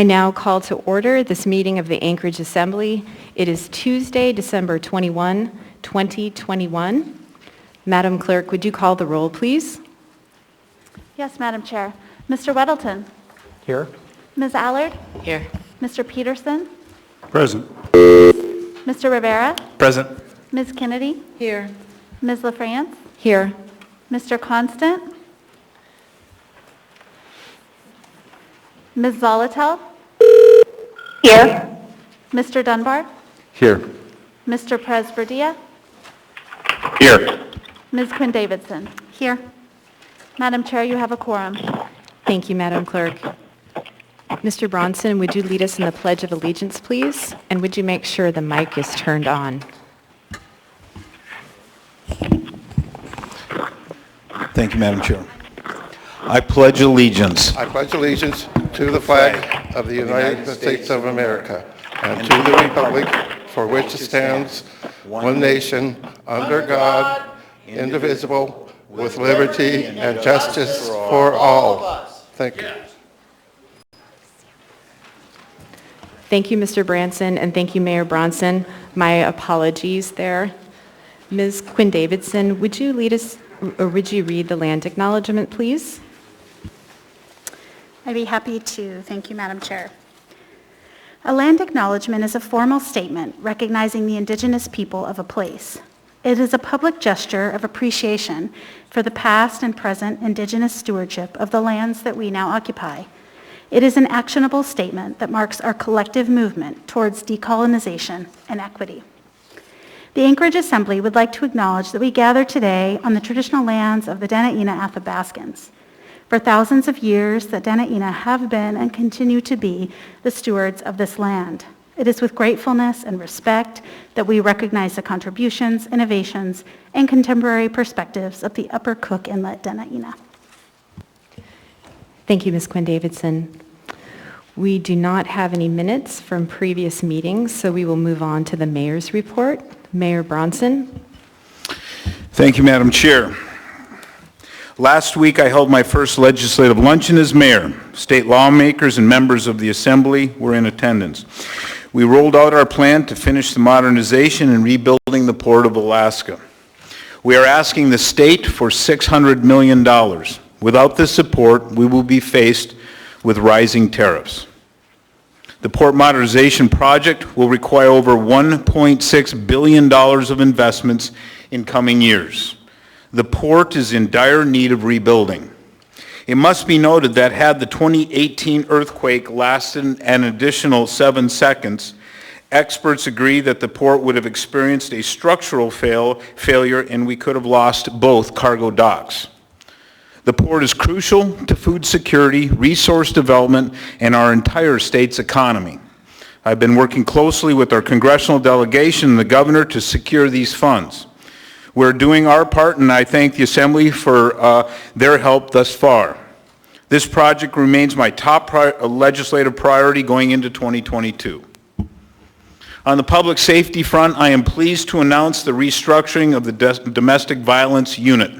now call to order this meeting of the Anchorage Assembly. It is Tuesday, December 21, 2021. Madam Clerk, would you call the roll, please? Yes, Madam Chair. Mr. Weddleton. Here. Ms. Allard. Here. Mr. Peterson. Present. Mr. Rivera. Present. Ms. Kennedy. Here. Ms. LaFrance. Here. Mr. Constant. Ms. Zolotel. Here. Mr. Dunbar. Here. Mr. Presberdia. Here. Ms. Quinn Davidson. Here. Madam Chair, you have a quorum. Thank you, Madam Clerk. Mr. Bronson, would you lead us in the Pledge of Allegiance, please? And would you make sure the mic is turned on? Thank you, Madam Chair. I pledge allegiance I pledge allegiance to the flag of the United States of America and to the republic for which it stands, one nation, under God, indivisible, with liberty and justice for all. Thank you. Thank you, Mr. Branson, and thank you, Mayor Bronson. My apologies there. Ms. Quinn Davidson, would you lead us, or would you read the land acknowledgement, please? I'd be happy to. Thank you, Madam Chair. A land acknowledgement is a formal statement recognizing the indigenous people of a place. It is a public gesture of appreciation for the past and present indigenous stewardship of the lands that we now occupy. It is an actionable statement that marks our collective movement towards decolonization and equity. The Anchorage Assembly would like to acknowledge that we gather today on the traditional lands of the Dena'ina Athabascans. For thousands of years, the Dena'ina have been and continue to be the stewards of this land. It is with gratefulness and respect that we recognize the contributions, innovations, and contemporary perspectives of the Upper Cook Inlet Dena'ina. Thank you, Ms. Quinn Davidson. We do not have any minutes from previous meetings, so we will move on to the mayor's report. Mayor Bronson. Thank you, Madam Chair. Last week, I held my first legislative luncheon as mayor. State lawmakers and members of the Assembly were in attendance. We rolled out our plan to finish the modernization and rebuilding the Port of Alaska. We are asking the state for $600 million. Without this support, we will be faced with rising tariffs. The port modernization project will require over $1.6 billion of investments in coming years. The port is in dire need of rebuilding. It must be noted that had the 2018 earthquake lasted an additional 7 seconds, experts agree that the port would have experienced a structural failure and we could have lost both cargo docks. The port is crucial to food security, resource development, and our entire state's economy. I've been working closely with our congressional delegation and the governor to secure these funds. We're doing our part, and I thank the Assembly for their help thus far. This project remains my top legislative priority going into 2022. On the public safety front, I am pleased to announce the restructuring of the Domestic Violence Unit.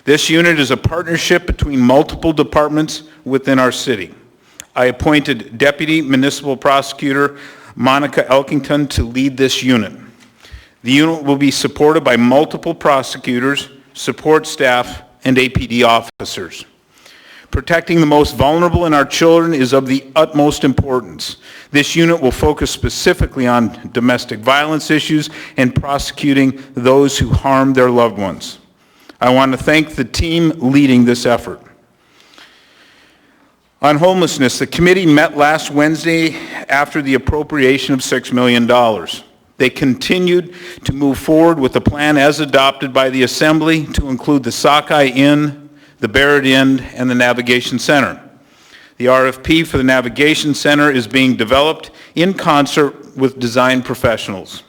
This unit is a partnership between multiple departments within our city. I appointed Deputy Municipal Prosecutor Monica Elkington to lead this unit. The unit will be supported by multiple prosecutors, support staff, and APD officers. Protecting the most vulnerable in our children is of the utmost importance. This unit will focus specifically on domestic violence issues and prosecuting those who harm their loved ones. I want to thank the team leading this effort. On homelessness, the committee met last Wednesday after the appropriation of $6 million. They continued to move forward with the plan as adopted by the Assembly to include the Sockeye Inn, the Barrett Inn, and the Navigation Center. The RFP for the Navigation Center is being developed in concert with design professionals.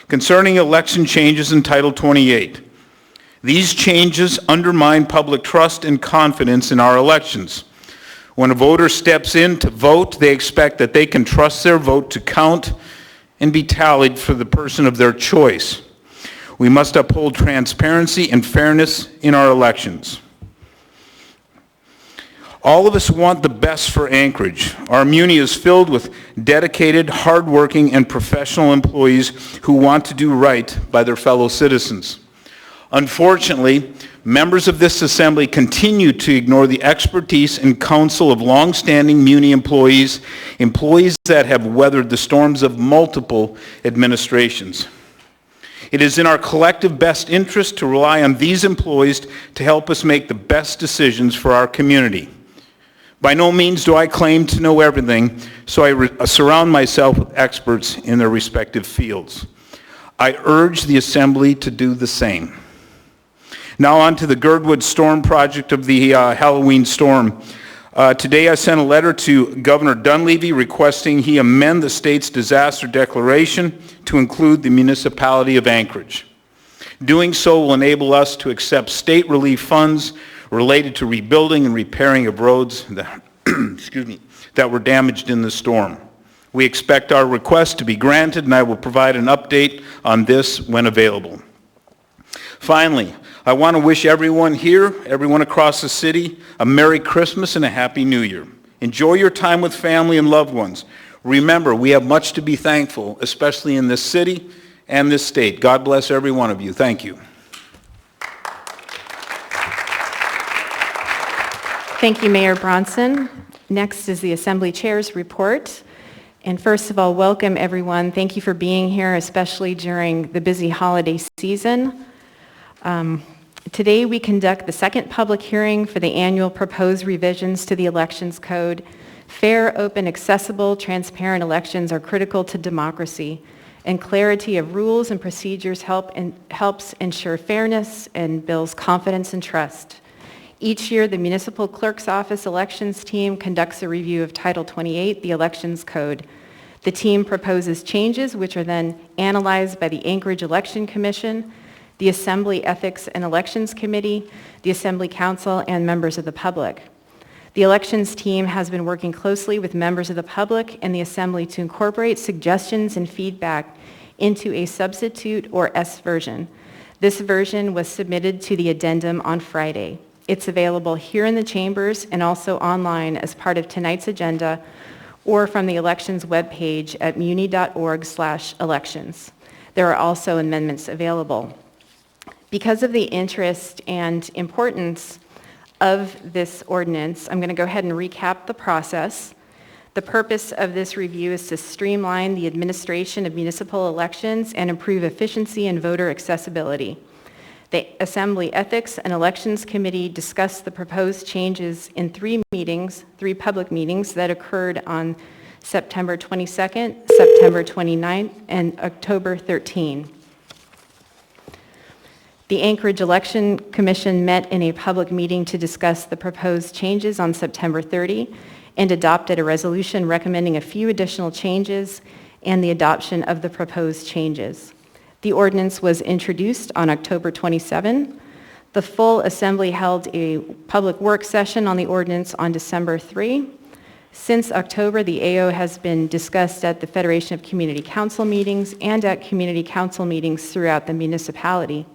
Concerning election changes in Title 28, these changes undermine public trust and confidence in our elections. When a voter steps in to vote, they expect that they can trust their vote to count and be tallied for the person of their choice. We must uphold transparency and fairness in our elections. All of us want the best for Anchorage. Our muni is filled with dedicated, hardworking, and professional employees who want to do right by their fellow citizens. Unfortunately, members of this assembly continue to ignore the expertise and counsel of long-standing muni employees that have weathered the storms of multiple administrations. It is in our collective best interest to rely on these employees to help us make the best decisions for our community. By no means do I claim to know everything, so I surround myself with experts in their respective fields. I urge the Assembly to do the same. Now on to the Girdwood Storm project of the Halloween storm. Today I sent a letter to Governor Dunleavy requesting he amend the state's disaster declaration to include the municipality of Anchorage. Doing so will enable us to accept state relief funds related to rebuilding and repairing of roads that, that were damaged in the storm. We expect our request to be granted, and I will provide an update on this when available. Finally, I want to wish everyone here, everyone across the city, a Merry Christmas and a Happy New Year. Enjoy your time with family and loved ones. Remember, we have much to be thankful, especially in this city and this state. God bless every one of you. Thank you. Thank you, Mayor Bronson. Next is the Assembly Chair's report. And first of all, welcome everyone. Thank you for being here, especially during the busy holiday season. Today we conduct the second public hearing for the annual proposed revisions to the Elections Code. Fair, open, accessible, transparent elections are critical to democracy, and clarity of rules and procedures helps ensure fairness and builds confidence and trust. Each year, the Municipal Clerk's Office elections team conducts a review of Title 28, the Elections Code. The team proposes changes which are then analyzed by the Anchorage Election Commission, the Assembly Ethics and Elections Committee, the Assembly Council, and members of the public. The elections team has been working closely with members of the public and the Assembly to incorporate suggestions and feedback into a substitute or S version. This version was submitted to the addendum on Friday. It's available here in the chambers and also online as part of tonight's agenda or from the elections webpage at muni.org/elections. There are also amendments available. Because of the interest and importance of this ordinance, I'm going to go ahead and recap the process. The purpose of this review is to streamline the administration of municipal elections and improve efficiency and voter accessibility. The Assembly Ethics and Elections Committee discussed the proposed changes in three public meetings that occurred on September 22nd, September 29th, and October 13th. The Anchorage Election Commission met in a public meeting to discuss the proposed changes on September 30 and adopted a resolution recommending a few additional changes and the adoption of the proposed changes. The ordinance was introduced on October 27. The full assembly held a public work session on the ordinance on December 3. Since October, the AO has been discussed at the Federation of Community Council meetings and at community council meetings throughout the municipality.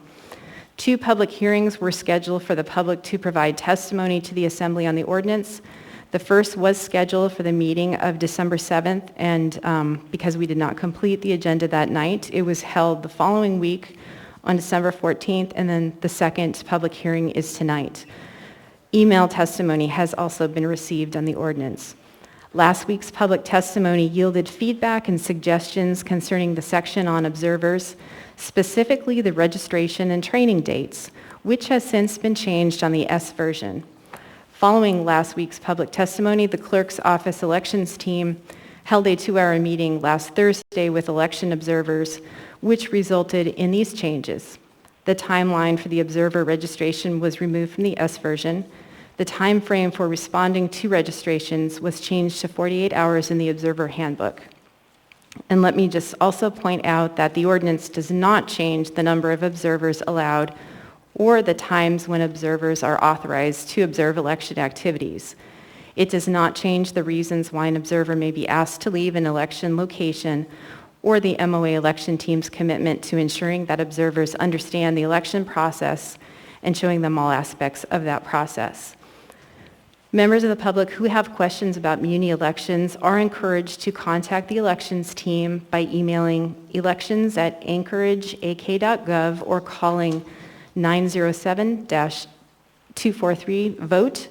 2 public hearings were scheduled for the public to provide testimony to the Assembly on the ordinance. The first was scheduled for the meeting of December 7th, and because we did not complete the agenda that night, it was held the following week on December 14th, and then the second public hearing is tonight. Email testimony has also been received on the ordinance. Last week's public testimony yielded feedback and suggestions concerning the section on observers, specifically the registration and training dates, which has since been changed on the S version. Following last week's public testimony, the Clerk's Office elections team held a 2-hour meeting last Thursday with election observers, which resulted in these changes. The timeline for the observer registration was removed from the S version. The time frame for responding to registrations was changed to 48 hours in the observer handbook. And let me just also point out that the ordinance does not change the number of observers allowed or the times when observers are authorized to observe election activities. It does not change the reasons why an observer may be asked to leave an election location or the MOA election team's commitment to ensuring that observers understand the election process and showing them all aspects of that process. Members of the public who have questions about muni elections are encouraged to contact the elections team by emailing elections@anchorageak.gov or calling 907-243-VOTE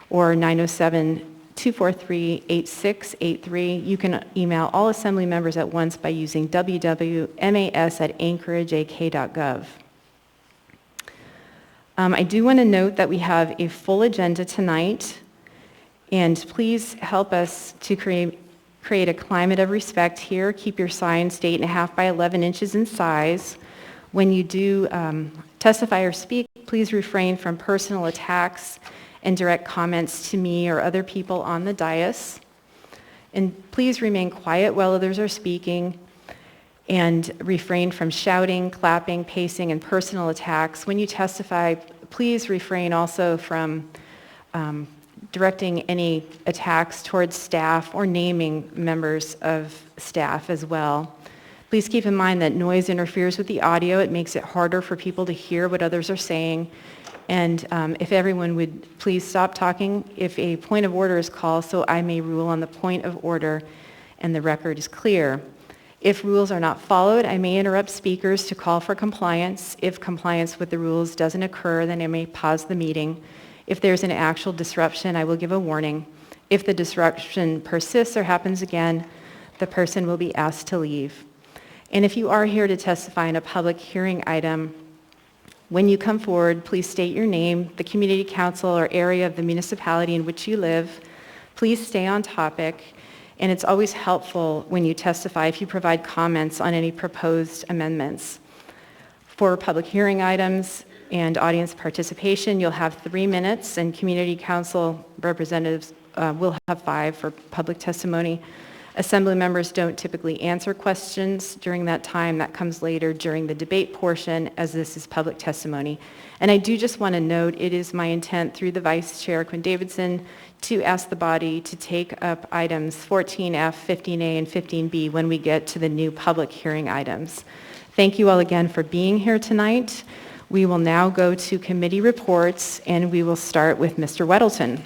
or 907-243-8683. You can email all assembly members at once by using www.mas@anchorageak.gov. I do want to note that we have a full agenda tonight, and please help us to create a climate of respect here. Keep your signs to 8.5 by 11 inches in size. When you do testify or speak, please refrain from personal attacks and direct comments to me or other people on the dais. And please remain quiet while others are speaking and refrain from shouting, clapping, pacing, and personal attacks. When you testify, please refrain also from directing any attacks towards staff or naming members of staff as well. Please keep in mind that noise interferes with the audio. It makes it harder for people to hear what others are saying. And if everyone would please stop talking if a point of order is called, so I may rule on the point of order and the record is clear. If rules are not followed, I may interrupt speakers to call for compliance. If compliance with the rules doesn't occur, then I may pause the meeting. If there's an actual disruption, I will give a warning. If the disruption persists or happens again, the person will be asked to leave. And if you are here to testify in a public hearing item, when you come forward, please state your name, the community council or area of the municipality in which you live. Please stay on topic. And it's always helpful when you testify if you provide comments on any proposed amendments. For public hearing items and audience participation, you'll have 3 minutes, and community council representatives will have 5 for public testimony. Assembly members don't typically answer questions during that time. That comes later during the debate portion, as this is public testimony. And I do just want to note, it is my intent through the Vice Chair, Quinn Davidson, to ask the body to take up items 14F, 15A, and 15B when we get to the new public hearing items. Thank you all again for being here tonight. We will now go to committee reports, and we will start with Mr. Weddleton.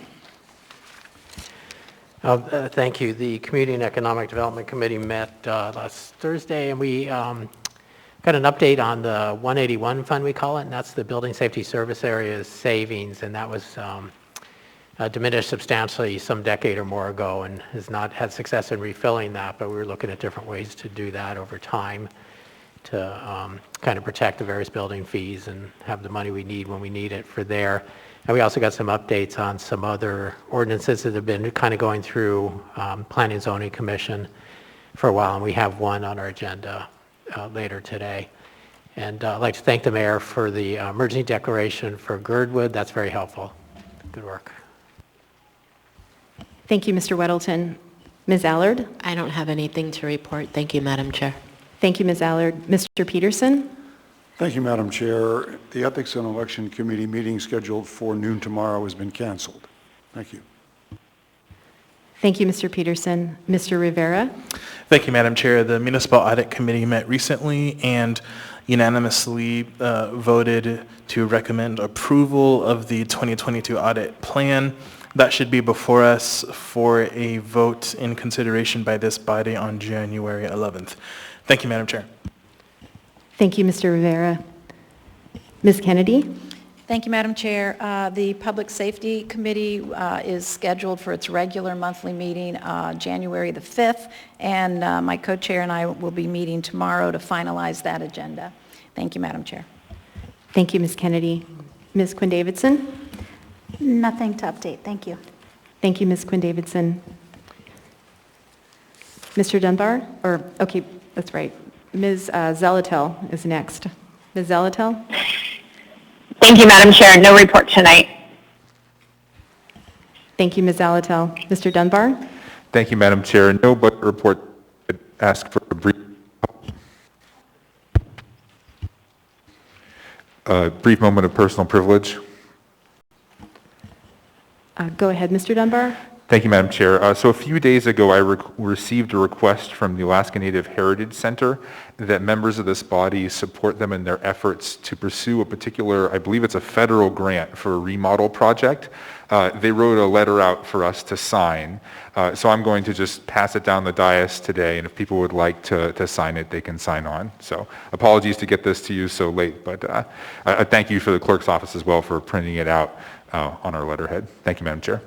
Thank you. The Community and Economic Development Committee met last Thursday, and we got an update on the 181 fund, we call it, and that's the Building Safety Service Area's savings, and that was diminished substantially some decade or more ago and has not had success in refilling that, but we were looking at different ways to do that over time to kind of protect the various building fees and have the money we need when we need it for there. And we also got some updates on some other ordinances that have been kind of going through Planning and Zoning Commission for a while, and we have one on our agenda later today. And I'd like to thank the mayor for the emergency declaration for Girdwood. That's very helpful. Good work. Thank you, Mr. Weddleton. Ms. Allard? I don't have anything to report. Thank you, Madam Chair. Thank you, Ms. Allard. Mr. Peterson? Thank you, Madam Chair. The Ethics and Election Committee meeting scheduled for noon tomorrow has been canceled. Thank you. Thank you, Mr. Peterson. Mr. Rivera? Thank you, Madam Chair. The Municipal Audit Committee met recently and unanimously voted to recommend approval of the 2022 audit plan. That should be before us for a vote in consideration by this body on January 11th. Thank you, Madam Chair. Thank you, Mr. Rivera. Ms. Kennedy? Thank you, Madam Chair. The Public Safety Committee is scheduled for its regular monthly meeting January the 5th, and my co-chair and I will be meeting tomorrow to finalize that agenda. Thank you, Madam Chair. Thank you, Ms. Kennedy. Ms. Quinn Davidson? Nothing to update. Thank you. Thank you, Ms. Quinn Davidson. Mr. Dunbar? Okay, that's right. Ms. Zelatel is next. Ms. Zelatel? Thank you, Madam Chair. No report tonight. Thank you, Ms. Zelatel. Mr. Dunbar? Thank you, Madam Chair. No budget report. Ask for a brief moment of personal privilege. Go ahead, Mr. Dunbar. Thank you, Madam Chair. So a few days ago, I received a request from the Alaska Native Heritage Center that members of this body support them in their efforts to pursue a particular, I believe it's a federal grant for a remodel project. They wrote a letter out for us to sign. So I'm going to just pass it down the dais today, and if people would like to sign it, they can sign on. So apologies to get this to you so late, but I thank you for the clerk's office as well for printing it out on our letterhead. Thank you, Madam Chair.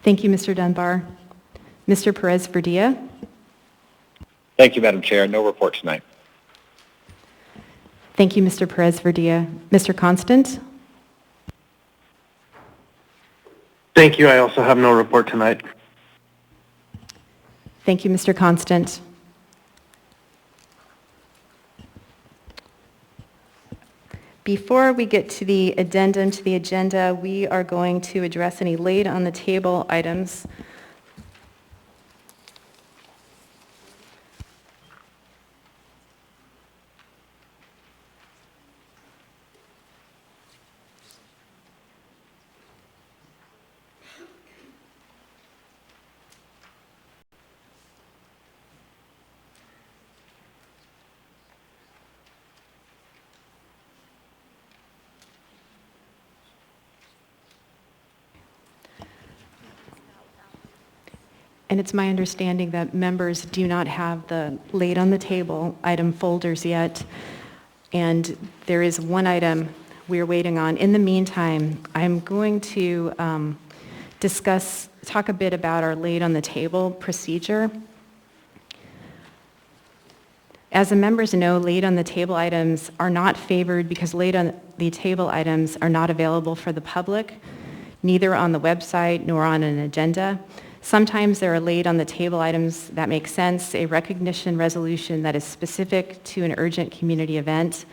Thank you, Mr. Dunbar. Mr. Perez-Verdia? Thank you, Madam Chair. No report tonight. Thank you, Mr. Perez-Verdia. Mr. Constant? Thank you. I also have no report tonight. Thank you, Mr. Constant. Before we get to the addendum to the agenda, we are going to address any laid on the table items. And it's my understanding that members do not have the laid on the table item folders yet. And there is one item we're waiting on. In the meantime, I'm going to talk a bit about our laid on the table procedure. As the members know, laid on the table items are not favored because laid on the table items are not available for the public, neither on the website nor on an agenda. Sometimes there are laid on the table items that make sense, a recognition resolution that is specific to an urgent community event.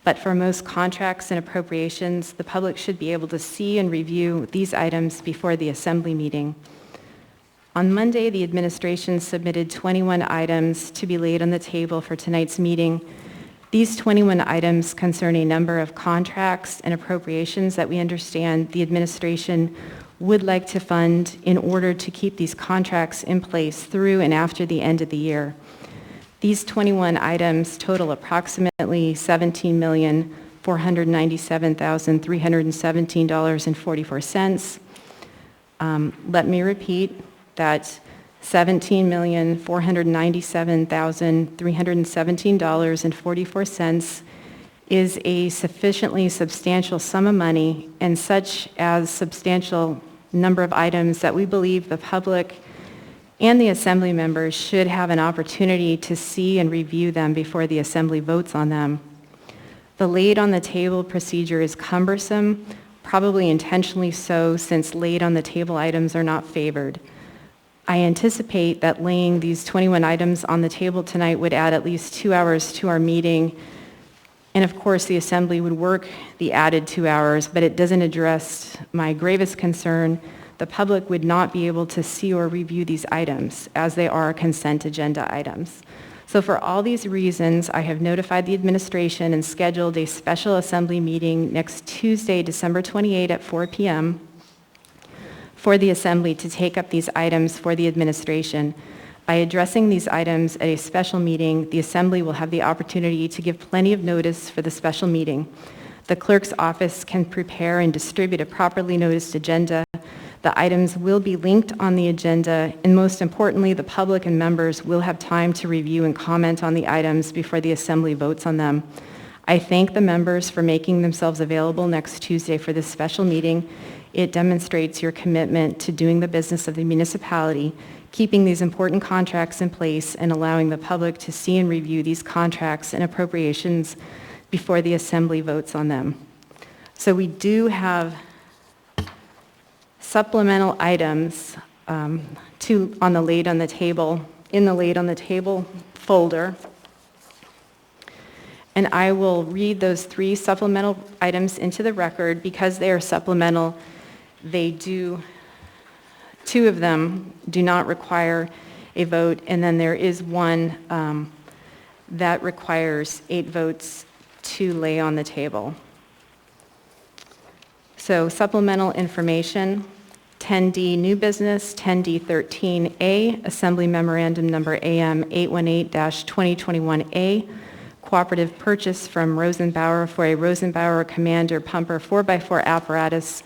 But for most contracts and appropriations, the public should be able to see and review these items before the assembly meeting. On Monday, the administration submitted 21 items to be laid on the table for tonight's meeting. These 21 items concern a number of contracts and appropriations that we understand the administration would like to fund in order to keep these contracts in place through and after the end of the year. These 21 items total approximately $17,497,317.44. Let me repeat that $17,497,317.44 is a sufficiently substantial sum of money and such as substantial number of items that we believe the public and the assembly members should have an opportunity to see and review them before the assembly votes on them. The laid on the table procedure is cumbersome, probably intentionally so since laid on the table items are not favored. I anticipate that laying these 21 items on the table tonight would add at least 2 hours to our meeting. And of course, the assembly would work the added 2 hours, but it doesn't address my gravest concern. The public would not be able to see or review these items as they are consent agenda items. So for all these reasons, I have notified the administration and scheduled a special assembly meeting next Tuesday, December 28 at 4 p.m. for the assembly to take up these items for the administration. By addressing these items at a special meeting, the assembly will have the opportunity to give plenty of notice for the special meeting. The clerk's office can prepare and distribute a properly noticed agenda. The items will be linked on the agenda, and most importantly, the public and members will have time to review and comment on the items before the assembly votes on them. I thank the members for making themselves available next Tuesday for this special meeting. It demonstrates your commitment to doing the business of the municipality, keeping these important contracts in place and allowing the public to see and review these contracts and appropriations before the assembly votes on them. So we do have supplemental items in the laid on the table folder. And I will read those 3 supplemental items into the record. Because they are supplemental, 2 of them do not require a vote, and then there is one that requires 8 votes to lay on the table. So supplemental information, 10D new business, 10D13A, Assembly Memorandum Number AM 818-2021A, cooperative purchase from Rosenbauer for a Rosenbauer Commander Pumper 4x4 apparatus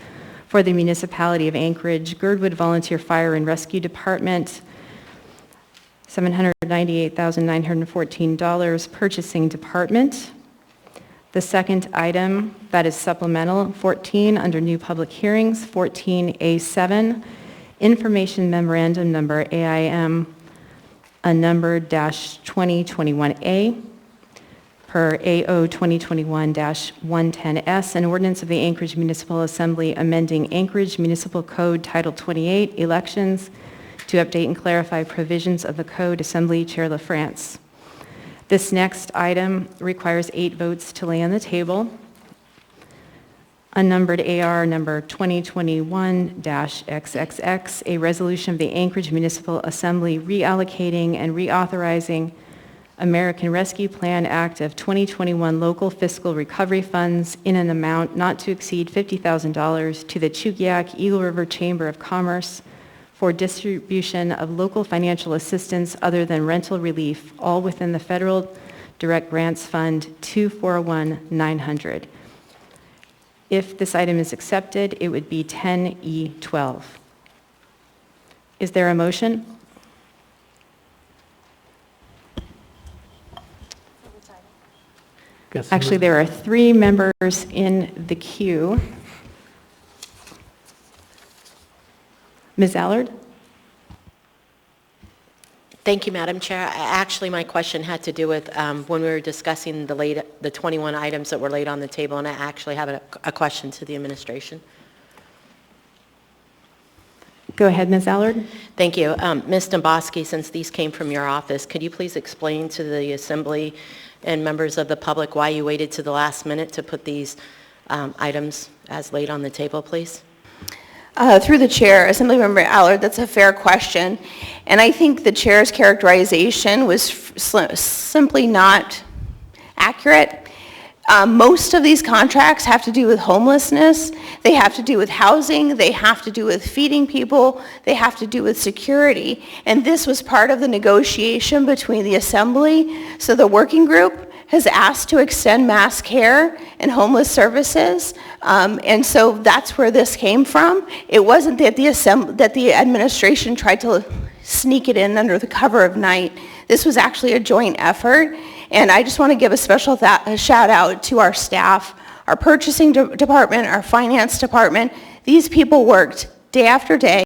for the Municipality of Anchorage, Girdwood Volunteer Fire and Rescue Department, $798,914, Purchasing Department. The second item, that is supplemental, 14 under new public hearings, 14A7, Information Memorandum Number AIM, a number -2021A, per AO 2021-110S, an ordinance of the Anchorage Municipal Assembly amending Anchorage Municipal Code Title 28, Elections, to update and clarify provisions of the code. Assembly Chair LaFrance. This next item requires 8 votes to lay on the table. Unnumbered AR number 2021-XXX, a resolution of the Anchorage Municipal Assembly reallocating and reauthorizing American Rescue Plan Act of 2021 local fiscal recovery funds in an amount not to exceed $50,000 to the Chugiak Eagle River Chamber of Commerce for distribution of local financial assistance other than rental relief, all within the Federal Direct Grants Fund 241900. If this item is accepted, it would be 10E12. Is there a motion? Actually, there are 3 members in the queue. Ms. Allard? Thank you, Madam Chair. Actually, my question had to do with when we were discussing the 21 items that were laid on the table, and I actually have a question to the administration. Go ahead, Ms. Allard. Thank you. Ms. Domboski, since these came from your office, could you please explain to the Assembly and members of the public why you waited to the last minute to put these items as laid on the table, please? Through the chair, Assemblymember Allard, that's a fair question. And I think the chair's characterization was simply not accurate. Most of these contracts have to do with homelessness. They have to do with housing. They have to do with feeding people. They have to do with security. And this was part of the negotiation between the Assembly. So the working group has asked to extend mass care and homeless services, and so that's where this came from. It wasn't that the administration tried to sneak it in under the cover of night. This was actually a joint effort, and I just want to give a special shout out to our staff, our purchasing department, our finance department. These people worked day after day,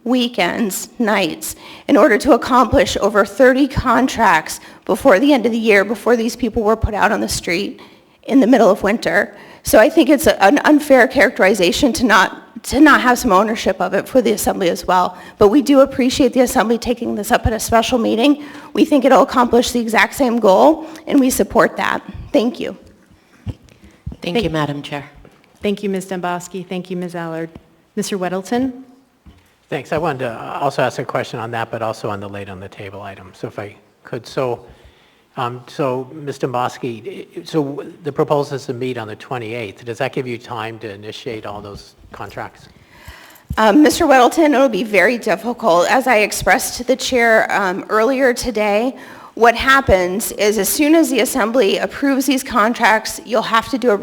weekends, nights, in order to accomplish over 30 contracts before the end of the year, before these people were put out on the street in the middle of winter. So I think it's an unfair characterization to not have some ownership of it for the Assembly as well. But we do appreciate the Assembly taking this up at a special meeting. We think it'll accomplish the exact same goal, and we support that. Thank you. Thank you, Madam Chair. Thank you, Ms. Domboski. Thank you, Ms. Allard. Mr. Weddleton? Thanks. I wanted to also ask a question on that, but also on the laid on the table item, so if I could. So Ms. Domboski, so the proposal is to meet on the 28th. Does that give you time to initiate all those contracts? Mr. Weddleton, it'll be very difficult. As I expressed to the chair earlier today, what happens is as soon as the Assembly approves these contracts, you'll have to do a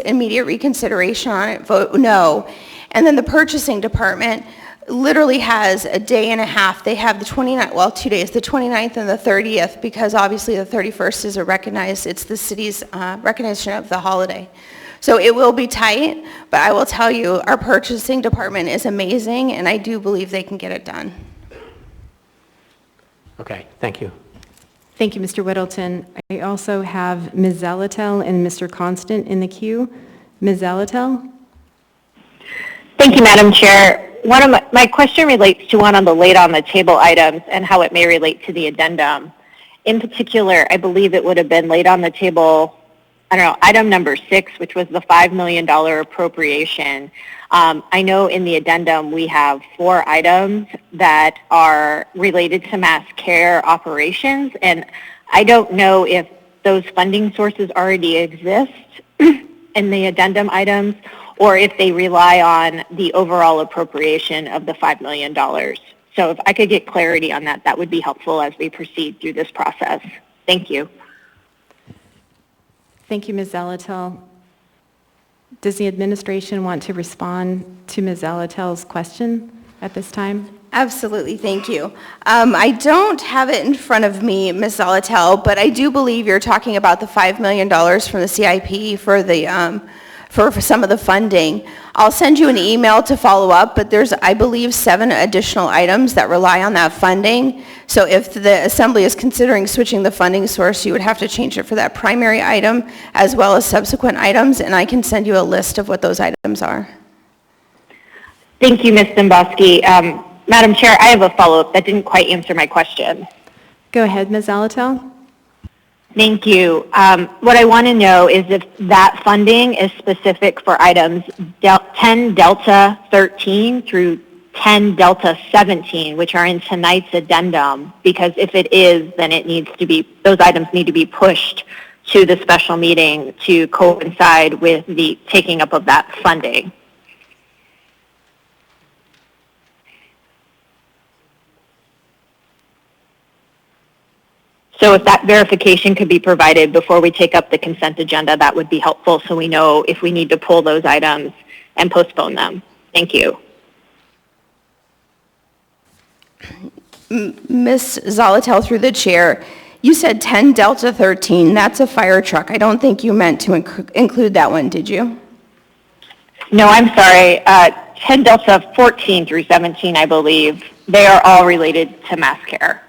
immediate reconsideration on it, vote no. And then the purchasing department literally has a day and a half. They have the 29th, well, 2 days, the 29th and the 30th, because obviously the 31st is it's the city's recognition of the holiday. So it will be tight, but I will tell you, our purchasing department is amazing, and I do believe they can get it done. Okay, thank you. Thank you, Mr. Weddleton. I also have Ms. Zalatel and Mr. Constant in the queue. Ms. Zalatel? Thank you, Madam Chair. My question relates to one on the laid on the table items and how it may relate to the addendum. In particular, I believe it would have been laid on the table, item number 6, which was the $5 million appropriation. I know in the addendum we have 4 items that are related to mass care operations, and I don't know if those funding sources already exist in the addendum items, or if they rely on the overall appropriation of the $5 million. So if I could get clarity on that, that would be helpful as we proceed through this process. Thank you. Thank you, Ms. Zalatel. Does the administration want to respond to Ms. Zalatel's question at this time? Absolutely, thank you. I don't have it in front of me, Ms. Zalatel, but I do believe you're talking about the $5 million from the CIP for the for some of the funding. I'll send you an email to follow up, but there's, I believe, 7 additional items that rely on that funding. So if the Assembly is considering switching the funding source, you would have to change it for that primary item as well as subsequent items, and I can send you a list of what those items are. Thank you, Ms. Domboski. Madam Chair, I have a follow-up that didn't quite answer my question. Go ahead, Ms. Zalatel. Thank you. What I want to know is if that funding is specific for items 10 Delta 13 through 10 Delta 17, which are in tonight's addendum, because if it is, then it needs to be, those items need to be pushed to the special meeting to coincide with the taking up of that funding. So if that verification could be provided before we take up the consent agenda, that would be helpful so we know if we need to pull those items and postpone them. Thank you. Ms. Zalatel, through the chair, you said 10 Delta 13, that's a fire truck. I don't think you meant to include that one, did you? No, I'm sorry. 10 Delta 14 through 17, I believe. They are all related to mass care.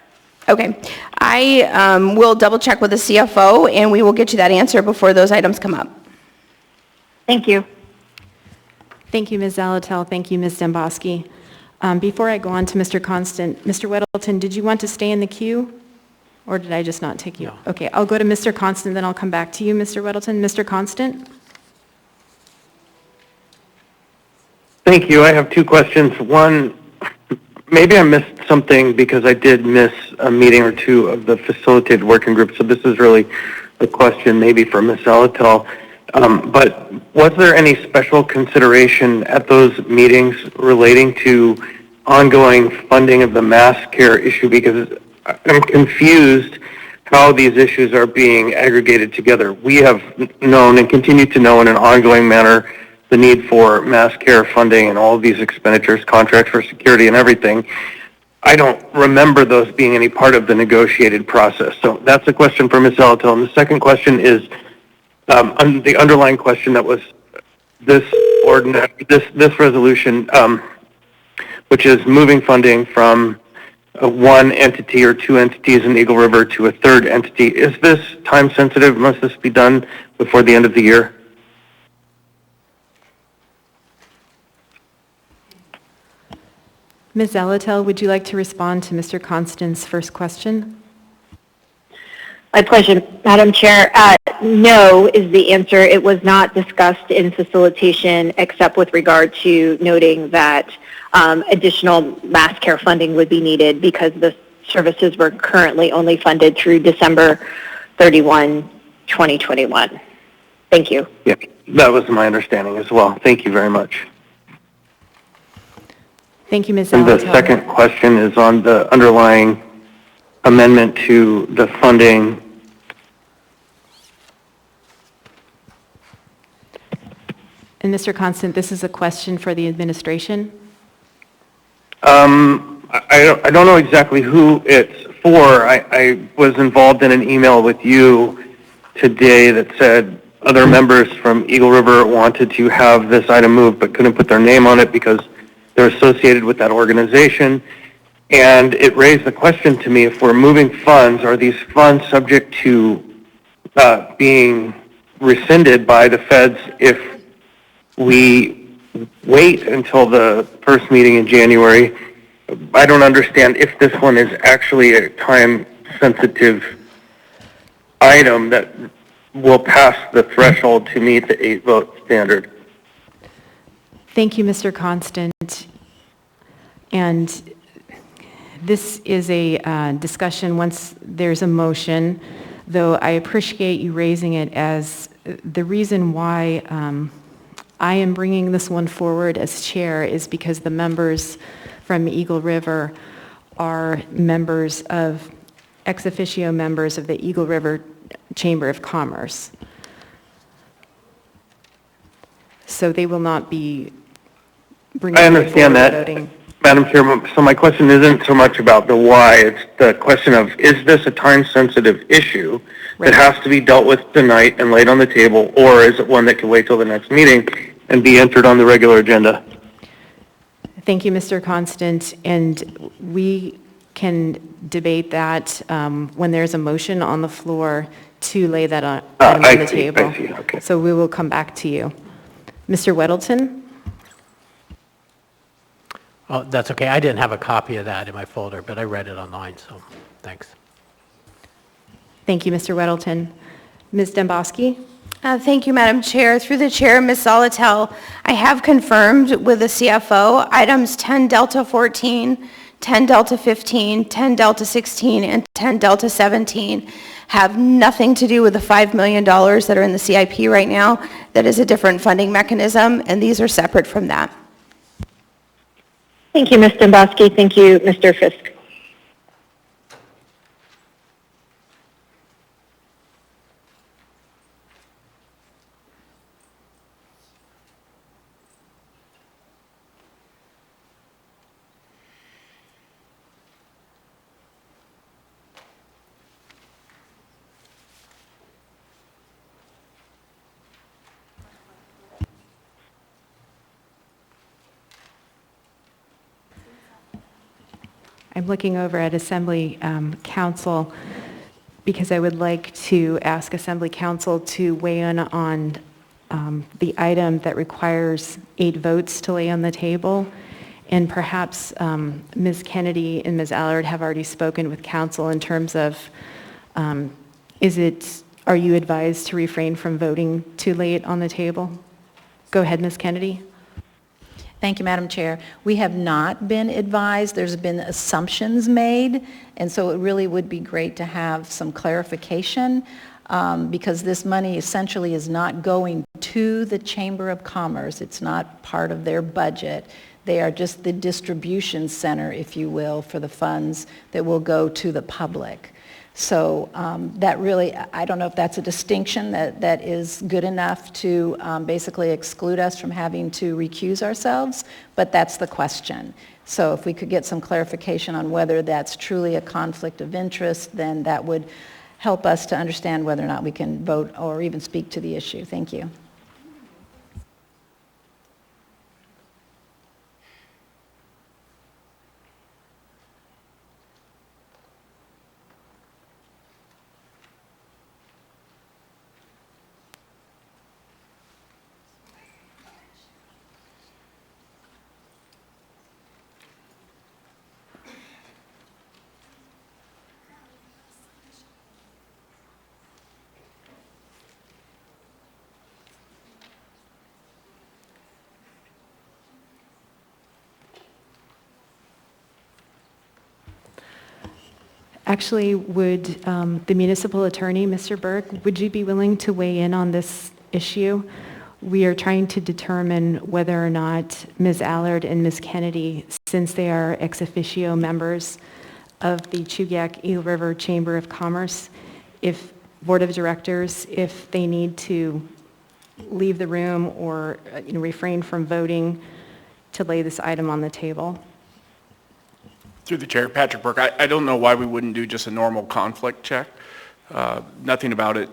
Okay. I will double check with the CFO and we will get you that answer before those items come up. Thank you. Thank you, Ms. Zalatel. Thank you, Ms. Domboski. Before I go on to Mr. Constant, Mr. Weddleton, did you want to stay in the queue? Or did I just not take you? No. Okay, I'll go to Mr. Constant, then I'll come back to you, Mr. Weddleton. Mr. Constant? Thank you. I have 2 questions. One, maybe I missed something because I did miss a meeting or 2 of the facilitated working group, so this is really a question maybe for Ms. Zalatel. But was there any special consideration at those meetings relating to ongoing funding of the mass care issue? Because I'm confused how these issues are being aggregated together. We have known and continue to know in an ongoing manner the need for mass care funding and all of these expenditures, contracts for security and everything. I don't remember those being any part of the negotiated process. So that's a question for Ms. Zalatel. And the second question is the underlying question that was this ordinance, this resolution, which is moving funding from one entity or 2 entities in Eagle River to a 3rd entity. Is this time sensitive? Must this be done before the end of the year? Ms. Zalatel, would you like to respond to Mr. Constant's first question? My pleasure, Madam Chair. No is the answer. It was not discussed in facilitation except with regard to noting that additional mass care funding would be needed because the services were currently only funded through December 31, 2021. Thank you. Yeah, that was my understanding as well. Thank you very much. Thank you, Ms. And the Zalatel. second question is on the underlying amendment to the funding. And Mr. Constant, this is a question for the administration. I don't know exactly who it's for. I was involved in an email with you today that said other members from Eagle River wanted to have this item moved but couldn't put their name on it because they're associated with that organization. And it raised the question to me, if we're moving funds, are these funds subject to being rescinded by the feds if we wait until the first meeting in January? I don't understand if this one is actually a time-sensitive item that will pass the threshold to meet the 8-vote standard. Thank you, Mr. Constant. And this is a discussion once there's a motion, though I appreciate you raising it as the reason why I am bringing this one forward as chair is because the members from Eagle River are members of, ex officio members of the Eagle River Chamber of Commerce. So they will not be bringing I it understand forward that, voting. Madam Chair. So my question isn't so much about the why, it's the question of, is this a time-sensitive issue that has to be dealt with tonight and laid on the table, or is it one that can wait till the next meeting and be entered on the regular agenda? Thank you, Mr. Constant, and we can debate that when there's a motion on the floor to lay that item on the table. I see, okay. So we will come back to you. Mr. Weddleton? Oh, that's okay. I didn't have a copy of that in my folder, but I read it online, so thanks. Thank you, Mr. Weddleton. Ms. Demboski? Thank you, Madam Chair. Through the chair, Ms. Zolotel, I have confirmed with the CFO items 10 Delta 14, 10 Delta 15, 10 Delta 16, and 10 Delta 17 have nothing to do with the $5 million that are in the CIP right now. That is a different funding mechanism, and these are separate from that. Thank you, Ms. Demboski. Thank you, Mr. Fisk. I'm looking over at Assembly Council because I would like to ask Assembly Council to weigh in on the item that requires 8 votes to lay on the table. And perhaps Ms. Kennedy and Ms. Allard have already spoken with Council in terms of, are you advised to refrain from voting too late on the table? Go ahead, Ms. Kennedy. Thank you, Madam Chair. We have not been advised. There's been assumptions made, and so it really would be great to have some clarification because this money essentially is not going to the Chamber of Commerce. It's not part of their budget. They are just the distribution center, if you will, for the funds that will go to the public. So that really, I don't know if that's a distinction that is good enough to basically exclude us from having to recuse ourselves, but that's the question. So if we could get some clarification on whether that's truly a conflict of interest, then that would help us to understand whether or not we can vote or even speak to the issue. Thank you. Actually, would the municipal attorney, Mr. Burke, would you be willing to weigh in on this issue? We are trying to determine whether or not Ms. Allard and Ms. Kennedy, since they are ex officio members of the Chugach Eel River Chamber of Commerce, if Board of Directors, if they need to leave the room or refrain from voting to lay this item on the table. Through the chair, Patrick Burke, I don't know why we wouldn't do just a normal conflict check. Nothing about it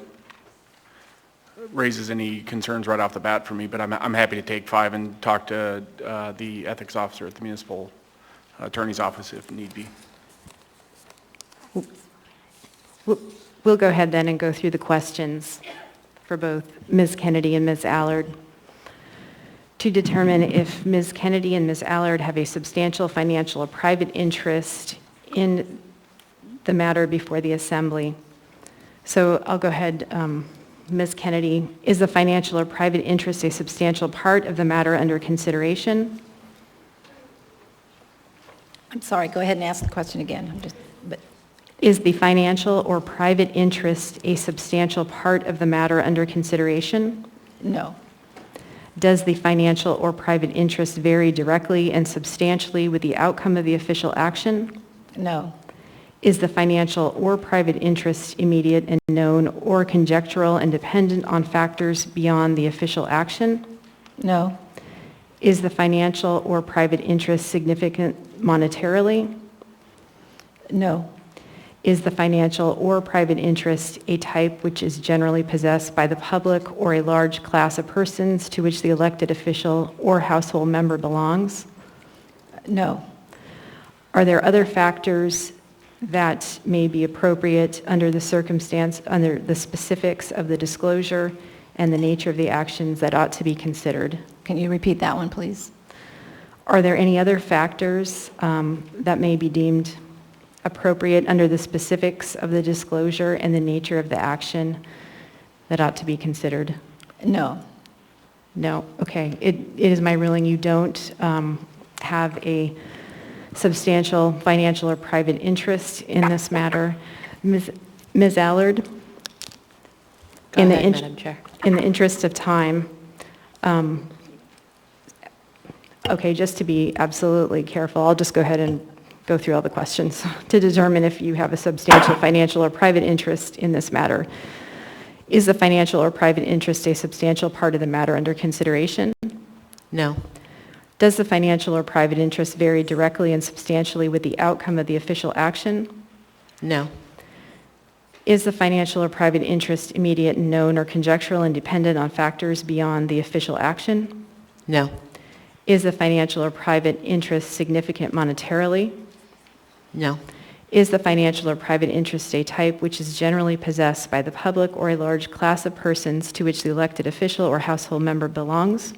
raises any concerns right off the bat for me, but I'm happy to take 5 and talk to the ethics officer at the municipal attorney's office if need be. We'll go ahead then and go through the questions for both Ms. Kennedy and Ms. Allard to determine if Ms. Kennedy and Ms. Allard have a substantial financial or private interest in the matter before the Assembly. So I'll go ahead, Ms. Kennedy. Is the financial or private interest a substantial part of the matter under consideration? I'm sorry, go ahead and ask the question again. Is the financial or private interest a substantial part of the matter under consideration? No. Does the financial or private interest vary directly and substantially with the outcome of the official action? No. Is the financial or private interest immediate and known or conjectural and dependent on factors beyond the official action? No. Is the financial or private interest significant monetarily? No. Is the financial or private interest a type which is generally possessed by the public or a large class of persons to which the elected official or household member belongs? No. Are there other factors that may be appropriate under the circumstance, under the specifics of the disclosure and the nature of the actions that ought to be considered? Can you repeat that one, please? Are there any other factors that may be deemed appropriate under the specifics of the disclosure and the nature of the action that ought to be considered? No. No. Okay. It is my ruling you don't have a substantial financial or private interest in this matter. Ms. Allard? Go ahead, Madam Chair. In the interest of time, okay, just to be absolutely careful, I'll just go ahead and go through all the questions to determine if you have a substantial financial or private interest in this matter. Is the financial or private interest a substantial part of the matter under consideration? No. Does the financial or private interest vary directly and substantially with the outcome of the official action? No. Is the financial or private interest immediate and known or conjectural and dependent on factors beyond the official action? No. Is the financial or private interest significant monetarily? No. Is the financial or private interest a type which is generally possessed by the public or a large class of persons to which the elected official or household member belongs?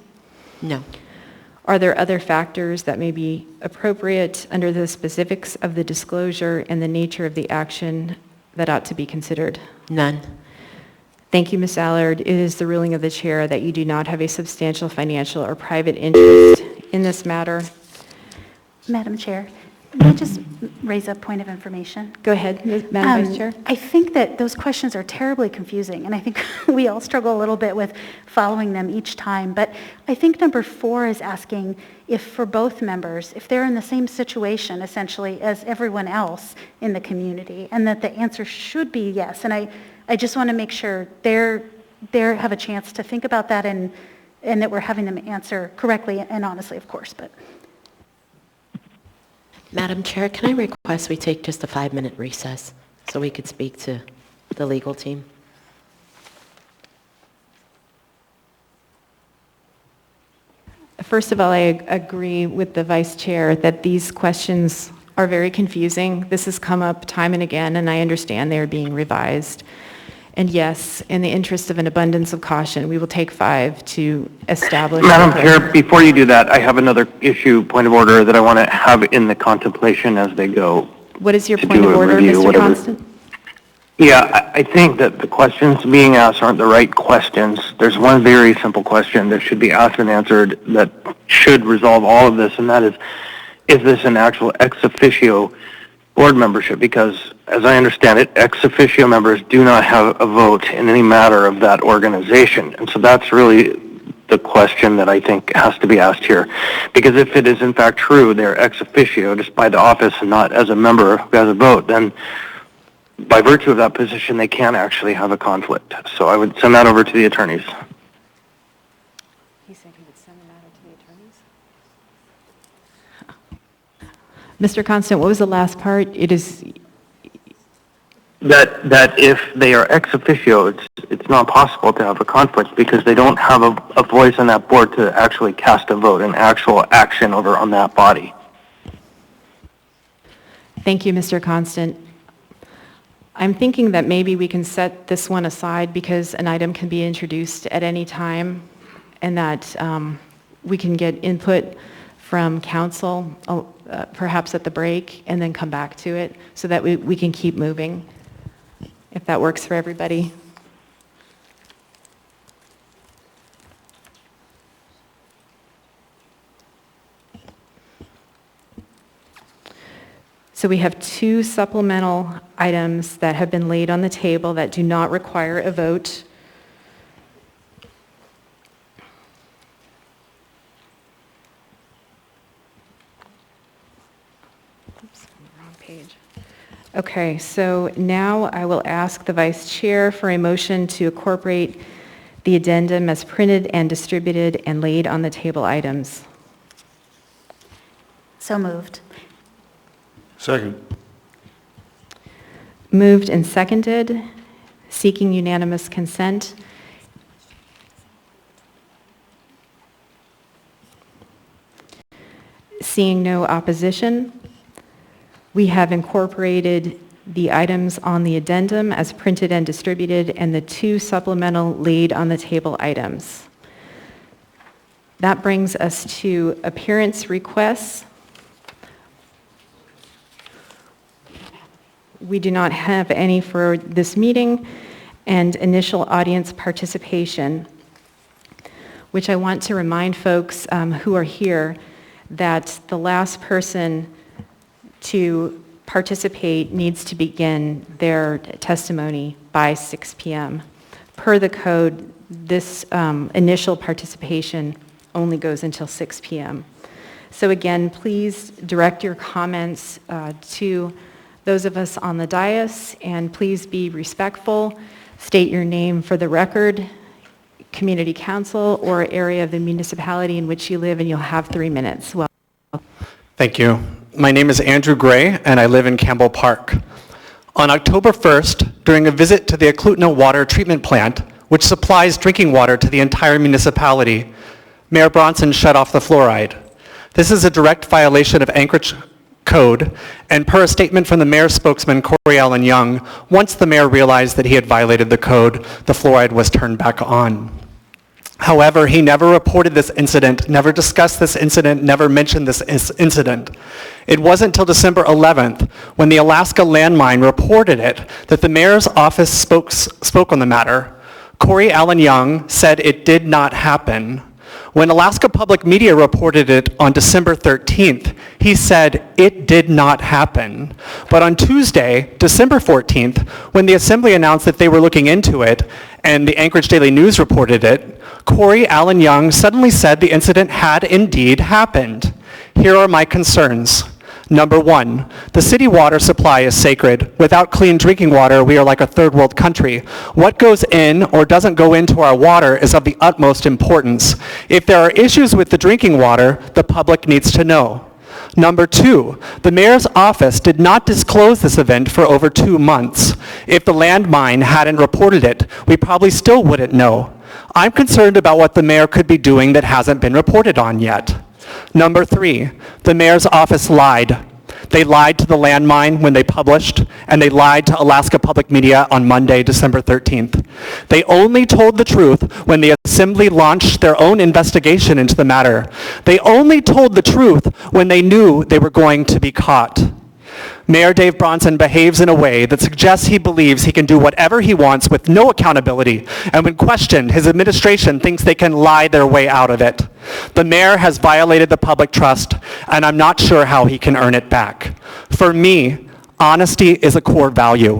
No. Are there other factors that may be appropriate under the specifics of the disclosure and the nature of the action that ought to be considered? None. Thank you, Ms. Allard. It is the ruling of the chair that you do not have a substantial financial or private interest in this matter. Madam Chair, may I just raise a point of information? Go ahead, Madam Vice Chair. I think that those questions are terribly confusing, and I think we all struggle a little bit with following them each time. But I think number 4 is asking if for both members, if they're in the same situation essentially as everyone else in the community, and that the answer should be yes. And I just want to make sure they have a chance to think about that and that we're having them answer correctly and honestly, of course. But Madam Chair, can I request we take just a 5-minute recess so we could speak to the legal team? First of all, I agree with the Vice Chair that these questions are very confusing. This has come up time and again, and I understand they are being revised. And yes, in the interest of an abundance of caution, we will take 5 to establish... Madam Chair, before you do that, I have another point of order that I want to have in the contemplation as they go. What is your point of order, Mr. Constant? Yeah, I think that the questions being asked aren't the right questions. There's one very simple question that should be asked and answered that should resolve all of this, and that is this an actual ex officio board membership? Because, as I understand it, ex officio members do not have a vote in any matter of that organization. And so that's really the question that I think has to be asked here. Because if it is in fact true they're ex officio, just by the office and not as a member who has a vote, then by virtue of that position, they can actually have a conflict. So I would send that over to the attorneys. He said he would send the matter to the attorneys. Mr. Constant, what was the last part? It is... That if they are ex officio, it's not possible to have a conflict because they don't have a voice on that board to actually cast a vote, an actual action over on that body. Thank you, Mr. Constant. I'm thinking that maybe we can set this one aside because an item can be introduced at any time and that we can get input from council, perhaps at the break, and then come back to it so that we can keep moving, if that works for everybody. So we have 2 supplemental items that have been laid on the table that do not require a vote. page. Okay, so now I will ask the Vice Chair for a motion to incorporate the addendum as printed and distributed and laid on the table items. So moved. Second. Moved and seconded, seeking unanimous consent. Seeing no opposition, we have incorporated the items on the addendum as printed and distributed and the 2 supplemental laid on the table items. That brings us to appearance requests. We do not have any for this meeting, and initial audience participation, which I want to remind folks who are here that the last person to participate needs to begin their testimony by 6 p.m. Per the code, this initial participation only goes until 6 p.m. So again, please direct your comments to those of us on the dais, and please be respectful. State your name for the record, community council, or area of the municipality in which you live, and you'll have 3 minutes. Well, thank you. My name is Andrew Gray, and I live in Campbell Park. On October 1st, during a visit to the Aklutna water treatment plant, which supplies drinking water to the entire municipality, Mayor Bronson shut off the fluoride. This is a direct violation of Anchorage code, and per a statement from the mayor's spokesman, Corey Allen Young, once the mayor realized that he had violated the code, the fluoride was turned back on. However, he never reported this incident, never discussed this incident, never mentioned this incident. It wasn't until December 11th, when the Alaska landmine reported it, that the mayor's office spoke on the matter. Corey Allen Young said it did not happen. When Alaska Public Media reported it on December 13th, he said it did not happen. But on Tuesday, December 14th, when the Assembly announced that they were looking into it, and the Anchorage Daily News reported it, Corey Allen Young suddenly said the incident had indeed happened. Here are my concerns. Number 1, the city water supply is sacred. Without clean drinking water, we are like a third world country. What goes in or doesn't go into our water is of the utmost importance. If there are issues with the drinking water, the public needs to know. Number 2, the mayor's office did not disclose this event for over 2 months. If the landmine hadn't reported it, we probably still wouldn't know. I'm concerned about what the mayor could be doing that hasn't been reported on yet. Number 3, the mayor's office lied. They lied to the landmine when they published, and they lied to Alaska Public Media on Monday, December 13th. They only told the truth when the Assembly launched their own investigation into the matter. They only told the truth when they knew they were going to be caught. Mayor Dave Bronson behaves in a way that suggests he believes he can do whatever he wants with no accountability, and when questioned, his administration thinks they can lie their way out of it. The mayor has violated the public trust, and I'm not sure how he can earn it back. For me, honesty is a core value,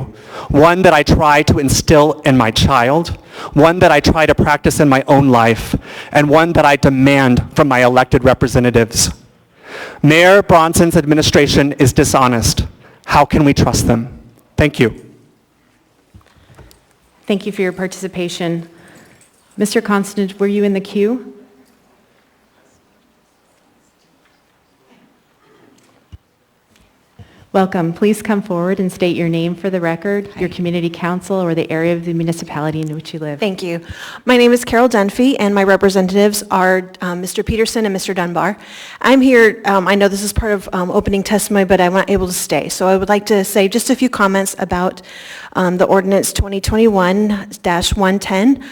one that I try to instill in my child, one that I try to practice in my own life, and one that I demand from my elected representatives. Mayor Bronson's administration is dishonest. How can we trust them? Thank you. thank you for your participation. Mr. Constant, were you in the queue? Welcome. Please come forward and state your name for the record, your community council, or the area of the municipality in which you live. Thank you. My name is Carol Dunphy, and my representatives are Mr. Peterson and Mr. Dunbar. I'm here, I know this is part of opening testimony, but I'm not able to stay. So I would like to say just a few comments about the Ordinance 2021-110.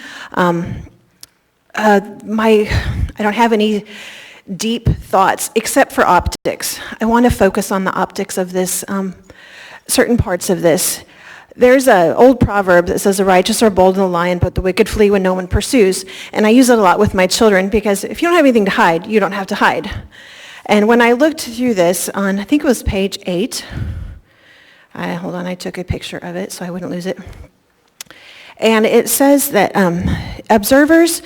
I don't have any deep thoughts, except for optics. I want to focus on the optics of this, certain parts of this. There's an old proverb that says, the righteous are bold in the lion, but the wicked flee when no one pursues. And I use it a lot with my children, because if you don't have anything to hide, you don't have to hide. And when I looked through this on, I think it was page 8, hold on, I took a picture of it so I wouldn't lose it. And it says that observers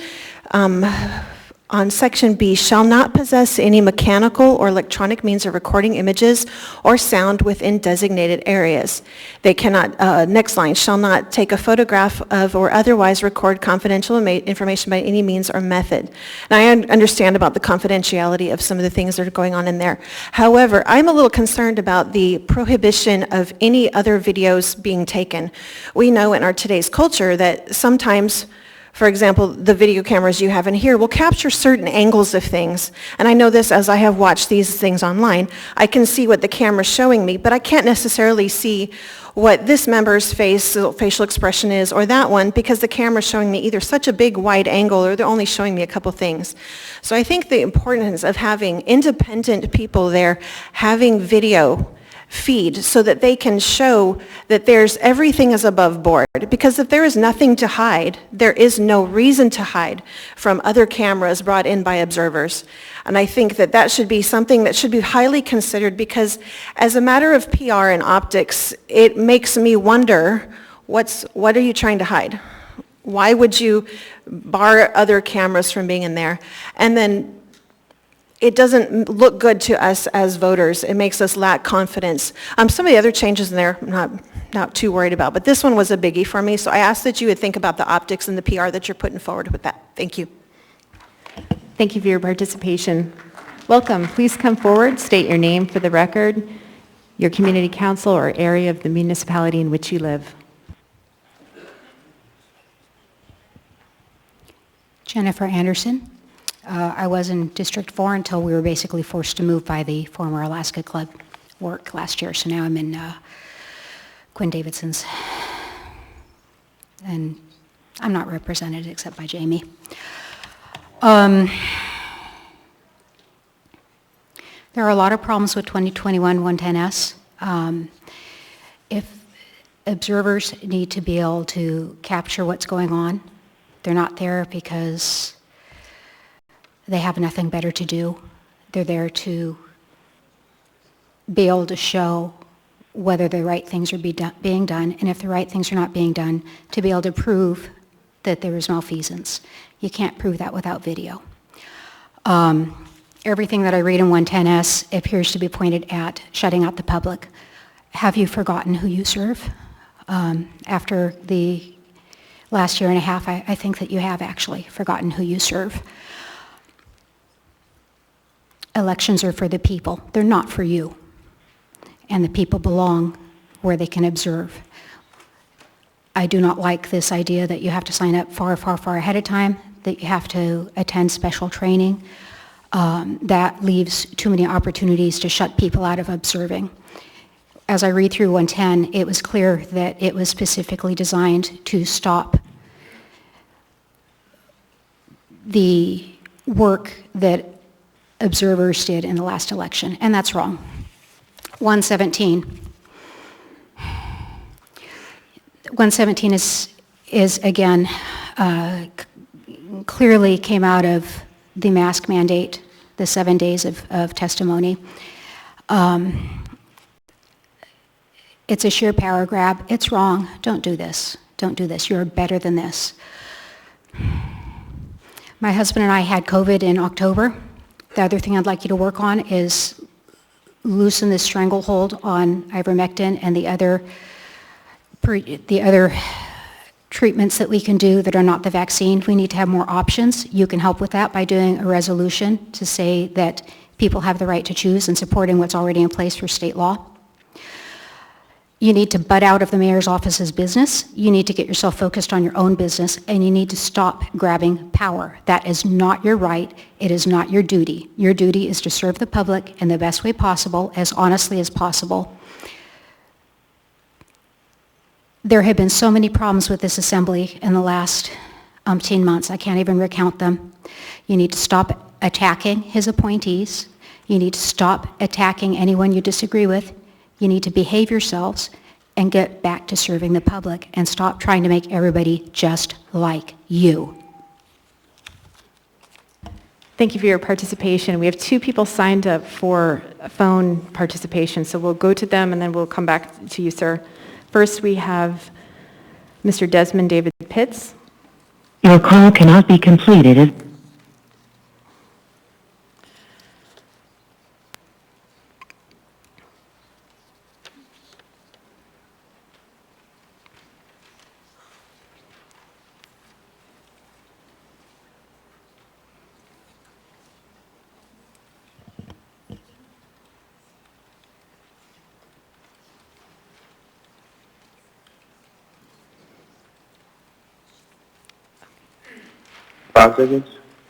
on section B, shall not possess any mechanical or electronic means of recording images or sound within designated areas. They cannot, next line, shall not take a photograph of or otherwise record confidential information by any means or method. And I understand about the confidentiality of some of the things that are going on in there. However, I'm a little concerned about the prohibition of any other videos being taken. We know in our today's culture that sometimes, for example, the video cameras you have in here will capture certain angles of things. And I know this as I have watched these things online. I can see what the camera's showing me, but I can't necessarily see what this member's facial expression is or that one, because the camera's showing me either such a big wide angle or they're only showing me a couple things. So I think the importance of having independent people there having video feed so that they can show that there's everything is above board. Because if there is nothing to hide, there is no reason to hide from other cameras brought in by observers. And I think that that should be something that should be highly considered, because as a matter of PR and optics, it makes me wonder, what are you trying to hide? Why would you bar other cameras from being in there? And then it doesn't look good to us as voters. It makes us lack confidence. Some of the other changes in there, I'm not too worried about, but this one was a biggie for me, so I ask that you would think about the optics and the PR that you're putting forward with that. Thank you. Thank you for your participation. Welcome. Please come forward, state your name for the record, your community council or area of the municipality in which you live. Jennifer Anderson. I was in District 4 until we were basically forced to move by the former Alaska Club work last year. So now I'm in Quinn Davidson's. And I'm not represented except by Jamie. There are a lot of problems with 2021 110S. If observers need to be able to capture what's going on, they're not there because they have nothing better to do. They're there to be able to show whether the right things are being done, and if the right things are not being done, to be able to prove that there is malfeasance. You can't prove that without video. Everything that I read in 110S appears to be pointed at shutting out the public. Have you forgotten who you serve? After the last year and a half, I think that you have actually forgotten who you serve. Elections are for the people. They're not for you. And the people belong where they can observe. I do not like this idea that you have to sign up far, far, far ahead of time, that you have to attend special training. That leaves too many opportunities to shut people out of observing. As I read through 110, it was clear that it was specifically designed to stop the work that observers did in the last election, and that's wrong. 117 is again, clearly came out of the mask mandate, the 7 days of testimony. It's a sheer power grab. It's wrong. Don't do this. Don't do this. You're better than this. My husband and I had COVID in October. The other thing I'd like you to work on is loosen this stranglehold on ivermectin and the other treatments that we can do that are not the vaccine. We need to have more options. You can help with that by doing a resolution to say that people have the right to choose and supporting what's already in place for state law. You need to butt out of the mayor's office's business. You need to get yourself focused on your own business, and you need to stop grabbing power. That is not your right. It is not your duty. Your duty is to serve the public in the best way possible, as honestly as possible. There have been so many problems with this assembly in the last umpteen months. I can't even recount them. You need to stop attacking his appointees. You need to stop attacking anyone you disagree with. You need to behave yourselves and get back to serving the public and stop trying to make everybody just like you. Thank you for your participation. We have 2 people signed up for phone participation, so we'll go to them and then we'll come back to you, sir. First, we have Mr. Desmond David Pitts. Your call cannot be completed. 5 seconds?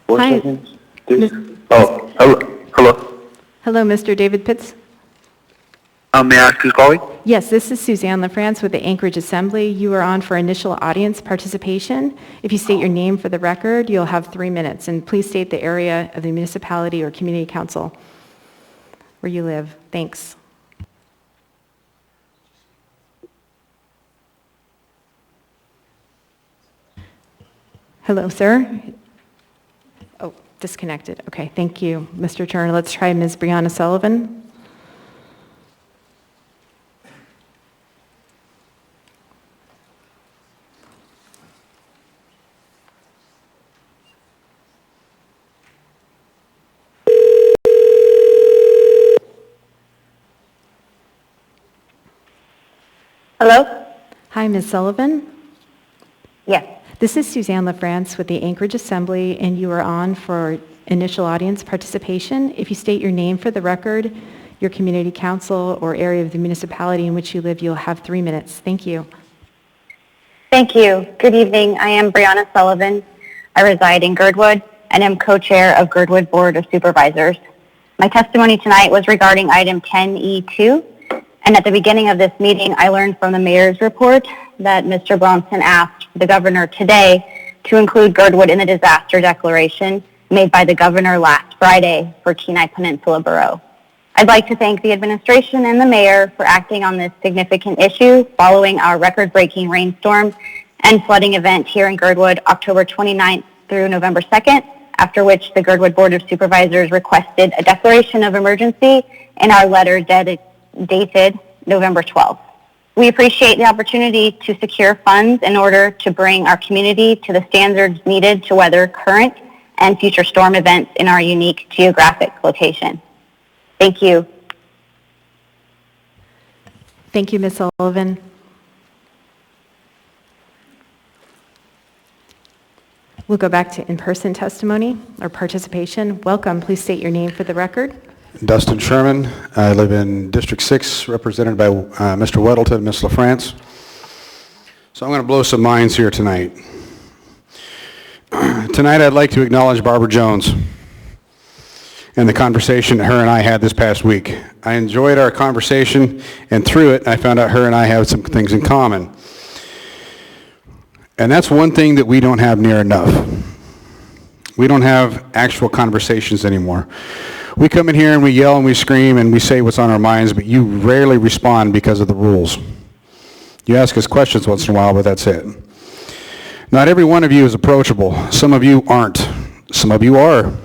4 Hi. seconds? 3 seconds? Oh, hello? Hello, Mr. David Pitts. May I ask who's calling? Yes, this is Suzanne LaFrance with the Anchorage Assembly. You are on for initial audience participation. If you state your name for the record, you'll have 3 minutes. And please state the area of the municipality or community council where you live. Thanks. Hello, sir. Oh, disconnected. Okay, thank you, Mr. Turner. Let's try Ms. Brianna Sullivan. Hello? Hi, Ms. Sullivan. Yes. This is Suzanne LaFrance with the Anchorage Assembly, and you are on for initial audience participation. If you state your name for the record, your community council, or area of the municipality in which you live, you'll have 3 minutes. Thank you. Thank you. Good evening. I am Brianna Sullivan. I reside in Girdwood and am co-chair of Girdwood Board of Supervisors. My testimony tonight was regarding item 10E2. And at the beginning of this meeting, I learned from the mayor's report that Mr. Bronson asked the governor today to include Girdwood in the disaster declaration made by the governor last Friday for Kenai Peninsula Borough. I'd like to thank the administration and the mayor for acting on this significant issue following our record-breaking rainstorm and flooding event here in Girdwood October 29th through November 2nd, after which the Girdwood Board of Supervisors requested a declaration of emergency in our letter dated November 12th. We appreciate the opportunity to secure funds in order to bring our community to the standards needed to weather current and future storm events in our unique geographic location. Thank you. Thank you, Ms. Sullivan. We'll go back to in-person testimony or participation. Welcome. Please state your name for the record. Dustin Sherman. I live in District 6, represented by Mr. Weddleton and Ms. LaFrance. So I'm going to blow some minds here tonight. Tonight I'd like to acknowledge Barbara Jones and the conversation that her and I had this past week. I enjoyed our conversation, and through it I found out her and I have some things in common. And that's one thing that we don't have near enough. We don't have actual conversations anymore. We come in here and we yell and we scream and we say what's on our minds, but you rarely respond because of the rules. You ask us questions once in a while, but that's it. Not every one of you is approachable. Some of you aren't. Some of you are.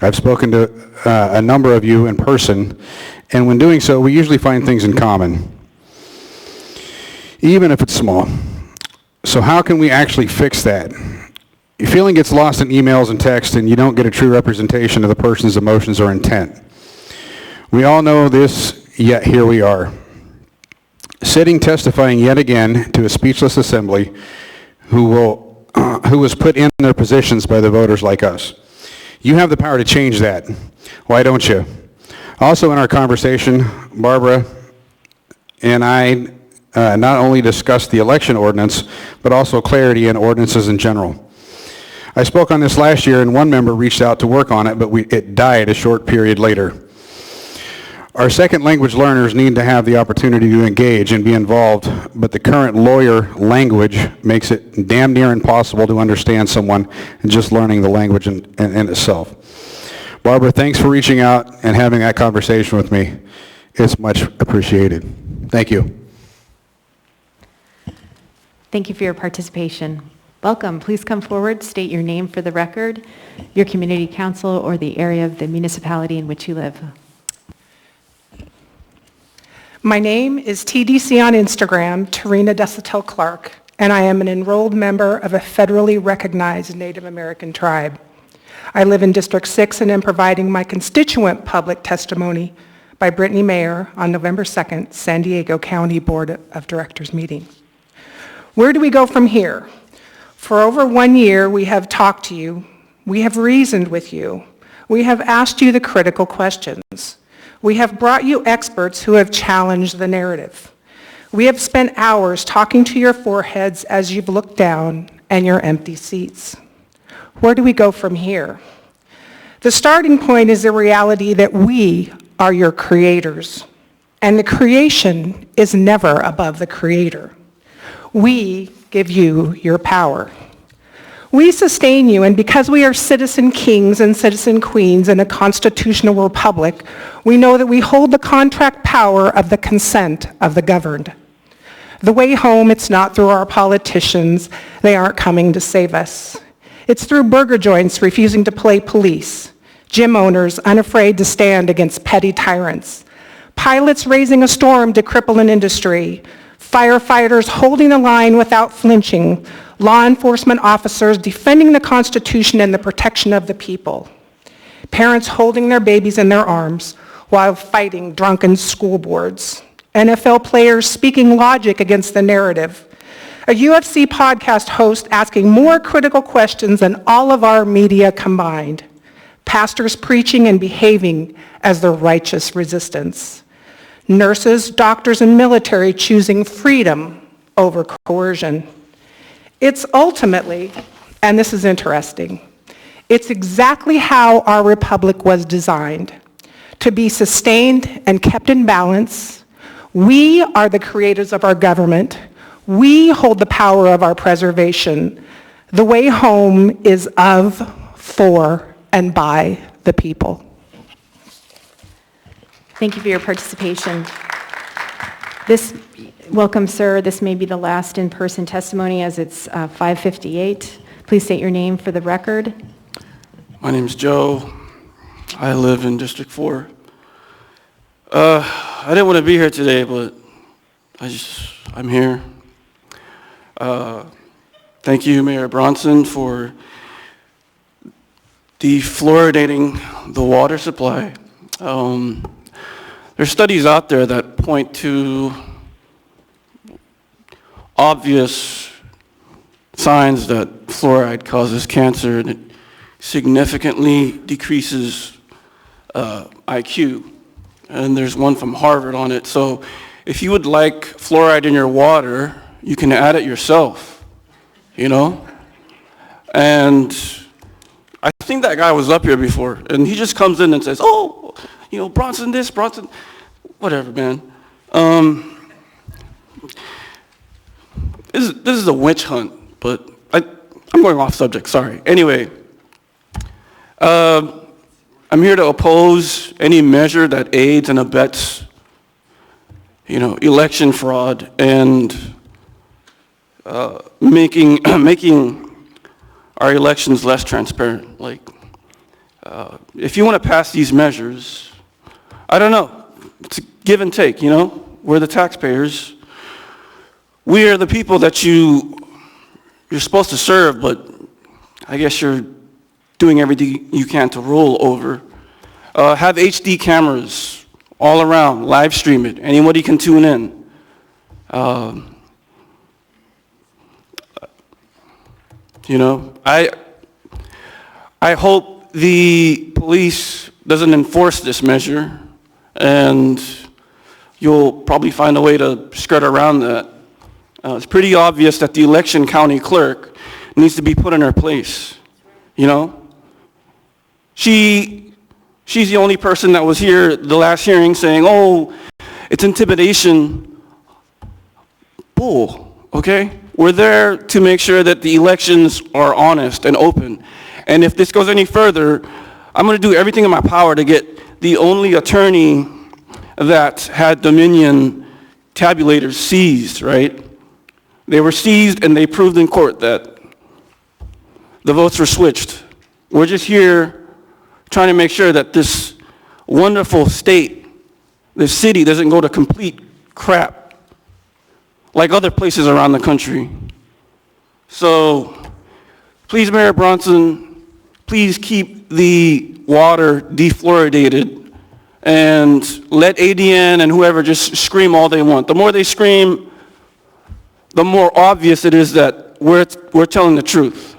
I've spoken to a number of you in person, and when doing so, we usually find things in common, even if it's small. So how can we actually fix that? Your feeling gets lost in emails and text, and you don't get a true representation of the person's emotions or intent. We all know this, yet here we are, sitting testifying yet again to a speechless assembly who was put in their positions by the voters like us. You have the power to change that. Why don't you? Also in our conversation, Barbara and I not only discussed the election ordinance, but also clarity in ordinances in general. I spoke on this last year, and one member reached out to work on it, but it died a short period later. Our second language learners need to have the opportunity to engage and be involved, but the current lawyer language makes it damn near impossible to understand someone and just learning the language in itself. Barbara, thanks for reaching out and having that conversation with me. It's much appreciated. Thank you. Thank you for your participation. Welcome. Please come forward, state your name for the record, your community council, or the area of the municipality in which you live. My name is TDC on Instagram, Tarina Desatel Clark, and I am an enrolled member of a federally recognized Native American tribe. I live in District 6 and am providing my constituent public testimony by Brittany Mayer on November 2nd, San Diego County Board of Directors meeting. Where do we go from here? For over 1 year, we have talked to you, we have reasoned with you, we have asked you the critical questions. We have brought you experts who have challenged the narrative. We have spent hours talking to your foreheads as you've looked down and your empty seats. Where do we go from here? The starting point is the reality that we are your creators, and the creation is never above the creator. We give you your power. We sustain you, and because we are citizen kings and citizen queens in a constitutional republic, we know that we hold the contract power of the consent of the governed. The way home, it's not through our politicians. They aren't coming to save us. It's through burger joints refusing to play police, gym owners unafraid to stand against petty tyrants, pilots raising a storm to cripple an industry, firefighters holding the line without flinching, law enforcement officers defending the Constitution and the protection of the people, parents holding their babies in their arms while fighting drunken school boards, NFL players speaking logic against the narrative, a UFC podcast host asking more critical questions than all of our media combined, pastors preaching and behaving as the righteous resistance, nurses, doctors, and military choosing freedom over coercion. It's ultimately, and this is interesting, it's exactly how our republic was designed, to be sustained and kept in balance. We are the creators of our government. We hold the power of our preservation. The way home is of, for, and by the people. Thank you for your participation. Welcome, sir. This may be the last in-person testimony as it's 5:58. Please state your name for the record. My name's Joe. I live in District 4. I didn't want to be here today, but I'm here. Thank you, Mayor Bronson, for defluoridating the water supply. There's studies out there that point to obvious signs that fluoride causes cancer and it significantly decreases IQ. And there's one from Harvard on it. So if you would like fluoride in your water, you can add it yourself, you know? And I think that guy was up here before, and he just comes in and says, oh, you know, Bronson this, Bronson, whatever, man. This is a witch hunt, but I'm going off subject, sorry. Anyway, I'm here to oppose any measure that aids and abets, you know, election fraud and making our elections less transparent. Like, if you want to pass these measures, I don't know, it's a give and take, you know? We're the taxpayers. We are the people that you're supposed to serve, but I guess you're doing everything you can to rule over. Have HD cameras all around, live stream it, anybody can tune in. You know, I hope the police doesn't enforce this measure, and you'll probably find a way to skirt around that. It's pretty obvious that the election county clerk needs to be put in her place, you know? She's the only person that was here the last hearing saying, oh, it's intimidation. Bull, okay? We're there to make sure that the elections are honest and open. And if this goes any further, I'm going to do everything in my power to get the only attorney that had Dominion tabulators seized, right? They were seized and they proved in court that the votes were switched. We're just here trying to make sure that this wonderful state, this city, doesn't go to complete crap like other places around the country. So please, Mayor Bronson, please keep the water defluoridated and let ADN and whoever just scream all they want. The more they scream, the more obvious it is that we're telling the truth.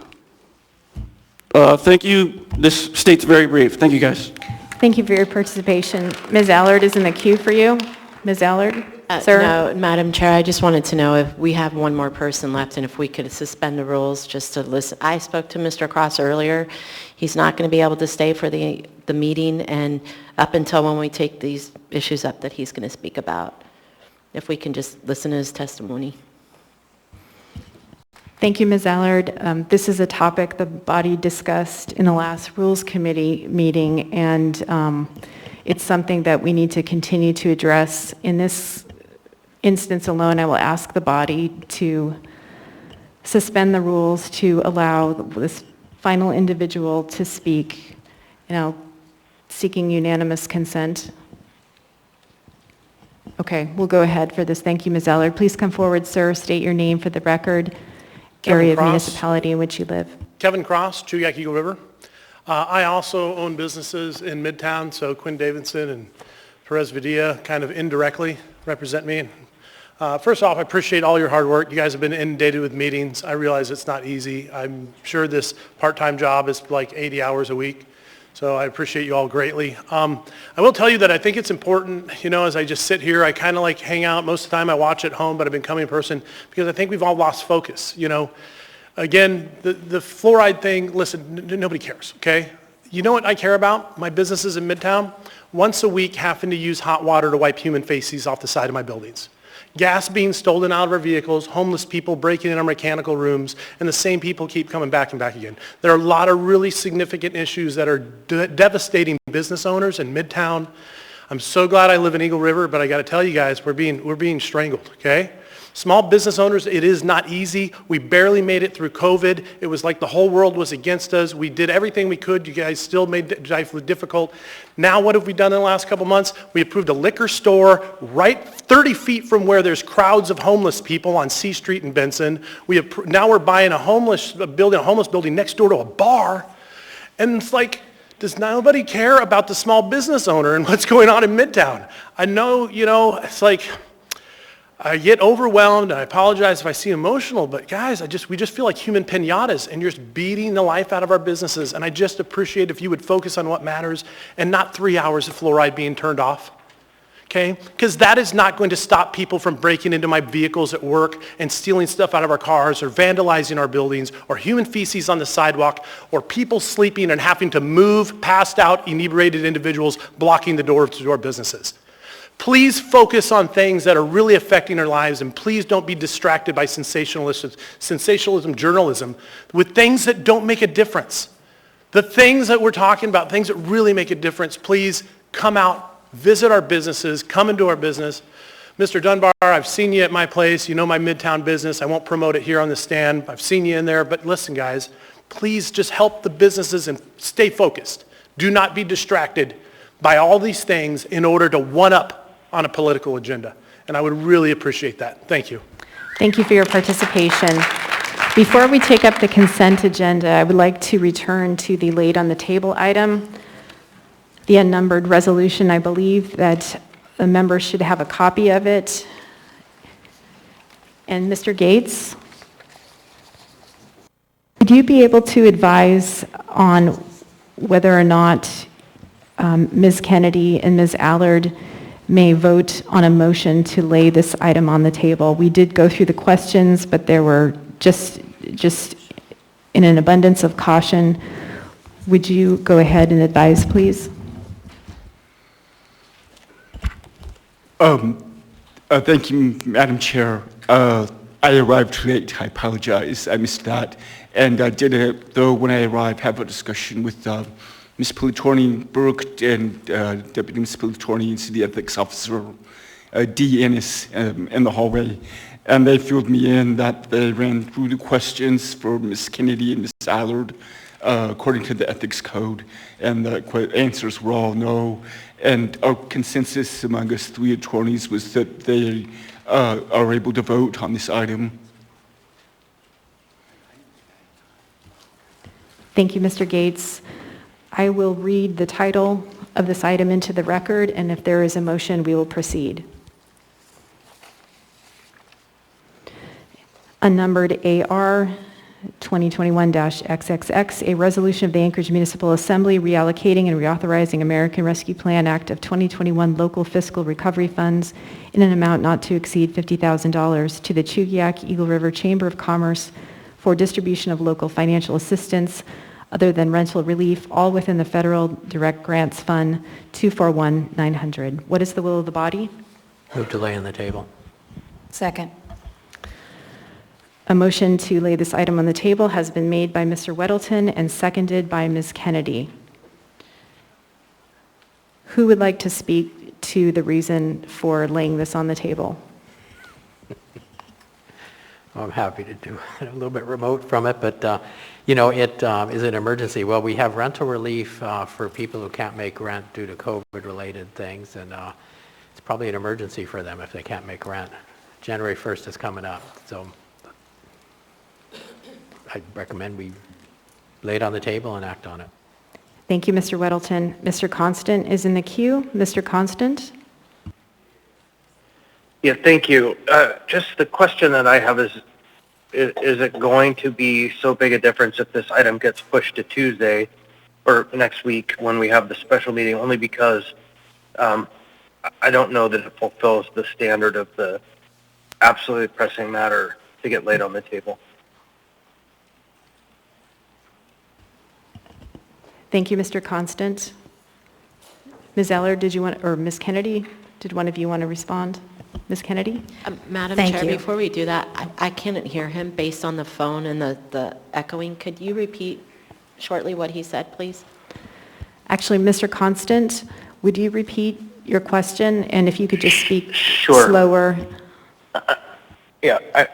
Thank you. This state's very brave. Thank you, guys. Thank you for your participation. Ms. Allard is in the queue for you. Ms. Allard. sir? No, Madam Chair, I just wanted to know if we have one more person left and if we could suspend the rules just to listen. I spoke to Mr. Cross earlier. He's not going to be able to stay for the meeting and up until when we take these issues up that he's going to speak about. If we can just listen to his testimony. Thank you, Ms. Allard. This is a topic the body discussed in the last Rules Committee meeting, and it's something that we need to continue to address. In this instance alone, I will ask the body to suspend the rules to allow this final individual to speak, seeking unanimous consent. Okay, we'll go ahead for this. Thank you, Ms. Allard. Please come forward, sir. State your name for the record, area of municipality in which you live. Kevin Cross, Chuyak Eagle River. I also own businesses in Midtown, so Quinn Davidson and Perez Vidilla kind of indirectly represent me. First off, I appreciate all your hard work. You guys have been inundated with meetings. I realize it's not easy. I'm sure this part-time job is like 80 hours a week, so I appreciate you all greatly. I will tell you that I think it's important, as I just sit here, I kind of like hang out. Most of the time I watch at home, but I've been coming in person because I think we've all lost focus, Again, the fluoride thing, listen, nobody cares, okay? You know what I care about? My businesses in Midtown, once a week having to use hot water to wipe human feces off the side of my buildings. Gas being stolen out of our vehicles, homeless people breaking in our mechanical rooms, and the same people keep coming back and back again. There are a lot of really significant issues that are devastating business owners in Midtown. I'm so glad I live in Eagle River, but I got to tell you guys, we're being strangled, okay? Small business owners, it is not easy. We barely made it through COVID. It was like the whole world was against us. We did everything we could. You guys still made it difficult. Now what have we done in the last couple months? We approved a liquor store right 30 feet from where there's crowds of homeless people on C Street in Benson. Now we're buying a homeless building next door to a bar. And it's like, does nobody care about the small business owner and what's going on in Midtown? I know, it's like, I get overwhelmed, and I apologize if I seem emotional, but guys, we just feel like human piñatas, and you're just beating the life out of our businesses, and I just appreciate if you would focus on what matters and not 3 hours of fluoride being turned off, okay? Because that is not going to stop people from breaking into my vehicles at work and stealing stuff out of our cars or vandalizing our buildings or human feces on the sidewalk or people sleeping and having to move passed out, inebriated individuals blocking the door to our businesses. Please focus on things that are really affecting our lives, and please don't be distracted by sensationalism journalism with things that don't make a difference. The things that we're talking about, things that really make a difference, please come out, visit our businesses, come into our business. Mr. Dunbar, I've seen you at my place. You know my Midtown business. I won't promote it here on the stand. I've seen you in there, but listen, guys, please just help the businesses and stay focused. Do not be distracted by all these things in order to one-up on a political agenda. And I would really appreciate that. Thank you. Thank you for your participation. Before we take up the consent agenda, I would like to return to the laid on the table item, the unnumbered resolution. I believe that the members should have a copy of it. And Mr. Gates, would you be able to advise on whether or not Ms. Kennedy and Ms. Allard may vote on a motion to lay this item on the table? We did go through the questions, but there were just in an abundance of caution. Would you go ahead and advise, please? Thank you, Madam Chair. I arrived late. I apologize. I missed that. And I did, though, when I arrived, have a discussion with Ms. Politorni Burke and Deputy Municipal Attorney and City Ethics Officer D. Ennis in the hallway. And they filled me in that they ran through the questions for Ms. Kennedy and Ms. Allard according to the ethics code. And the answers were all no. And our consensus among us three attorneys was that they are able to vote on this item. Thank you, Mr. Gates. I will read the title of this item into the record, and if there is a motion, we will proceed. Unnumbered AR 2021-XXX, a resolution of the Anchorage Municipal Assembly reallocating and reauthorizing American Rescue Plan Act of 2021 local fiscal recovery funds in an amount not to exceed $50,000 to the Chugiak Eagle River Chamber of Commerce for distribution of local financial assistance other than rental relief, all within the Federal Direct Grants Fund 241-900. What is the will of the body? Move to lay on the table. Second. A motion to lay this item on the table has been made by Mr. Weddleton and seconded by Ms. Kennedy. Who would like to speak to the reason for laying this on the table? I'm happy to do it, a little bit remote from it, but it is an emergency. Well, we have rental relief for people who can't make rent due to COVID-related things, and it's probably an emergency for them if they can't make rent. January 1st is coming up, so I recommend we lay it on the table and act on it. Thank you, Mr. Weddleton. Mr. Constant is in the queue. Mr. Constant? Yeah, thank you. Just the question that I have is it going to be so big a difference if this item gets pushed to Tuesday or next week when we have the special meeting, only because I don't know that it fulfills the standard of the absolutely pressing matter to get laid on the table. Thank you, Mr. Constant. Ms. Eller, did you want, or Ms. Kennedy, did one of you want to respond? Ms. Kennedy? Madam Thank Chair, you. before we do that, I couldn't hear him based on the phone and the echoing. Could you repeat shortly what he said, please? Actually, Mr. Constant, would you repeat your question? And if you could just speak Sure. slower.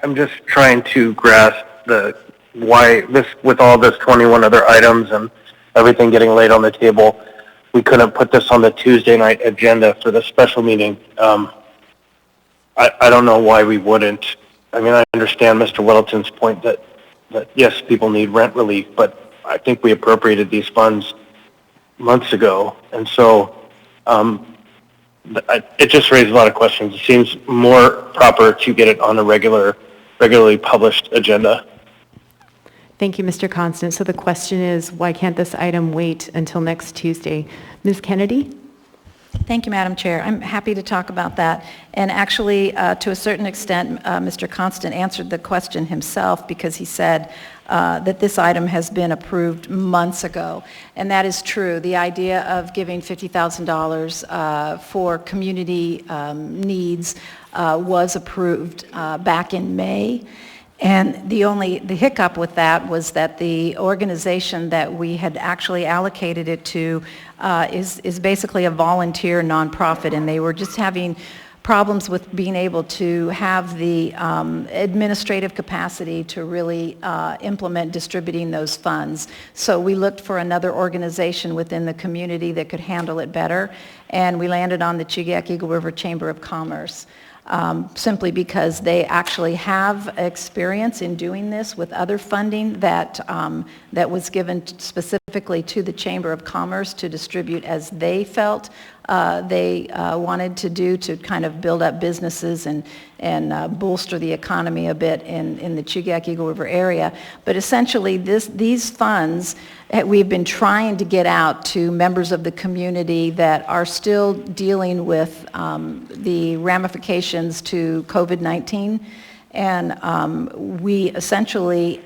I'm just trying to grasp why this, with all this 21 other items and everything getting laid on the table, we couldn't put this on the Tuesday night agenda for the special meeting. I don't know why we wouldn't. I mean, I understand Mr. Weddleton's point that yes, people need rent relief, but I think we appropriated these funds months ago, and so it just raised a lot of questions. It seems more proper to get it on a regularly published agenda. Thank you, Mr. Constant. So the question is, why can't this item wait until next Tuesday? Ms. Kennedy? Thank you, Madam Chair. I'm happy to talk about that. And actually, to a certain extent, Mr. Constant answered the question himself because he said that this item has been approved months ago. And that is true. The idea of giving $50,000 for community needs was approved back in May. And the hiccup with that was that the organization that we had actually allocated it to is basically a volunteer nonprofit, and they were just having problems with being able to have the administrative capacity to really implement distributing those funds. So we looked for another organization within the community that could handle it better, and we landed on the Chugiak Eagle River Chamber of Commerce. Simply because they actually have experience in doing this with other funding that was given specifically to the Chamber of Commerce to distribute as they felt they wanted to do to kind of build up businesses and bolster the economy a bit in the Chugiak Eagle River area. But essentially these funds we've been trying to get out to members of the community that are still dealing with the ramifications to COVID-19. And we essentially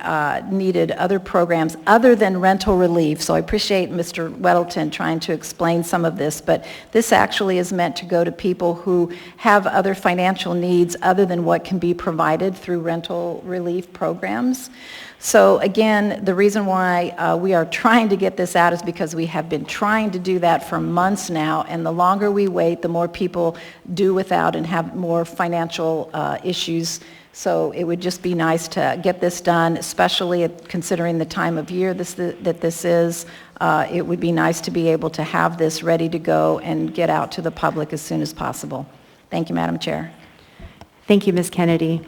needed other programs other than rental relief. So I appreciate Mr. Weddleton trying to explain some of this, but this actually is meant to go to people who have other financial needs other than what can be provided through rental relief programs. So again, the reason why we are trying to get this out is because we have been trying to do that for months now, and the longer we wait, the more people do without and have more financial issues. So it would just be nice to get this done, especially considering the time of year that this is. It would be nice to be able to have this ready to go and get out to the public as soon as possible. Thank you, Madam Chair. Thank you, Ms. Kennedy.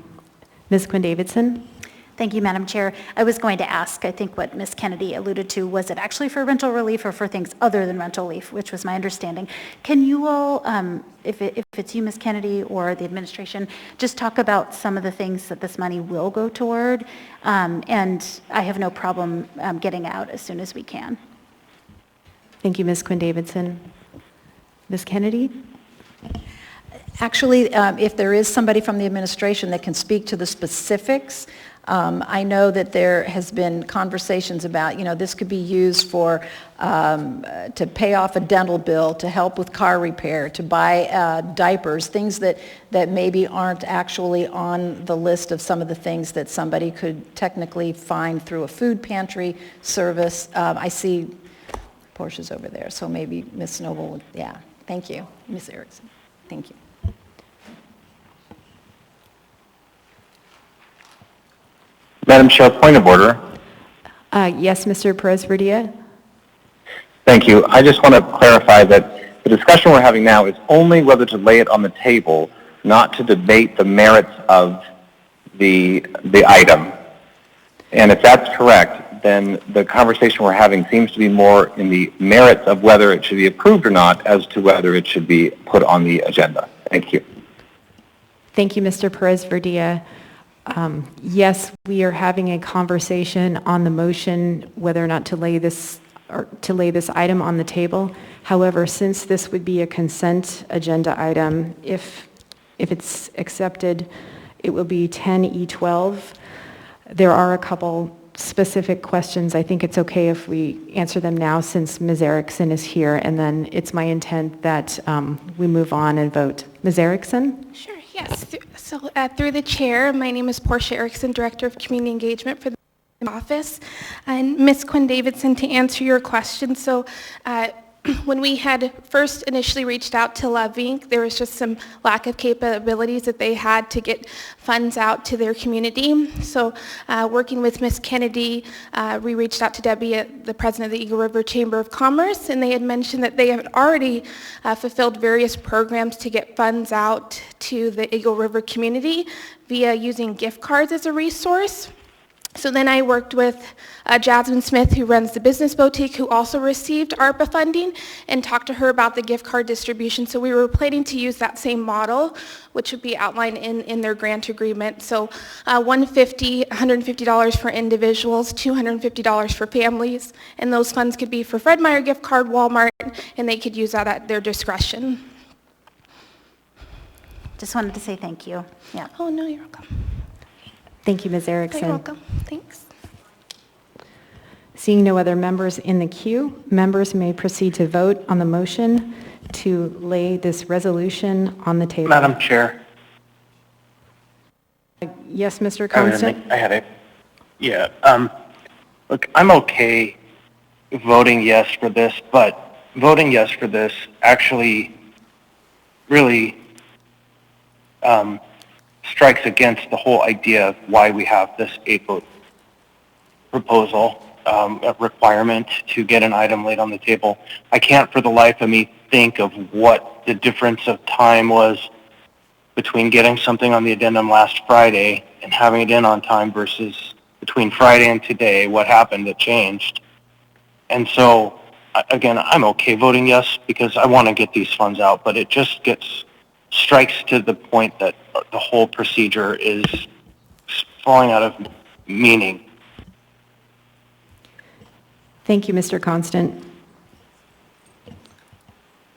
Ms. Quinn Davidson? Thank you, Madam Chair. I was going to ask, I think what Ms. Kennedy alluded to, was it actually for rental relief or for things other than rental relief, which was my understanding. Can you all, if it's you, Ms. Kennedy, or the administration, just talk about some of the things that this money will go toward? And I have no problem getting out as soon as we can. Thank you, Ms. Quinn-Davidson. Ms. Kennedy? Actually, if there is somebody from the administration that can speak to the specifics, I know that there has been conversations about, this could be used for, to pay off a dental bill, to help with car repair, to buy diapers, things that maybe aren't actually on the list of some of the things that somebody could technically find through a food pantry service. I see Portia's over there, so maybe Ms. Noble, yeah. Thank you, Ms. Erickson. Thank you. Madam Chair, point of order. Yes, Mr. Perez-Verdia? Thank you. I just want to clarify that the discussion we're having now is only whether to lay it on the table, not to debate the merits of the item. And if that's correct, then the conversation we're having seems to be more in the merits of whether it should be approved or not as to whether it should be put on the agenda. Thank you. Thank you, Mr. Perez-Verdia. Yes, we are having a conversation on the motion whether or not to lay this item on the table. However, since this would be a consent agenda item, if it's accepted, it will be 10E12. There are a couple specific questions. I think it's okay if we answer them now since Ms. Erickson is here, and then it's my intent that we move on and vote. Ms. Erickson? Sure, yes. So through the chair, my name is Portia Erickson, Director of Community Engagement for the office. And Ms. Quinn-Davidson, to answer your question, so when we had first initially reached out to Love Inc., there was just some lack of capabilities that they had to get funds out to their community. So working with Ms. Kennedy, we reached out to Debbie, the president of the Eagle River Chamber of Commerce, and they had mentioned that they had already fulfilled various programs to get funds out to the Eagle River community via using gift cards as a resource. So then I worked with Jasmine Smith, who runs the business boutique, who also received ARPA funding, and talked to her about the gift card distribution. So we were planning to use that same model, which would be outlined in their grant agreement. So $150 for individuals, $250 for families, and those funds could be for Fred Meyer gift card, Walmart, and they could use that at their discretion. Just wanted to say thank you. Yeah. Oh, no, you're welcome. Thank you, Ms. Erickson. You're welcome. Thanks. Seeing no other members in the queue, members may proceed to vote on the motion to lay this resolution on the table. Madam Chair. Yes, Mr. Constant? I had it. Yeah. Look, I'm okay voting yes for this, but voting yes for this actually really strikes against the whole idea of why we have this 8-vote proposal, a requirement to get an item laid on the table. I can't for the life of me think of what the difference of time was between getting something on the addendum last Friday and having it in on time versus between Friday and today, what happened that changed. And so, again, I'm okay voting yes because I want to get these funds out, but it just strikes to the point that the whole procedure is falling out of meaning. Thank you, Mr. Constant.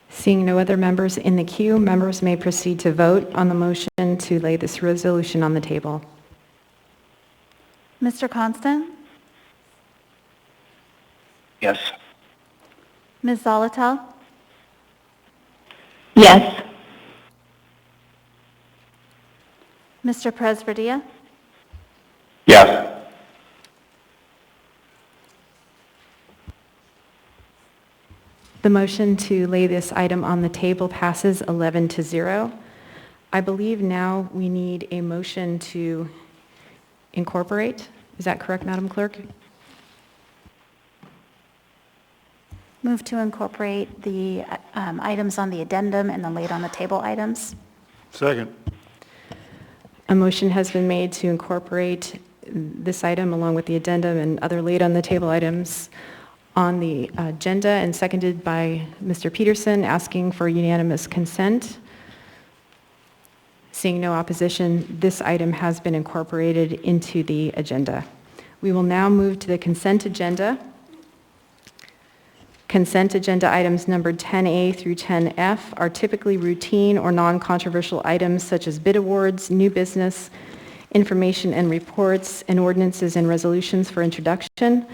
Seeing no other members in the queue, members may proceed to vote on the motion to lay this resolution on the table. Mr. Constant? Yes. Ms. Zolotel? Yes. Mr. Perez-Verdia? Yes. The motion to lay this item on the table passes 11-0. I believe now we need a motion to incorporate. Is that correct, Madam Clerk? Move to incorporate the items on the addendum and the laid on the table items. Second. A motion has been made to incorporate this item along with the addendum and other laid on the table items on the agenda, and seconded by Mr. Peterson, asking for unanimous consent. Seeing no opposition, this item has been incorporated into the agenda. We will now move to the consent agenda. Consent agenda items numbered 10A through 10F are typically routine or non-controversial items such as bid awards, new business, information and reports, and ordinances and resolutions for introduction.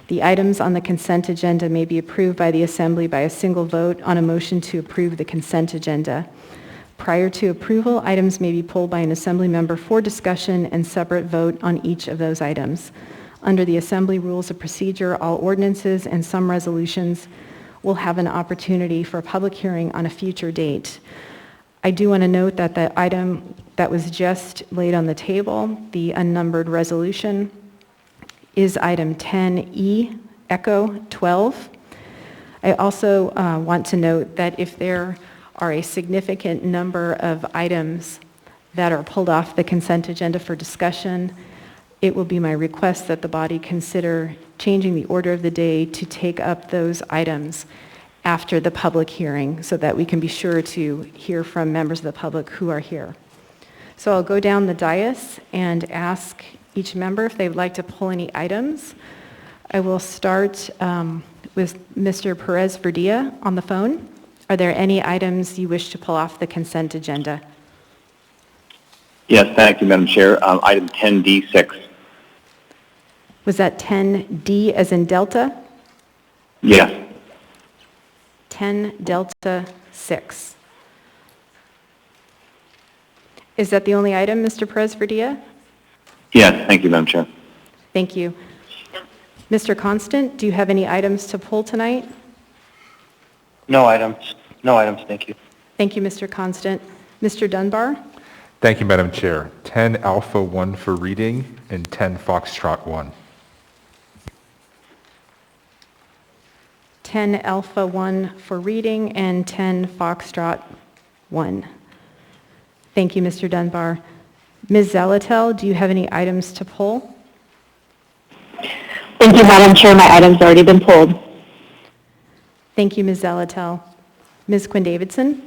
The items on the consent agenda may be approved by the Assembly by a single vote on a motion to approve the consent agenda. Prior to approval, items may be pulled by an Assembly member for discussion and separate vote on each of those items. Under the Assembly Rules of Procedure, all ordinances and some resolutions will have an opportunity for a public hearing on a future date. I do want to note that the item that was just laid on the table, the unnumbered resolution, is item 10E, Echo 12. I also want to note that if there are a significant number of items that are pulled off the consent agenda for discussion, it will be my request that the body consider changing the order of the day to take up those items after the public hearing so that we can be sure to hear from members of the public who are here. So I'll go down the dais and ask each member if they would like to pull any items. I will start with Mr. Perez Verdilla on the phone. Are there any items you wish to pull off the consent agenda? Yes, thank you, Madam Chair. Item 10D6. Was that 10D as in Delta? Yes. 10 Delta 6. Is that the only item, Mr. Perez Verdilla? Yes, thank you, Madam Chair. Thank you. Mr. Constant, do you have any items to pull tonight? No items. No items, thank you. Thank you, Mr. Constant. Mr. Dunbar? Thank you, Madam Chair. 10 Alpha 1 for reading and 10 Foxtrot 1. 10 Alpha 1 for reading and 10 Foxtrot 1. Thank you, Mr. Dunbar. Ms. Zalatel, do you have any items to pull? Thank you, Madam Chair. My item's already been pulled. Thank you, Ms. Zalatel. Ms. Quinn Davidson?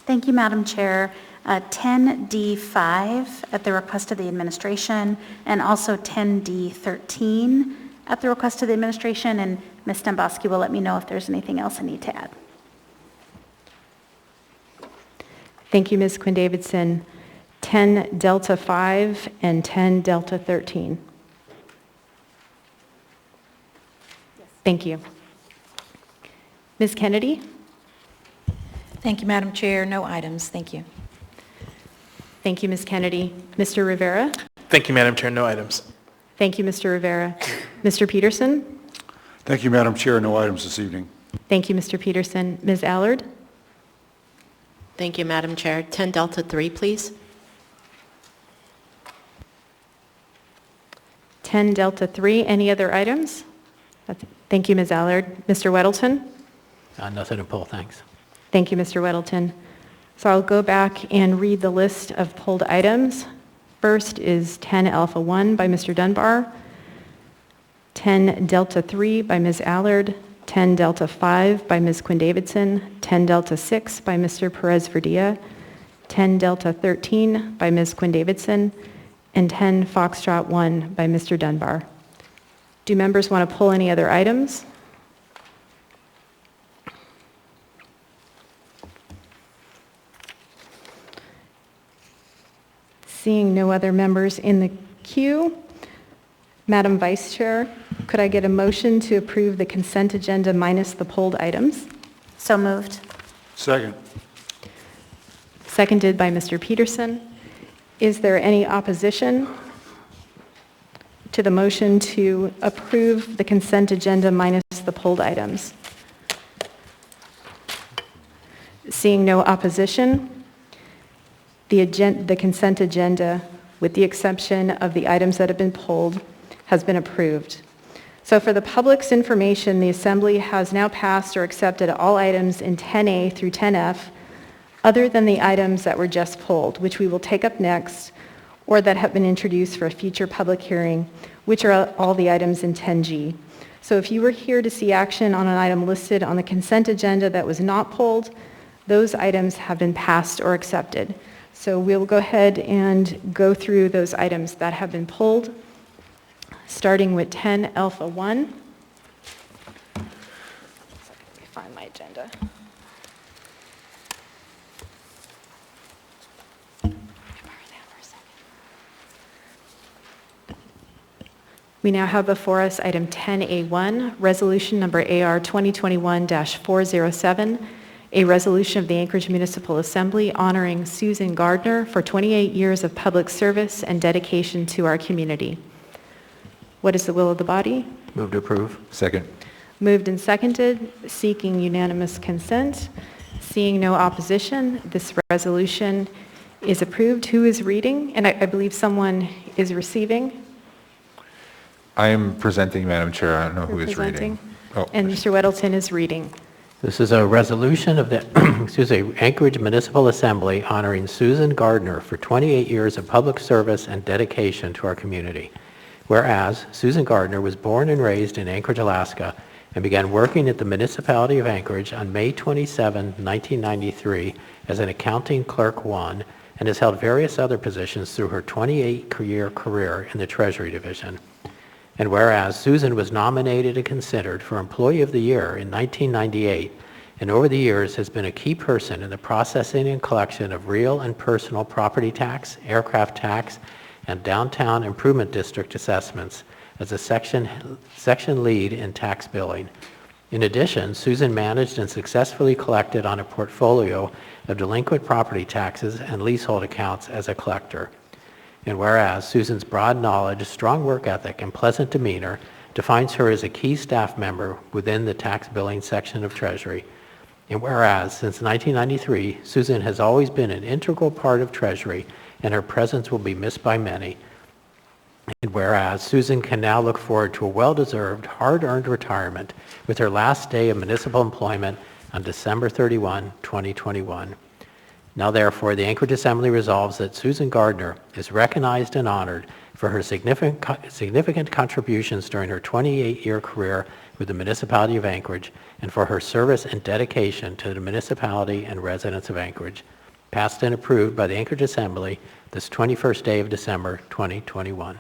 Thank you, Madam Chair. 10D5 at the request of the administration, and also 10D13 at the request of the administration, and Ms. Demboski will let me know if there's anything else I need to add. Thank you, Ms. Quinn Davidson. 10 Delta 5 and 10 Delta 13. Thank you. Ms. Kennedy? Thank you, Madam Chair. No items. Thank you. Thank you, Ms. Kennedy. Mr. Rivera? Thank you, Madam Chair. No items. Thank you, Mr. Rivera. Mr. Peterson? Thank you, Madam Chair. No items this evening. Thank you, Mr. Peterson. Ms. Allard? Thank you, Madam Chair. 10 Delta 3, please. 10 Delta 3. Any other items? Thank you, Ms. Allard. Mr. Weddleton? Nothing to pull, thanks. Thank you, Mr. Weddleton. So I'll go back and read the list of pulled items. First is 10 Alpha 1 by Mr. Dunbar, 10 Delta 3 by Ms. Allard, 10 Delta 5 by Ms. Quinn Davidson, 10 Delta 6 by Mr. Perez Verdilla, 10 Delta 13 by Ms. Quinn Davidson, and 10 Foxtrot 1 by Mr. Dunbar. Do members want to pull any other items? Seeing no other members in the queue, Madam Vice Chair, could I get a motion to approve the consent agenda minus the pulled items? So moved. Second. Seconded by Mr. Peterson. Is there any opposition to the motion to approve the consent agenda minus the pulled items? Seeing no opposition, the consent agenda, with the exception of the items that have been pulled, has been approved. So for the public's information, the Assembly has now passed or accepted all items in 10A through 10F, other than the items that were just pulled, which we will take up next, or that have been introduced for a future public hearing, which are all the items in 10G. So if you were here to see action on an item listed on the consent agenda that was not pulled, those items have been passed or accepted. So we'll go ahead and go through those items that have been pulled, starting with 10 Alpha 1. Let me find my agenda. We now have before us item 10A1, resolution number AR 2021-407, a resolution of the Anchorage Municipal Assembly honoring Susan Gardner for 28 years of public service and dedication to our community. What is the will of the body? Move to approve. Second. Moved and seconded, seeking unanimous consent. Seeing no opposition, this resolution is approved. Who is reading? And I believe someone is receiving. I am presenting, Madam Chair. I don't know who is Presenting. reading. Oh, And Mr. Weddleton is reading. This is a resolution of the Anchorage Municipal Assembly honoring Susan Gardner for 28 years of public service and dedication to our community. Whereas Susan Gardner was born and raised in Anchorage, Alaska, and began working at the Municipality of Anchorage on May 27, 1993 as an accounting clerk 1, and has held various other positions through her 28-year career in the Treasury Division. And whereas Susan was nominated and considered for Employee of the Year in 1998, and over the years has been a key person in the processing and collection of real and personal property tax, aircraft tax, and downtown improvement district assessments as a section lead in tax billing. In addition, Susan managed and successfully collected on a portfolio of delinquent property taxes and leasehold accounts as a collector. And whereas Susan's broad knowledge, strong work ethic, and pleasant demeanor defines her as a key staff member within the tax billing section of Treasury. And whereas since 1993, Susan has always been an integral part of Treasury, and her presence will be missed by many. And whereas Susan can now look forward to a well-deserved, hard-earned retirement with her last day of municipal employment on December 31, 2021. Now therefore, the Anchorage Assembly resolves that Susan Gardner is recognized and honored for her significant contributions during her 28-year career with the Municipality of Anchorage and for her service and dedication to the municipality and residents of Anchorage. Passed and approved by the Anchorage Assembly this 21st day of December 2021.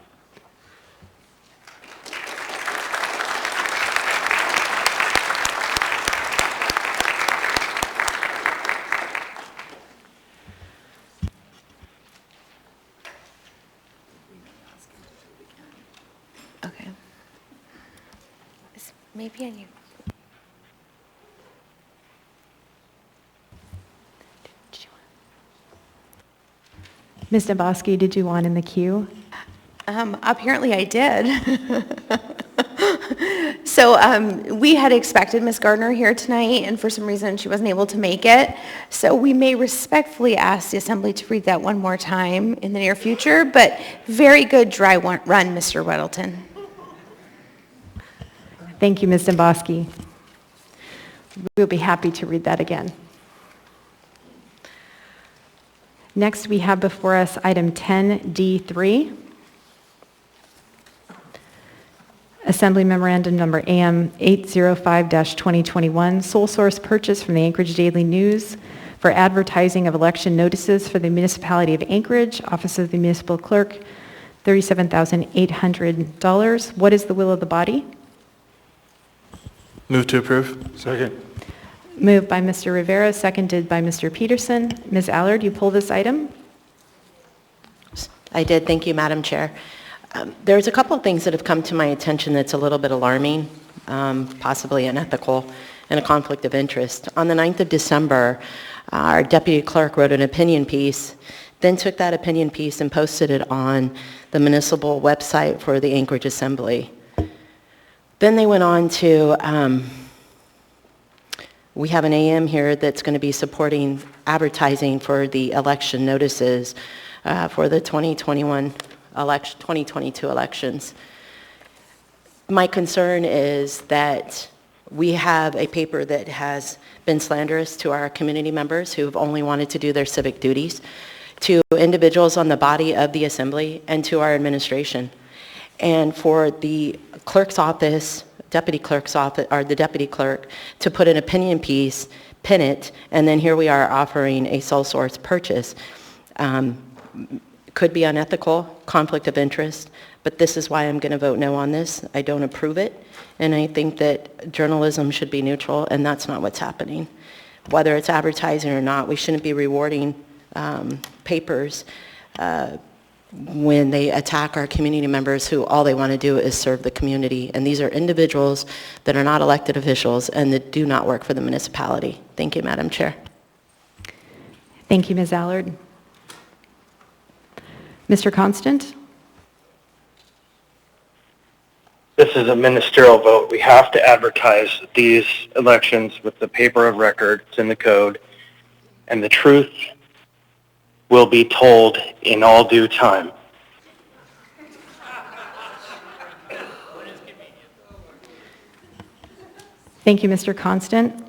Okay. Maybe I knew. Ms. Demboski, did you want in the queue? Apparently I did. So we had expected Ms. Gardner here tonight, and for some reason she wasn't able to make it. So we may respectfully ask the Assembly to read that one more time in the near future, but very good dry run, Mr. Weddleton. Thank you, Ms. Demboski. We'll be happy to read that again. Next, we have before us item 10D3, Assembly Memorandum number AM 805-2021, sole source purchase from the Anchorage Daily News for advertising of election notices for the Municipality of Anchorage, Office of the Municipal Clerk, $37,800. What is the will of the body? Move to approve. Second. Moved by Mr. Rivera, seconded by Mr. Peterson. Ms. Allard, you pull this item? I did. Thank you, Madam Chair. There's a couple of things that have come to my attention that's a little bit alarming, possibly unethical, and a conflict of interest. On the 9th of December, our deputy clerk wrote an opinion piece, then took that opinion piece and posted it on the municipal website for the Anchorage Assembly. Then they went on to, we have an AM here that's going to be supporting advertising for the election notices for the 2022 elections. My concern is that we have a paper that has been slanderous to our community members who have only wanted to do their civic duties. to individuals on the body of the assembly and to our administration. And for the clerk's office, deputy clerk's office, or the deputy clerk, to put an opinion piece, pin it, and then here we are offering a sole source purchase. Could be unethical, conflict of interest, but this is why I'm going to vote no on this. I don't approve it, and I think that journalism should be neutral, and that's not what's happening. Whether it's advertising or not, we shouldn't be rewarding papers when they attack our community members who all they want to do is serve the community. And these are individuals that are not elected officials and that do not work for the municipality. Thank you, Madam Chair. Thank you, Ms. Allard. Mr. Constant? This is a ministerial vote. We have to advertise these elections with the paper of record. It's in the code. And the truth will be told in all due time. Thank you, Mr. Constant.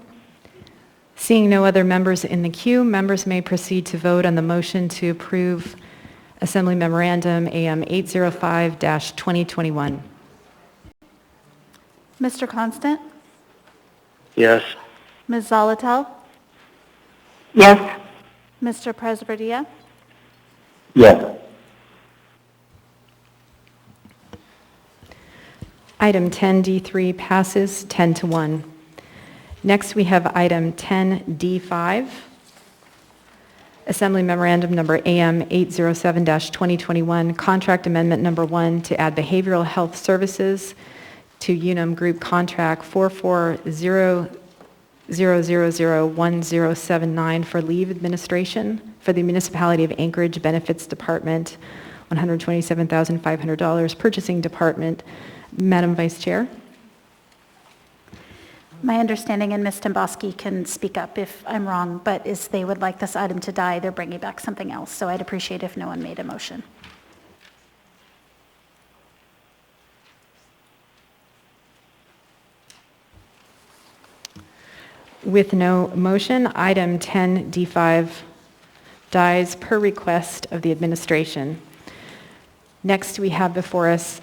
Seeing no other members in the queue, members may proceed to vote on the motion to approve Assembly Memorandum AM 805-2021. Mr. Constant? Yes. Ms. Zolotel? Yes. Mr. Presverdia? Yes. Item 10D3 passes 10-1. Next, we have item 10D5, Assembly Memorandum number AM 807-2021, Contract Amendment number 1 to add behavioral health services to Unum Group Contract 4400001079 for leave administration for the Municipality of Anchorage Benefits Department, $127,500, Purchasing Department. Madam Vice Chair. My understanding, and Ms. Domboski can speak up if I'm wrong, but is they would like this item to die. They're bringing back something else, so I'd appreciate if no one made a motion. With no motion, item 10D5 dies per request of the administration. Next, we have before us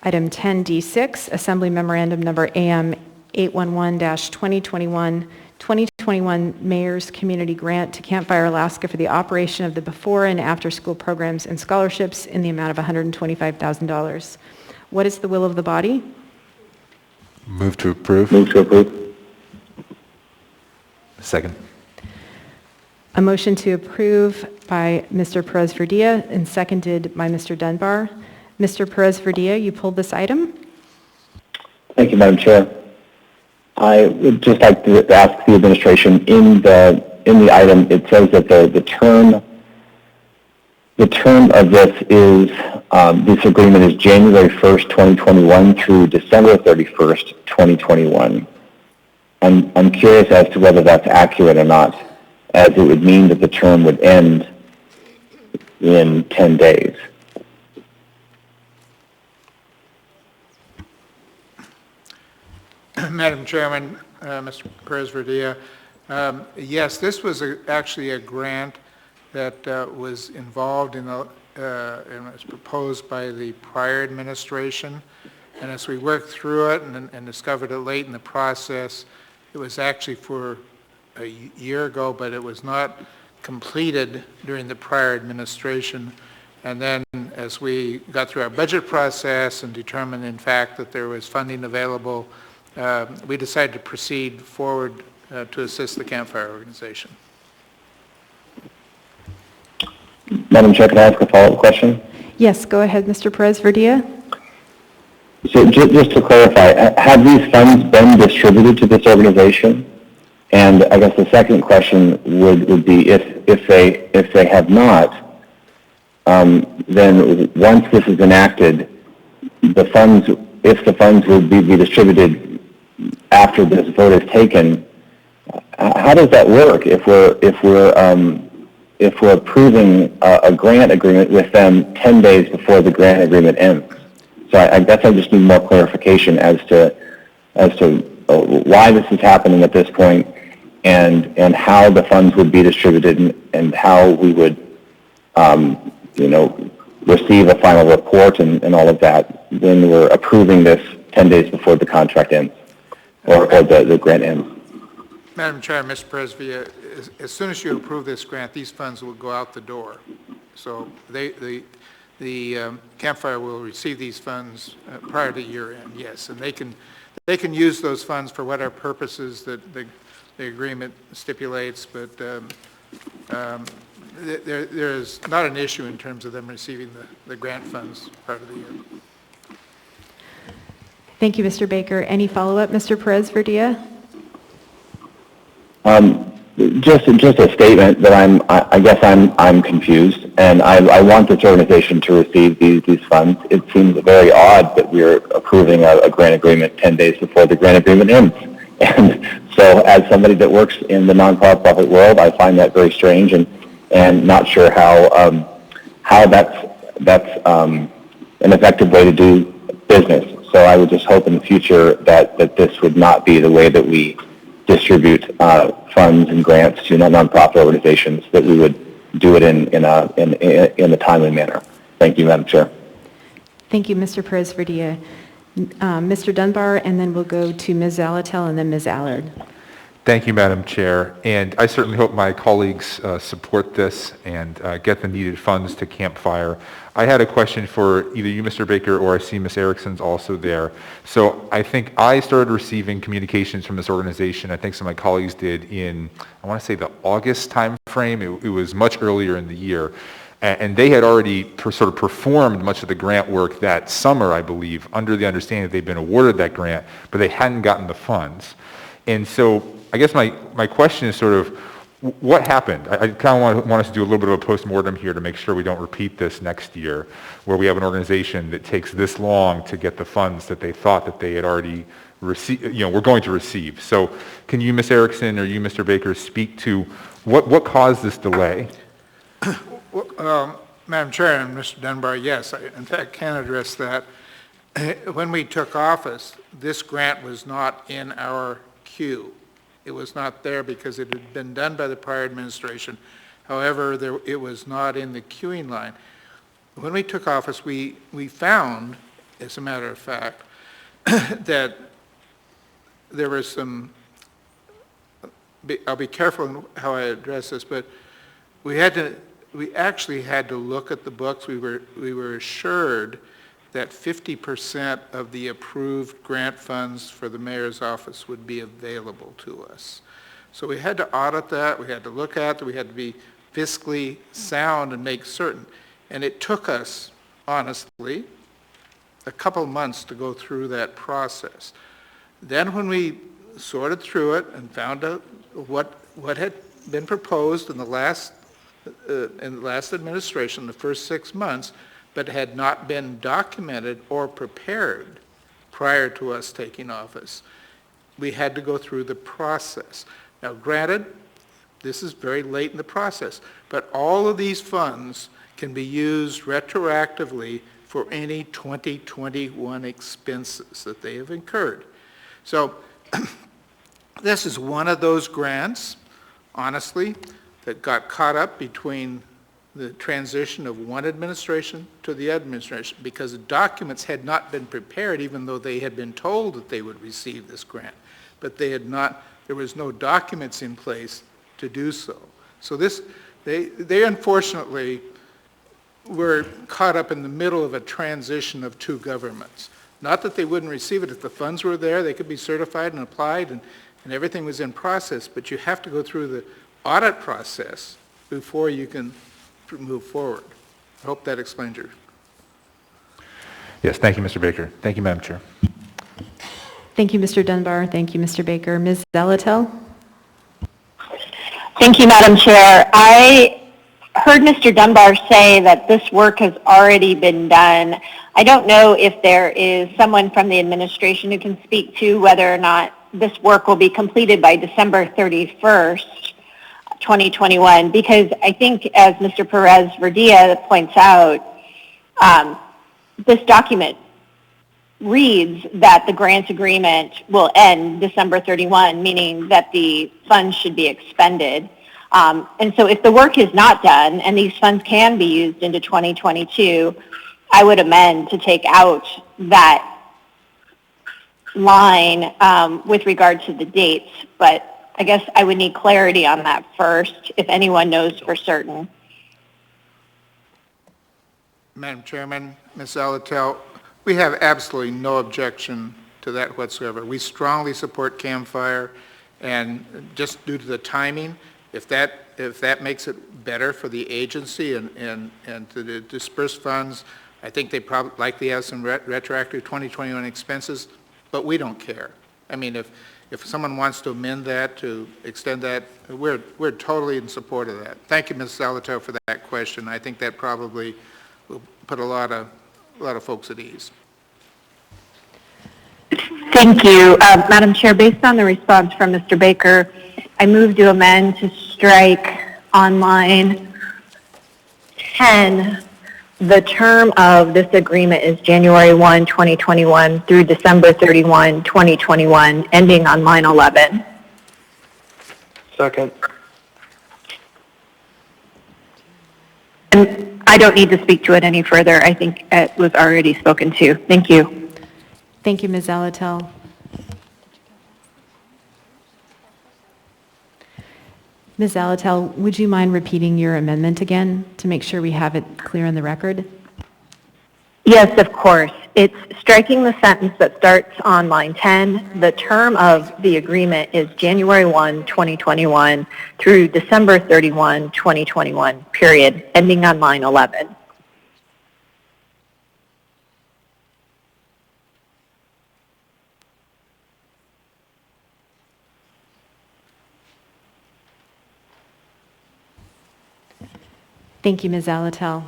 item 10D6, Assembly Memorandum number AM 811-2021, 2021 Mayor's Community Grant to Campfire Alaska for the operation of the before and after school programs and scholarships in the amount of $125,000. What is the will of the body? Move to approve. Move to approve. Second. A motion to approve by Mr. Perez-Verdia and seconded by Mr. Dunbar. Mr. Perez-Verdia, you pulled this item. Thank you, Madam Chair. I would just like to ask the administration, in the item, it says that the term of this is, this agreement is January 1st, 2021 through December 31st, 2021. I'm curious as to whether that's accurate or not, as it would mean that the term would end in 10 days. Madam Chairman, Mr. Perez-Verdia, yes, this was actually a grant that was involved in and was proposed by the prior administration. And as we worked through it and discovered it late in the process, it was actually for a year ago, but it was not completed during the prior administration. And then as we got through our budget process and determined, in fact, that there was funding available, we decided to proceed forward to assist the Campfire Organization. Madam Chair, can I ask a follow-up question? Yes, go ahead, Mr. Perez-Verdia. So just to clarify, have these funds been distributed to this organization? And I guess the second question would be if they have not, then once this is enacted, if the funds will be distributed after this vote is taken, how does that work if we're approving a grant agreement with them 10 days before the grant agreement ends? So I guess I just need more clarification as to why this is happening at this point, and how the funds would be distributed, and how we would receive a final report and all of that when we're approving this 10 days before the contract ends or the grant ends. Madam Chair, Mr. Presvia, as soon as you approve this grant, these funds will go out the door. So the campfire will receive these funds prior to year end, yes, and they can use those funds for whatever purposes that the agreement stipulates, but there is not an issue in terms of them receiving the grant funds prior to the year. Thank you, Mr. Baker. Any follow-up, Mr. Perez-Verdia? Just a statement that I guess I'm confused, and I want this organization to receive these funds. It seems very odd that we're approving a grant agreement 10 days before the grant agreement ends. And so, as somebody that works in the nonprofit world, I find that very strange and not sure how that's an effective way to do business. So I would just hope in the future that this would not be the way that we distribute funds and grants to nonprofit organizations, that we would do it in a timely manner. Thank you, Madam Chair. Thank you, Mr. Perez-Verdia. Mr. Dunbar, and then we'll go to Ms. Zalatel and then Ms. Allard. Thank you, Madam Chair. And I certainly hope my colleagues support this and get the needed funds to Campfire. I had a question for either you, Mr. Baker, or I see Ms. Erickson's also there. So I think I started receiving communications from this organization. I think some of my colleagues did in, I want to say, the August time frame. It was much earlier in the year. And they had already sort of performed much of the grant work that summer, I believe, under the understanding that they'd been awarded that grant, but they hadn't gotten the funds. And so I guess my question is sort of, what happened? I kind of want us to do a little bit of a post-mortem here to make sure we don't repeat this next year, where we have an organization that takes this long to get the funds that they thought that they had already received, were going to receive. So can you, Ms. Erickson, or you, Mr. Baker, speak to what caused this delay? Madam Chair and Mr. Dunbar, yes, I in fact can address that. When we took office, this grant was not in our queue. It was not there because it had been done by the prior administration. However, it was not in the queuing line. When we took office, we found, as a matter of fact, that there was some, I'll be careful in how I address this, but we actually had to look at the books. We were assured that 50% of the approved grant funds for the mayor's office would be available to us. So we had to audit that, we had to look at it, we had to be fiscally sound and make certain. And it took us, honestly, a couple months to go through that process. Then when we sorted through it and found out what had been proposed in the last administration, the first 6 months, but had not been documented or prepared prior to us taking office, we had to go through the process. Now, granted, this is very late in the process, but all of these funds can be used retroactively for any 2021 expenses that they have incurred. So this is one of those grants, honestly, that got caught up between the transition of one administration to the administration because the documents had not been prepared, even though they had been told that they would receive this grant. But they had not, there was no documents in place to do so. So they unfortunately were caught up in the middle of a transition of two governments. Not that they wouldn't receive it. If the funds were there, they could be certified and applied and everything was in process, but you have to go through the audit process before you can move forward. I hope that explains your. Yes, thank you, Mr. Baker. Thank you, Madam Chair. Thank you, Mr. Dunbar. Thank you, Mr. Baker. Ms. Zalatel? Thank you, Madam Chair. I heard Mr. Dunbar say that this work has already been done. I don't know if there is someone from the administration who can speak to whether or not this work will be completed by December 31st, 2021, because I think, as Mr. Perez-Verdia points out, this document reads that the grant agreement will end December 31, meaning that the funds should be expended. And so if the work is not done and these funds can be used into 2022, I would amend to take out that line with regard to the dates. But I guess I would need clarity on that first, if anyone knows for certain. Madam Chairman, Ms. Alatel, we have absolutely no objection to that whatsoever. We strongly support campfire, and just due to the timing, if that makes it better for the agency and to disperse funds, I think they probably likely have some retroactive 2021 expenses, but we don't care. I mean, if someone wants to amend that, to extend that, we're totally in support of that. Thank you, Ms. Salato, for that question. I think that probably will put a lot of folks at ease. Thank you. Madam Chair, based on the response from Mr. Baker, I move to amend to strike on line 10. The term of this agreement is January 1, 2021 through December 31, 2021, ending on line 11. Second. And I don't need to speak to it any further. I think it was already spoken to. Thank you. Thank you, Ms. Alatel. Ms. Alatel, would you mind repeating your amendment again to make sure we have it clear in the record? Yes, of course. It's striking the sentence that starts on line 10. The term of the agreement is January 1, 2021 through December 31, 2021, period, ending on line 11. Thank you, Ms. Alatel.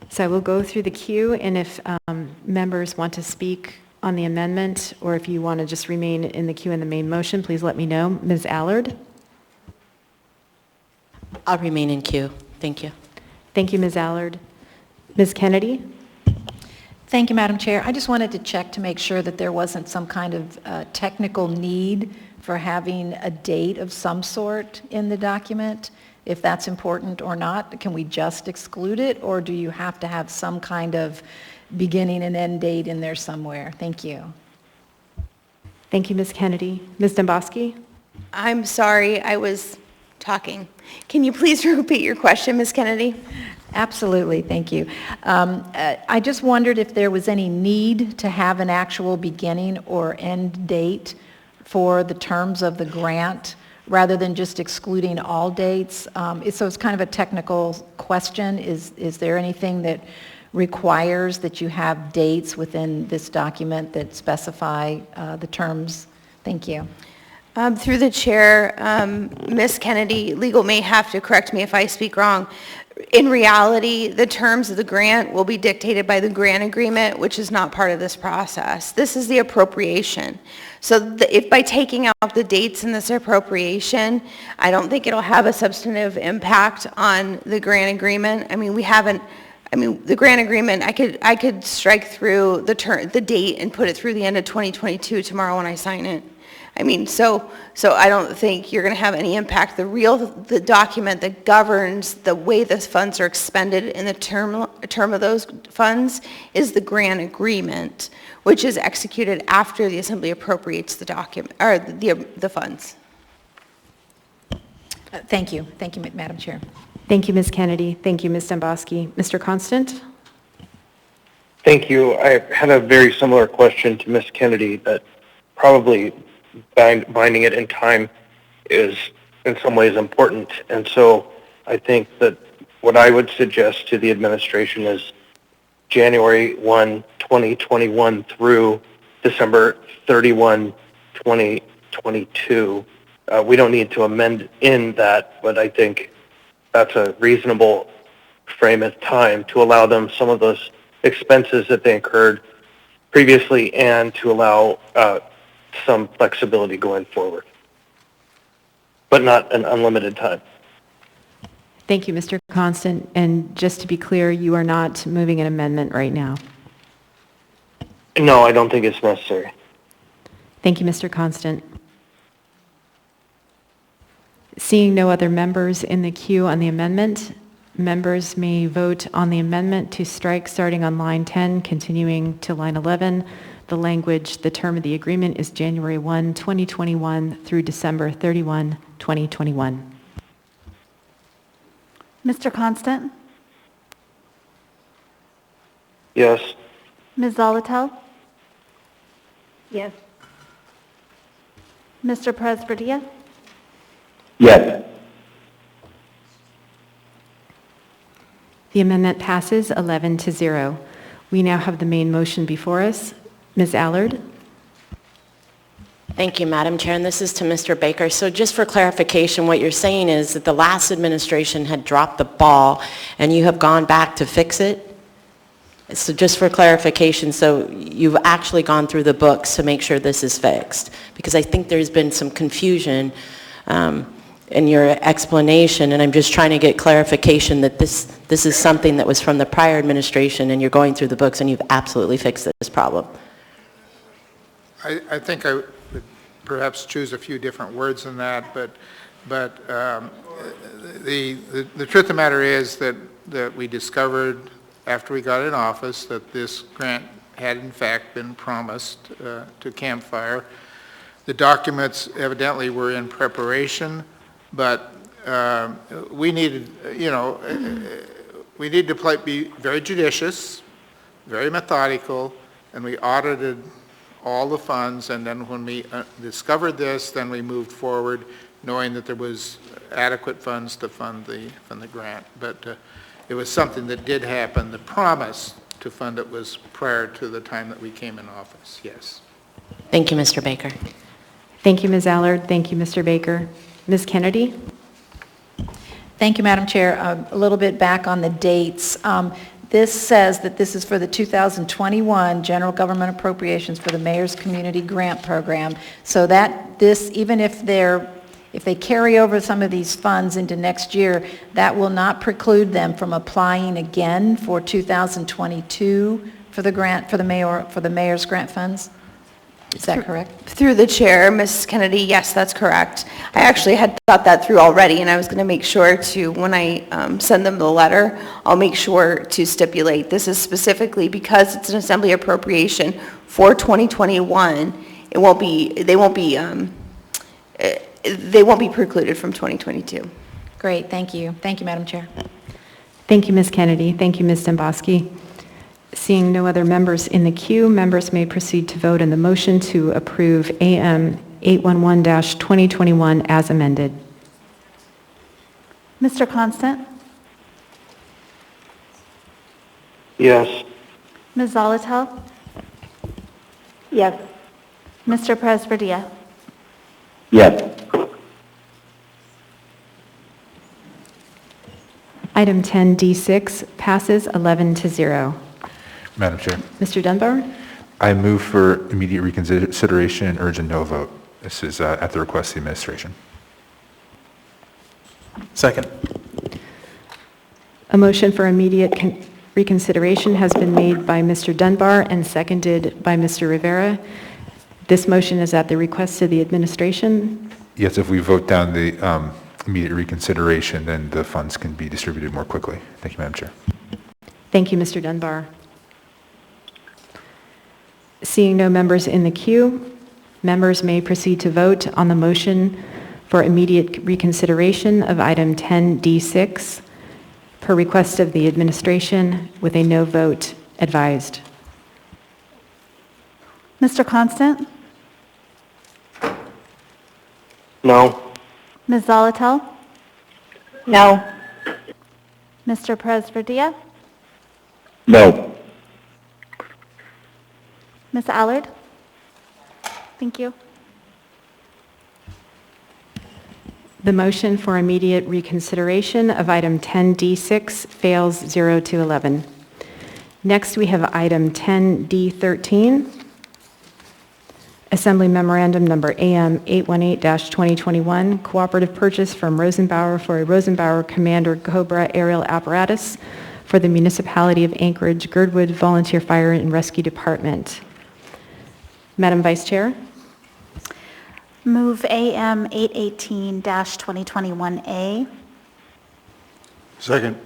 So I will go through the queue, and if members want to speak on the amendment, or if you want to just remain in the queue in the main motion, please let me know. Ms. Allard? I'll remain in queue. Thank you. Thank you, Ms. Allard. Ms. Kennedy? Thank you, Madam Chair. I just wanted to check to make sure that there wasn't some kind of technical need for having a date of some sort in the document. If that's important or not, can we just exclude it, or do you have to have some kind of beginning and end date in there somewhere? Thank you. Thank you, Ms. Kennedy. Ms. Domboski? I'm sorry, I was talking. Can you please repeat your question, Ms. Kennedy? Absolutely, thank you. I just wondered if there was any need to have an actual beginning or end date for the terms of the grant, rather than just excluding all dates. So it's kind of a technical question. Is there anything that requires that you have dates within this document that specify the terms? Thank you. Through the chair, Ms. Kennedy, legal may have to correct me if I speak wrong. In reality, the terms of the grant will be dictated by the grant agreement, which is not part of this process. This is the appropriation. So if by taking out the dates in this appropriation, I don't think it'll have a substantive impact on the grant agreement. I mean, the grant agreement, I could strike through the date and put it through the end of 2022 tomorrow when I sign it. I mean, so I don't think you're going to have any impact. The document that governs the way the funds are expended in the term of those funds is the grant agreement, which is executed after the Assembly appropriates the document or the funds. Thank you. Thank you, Madam Chair. Thank you, Ms. Kennedy. Thank you, Ms. Domboski. Mr. Constant? Thank you. I had a very similar question to Ms. Kennedy, that probably binding it in time is in some ways important. And so I think that what I would suggest to the administration is January 1, 2021 through December 31, 2022. We don't need to amend in that, but I think that's a reasonable frame of time to allow them some of those expenses that they incurred previously and to allow some flexibility going forward, but not an unlimited time. Thank you, Mr. Constant. And just to be clear, you are not moving an amendment right now. No, I don't think it's necessary. Thank you, Mr. Constant. Seeing no other members in the queue on the amendment, members may vote on the amendment to strike starting on line 10, continuing to line 11. The language, the term of the agreement is January 1, 2021 through December 31, 2021. Mr. Constant? Yes. Ms. Zolotel? Yes. Mr. Perez-Vardilla? Yes. The amendment passes 11-0. We now have the main motion before us. Ms. Allard? Thank you, Madam Chair, and this is to Mr. Baker. So just for clarification, what you're saying is that the last administration had dropped the ball and you have gone back to fix it? So just for clarification, so you've actually gone through the books to make sure this is fixed? Because I think there's been some confusion in your explanation, and I'm just trying to get clarification that this is something that was from the prior administration and you're going through the books and you've absolutely fixed this problem. I think I would perhaps choose a few different words than that, but the truth of the matter is that we discovered after we got in office that this grant had in fact been promised to Camp Fire. The documents evidently were in preparation, but we needed, we need to be very judicious, very methodical, and we audited all the funds, and then when we discovered this, then we moved forward knowing that there was adequate funds to fund the grant. But it was something that did happen. The promise to fund it was prior to the time that we came in office, yes. Thank you, Mr. Baker. Thank you, Ms. Allard. Thank you, Mr. Baker. Ms. Kennedy? Thank you, Madam Chair. A little bit back on the dates. This says that this is for the 2021 general government appropriations for the Mayor's Community Grant Program. So that this, even if they carry over some of these funds into next year, that will not preclude them from applying again for 2022 for the grant, for the mayor's grant funds? Is that correct? Through the chair, Ms. Kennedy, yes, that's correct. I actually had thought that through already, and I was going to make sure to, when I send them the letter, I'll make sure to stipulate this is specifically because it's an assembly appropriation for 2021. They won't be precluded from 2022. Great, thank you. Thank you, Madam Chair. Thank you, Ms. Kennedy. Thank you, Ms. Demboski. Seeing no other members in the queue, members may proceed to vote on the motion to approve AM 811-2021 as amended. Mr. Constant? Yes. Ms. Zolotel? Yes. Mr. Perez-Vardilla? Yes. Item 10D6 passes 11-0. Madam Chair, Mr. Dunbar? I move for immediate reconsideration and urge a no vote. This is at the request of the administration. Second. A motion for immediate reconsideration has been made by Mr. Dunbar and seconded by Mr. Rivera. This motion is at the request of the administration. Yes, if we vote down the immediate reconsideration, then the funds can be distributed more quickly. Thank you, Madam Chair. Thank you, Mr. Dunbar. Seeing no members in the queue, members may proceed to vote on the motion for immediate reconsideration of item 10D6 per request of the administration with a no vote advised. Mr. Constant? No. Ms. Zolotel? No. Mr. Perez-Vardilla? No. Ms. Allard? Thank you. The motion for immediate reconsideration of item 10D6 fails 0-11. Next, we have item 10D13, Assembly Memorandum number AM 818-2021, cooperative purchase from Rosenbauer for a Rosenbauer Commander Cobra aerial apparatus for the Municipality of Anchorage Girdwood Volunteer Fire and Rescue Department. Madam Vice Chair? Move AM 818-2021A. Second.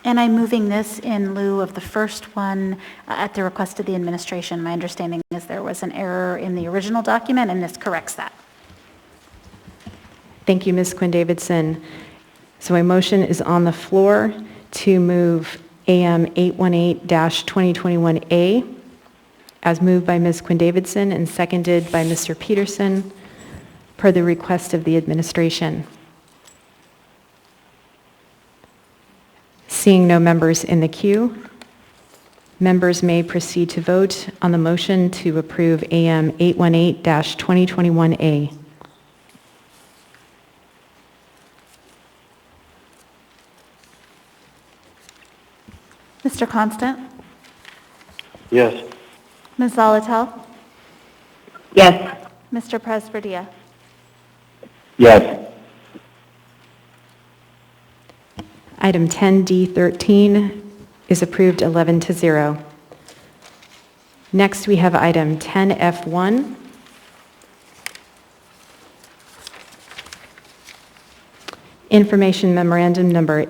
And I'm moving this in lieu of the first one at the request of the administration. My understanding is there was an error in the original document, and this corrects that. Thank you, Ms. Quinn Davidson. So a motion is on the floor to move AM 818-2021A as moved by Ms. Quinn Davidson and seconded by Mr. Peterson per the request of the administration. Seeing no members in the queue, members may proceed to vote on the motion to approve AM 818-2021A. Mr. Constant? Yes. Ms. Zolotel? Yes. Mr. Presberdia? Yes. Item 10D13 is approved 11-0. Next, we have item 10F1. Information Memorandum Number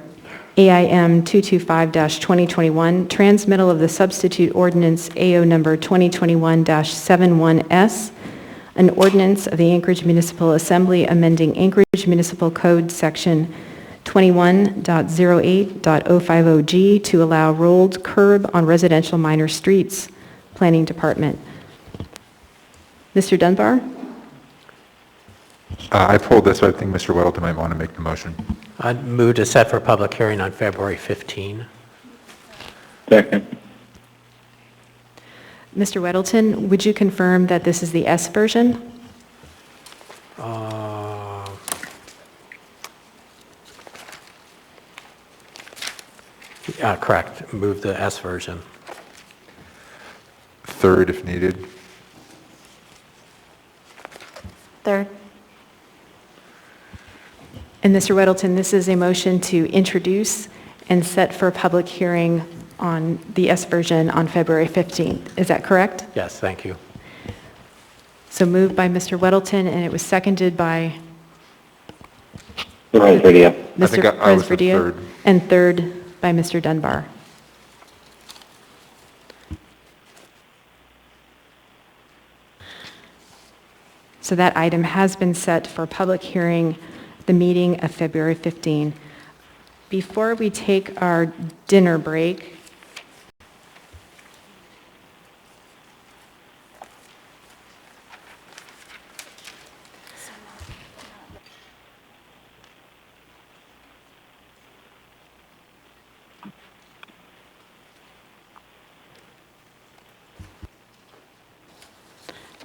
AIM 225-2021, transmittal of the substitute ordinance AO number 2021-71S, an ordinance of the Anchorage Municipal Assembly amending Anchorage Municipal Code Section 21.08.050G to allow rolled curb on residential minor streets. Planning Department. Mr. Dunbar? I pulled this, but I think Mr. Weddleton might want to make the motion. I'd move to set for public hearing on February 15. Second. Mr. Weddleton, would you confirm that this is the S version? Correct. Move the S version. Third if needed. Third. And Mr. Weddleton, this is a motion to introduce and set for a public hearing on the S version on February 15th. Is that correct? Yes, thank you. So moved by Mr. Weddleton, and it was seconded by Presberdia. I think Mr. I was the Presberdia, third. and third by Mr. Dunbar. So that item has been set for public hearing, the meeting of February 15. Before we take our dinner break,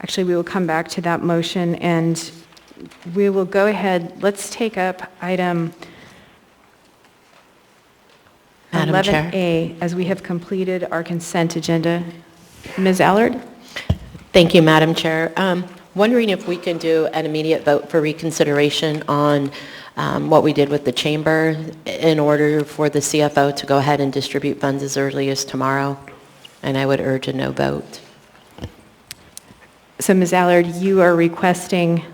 actually, we will come back to that motion, and we will go ahead. Let's take up item Madam Chair. 11A, as we have completed our consent agenda. Ms. Allard? Thank you, Madam Chair. Wondering if we can do an immediate vote for reconsideration on what we did with the chamber in order for the CFO to go ahead and distribute funds as early as tomorrow, and I would urge a no vote. So, Ms. Allard, you are requesting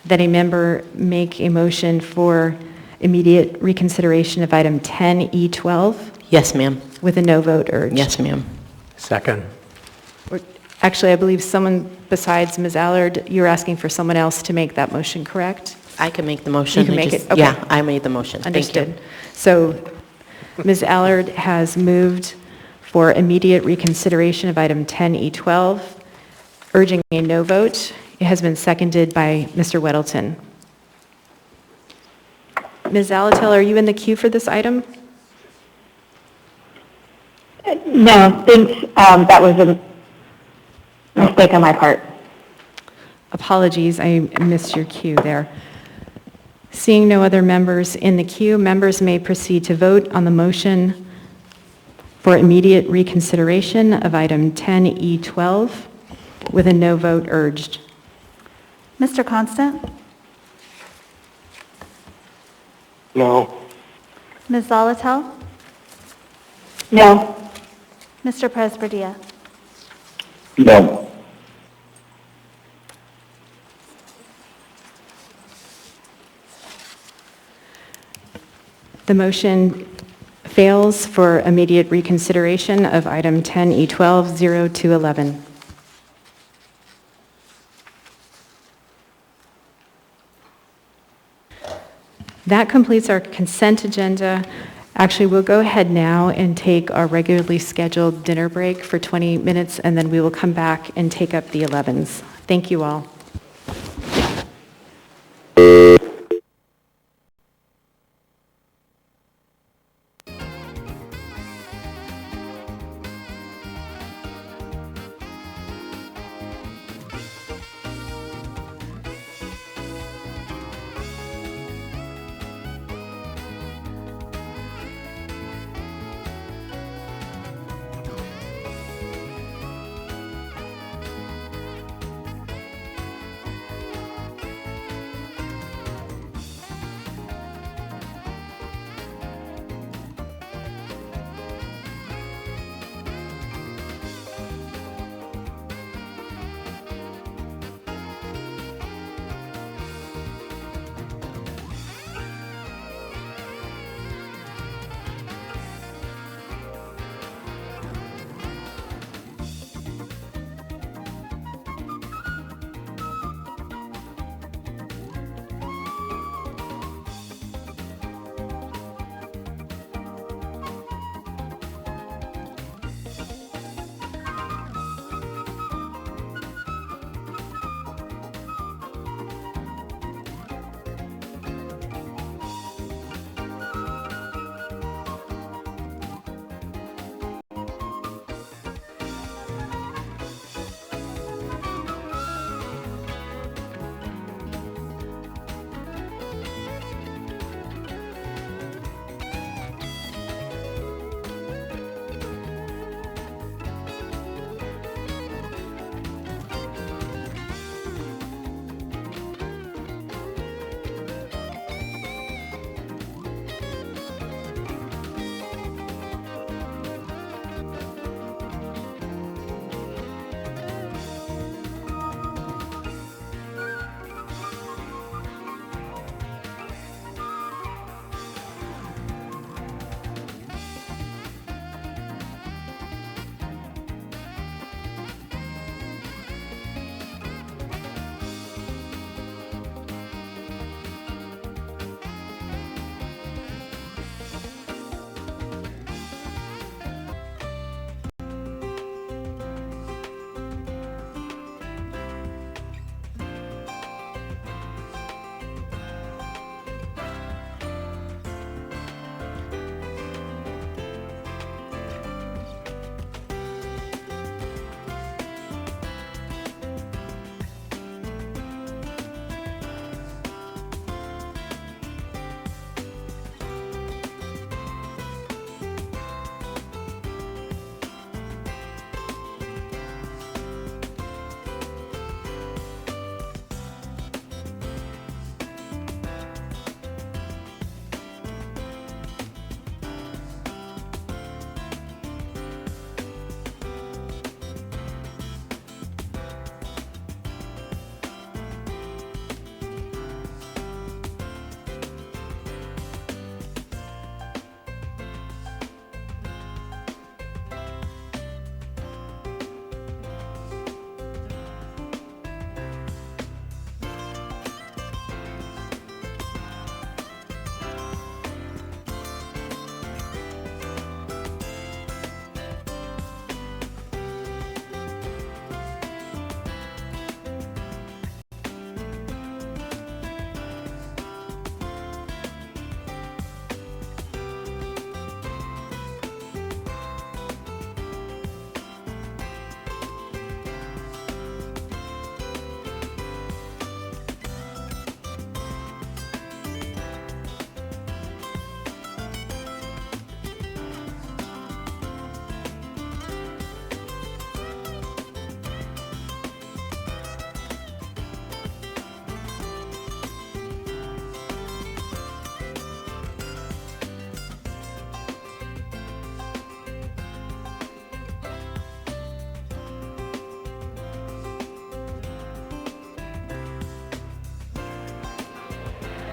that a member make a motion for immediate reconsideration of item 10E12 Yes, ma'am. with a no vote urged? Yes, ma'am. Second. Actually, I believe someone besides Ms. Allard, you're asking for someone else to make that motion, correct? I can make the motion. You can I make just- it? Okay. Yeah, I made the motion. Thank you. Understood. So Ms. Allard has moved for immediate reconsideration of item 10E12, urging a no vote. It has been seconded by Mr. Weddleton. Ms. Zalatel, are you in the queue for this item? No, thanks. That was a mistake on my part. Apologies, I missed your cue there. Seeing no other members in the queue, members may proceed to vote on the motion for immediate reconsideration of item 10E12 with a no vote urged. Mr. Constant? No. Ms. Zolotel? No. Mr. Presberdia? No. The motion fails for immediate reconsideration of item 10E12-0211. That completes our consent agenda. Actually, we'll go ahead now and take our regularly scheduled dinner break for 20 minutes, and then we will come back and take up the 11s. Thank you all.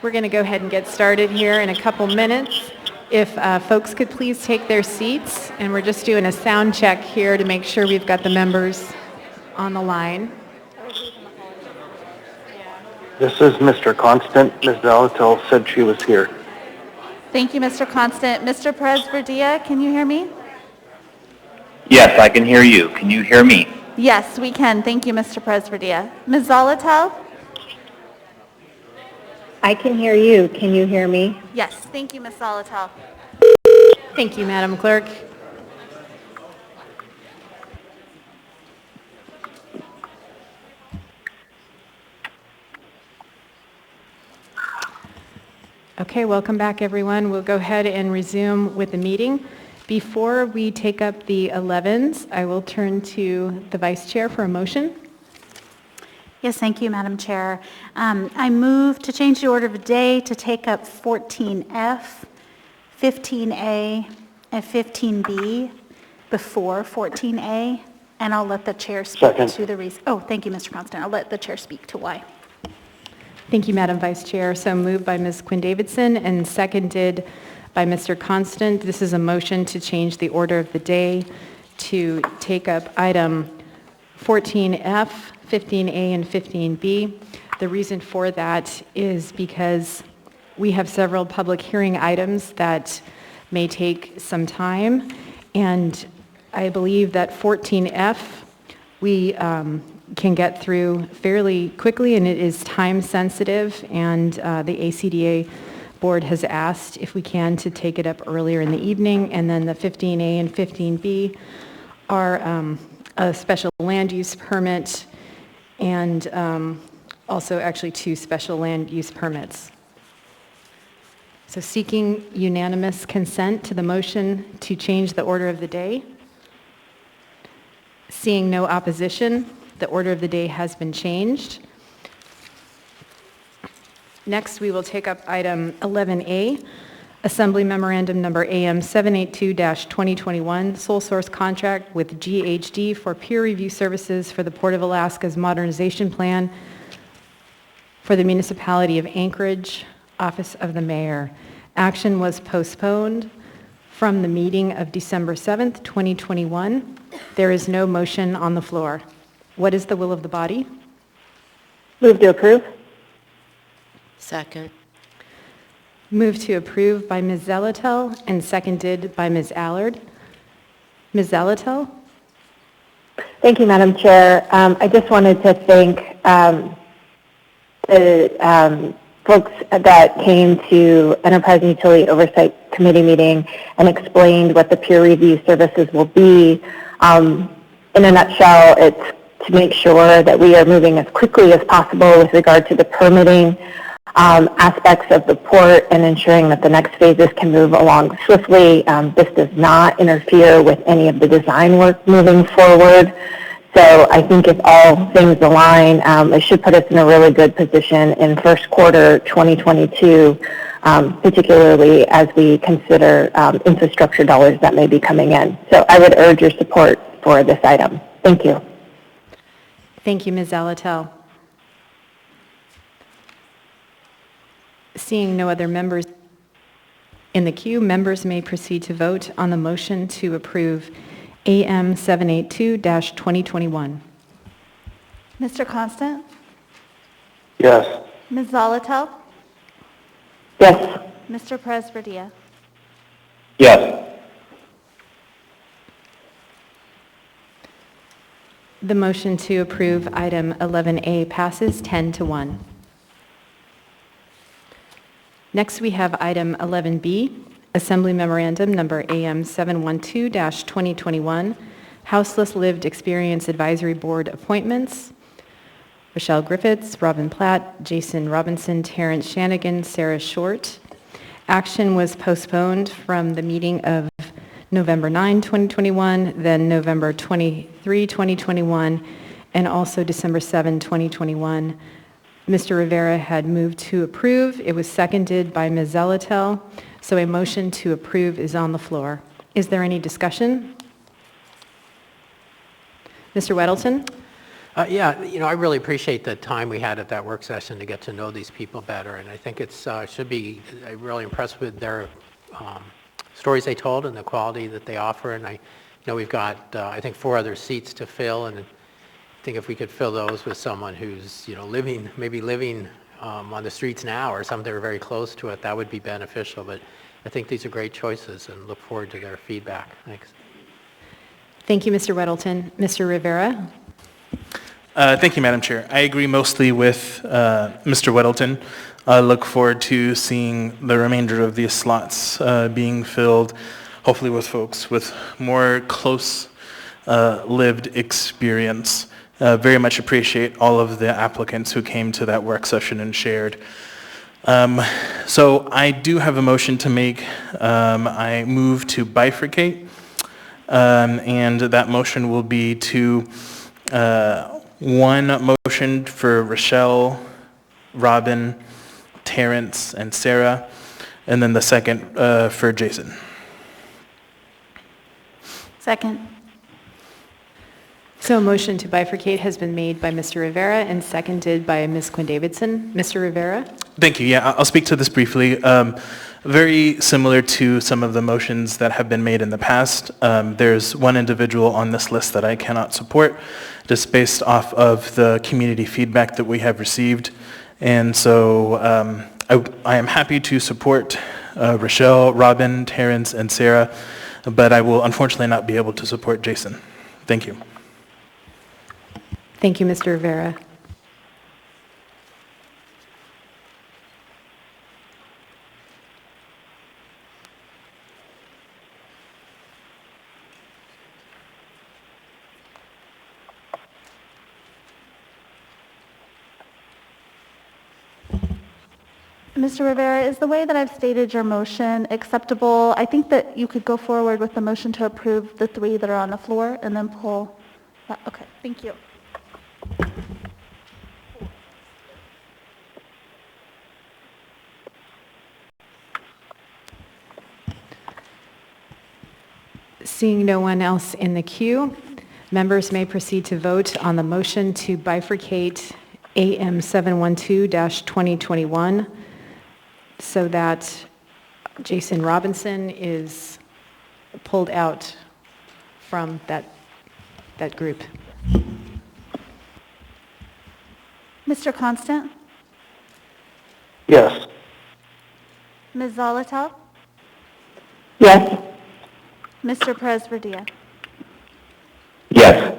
We're going to go ahead and get started here in a couple minutes. If folks could please take their seats, and we're just doing a sound check here to make sure we've got the members on the line. This is Mr. Constant. Ms. Zalatel said she was here. Thank you, Mr. Constant. Mr. Perez-Verdia, can you hear me? Yes, I can hear you. Can you hear me? Yes, we can. Thank you, Mr. Perez-Verdia. Ms. Zalatel? I can hear you. Can you hear me? Yes, thank you, Ms. Zalatel. Thank you, Madam Clerk. Okay, welcome back, everyone. We'll go ahead and resume with the meeting. Before we take up the 11s, I will turn to the Vice Chair for a motion. Yes, thank you, Madam Chair. I move to change the order of the day to take up 14F, 15A, and 15B before 14A, and I'll let the Chair speak to the reason. Oh, thank you, Mr. Constant. I'll let the Chair speak to why. Thank you, Madam Vice Chair. So moved by Ms. Quinn Davidson and seconded by Mr. Constant. This is a motion to change the order of the day to take up item 14F, 15A, and 15B. The reason for that is because we have several public hearing items that may take some time, and I believe that 14F we can get through fairly quickly, and it is time sensitive, and the ACDA board has asked if we can to take it up earlier in the evening, and then the 15A and 15B are a special land use permit and also actually 2 special land use permits. So seeking unanimous consent to the motion to change the order of the day. Seeing no opposition, the order of the day has been changed. Next, we will take up item 11A, Assembly Memorandum number AM 782-2021, sole source contract with GHD for peer review services for the Port of Alaska's modernization plan for the Municipality of Anchorage, Office of the Mayor. Action was postponed from the meeting of December 7th, 2021. There is no motion on the floor. What is the will of the body? Move to approve. Second. Moved to approve by Ms. Zalatel and seconded by Ms. Allard. Ms. Zalatel? Thank you, Madam Chair. I just wanted to thank the folks that came to Enterprise and Utility Oversight Committee meeting and explained what the peer review services will be. In a nutshell, it's to make sure that we are moving as quickly as possible with regard to the permitting aspects of the port and ensuring that the next phases can move along swiftly. This does not interfere with any of the design work moving forward. So I think if all things align, it should put us in a really good position in first quarter 2022, particularly as we consider infrastructure dollars that may be coming in. So I would urge your support for this item. Thank you. Thank you, Ms. Zalatel. Seeing no other members in the queue, members may proceed to vote on the motion to approve AM 782-2021. Mr. Constant? Yes. Ms. Zalatel? Yes. Mr. Perez-Verdia? Yes. The motion to approve item 11A passes 10-1. Next, we have item 11B, Assembly Memorandum number AM 712-2021, Houseless Lived Experience Advisory Board appointments. Rochelle Griffiths, Robin Platt, Jason Robinson, Terrence Shanigan, Sarah Short. Action was postponed from the meeting of November 9, 2021, then November 23, 2021, and also December 7, 2021. Mr. Rivera had moved to approve. It was seconded by Ms. Zalatel, so a motion to approve is on the floor. Is there any discussion? Mr. Weddleton? Yeah, I really appreciate the time we had at that work session to get to know these people better, and I think it's should be really impressed with their stories they told and the quality that they offer. And I know we've got, I think, 4 other seats to fill, and I think if we could fill those with someone who's, maybe living on the streets now or something or very close to it, that would be beneficial. But I think these are great choices and look forward to their feedback. Thanks. Thank you, Mr. Weddleton. Mr. Rivera? Thank you, Madam Chair. I agree mostly with Mr. Weddleton. I look forward to seeing the remainder of these slots being filled, hopefully with folks with more close lived experience. Very much appreciate all of the applicants who came to that work session and shared. So I do have a motion to make. I move to bifurcate, and that motion will be to one motion for Rochelle, Robin, Terrence, and Sarah, and then the second for Jason. Second. So a motion to bifurcate has been made by Mr. Rivera and seconded by Ms. Quinn Davidson. Mr. Rivera? Thank you. Yeah, I'll speak to this briefly. Very similar to some of the motions that have been made in the past. There's one individual on this list that I cannot support, just based off of the community feedback that we have received. And so I am happy to support Rochelle, Robin, Terrence, and Sarah, but I will unfortunately not be able to support Jason. Thank you. Thank you, Mr. Rivera. Mr. Rivera, is the way that I've stated your motion acceptable? I think that you could go forward with the motion to approve the 3 that are on the floor and then pull that. Okay, thank you. Seeing no one else in the queue, members may proceed to vote on the motion to bifurcate AM 712-2021 so that Jason Robinson is pulled out from that group. Mr. Constant? Yes. Ms. Zolotow? Yes. Mr. Perez-Verdia? Yes.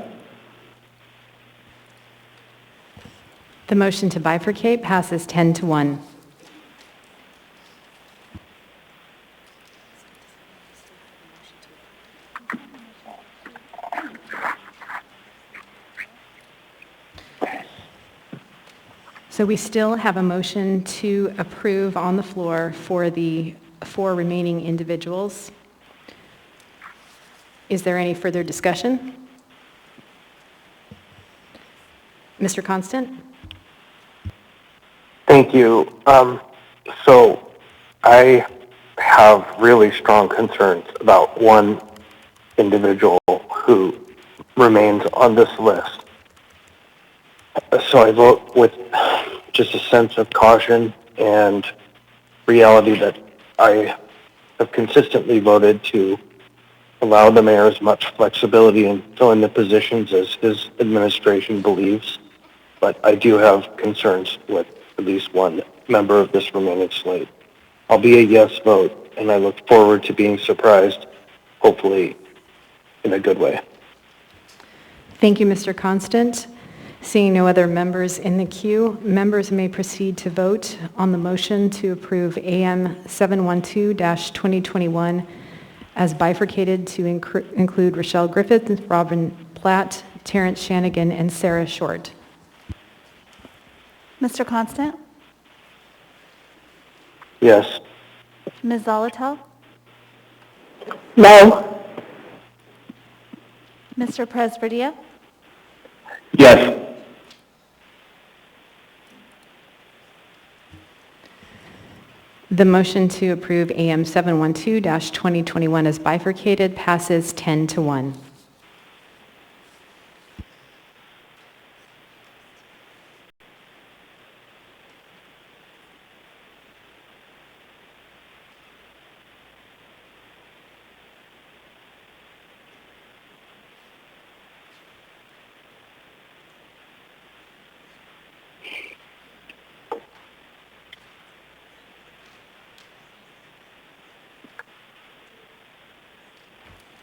The motion to bifurcate passes 10-1. So we still have a motion to approve on the floor for the 4 remaining individuals. Is there any further discussion? Mr. Constant? Thank you. So I have really strong concerns about one individual who remains on this list. So I vote with just a sense of caution and reality that I have consistently voted to allow the mayor as much flexibility in filling the positions as his administration believes. But I do have concerns with at least one member of this remaining slate. I'll be a yes vote, and I look forward to being surprised, hopefully in a good way. Thank you, Mr. Constant. Seeing no other members in the queue, members may proceed to vote on the motion to approve AM 712-2021 as bifurcated to include Rochelle Griffith, Robin Platt, Terrence Shanigan, and Sarah Short. Mr. Constant? Yes. Ms. Zolotow? No. Mr. Perez-Verdia? Yes. The motion to approve AM 712-2021 as bifurcated passes 10-1.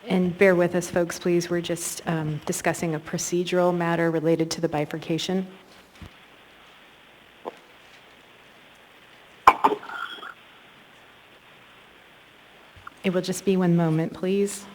And bear with us, folks, please. We're just discussing a procedural matter related to the bifurcation. It will just be one moment, please.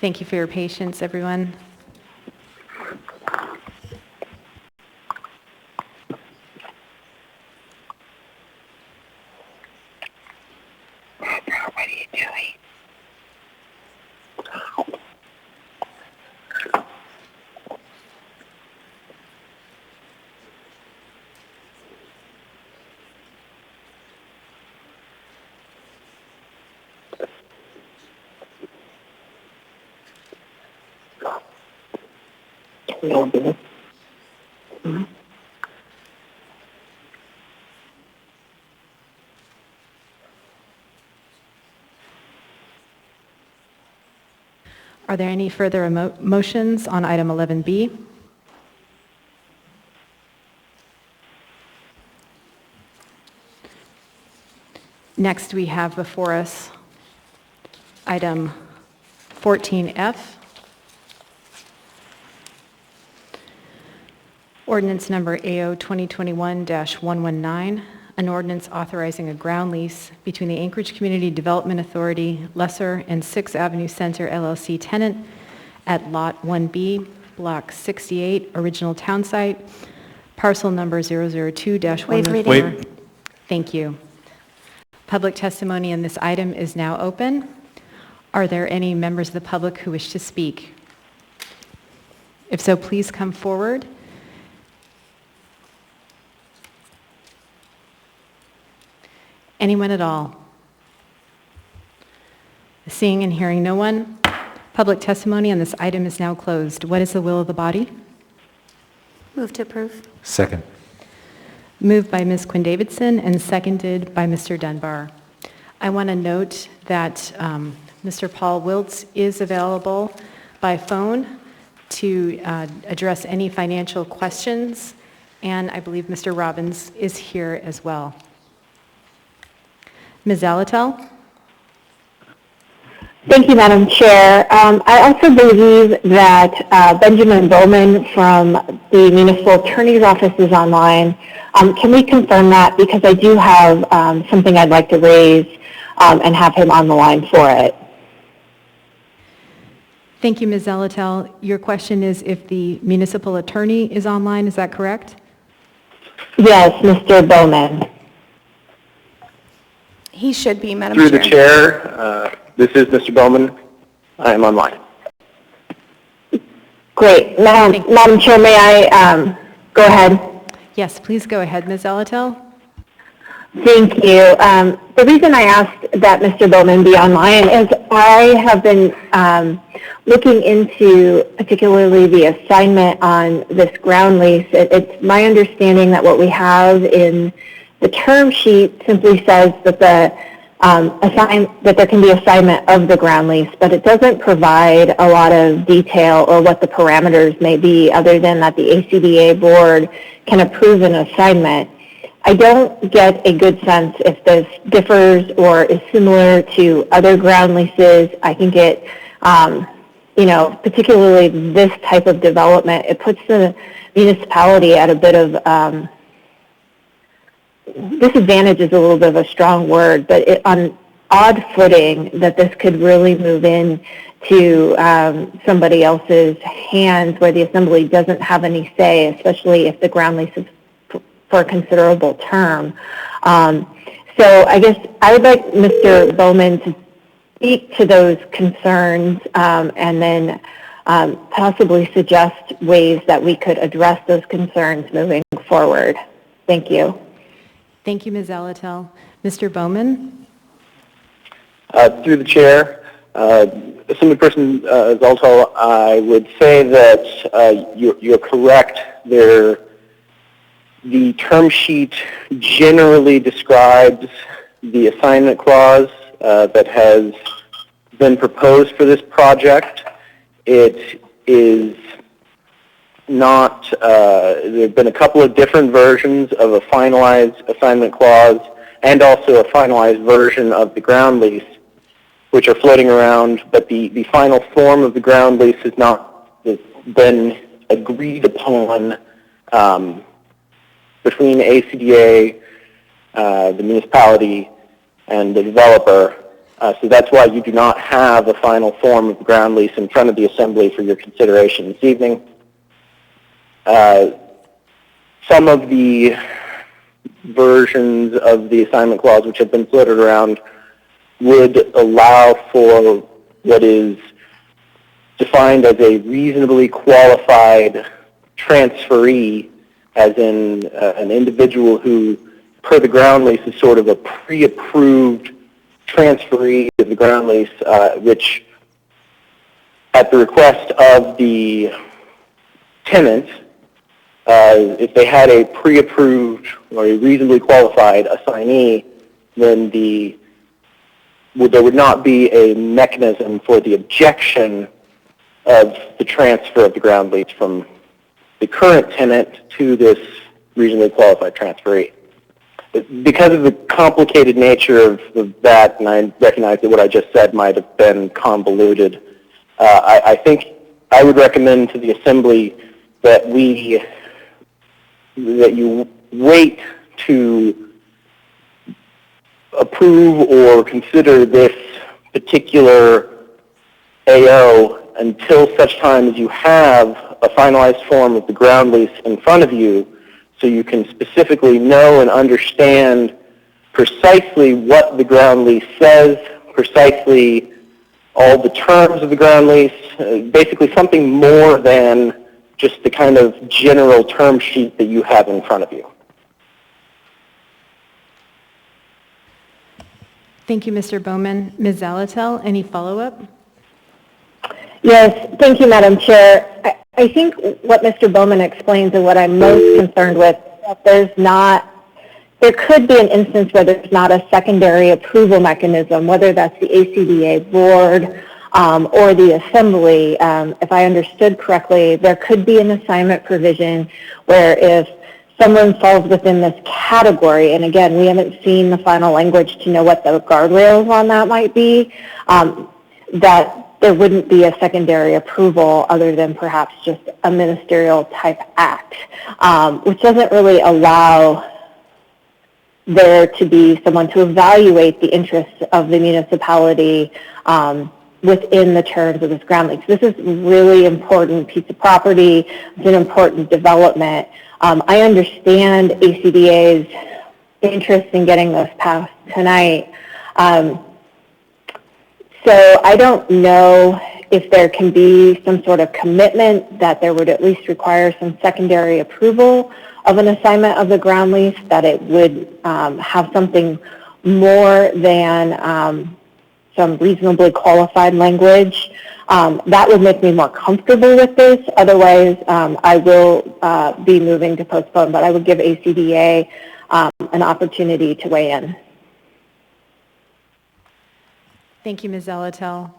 Thank you for your patience, everyone. Are there any further motions on item 11B? Next, we have before us item 14F. Ordinance number AO 2021-119, an ordinance authorizing a ground lease between the Anchorage Community Development Authority, Lesser, and 6th Avenue Center LLC Tenant at Lot 1B, Block 68, original town site, parcel number 002-114. Wait. Thank you. Public testimony on this item is now open. Are there any members of the public who wish to speak? If so, please come forward. Anyone at all? Seeing and hearing no one, public testimony on this item is now closed. What is the will of the body? Move to approve. Second. Moved by Ms. Quinn Davidson and seconded by Mr. Dunbar. I want to note that Mr. Paul Wiltz is available by phone to address any financial questions, and I believe Mr. Robbins is here as well. Ms. Zalatel? Thank you, Madam Chair. I also believe that Benjamin Bowman from the Municipal Attorney's Office is online. Can we confirm that? Because I do have something I'd like to raise and have him on the line for it. Thank you, Ms. Zalatel. Your question is if the municipal attorney is online, is that correct? Yes, Mr. Bowman. He should be, Madam Through Chair. the chair, this is Mr. Bowman. I am online. Great. Madam Chair, may I go ahead? Yes, please go ahead, Ms. Zalatel. Thank you. The reason I asked that Mr. Bowman be online is I have been looking into particularly the assignment on this ground lease. It's my understanding that what we have in the term sheet simply says that that there can be assignment of the ground lease, but it doesn't provide a lot of detail or what the parameters may be other than that the ACDA board can approve an assignment. I don't get a good sense if this differs or is similar to other ground leases. I think it, particularly this type of development, it puts the municipality at a bit of disadvantage is a little bit of a strong word, but on odd footing that this could really move into somebody else's hands where the assembly doesn't have any say, especially if the ground lease is for a considerable term. So I guess I would like Mr. Bowman to speak to those concerns and then possibly suggest ways that we could address those concerns moving forward. Thank you. Thank you, Ms. Alatel. Mr. Bowman? Through the chair, Assemblyperson Zolto, I would say that you're correct. The term sheet generally describes the assignment clause that has been proposed for this project. It is not, there have been a couple of different versions of a finalized assignment clause and also a finalized version of the ground lease, which are floating around, but the final form of the ground lease has not been agreed upon between ACDA, the municipality, and the developer. So that's why you do not have a final form of the ground lease in front of the Assembly for your consideration this evening. Some of the versions of the assignment clause which have been floated around would allow for what is defined as a reasonably qualified transferee, as in an individual who, per the ground lease, is sort of a pre-approved transferee of the ground lease, which, at the request of the tenant, if they had a pre-approved or a reasonably qualified assignee, then there would not be a mechanism for the objection of the transfer of the ground lease from the current tenant to this reasonably qualified transferee. Because of the complicated nature of that, and I recognize that what I just said might have been convoluted, I think I would recommend to the Assembly that you wait to approve or consider this particular AO until such time as you have a finalized form of the ground lease in front of you, so you can specifically know and understand precisely what the ground lease says, precisely all the terms of the ground lease, basically something more than just the kind of general term sheet that you have in front of you. Thank you, Mr. Bowman. Ms. Zalatel, any follow-up? Yes, thank you, Madam Chair. I think what Mr. Bowman explains and what I'm most concerned with is that there could be an instance where there's not a secondary approval mechanism, whether that's the ACDA board or the Assembly. If I understood correctly, there could be an assignment provision where if someone falls within this category, and again, we haven't seen the final language to know what the guardrails on that might be, that there wouldn't be a secondary approval other than perhaps just a ministerial type act, which doesn't really allow there to be someone to evaluate the interests of the municipality within the terms of this ground lease. This is a really important piece of property. It's an important development. I understand ACDA's interest in getting this passed tonight. So I don't know if there can be some sort of commitment that there would at least require some secondary approval of an assignment of the ground lease, that it would have something more than some reasonably qualified language. That would make me more comfortable with this. Otherwise, I will be moving to postpone, but I would give ACDA an opportunity to weigh in. Thank you, Ms. Zalatel.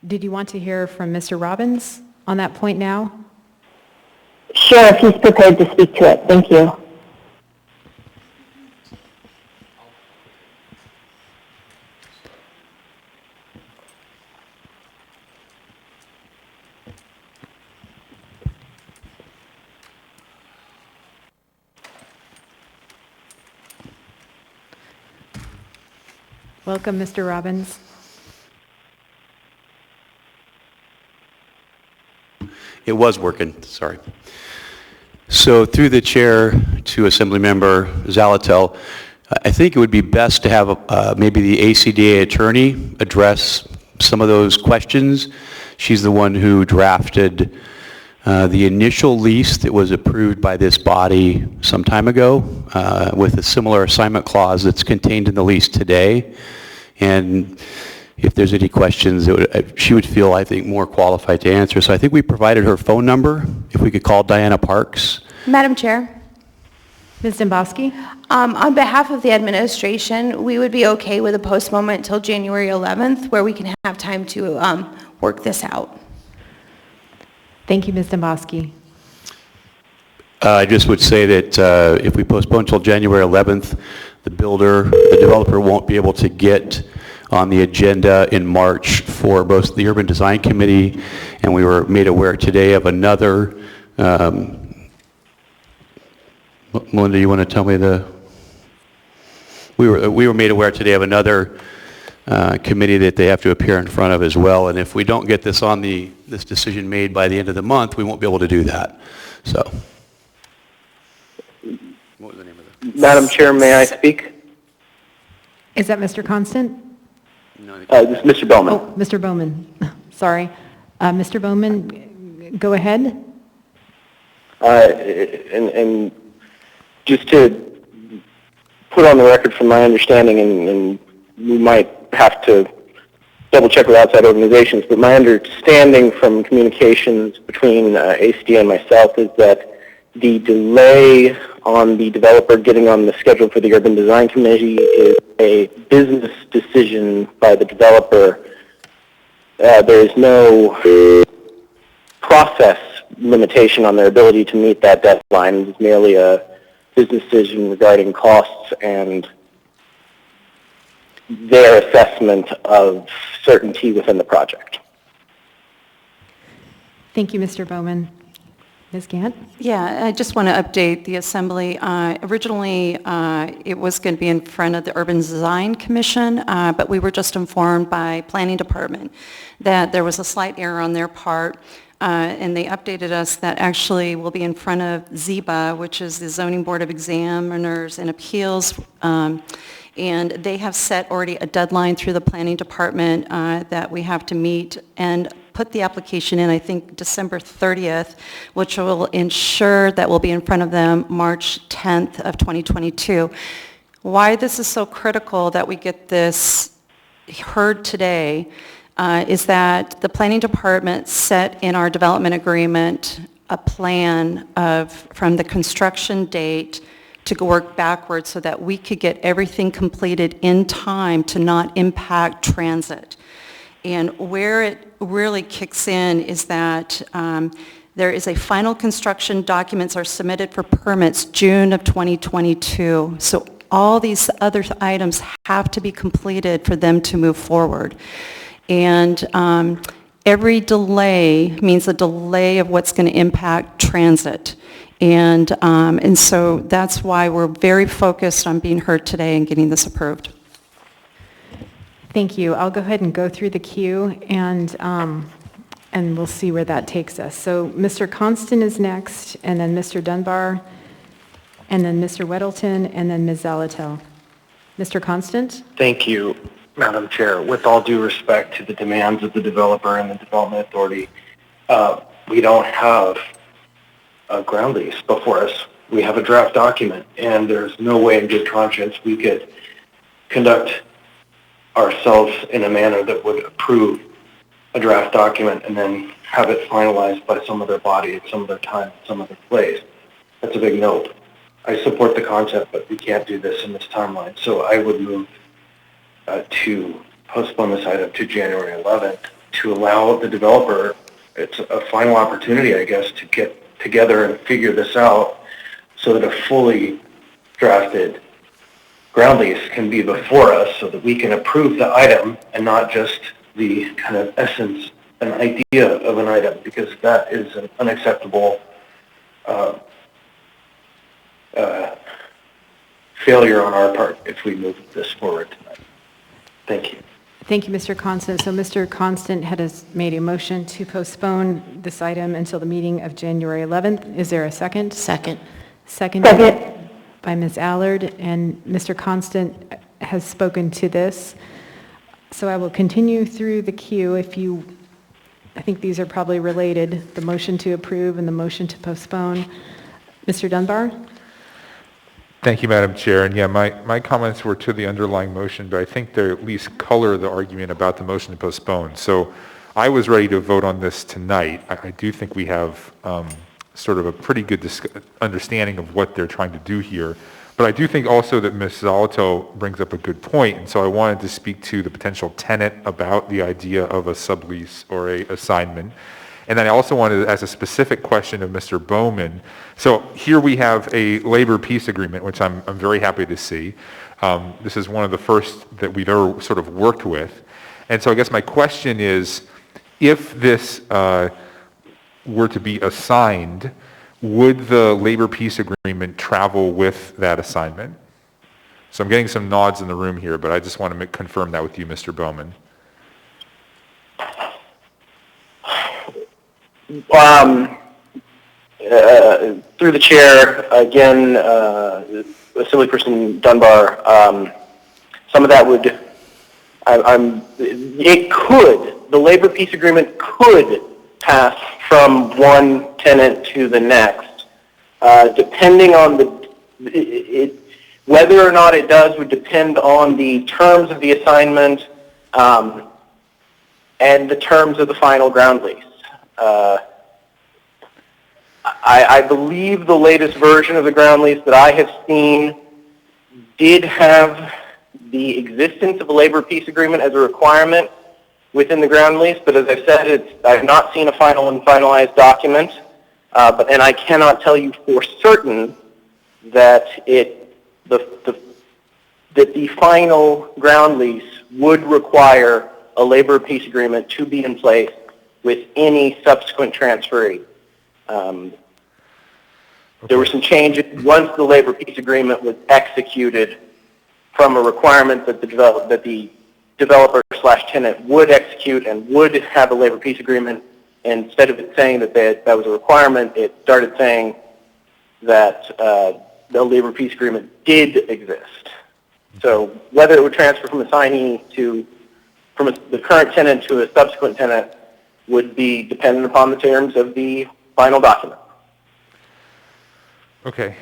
Did you want to hear from Mr. Robbins on that point now? Sure, if he's prepared to speak to it. Thank you. Welcome, Mr. Robbins. It was working, sorry. So through the chair to Assemblymember Zalatel, I think it would be best to have maybe the ACDA attorney address some of those questions. She's the one who drafted The initial lease that was approved by this body some time ago with a similar assignment clause that's contained in the lease today. And if there's any questions, she would feel, I think, more qualified to answer. So I think we provided her phone number, if we could call Diana Parks. Madam Chair, Ms. Dombrowski? on behalf of the administration, we would be okay with a postponement until January 11th, where we can have time to work this out. Thank you, Ms. Dombrowski. I just would say that if we postpone until January 11th, the developer won't be able to get on the agenda in March for both the Urban Design Committee, and we were made aware today of another, Melinda, you want to tell me we were made aware today of another committee that they have to appear in front of as well, and if we don't get this on this decision made by the end of the month, we won't be able to do that. So, what was the name of that? Madam Chair, may I speak? Is that Mr. Constant? This is Mr. Bowman. Oh, Mr. Bowman. Sorry. Mr. Bowman, go ahead. And just to put on the record from my understanding, and we might have to double check with outside organizations, but my understanding from communications between ACD and myself is that the delay on the developer getting on the schedule for the Urban Design Committee is a business decision by the developer. There is no process limitation on their ability to meet that deadline. It's merely a business decision regarding costs and their assessment of certainty within the project. Thank you, Mr. Bowman. Ms. Gant? Yeah, I just want to update the Assembly. Originally, it was going to be in front of the Urban Design Commission, but we were just informed by Planning Department that there was a slight error on their part, and they updated us that actually will be in front of ZEBA, which is the Zoning Board of Examiners and Appeals, and they have set already a deadline through the Planning Department that we have to meet and put the application in, I think, December 30th, which will ensure that we'll be in front of them March 10th of 2022. Why this is so critical that we get this heard today is that the Planning Department set in our development agreement a plan from the construction date to work backwards so that we could get everything completed in time to not impact transit. And where it really kicks in is that there is a final construction, documents are submitted for permits June of 2022. So all these other items have to be completed for them to move forward. And every delay means a delay of what's going to impact transit. And so that's why we're very focused on being heard today and getting this approved. Thank you. I'll go ahead and go through the queue, and we'll see where that takes us. So Mr. Constant is next, and then Mr. Dunbar, and then Mr. Weddleton, and then Ms. Zalatel. Mr. Constant? Thank you, Madam Chair. With all due respect to the demands of the developer and the Development Authority, we don't have a ground lease before us. We have a draft document, and there's no way in good conscience we could conduct ourselves in a manner that would approve a draft document and then have it finalized by some other body at some other time, some other place. That's a big note. I support the concept, but we can't do this in this timeline. So I would move to postpone this item to January 11th to allow the developer, it's a final opportunity, I guess, to get together and figure this out so that a fully drafted ground lease can be before us so that we can approve the item and not just the kind of essence and idea of an item, because that is an unacceptable failure on our part if we move this forward tonight. Thank you. Thank you, Mr. Constant. So Mr. Constant has made a motion to postpone this item until the meeting of January 11th. Is there a second? Second. Seconded by Ms. Allard, and Mr. Constant has spoken to this. So I will continue through the queue. If you I think these are probably related, the motion to approve and the motion to postpone. Mr. Dunbar? Thank you, Madam Chair. And yeah, my comments were to the underlying motion, but I think they at least color the argument about the motion to postpone. So I was ready to vote on this tonight. I do think we have sort of a pretty good understanding of what they're trying to do here. But I do think also that Ms. Zalato brings up a good point, and so I wanted to speak to the potential tenant about the idea of a sublease or a assignment. And then I also wanted to ask a specific question of Mr. Bowman. So here we have a labor peace agreement, which I'm very happy to see. This is one of the first that we've ever sort of worked with. And so I guess my question is, if this were to be assigned, would the labor peace agreement travel with that assignment? So I'm getting some nods in the room here, but I just want to confirm that with you, Mr. Bowman. Through the chair, again, Assemblyperson Dunbar, some of that would, it could, the labor peace agreement could pass from one tenant to the next. Depending on whether or not it does would depend on the terms of the assignment and the terms of the final ground lease. I believe the latest version of the ground lease that I have seen did have the existence of a labor peace agreement as a requirement within the ground lease, but as I've said, I have not seen a final and finalized document, and I cannot tell you for certain that the final ground lease would require a labor peace agreement to be in place with any subsequent transferee. There were some changes once the labor peace agreement was executed from a requirement that the developer/tenant would execute and would have a labor peace agreement. And instead of it saying that that was a requirement, it started saying that the labor peace agreement did exist. So whether it would transfer from assignee from the current tenant to a subsequent tenant would be dependent upon the terms of the final document. Okay.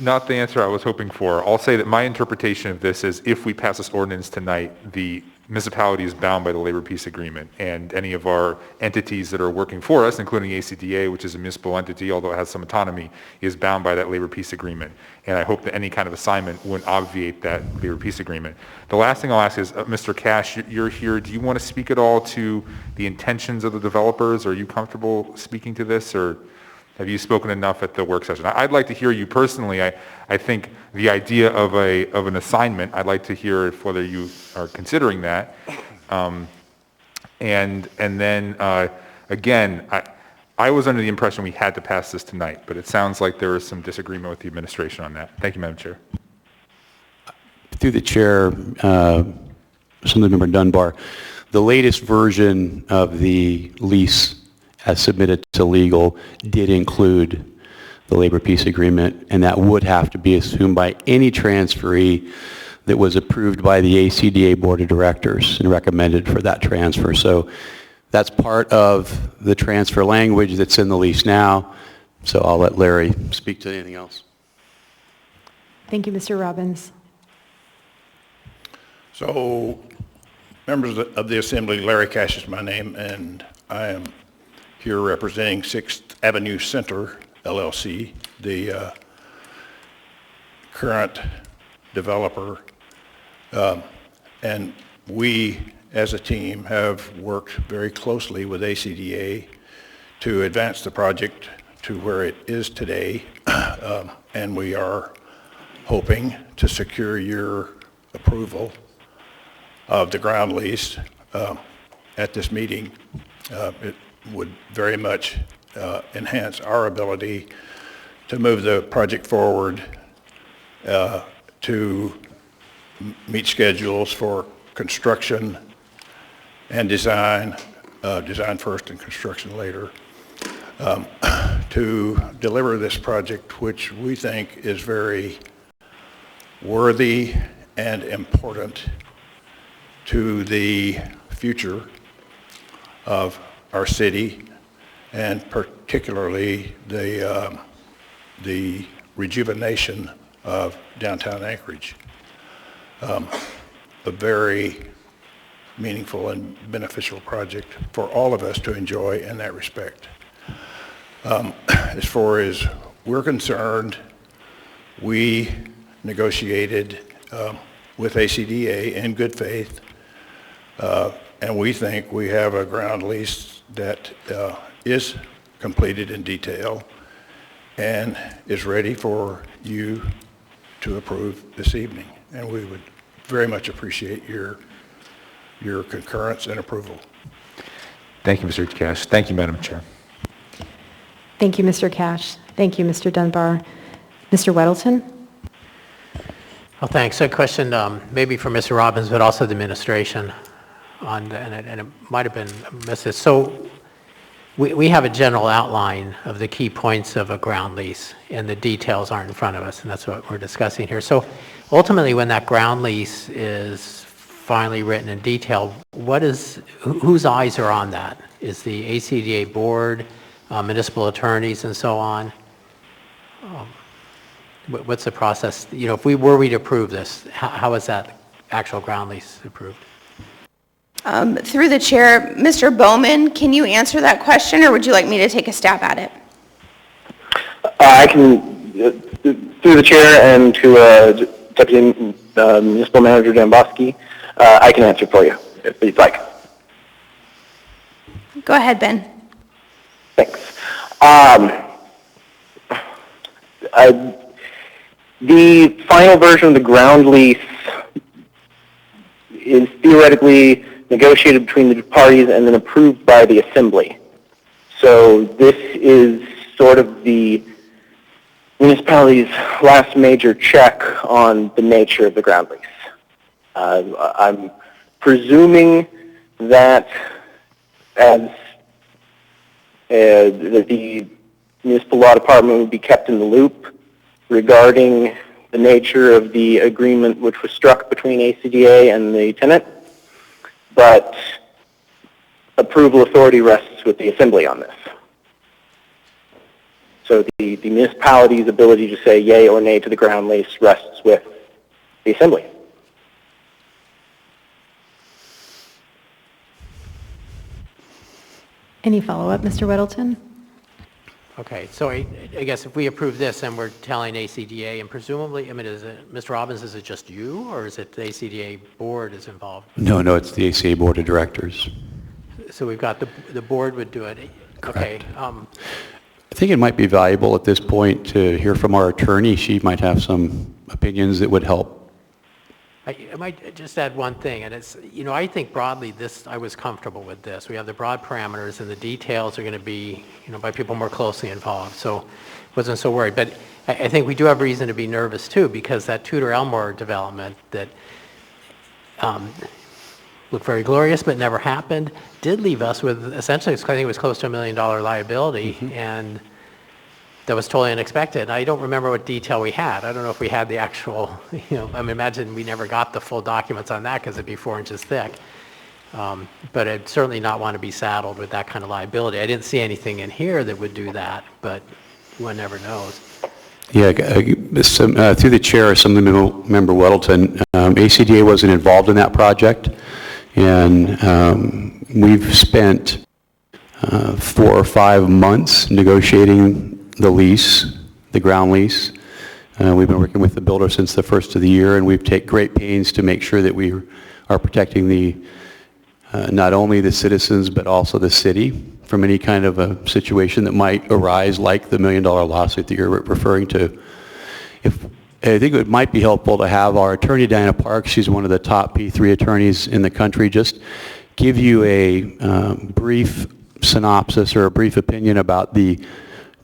Not the answer I was hoping for. I'll say that my interpretation of this is if we pass this ordinance tonight, the municipality is bound by the labor peace agreement, and any of our entities that are working for us, including ACDA, which is a municipal entity, although it has some autonomy, is bound by that labor peace agreement. And I hope that any kind of assignment wouldn't obviate that labor peace agreement. The last thing I'll ask is, Mr. Cash, you're here. Do you want to speak at all to the intentions of the developers? Are you comfortable speaking to this, or have you spoken enough at the work session? I'd like to hear you personally. I think the idea of an assignment, I'd like to hear whether you are considering that. And then, again, I was under the impression we had to pass this tonight, but it sounds like there is some disagreement with the administration on that. Thank you, Madam Chair. Through the chair, Assemblymember Dunbar, the latest version of the lease as submitted to legal did include the labor peace agreement, and that would have to be assumed by any transferee that was approved by the ACDA Board of Directors and recommended for that transfer. So that's part of the transfer language that's in the lease now. So I'll let Larry speak to anything else. Thank you, Mr. Robbins. So, members of the Assembly, Larry Cash is my name, and I am here representing 6th Avenue Center, LLC, the current developer. And we, as a team, have worked very closely with ACDA to advance the project to where it is today. And we are hoping to secure your approval of the ground lease at this meeting. It would very much enhance our ability to move the project forward to meet schedules for construction and design, design first and construction later, to deliver this project, which we think is very worthy and important to the future of our city, and particularly the rejuvenation of downtown Anchorage. A very meaningful and beneficial project for all of us to enjoy in that respect. As far as we're concerned, we negotiated with ACDA in good faith, and we think we have a ground lease that is completed in detail and is ready for you to approve this evening. And we would very much appreciate your concurrence and approval. Thank you, Mr. Cash. Thank you, Madam Chair. Thank you, Mr. Cash. Thank you, Mr. Dunbar. Mr. Weddleton? Well, thanks. A question maybe for Mr. Robbins, but also the administration, and it might have been missed. So we have a general outline of the key points of a ground lease, and the details aren't in front of us, and that's what we're discussing here. So ultimately, when that ground lease is finally written in detail, whose eyes are on that? Is the ACDA board, municipal attorneys, and so on? What's the process? You know, if we were to approve this, how is that actual ground lease approved? Through the chair, Mr. Bowman, can you answer that question, or would you like me to take a stab at it? I can, through the chair and to Deputy Municipal Manager Jamboski, I can answer for you if you'd like. Go ahead, Ben. Thanks. The final version of the ground lease is theoretically negotiated between the parties and then approved by the Assembly. So this is sort of the municipality's last major check on the nature of the ground lease. I'm presuming that as the municipal law department would be kept in the loop regarding the nature of the agreement which was struck between ACDA and the tenant, but approval authority rests with the Assembly on this. So the municipality's ability to say yay or nay to the ground lease rests with the Assembly. Any follow-up, Mr. Weddleton? Okay, so I guess if we approve this and we're telling ACDA, and presumably, I mean, Mr. Robbins, is it just you, or is it the ACDA board is involved? No, it's the ACA Board of Directors. So we've got the board would do it. Correct. Okay. I think it might be valuable at this point to hear from our attorney. She might have some opinions that would help. I might just add one thing, and it's, you know, I think broadly I was comfortable with this. We have the broad parameters, and the details are going to be, you know, by people more closely involved, so wasn't so worried. But I think we do have reason to be nervous too, because that Tudor Elmore development that looked very glorious but never happened did leave us with essentially, I think it was close to $1 million liability, and that was totally unexpected. I don't remember what detail we had. I don't know if we had the actual, you know, I mean, imagine we never got the full documents on that because it'd be 4 inches thick. But I'd certainly not want to be saddled with that kind of liability. I didn't see anything in here that would do that, but one never knows. Yeah, through the chair, Assemblymember Weddleton, ACDA wasn't involved in that project, and we've spent 4 or 5 months negotiating the lease, the ground lease. We've been working with the builder since the first of the year, and we've taken great pains to make sure that we are protecting the not only the citizens but also the city from any kind of a situation that might arise, like the $1 million lawsuit that you're referring to. I think it might be helpful to have our attorney, Diana Parks, she's one of the top P3 attorneys in the country, just give you a brief synopsis or a brief opinion about the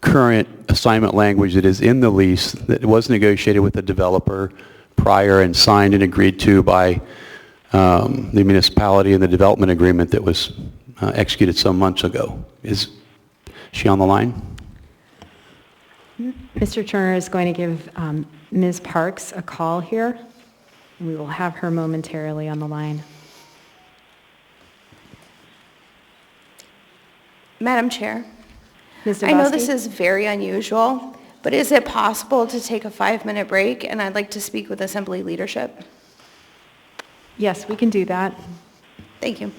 current assignment language that is in the lease that was negotiated with the developer prior and signed and agreed to by the municipality, and the development agreement that was executed some months ago. Is she on the line? Mr. Turner is going to give Ms. Parks a call here. We will have her momentarily on the line. Madam Chair, Ms. I know this Dombowski? is very unusual, but is it possible to take a 5-minute break? And I'd like to speak with Assembly leadership. Yes, we can do that. Thank you.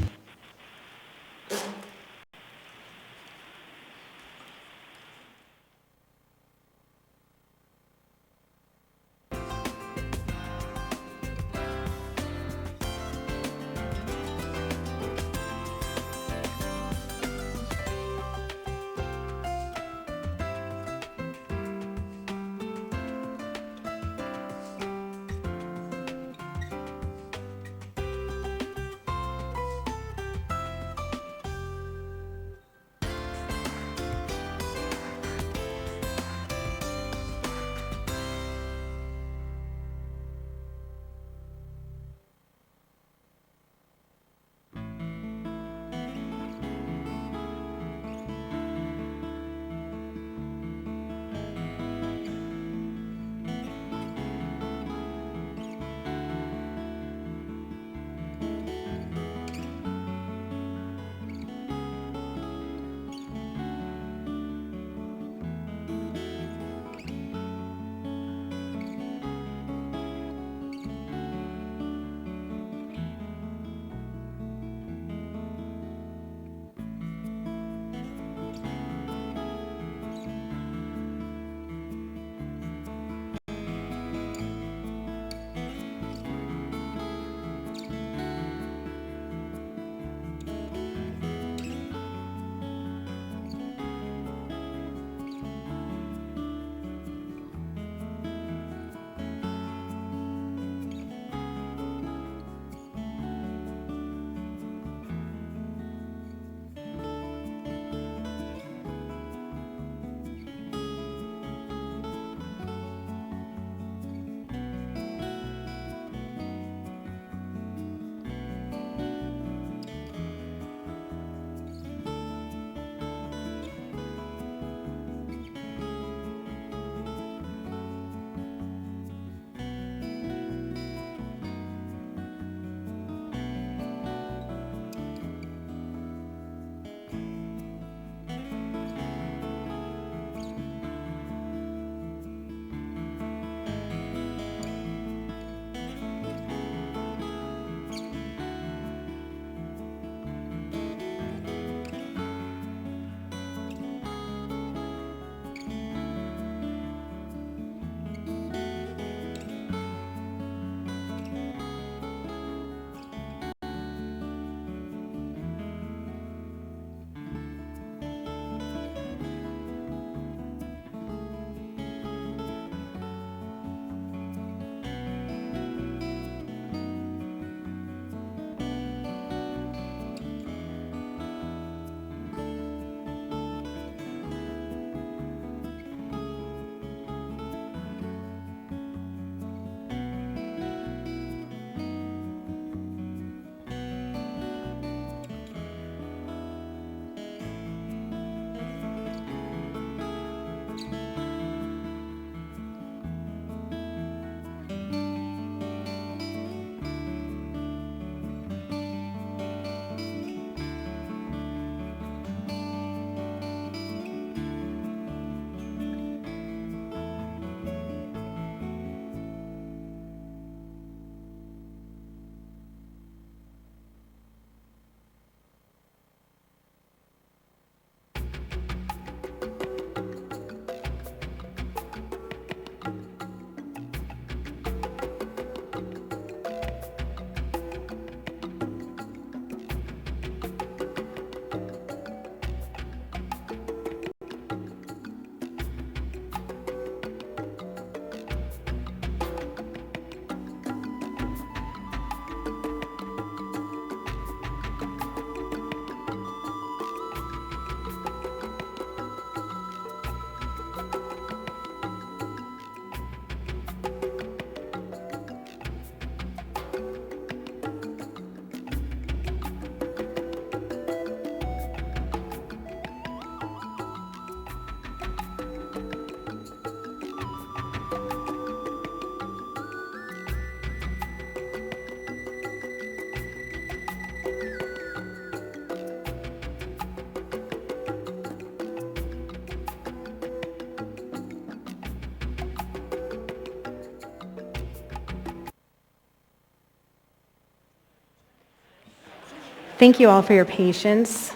Thank you all for your patience.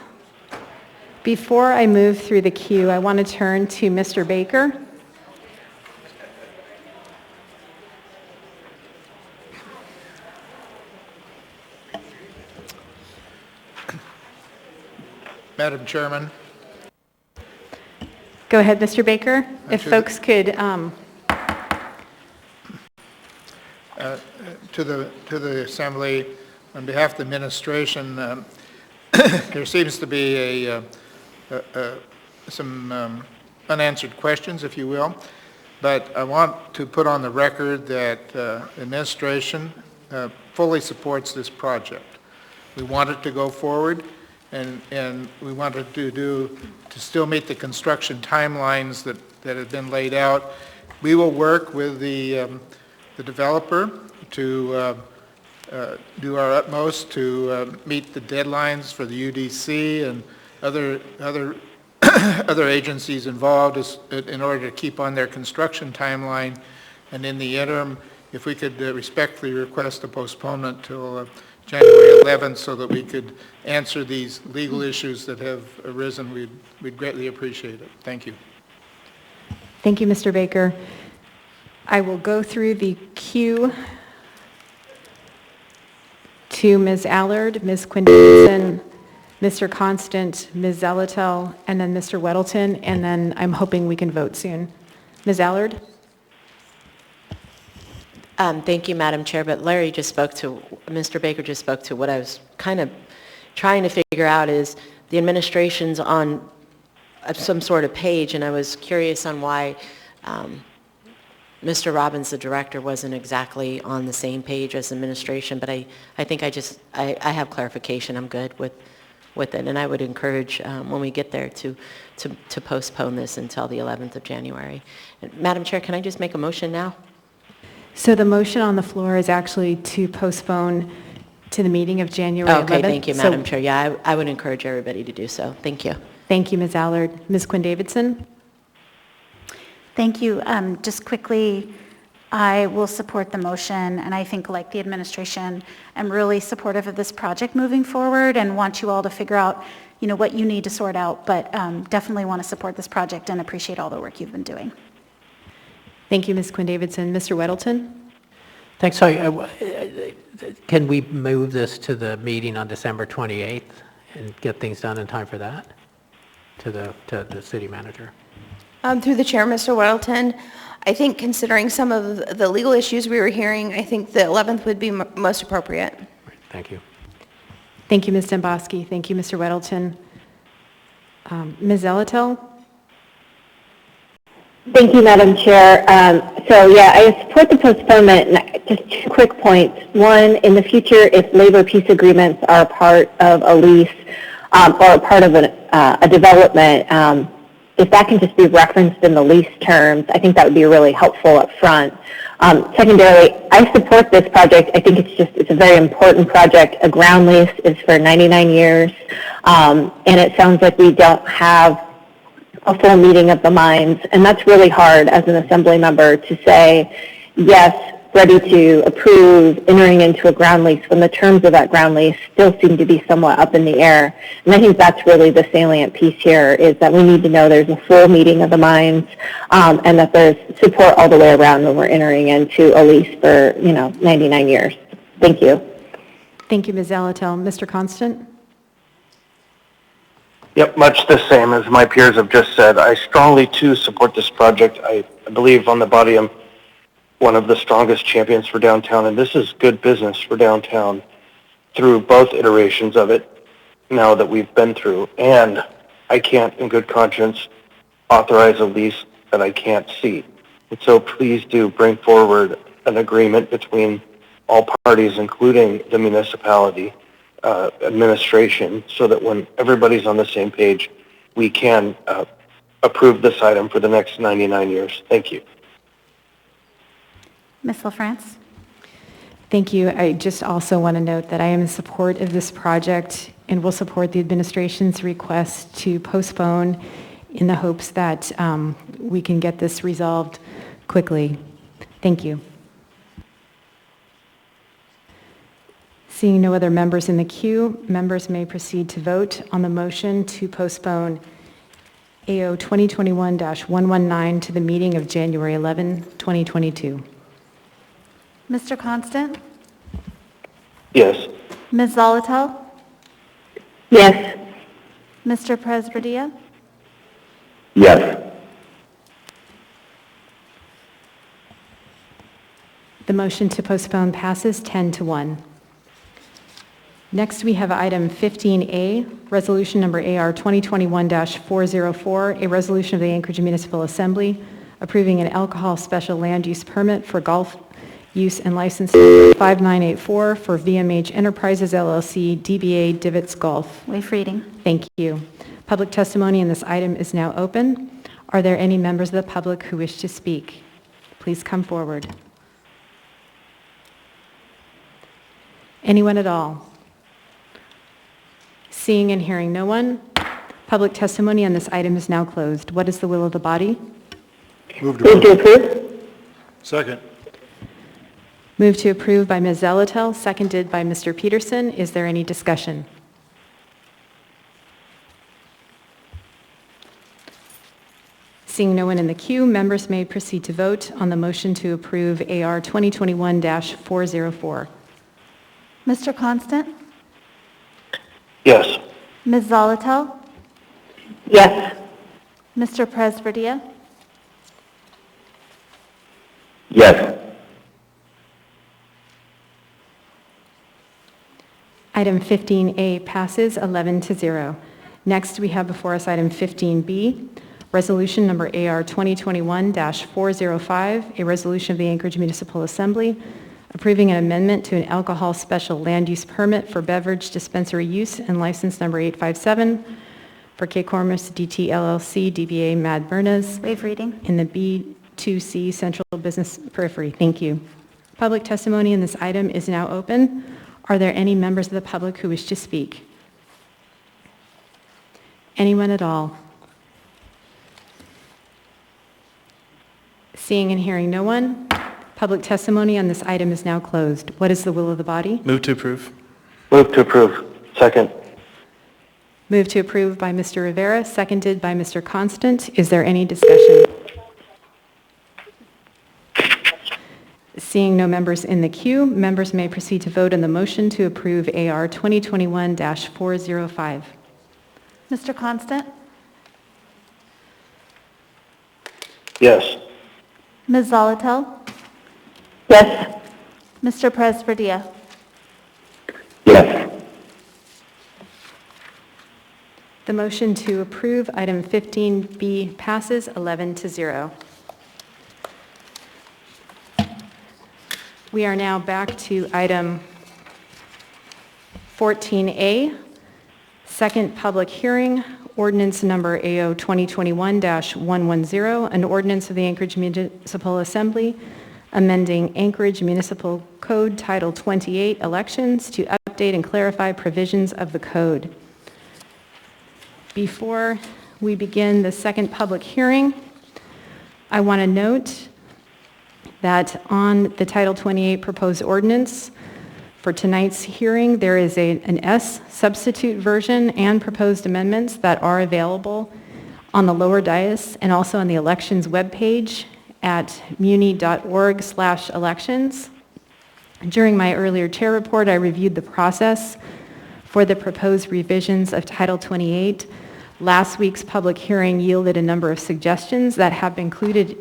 Before I move through the queue, I want to turn to Mr. Baker. Madam Chairman. Go ahead, Mr. Baker. If folks could... To the Assembly, on behalf of the administration, there seems to be some unanswered questions, if you will, but I want to put on the record that the administration fully supports this project. We want it to go forward, and we want it to still meet the construction timelines that have been laid out. We will work with the developer to do our utmost to meet the deadlines for the UDC and other agencies involved in order to keep on their construction timeline. And in the interim, if we could respectfully request a postponement till January 11th so that we could answer these legal issues that have arisen, we'd greatly appreciate it. Thank you. Thank you, Mr. Baker. I will go through the queue to Ms. Allard, Ms. Quinn-Davidson, Mr. Constant, Ms. Zelatel, and then Mr. Weddleton, and then I'm hoping we can vote soon. Ms. Allard? Thank you, Madam Chair, but Mr. Baker just spoke to what I was kind of trying to figure out is the administration's on some sort of page, and I was curious on why Mr. Robbins, the director, wasn't exactly on the same page as administration, but I think I have clarification. I'm good with it, and I would encourage when we get there to postpone this until the 11th of January. And Madam Chair, can I just make a motion now? So the motion on the floor is actually to postpone to the meeting of January 11th. Okay, thank you, Madam Chair. Yeah, I would encourage everybody to do so. Thank you. Thank you, Ms. Allard. Ms. Quinn-Davidson? Thank you. Just quickly, I will support the motion, and I think, like the administration, I'm really supportive of this project moving forward and want you all to figure out, what you need to sort out, but definitely want to support this project and appreciate all the work you've been doing. Thank you, Ms. Quinn-Davidson. Mr. Weddleton? Thanks. So, can we move this to the meeting on December 28th and get things done in time for that? To the city manager. Through the chair, Mr. Weddleton, I think considering some of the legal issues we were hearing, I think the 11th would be most appropriate. Thank you. Thank you, Ms. Demboski. Thank you, Mr. Weddleton. Ms. Zelatel? Thank you, Madam Chair. I support the postponement. Just 2 quick points. One, in the future, if labor peace agreements are part of a lease or a part of a development, if that can just be referenced in the lease terms, I think that would be really helpful up front. Secondarily, I support this project. I think it's a very important project. A ground lease is for 99 years, and it sounds like we don't have a full meeting of the minds, and that's really hard as an assembly member to say, yes, ready to approve entering into a ground lease when the terms of that ground lease still seem to be somewhat up in the air. And I think that's really the salient piece here, is that we need to know there's a full meeting of the minds and that there's support all the way around when we're entering into a lease for 99 years. Thank you. Thank you, Ms. Zelatel. Mr. Constant? Yep, much the same as my peers have just said. I strongly, too, support this project. I believe on the body I'm one of the strongest champions for downtown, and this is good business for downtown through both iterations of it now that we've been through. And I can't, in good conscience, authorize a lease that I can't see. And so please do bring forward an agreement between all parties, including the municipality administration, so that when everybody's on the same page, we can approve this item for the next 99 years. Thank you. Ms. LaFrance? Thank you. I just also want to note that I am in support of this project and will support the administration's request to postpone in the hopes that we can get this resolved quickly. Thank you. Seeing no other members in the queue, members may proceed to vote on the motion to postpone AO 2021-119 to the meeting of January 11, 2022. Mr. Constant? Yes. Ms. Zolotel? Yes. Mr. Presberdia? Yes. The motion to postpone passes 10-1. Next, we have item 15A, resolution number AR 2021-404, a resolution of the Anchorage Municipal Assembly approving an alcohol special land use permit for golf use and license number 5984 for VMH Enterprises LLC, DBA Divots Golf. Waive reading. Thank you. Public testimony on this item is now open. Are there any members of the public who wish to speak? Please come forward. Anyone at all? Seeing and hearing no one, public testimony on this item is now closed. What is the will of the body? Move to approve. Second. Move to approve by Ms. Zolotel, seconded by Mr. Peterson. Is there any discussion? Seeing no one in the queue, members may proceed to vote on the motion to approve AR 2021-404. Mr. Constant? Yes. Ms. Zolotel? Yes. Mr. Presberdia? Yes. Item 15A passes 11-0. Next, we have before us item 15B, resolution number AR 2021-405, a resolution of the Anchorage Municipal Assembly approving an amendment to an alcohol special land use permit for beverage dispensary use and license number 857 for K. Cormus DT LLC, DBA Mad Bernas. Waive reading. In the B2C Central Business Periphery. Thank you. Public testimony in this item is now open. Are there any members of the public who wish to speak? Anyone at all? Seeing and hearing no one, public testimony on this item is now closed. What is the will of the body? Move to approve. Move to approve. Second. Move to approve by Mr. Rivera, seconded by Mr. Constant. Is there any discussion? Seeing no members in the queue, members may proceed to vote on the motion to approve AR 2021-405. Mr. Constant? Yes. Ms. Zolotel? Yes. Mr. Presberdia? Yes. The motion to approve item 15B passes 11-0. We are now back to item 14A, second public hearing, ordinance number AO 2021-110, an ordinance of the Anchorage Municipal Assembly amending Anchorage Municipal Code Title 28 Elections to update and clarify provisions of the code. Before we begin the second public hearing, I want to note that on the Title 28 proposed ordinance for tonight's hearing, there is an S substitute version and proposed amendments that are available on the lower dais and also on the elections webpage at muni.org/elections. During my earlier chair report, I reviewed the process for the proposed revisions of Title 28. Last week's public hearing yielded a number of suggestions that have been included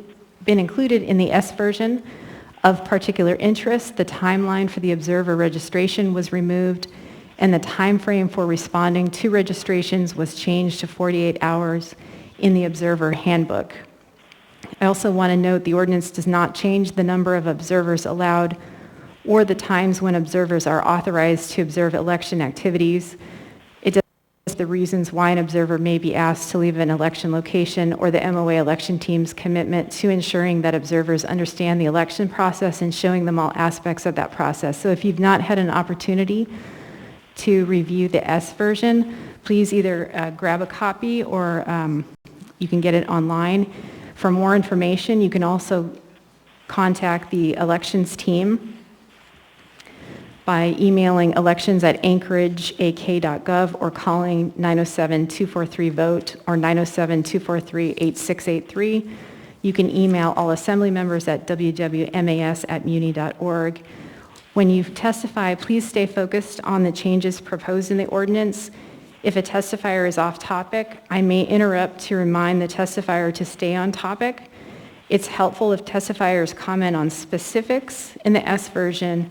in the S version. Of particular interest, the timeline for the observer registration was removed, and the time frame for responding to registrations was changed to 48 hours in the observer handbook. I also want to note the ordinance does not change the number of observers allowed or the times when observers are authorized to observe election activities. It does the reasons why an observer may be asked to leave an election location or the MOA election team's commitment to ensuring that observers understand the election process and showing them all aspects of that process. So if you've not had an opportunity to review the S version, please either grab a copy or you can get it online. For more information, you can also contact the elections team by emailing elections@anchorageak.gov or calling 907-243-VOTE or 907-243-8683. You can email all assembly members at wwmas@muni.org. When you testify, please stay focused on the changes proposed in the ordinance. If a testifier is off topic, I may interrupt to remind the testifier to stay on topic. It's helpful if testifiers comment on specifics in the S version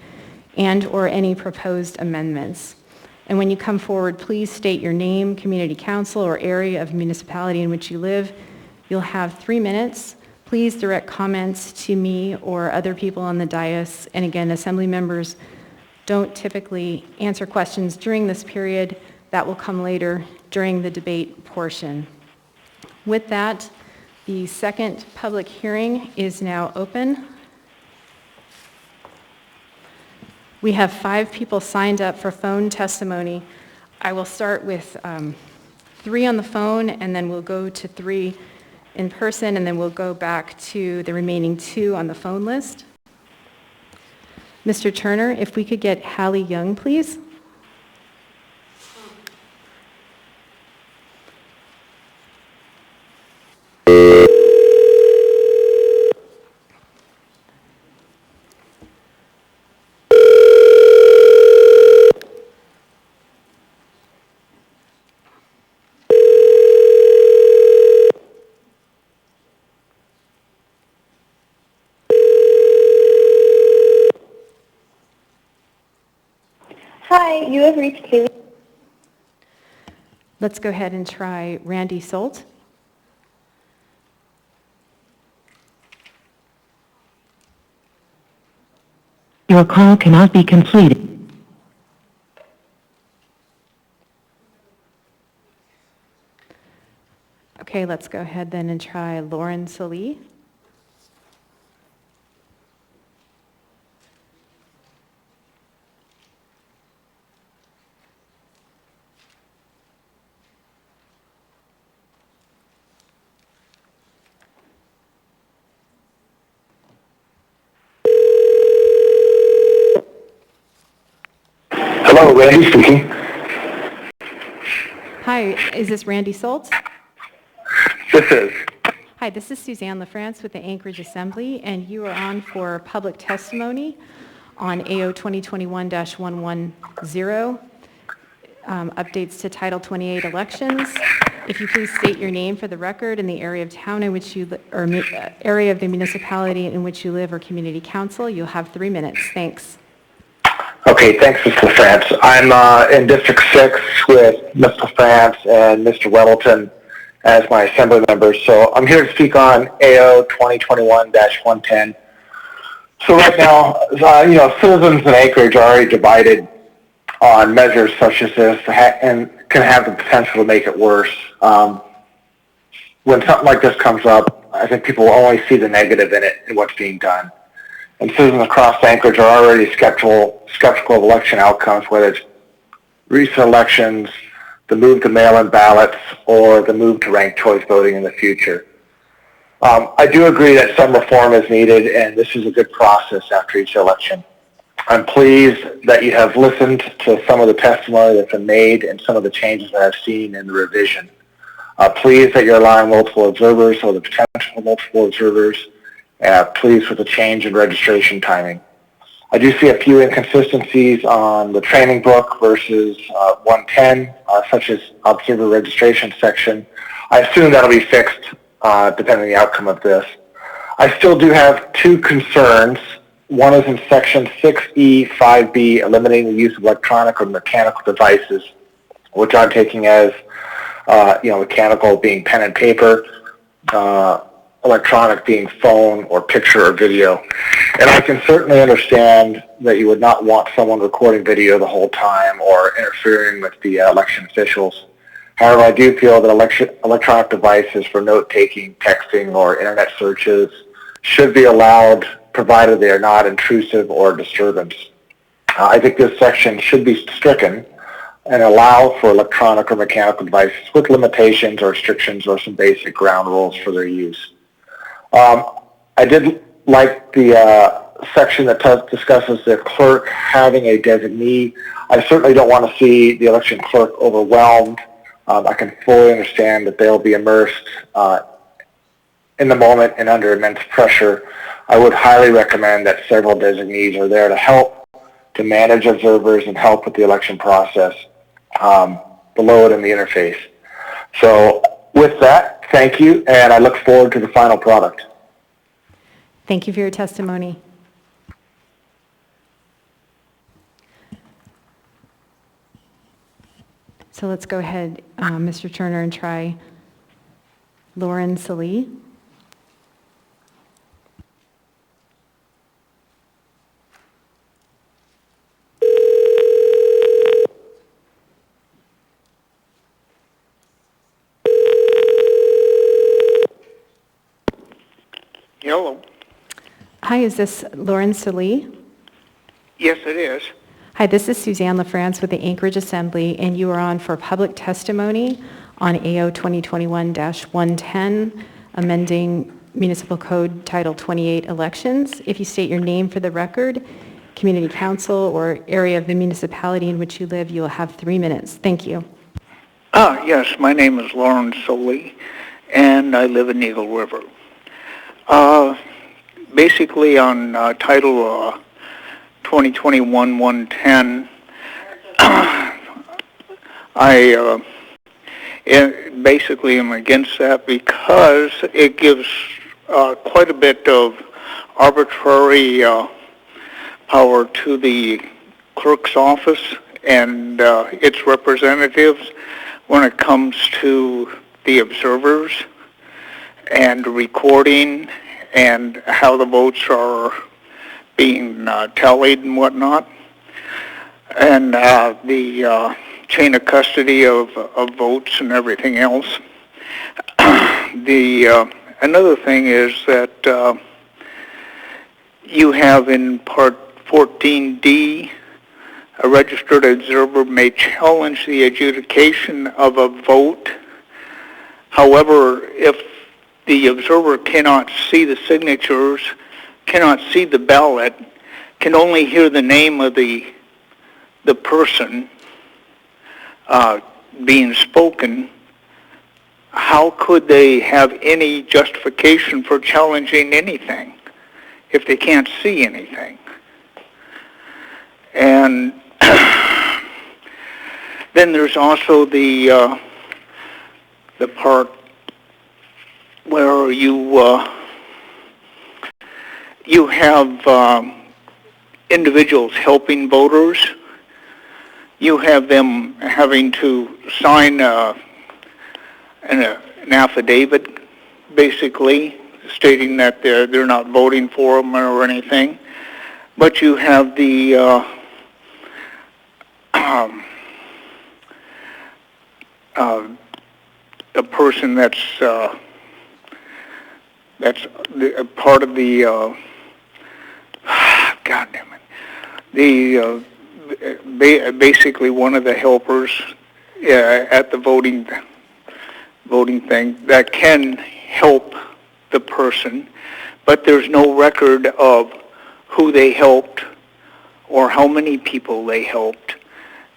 and/or any proposed amendments. And when you come forward, please state your name, community council, or area of municipality in which you live. You'll have 3 minutes. Please direct comments to me or other people on the dais. And again, assembly members don't typically answer questions during this period. That will come later during the debate portion. With that, the second public hearing is now open. We have 5 people signed up for phone testimony. I will start with 3 on the phone, and then we'll go to 3 in person, and then we'll go back to the remaining 2 on the phone list. Mr. Turner, if we could get Hallie Young, please. Hi, you have reached Kaylee. Let's go ahead and try Randy Solt. Your call cannot be completed. Okay, let's go ahead then and try Lauren Salee. Hello, Randy speaking. Hi, is this Randy Solt? This is. Hi, this is Suzanne LaFrance with the Anchorage Assembly, and you are on for public testimony on AO 2021-110, updates to Title 28 elections. If you please state your name for the record and the area of town in which you, or area of the municipality in which you live or community council, you'll have 3 minutes. Thanks. Okay, thanks, Mr. France. I'm in District 6 with Mr. France and Mr. Weddleton as my assembly members. So I'm here to speak on AO 2021-110. So right now, citizens in Anchorage are already divided on measures such as this and can have the potential to make it worse. When something like this comes up, I think people only see the negative in it and what's being done. And citizens across Anchorage are already skeptical of election outcomes, whether it's recent elections, the move to mail-in ballots, or the move to ranked choice voting in the future. I do agree that some reform is needed, and this is a good process after each election. I'm pleased that you have listened to some of the testimony that's been made and some of the changes that I've seen in the revision. Pleased that you're allowing multiple observers or the potential for multiple observers. Pleased with the change in registration timing. I do see a few inconsistencies on the training book versus 110, such as observer registration section. I assume that'll be fixed depending on the outcome of this. I still do have 2 concerns. One is in section 6E, 5B, eliminating the use of electronic or mechanical devices, which I'm taking as, mechanical being pen and paper, electronic being phone or picture or video. And I can certainly understand that you would not want someone recording video the whole time or interfering with the election officials. However, I do feel that electronic devices for note-taking, texting, or internet searches should be allowed, provided they are not intrusive or a disturbance. I think this section should be stricken and allow for electronic or mechanical devices with limitations or restrictions or some basic ground rules for their use. I did like the section that discusses the clerk having a designee. I certainly don't want to see the election clerk overwhelmed. I can fully understand that they'll be immersed in the moment and under immense pressure. I would highly recommend that several designees are there to help, to manage observers and help with the election process below it in the interface. So with that, thank you, and I look forward to the final product. Thank you for your testimony. So let's go ahead, Mr. Turner, and try Lauren Salee. Hello. Hi, is this Lauren Salee? Yes, it is. Hi, this is Suzanne LaFrance with the Anchorage Assembly, and you are on for public testimony on AO 2021-110, amending Municipal Code Title 28 Elections. If you state your name for the record, community council, or area of the municipality in which you live, you will have 3 minutes. Thank you. Yes, my name is Lauren Soley, and I live in Eagle River. Basically on Title 2021-110, I basically am against that because it gives quite a bit of arbitrary power to the clerk's office and its representatives when it comes to the observers and recording and how the votes are being tallied and whatnot, and the chain of custody of votes and everything else. Another thing is that you have in Part 14D, a registered observer may challenge the adjudication of a vote. However, if the observer cannot see the signatures, cannot see the ballot, can only hear the name of the person being spoken, how could they have any justification for challenging anything if they can't see anything? And then there's also the part where you have individuals helping voters. You have them having to sign an affidavit, basically, stating that they're not voting for them or anything. But you have the a person that's part of the God damn it, basically one of the helpers at the voting thing that can help the person, but there's no record of who they helped or how many people they helped.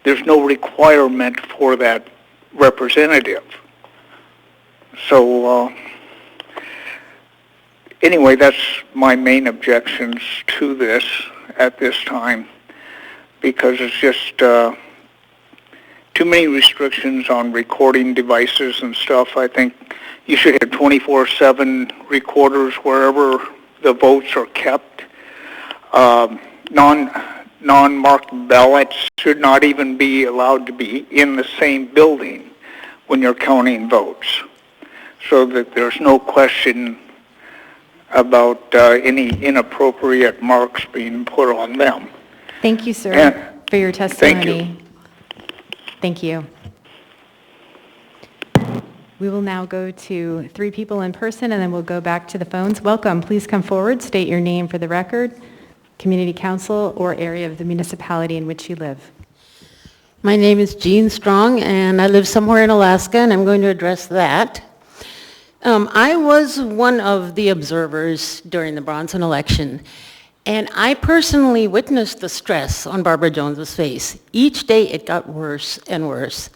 There's no requirement for that representative. So anyway, that's my main objections to this at this time, because it's just too many restrictions on recording devices and stuff. I think you should have 24/7 recorders wherever the votes are kept. Non-marked ballots should not even be allowed to be in the same building when you're counting votes, so that there's no question about any inappropriate marks being put on them. Thank you, sir, for your testimony. Thank you. We will now go to 3 people in person, and then we'll go back to the phones. Welcome. Please come forward. State your name for the record, community council, or area of the municipality in which you live. My name is Jean Strong, and I live somewhere in Alaska, and I'm going to address that. I was one of the observers during the Bronson election, And I personally witnessed the stress on Barbara Jones's face. Each day it got worse and worse.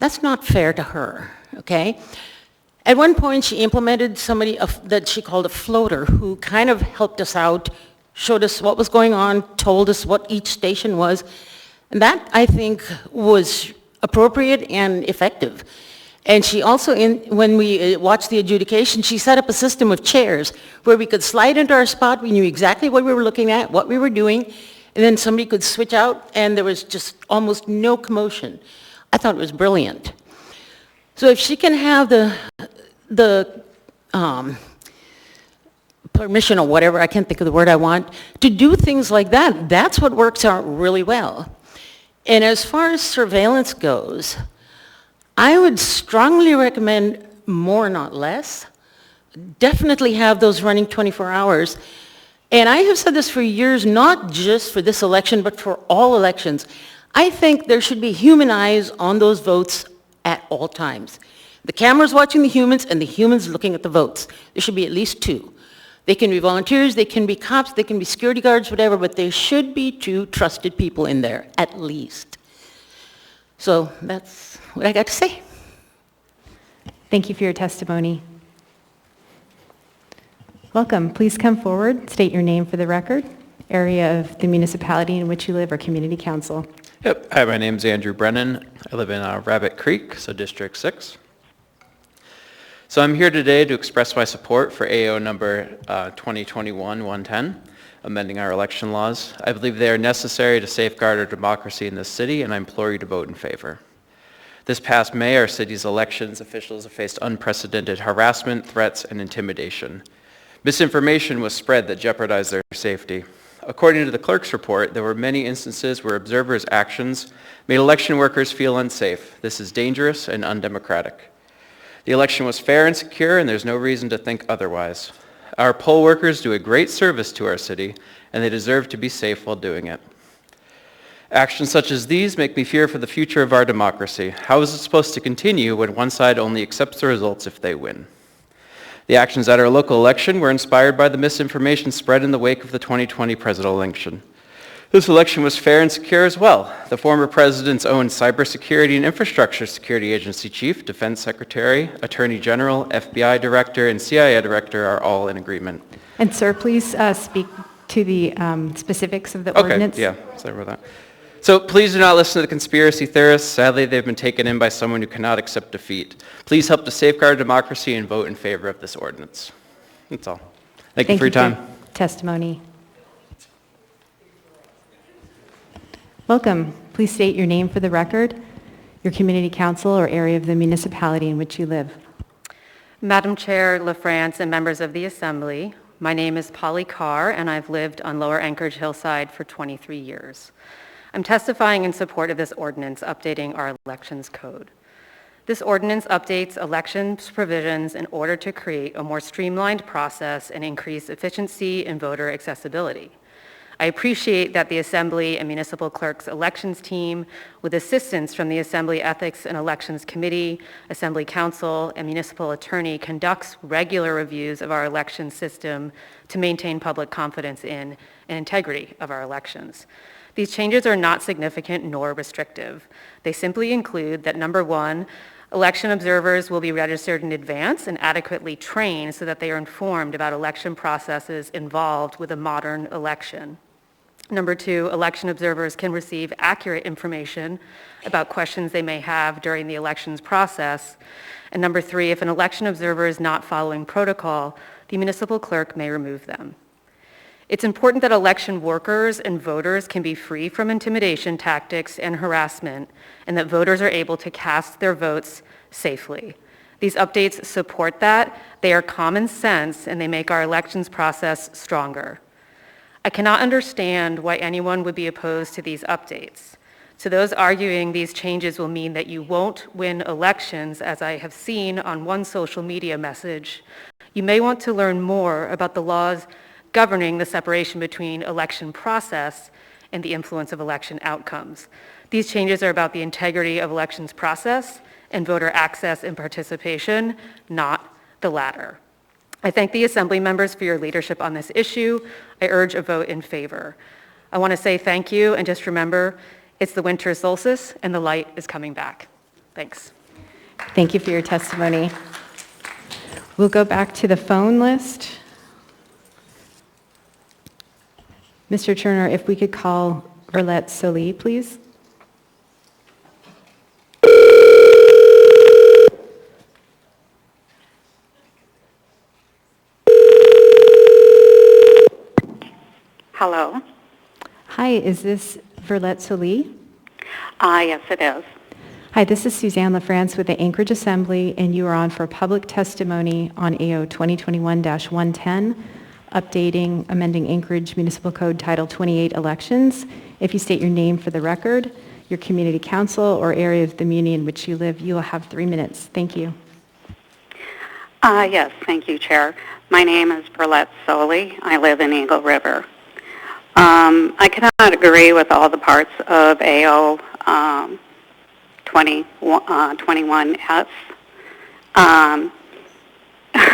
That's not fair to her, okay? At one point she implemented somebody that she called a floater who kind of helped us out, showed us what was going on, told us what each station was. And that, I think, was appropriate and effective. And she also, when we watched the adjudication, she set up a system of chairs where we could slide into our spot, we knew exactly what we were looking at, what we were doing, and then somebody could switch out, and there was just almost no commotion. I thought it was brilliant. So if she can have the permission or whatever, I can't think of the word I want, to do things like that, that's what works out really well. And as far as surveillance goes, I would strongly recommend more, not less. Definitely have those running 24 hours. And I have said this for years, not just for this election, but for all elections. I think there should be human eyes on those votes at all times. The camera's watching the humans and the humans looking at the votes. There should be at least two. They can be volunteers, they can be cops, they can be security guards, whatever, but there should be two trusted people in there, at least. So that's what I got to say. Thank you for your testimony. Welcome. Please come forward, state your name for the record, area of the municipality in which you live, or community council. Yep. Hi, my name's Andrew Brennan. I live in Rabbit Creek, so District 6. So I'm here today to express my support for AO number 2021-110, amending our election laws. I believe they are necessary to safeguard our democracy in this city, and I implore you to vote in favor. This past May, our city's elections officials have faced unprecedented harassment, threats, and intimidation. Misinformation was spread that jeopardized their safety. According to the clerk's report, there were many instances where observers' actions made election workers feel unsafe. This is dangerous and undemocratic. The election was fair and secure, and there's no reason to think otherwise. Our poll workers do a great service to our city, and they deserve to be safe while doing it. Actions such as these make me fear for the future of our democracy. How is it supposed to continue when one side only accepts the results if they win? The actions at our local election were inspired by the misinformation spread in the wake of the 2020 presidential election. This election was fair and secure as well. The former president's own Cybersecurity and Infrastructure Security Agency chief, Defense Secretary, Attorney General, FBI Director, and CIA Director are all in agreement. And sir, please speak to the specifics of the ordinance. Okay, yeah, sorry about that. So please do not listen to the conspiracy theorists. Sadly, they've been taken in by someone who cannot accept defeat. Please help to safeguard democracy and vote in favor of this ordinance. That's all. Thank you for your time. Testimony. Welcome. Please state your name for the record, your community council or area of the municipality in which you live. Madam Chair, LaFrance, and members of the Assembly, my name is Polly Carr, and I've lived on Lower Anchorage Hillside for 23 years. I'm testifying in support of this ordinance updating our elections code. This ordinance updates elections provisions in order to create a more streamlined process and increase efficiency and voter accessibility. I appreciate that the Assembly and Municipal Clerk's elections team, with assistance from the Assembly Ethics and Elections Committee, Assembly Council, and Municipal Attorney, conducts regular reviews of our election system to maintain public confidence in and integrity of our elections. These changes are not significant nor restrictive. They simply include that, number one, election observers will be registered in advance and adequately trained so that they are informed about election processes involved with a modern election. Number two, election observers can receive accurate information about questions they may have during the elections process. And number three, if an election observer is not following protocol, the municipal clerk may remove them. It's important that election workers and voters can be free from intimidation tactics and harassment, and that voters are able to cast their votes safely. These updates support that. They are common sense, and they make our elections process stronger. I cannot understand why anyone would be opposed to these updates. To those arguing these changes will mean that you won't win elections, as I have seen on one social media message, you may want to learn more about the laws governing the separation between election process and the influence of election outcomes. These changes are about the integrity of elections process and voter access and participation, not the latter. I thank the Assembly members for your leadership on this issue. I urge a vote in favor. I want to say thank you, and just remember, it's the winter solstice and the light is coming back. Thanks. Thank you for your testimony. We'll go back to the phone list. Mr. Turner, if we could call Verlet Soli, please. Hello. Hi, is this Verlet Soli? Yes, it is. Hi, this is Suzanne LaFrance with the Anchorage Assembly, and you are on for public testimony on AO 2021-110, updating, amending Anchorage Municipal Code Title 28 elections. If you state your name for the record, your community council, or area of the muni in which you live, you will have 3 minutes. Thank you. Yes, thank you, Chair. My name is Verlet Soli. I live in Eagle River. I cannot agree with all the parts of AO 21S,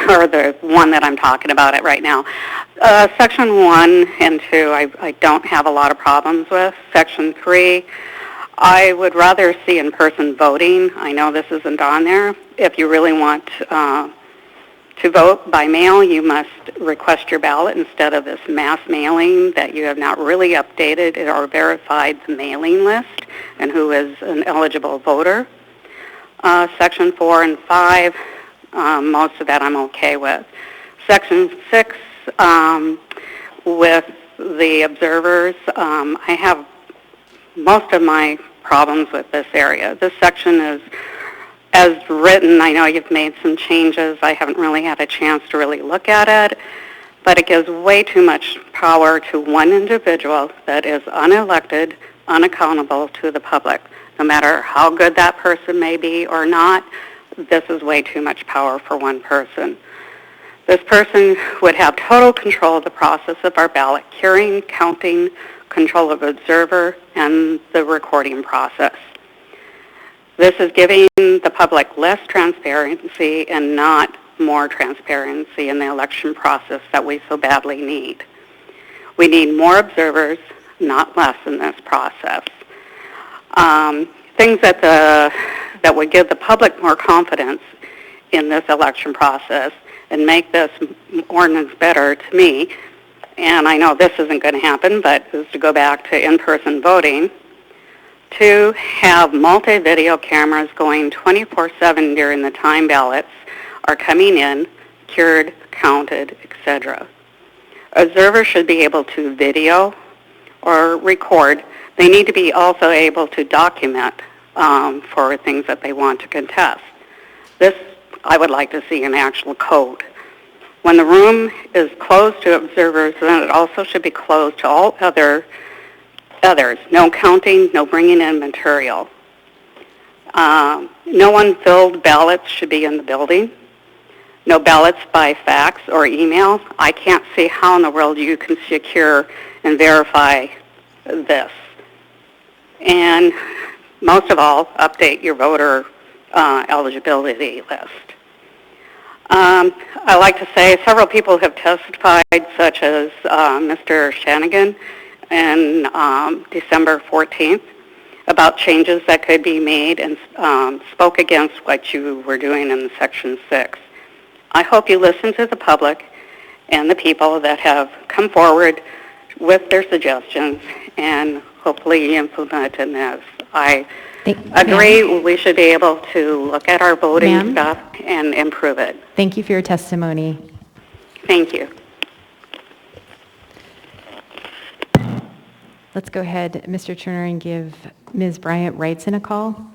or the one that I'm talking about it right now. Section 1 and 2, I don't have a lot of problems with. Section 3, I would rather see in-person voting. I know this isn't on there. If you really want to vote by mail, you must request your ballot instead of this mass mailing that you have not really updated or verified the mailing list and who is an eligible voter. Section 4 and 5, most of that I'm okay with. Section 6, with the observers, I have most of my problems with this area. This section is, as written, I know you've made some changes. I haven't really had a chance to really look at it, but it gives way too much power to one individual that is unelected, unaccountable to the public. No matter how good that person may be or not, this is way too much power for one person. This person would have total control of the process of our ballot curing, counting, control of observer, and the recording process. This is giving the public less transparency and not more transparency in the election process that we so badly need. We need more observers, not less in this process. Things that would give the public more confidence in this election process and make this ordinance better to me, and I know this isn't going to happen, but is to go back to in-person voting, to have multi-video cameras going 24/7 during the time ballots are coming in, cured, counted, etc. Observers should be able to video or record. They need to be also able to document for things that they want to contest. This I would like to see an actual code. When the room is closed to observers, then it also should be closed to all others. No counting, no bringing in material. No unfilled ballots should be in the building. No ballots by fax or email. I can't see how in the world you can secure and verify this. And most of all, update your voter eligibility list. I like to say several people have testified, such as Mr. Shanigan on December 14th, about changes that could be made and spoke against what you were doing in Section 6. I hope you listen to the public and the people that have come forward with their suggestions and hopefully implement in this. I agree we should be able to look at our voting stuff and improve it. Thank you for your testimony. Thank you. Let's go ahead, Mr. Turner, and give Ms. Bryant Wrightson a call.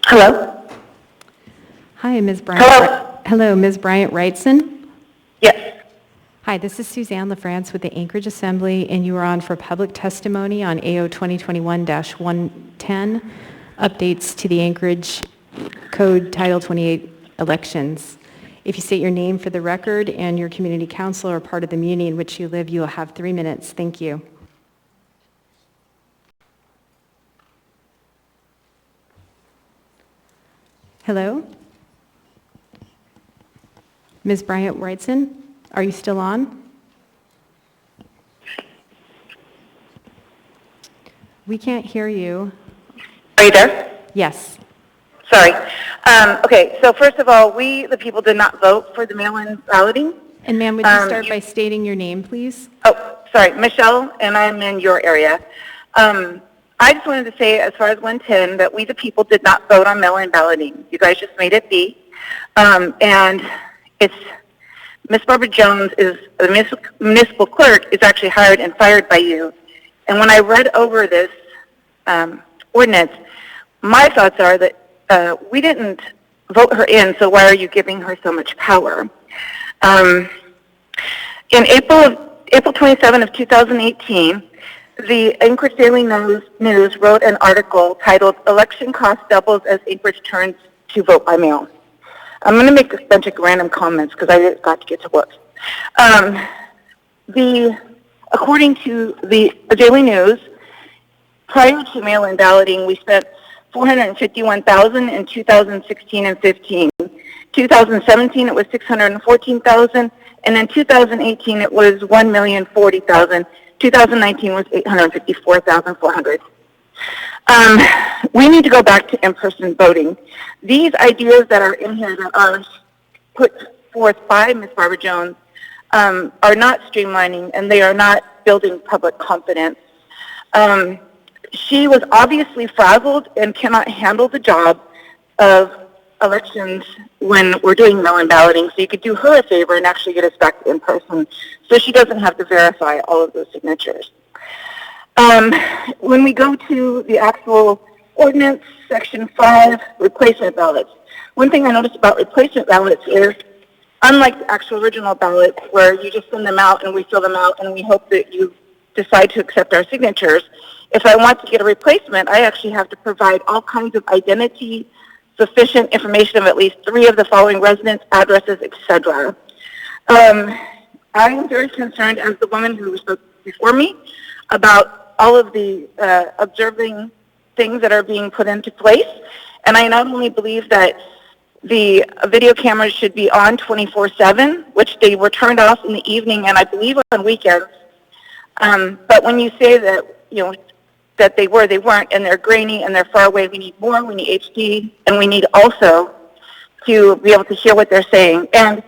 Hello? Hi, Ms. Bryant. Hello, Ms. Bryant Wrightson? Yes. Hi, this is Suzanne LaFrance with the Anchorage Assembly, and you are on for public testimony on AO 2021-110, updates to the Anchorage Code Title 28 elections. If you state your name for the record and your community council or part of the community in which you live, you will have 3 minutes. Thank you. Hello? Ms. Bryant-Wrightson, are you still on? We can't hear you. Are you there? Yes. Sorry. Okay, so first of all, we, the people, did not vote for the mail-in balloting. And ma'am, would you start by stating your name, please? Oh, sorry, Michelle, and I'm in your area. I just wanted to say, as far as 110, that we, the people, did not vote on mail-in balloting. You guys just made it be. And it's, Miss Barbara Jones is, the municipal clerk is actually hired and fired by you. And when I read over this ordinance, my thoughts are that we didn't vote her in, so why are you giving her so much power? In April 27 of 2018, the Anchorage Daily News wrote an article titled "Election Cost Doubles as Anchorage Turns to Vote by Mail." I'm going to make a bunch of random comments because I got to get to work. According to the Daily News, prior to mail-in balloting, we spent $451,000 in 2016 and 15. 2017 it was $614,000, and in 2018 it was $1,040,000. 2019 was $854,400. We need to go back to in-person voting. These ideas that are in here that are put forth by Ms. Barbara Jones are not streamlining, and they are not building public confidence. She was obviously frazzled and cannot handle the job of elections when we're doing mail-in balloting, so you could do her a favor and actually get us back in person so she doesn't have to verify all of those signatures. When we go to the actual ordinance, section 5, replacement ballots, one thing I noticed about replacement ballots is, unlike the actual original ballots where you just send them out and we fill them out and we hope that you decide to accept our signatures, if I want to get a replacement, I actually have to provide all kinds of identity, sufficient information of at least 3 of the following residents, addresses, etc. I am very concerned, as the woman who spoke before me, about all of the observing things that are being put into place. And I not only believe that the video cameras should be on 24/7, which they were turned off in the evening and I believe on weekends. But when you say that, you know, that they weren't, and they're grainy and they're far away, we need more, we need HD, and we need also to be able to hear what they're saying. And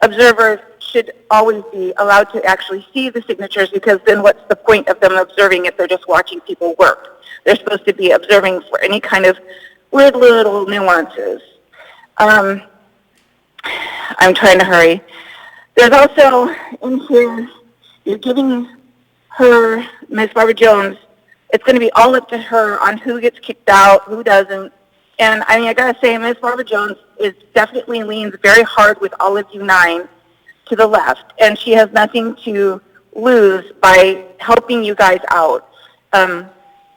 observers should always be allowed to actually see the signatures, because then what's the point of them observing if they're just watching people work? They're supposed to be observing for any kind of weird little nuances. I'm trying to hurry. There's also in here, you're giving her, Ms. Barbara Jones, it's going to be all up to her on who gets kicked out, who doesn't. And I mean, I got to say, Ms. Barbara Jones is definitely leans very hard with all of you 9 to the left, and she has nothing to lose by helping you guys out,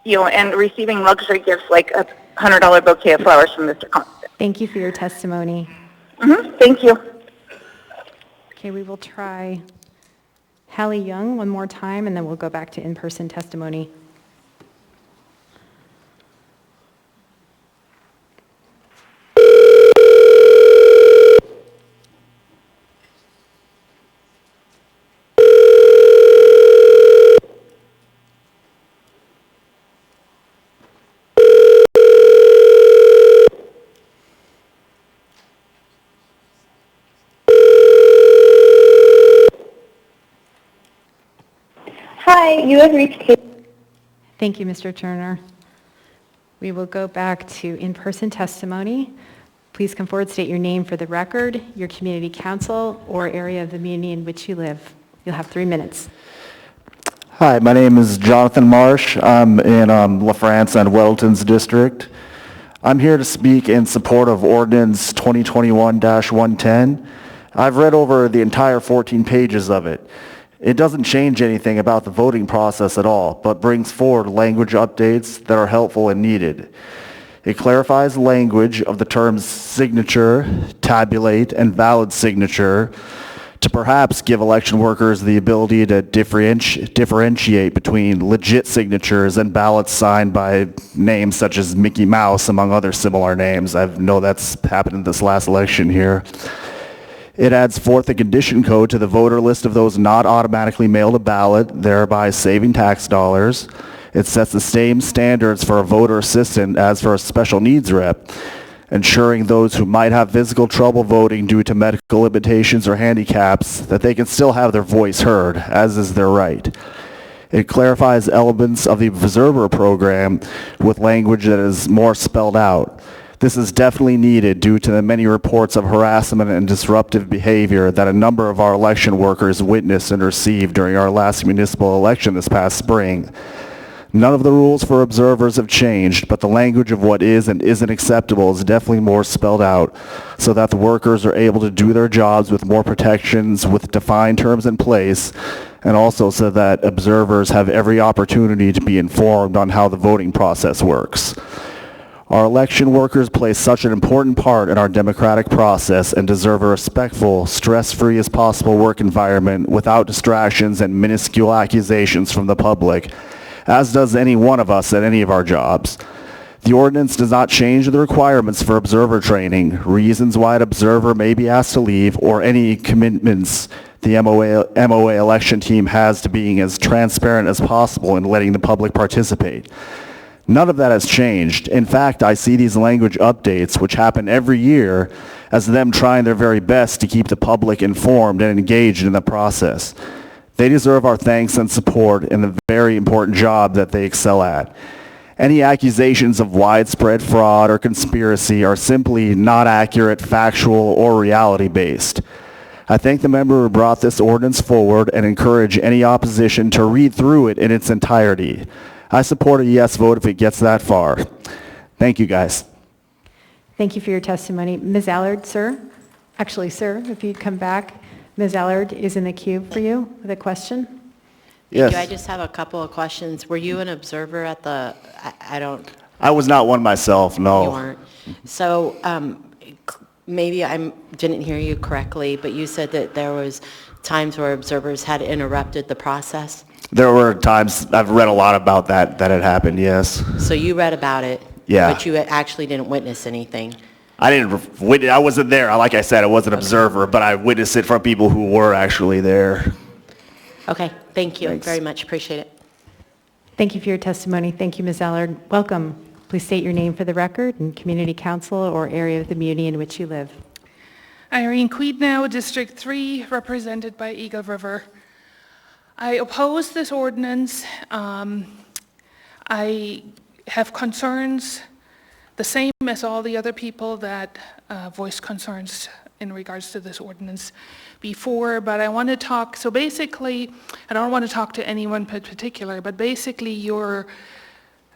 you know, and receiving luxury gifts like a $100 bouquet of flowers from Mr. Constant. Thank you for your testimony. Thank you. Okay, we will try Hallie Young one more time, and then we'll go back to in-person testimony. Hi, you have reached Kate. Thank you, Mr. Turner. We will go back to in-person testimony. Please come forward, state your name for the record, your community council, or area of the community in which you live. You'll have 3 minutes. Hi, my name is Jonathan Marsh. I'm in LaFrance and Weddleton's district. I'm here to speak in support of Ordinance 2021-110. I've read over the entire 14 pages of it. It doesn't change anything about the voting process at all, but brings forward language updates that are helpful and needed. It clarifies language of the terms signature, tabulate, and valid signature to perhaps give election workers the ability to differentiate between legit signatures and ballots signed by names such as Mickey Mouse, among other similar names. I know that's happened in this last election here. It adds forth a condition code to the voter list of those not automatically mailed a ballot, thereby saving tax dollars. It sets the same standards for a voter assistant as for a special needs rep, ensuring those who might have physical trouble voting due to medical limitations or handicaps that they can still have their voice heard, as is their right. It clarifies elements of the observer program with language that is more spelled out. This is definitely needed due to the many reports of harassment and disruptive behavior that a number of our election workers witnessed and received during our last municipal election this past spring. None of the rules for observers have changed, but the language of what is and isn't acceptable is definitely more spelled out so that the workers are able to do their jobs with more protections with defined terms in place, and also so that observers have every opportunity to be informed on how the voting process works. Our election workers play such an important part in our democratic process and deserve a respectful, stress-free as possible work environment without distractions and minuscule accusations from the public, as does any one of us at any of our jobs. The ordinance does not change the requirements for observer training, reasons why an observer may be asked to leave, or any commitments the MOA election team has to being as transparent as possible in letting the public participate. None of that has changed. In fact, I see these language updates, which happen every year, as them trying their very best to keep the public informed and engaged in the process. They deserve our thanks and support in the very important job that they excel at. Any accusations of widespread fraud or conspiracy are simply not accurate, factual, or reality-based. I thank the member who brought this ordinance forward and encourage any opposition to read through it in its entirety. I support a yes vote if it gets that far. Thank you, guys. Thank you for your testimony. Ms. Allard, sir? Actually, sir, if you'd come back. Ms. Allard is in the queue for you with a question. Thank Yes. you. I just have a couple of questions. Were you an observer at the, I was not one myself, no. You weren't. So maybe I didn't hear you correctly, but you said that there was times where observers had interrupted the process? There were times, I've read a lot about that had happened, yes. So you read about it? Yeah. But you actually didn't witness anything? I wasn't there. Like I said, I was an observer, but I witnessed it from people who were actually there. Okay, thank you Thanks. very much. Appreciate it. Thank you for your testimony. Thank you, Ms. Allard. Welcome. Please state your name for the record and community council or area of the community in which you live. Irene Queednow, District 3, represented by Eagle River. I oppose this ordinance. I have concerns the same as all the other people that voiced concerns in regards to this ordinance before, but I want to talk, so basically, I don't want to talk to anyone in particular, but basically you're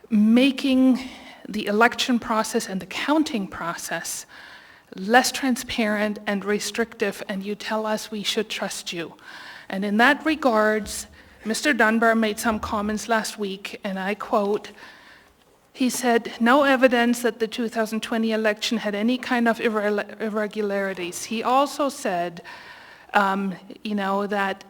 making the election process and the counting process less transparent and restrictive, and you tell us we should trust you. And in that regards, Mr. Dunbar made some comments last week, and I quote, he said, no evidence that the 2020 election had any kind of irregularities. He also said, that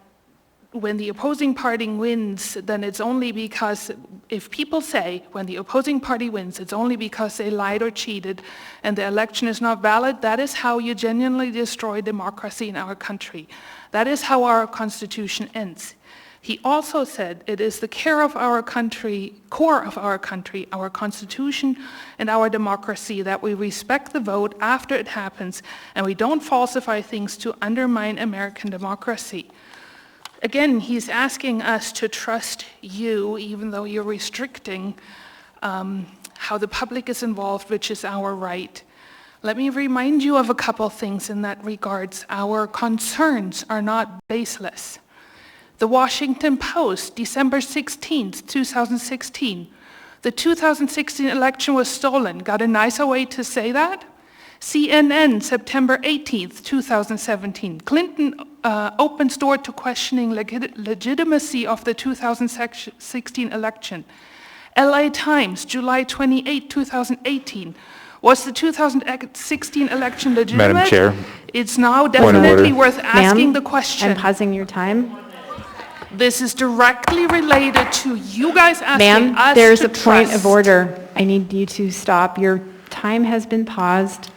when the opposing party wins, then it's only because, if people say when the opposing party wins, it's only because they lied or cheated and the election is not valid, that is how you genuinely destroy democracy in our country. That is how our Constitution ends. He also said it is the core of our country, our Constitution and our democracy, that we respect the vote after it happens and we don't falsify things to undermine American democracy. Again, he's asking us to trust you, even though you're restricting how the public is involved, which is our right. Let me remind you of a couple things in that regards. Our concerns are not baseless. The Washington Post, December 16th, 2016. The 2016 election was stolen. Got a nicer way to say that? CNN, September 18th, 2017. Clinton opens door to questioning legitimacy of the 2016 election. LA Times, July 28, 2018. Was the 2016 election legitimate? Madam Chair. It's now Point of definitely order. worth asking Ma'am, the question. I'm pausing your time. This is directly related to you guys asking Ma'am, us there's to a point trust. of order. I need you to stop. Your time has been paused.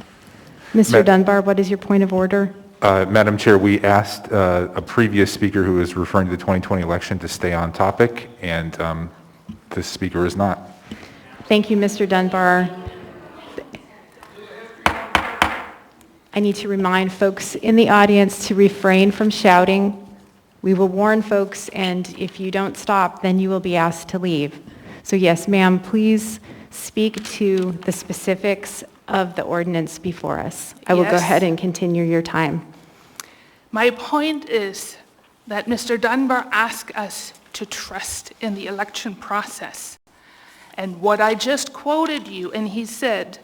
Mr. Ma- Dunbar, what is your point of order? Madam Chair, we asked a previous speaker who was referring to the 2020 election to stay on topic, and this speaker is not. Thank you, Mr. Dunbar. I need to remind folks in the audience to refrain from shouting. We will warn folks, and if you don't stop, then you will be asked to leave. So yes, ma'am, please speak to the specifics of the ordinance before us. I will go Yes. ahead and continue your time. My point is that Mr. Dunbar asked us to trust in the election process. And what I just quoted you, and he said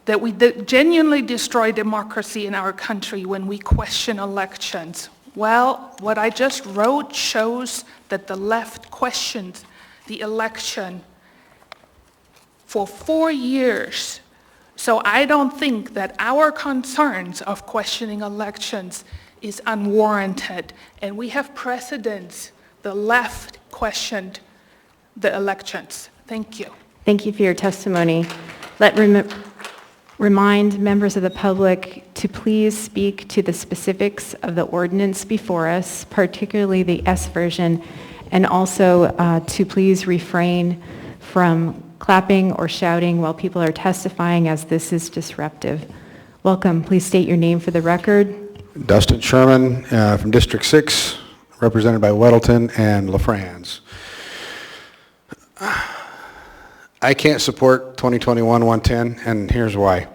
that we genuinely destroy democracy in our country when we question elections. Well, what I just wrote shows that the left questioned the election for 4 years. So I don't think that our concerns of questioning elections is unwarranted. And we have precedents. The left questioned the elections. Thank you. Thank you for your testimony. Remind members of the public to please speak to the specifics of the ordinance before us, particularly the S version, and also to please refrain from clapping or shouting while people are testifying, as this is disruptive. Welcome. Please state your name for the record. Dustin Sherman from District 6, represented by Weddleton and LaFrance. I can't support 2021-110, and here's why.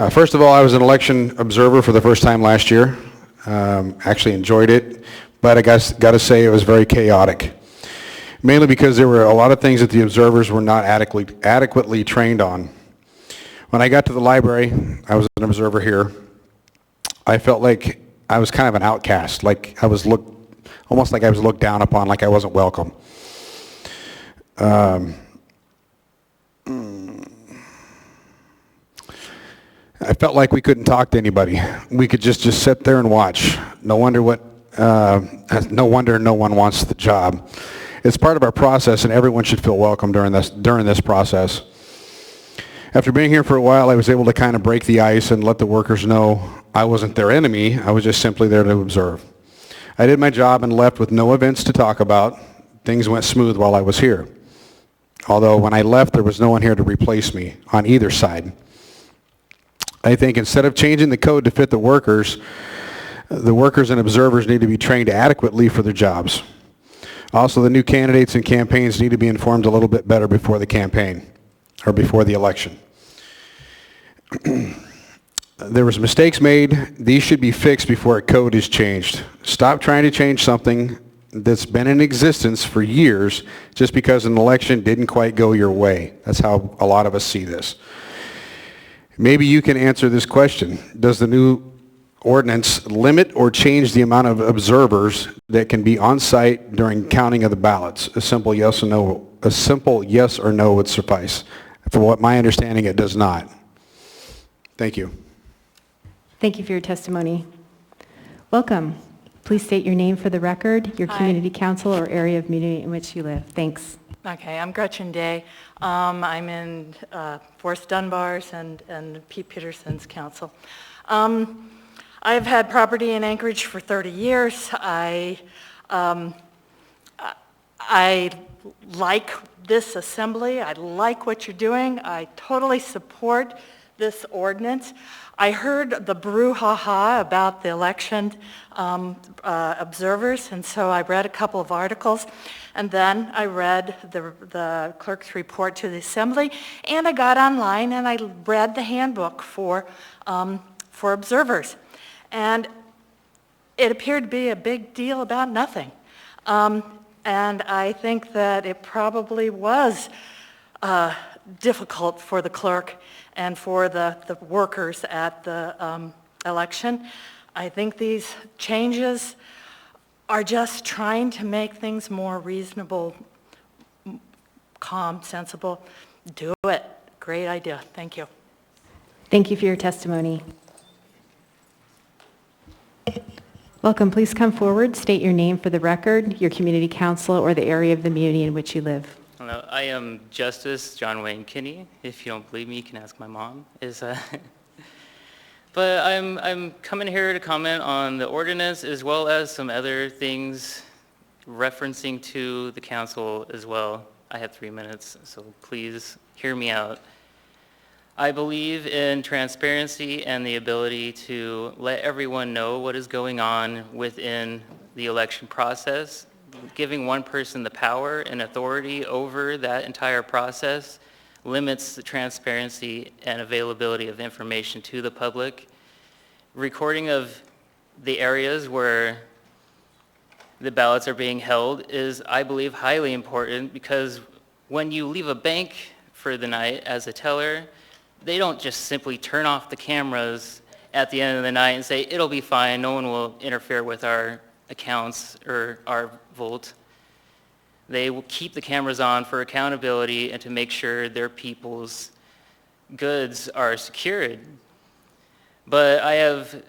First of all, I was an election observer for the first time last year. Actually enjoyed it, but I got to say it was very chaotic. Mainly because there were a lot of things that the observers were not adequately trained on. When I got to the library, I was an observer here, I felt like I was kind of an outcast, like I was almost like I was looked down upon, like I wasn't welcome. I felt like we couldn't talk to anybody. We could just sit there and watch. No wonder no one wants the job. It's part of our process, and everyone should feel welcome during this process. After being here for a while, I was able to kind of break the ice and let the workers know I wasn't their enemy. I was just simply there to observe. I did my job and left with no events to talk about. Things went smooth while I was here. Although when I left, there was no one here to replace me on either side. I think instead of changing the code to fit the workers and observers need to be trained adequately for their jobs. Also, the new candidates and campaigns need to be informed a little bit better before the campaign, or before the election. There was mistakes made. These should be fixed before a code is changed. Stop trying to change something that's been in existence for years just because an election didn't quite go your way. That's how a lot of us see this. Maybe you can answer this question. Does the new ordinance limit or change the amount of observers that can be on site during counting of the ballots? A simple yes or no would suffice. From what my understanding, it does not. Thank you. Thank you for your testimony. Welcome. Please state your name for the record, your community council or area of community in which you live. Thanks. Okay, I'm Gretchen Day. I'm in Forrest Dunbar's and Pete Peterson's council. I've had property in Anchorage for 30 years. I like this assembly. I like what you're doing. I totally support this ordinance. I heard the brouhaha about the election observers, and so I read a couple of articles, and then I read the clerk's report to the assembly, and I got online and I read the handbook for observers, and it appeared to be a big deal about nothing, and I think that it probably was difficult for the clerk and for the workers at the election. I think these changes are just trying to make things more reasonable, calm, sensible, do it. Great idea. Thank you. Thank you for your testimony. Welcome. Please come forward. State your name for the record, your community council, or the area of the community in which you live. Hello, I am Justice John Wayne Kinney. If you don't believe me, you can ask my mom. But I'm coming here to comment on the ordinance as well as some other things referencing to the council as well. I have 3 minutes, so please hear me out. I believe in transparency and the ability to let everyone know what is going on within the election process. Giving one person the power and authority over that entire process limits the transparency and availability of information to the public. Recording of the areas where the ballots are being held is, I believe, highly important, because when you leave a bank for the night as a teller, they don't just simply turn off the cameras at the end of the night and say, it'll be fine, no one will interfere with our accounts or our vote. They will keep the cameras on for accountability and to make sure their people's goods are secured. But I have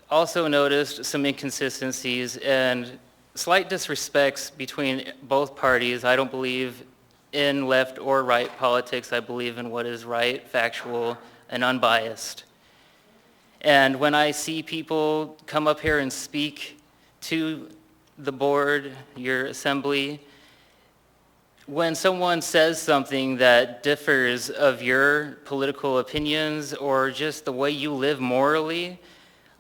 also noticed some inconsistencies and slight disrespects between both parties. I don't believe in left or right politics. I believe in what is right, factual, and unbiased. And when I see people come up here and speak to the board, your assembly, when someone says something that differs of your political opinions or just the way you live morally,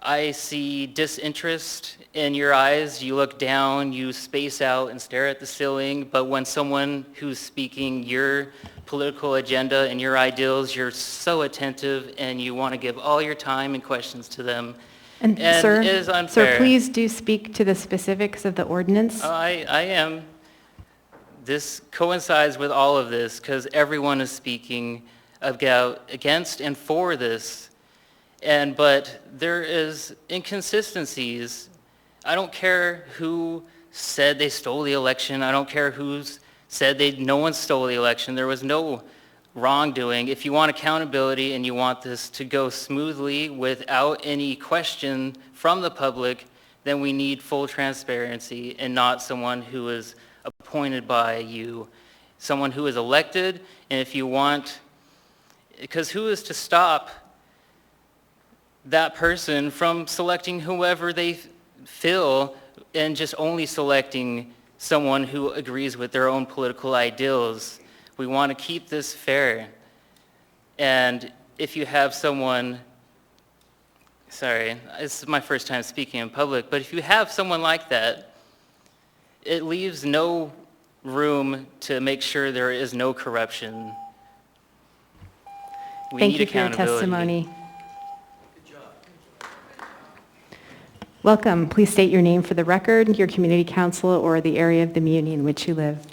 I see disinterest in your eyes. You look down, you space out and stare at the ceiling. But when someone who's speaking your political agenda and your ideals, you're so attentive and you want to give all your time and questions to them. And sir, it is unfair. Sir, please do speak to the specifics of the ordinance. I am. This coincides with all of this because everyone is speaking against and for this. But there is inconsistencies. I don't care who said they stole the election. I don't care who said no one stole the election. There was no wrongdoing. If you want accountability and you want this to go smoothly without any question from the public, then we need full transparency and not someone who is appointed by you, someone who is elected. And if you want, because who is to stop that person from selecting whoever they feel and just only selecting someone who agrees with their own political ideals? We want to keep this fair. And if you have someone, sorry, this is my first time speaking in public, but if you have someone like that, it leaves no room to make sure there is no corruption. We Thank need you for your accountability. testimony. Welcome. Please state your name for the record, your community council, or the area of the community in which you live.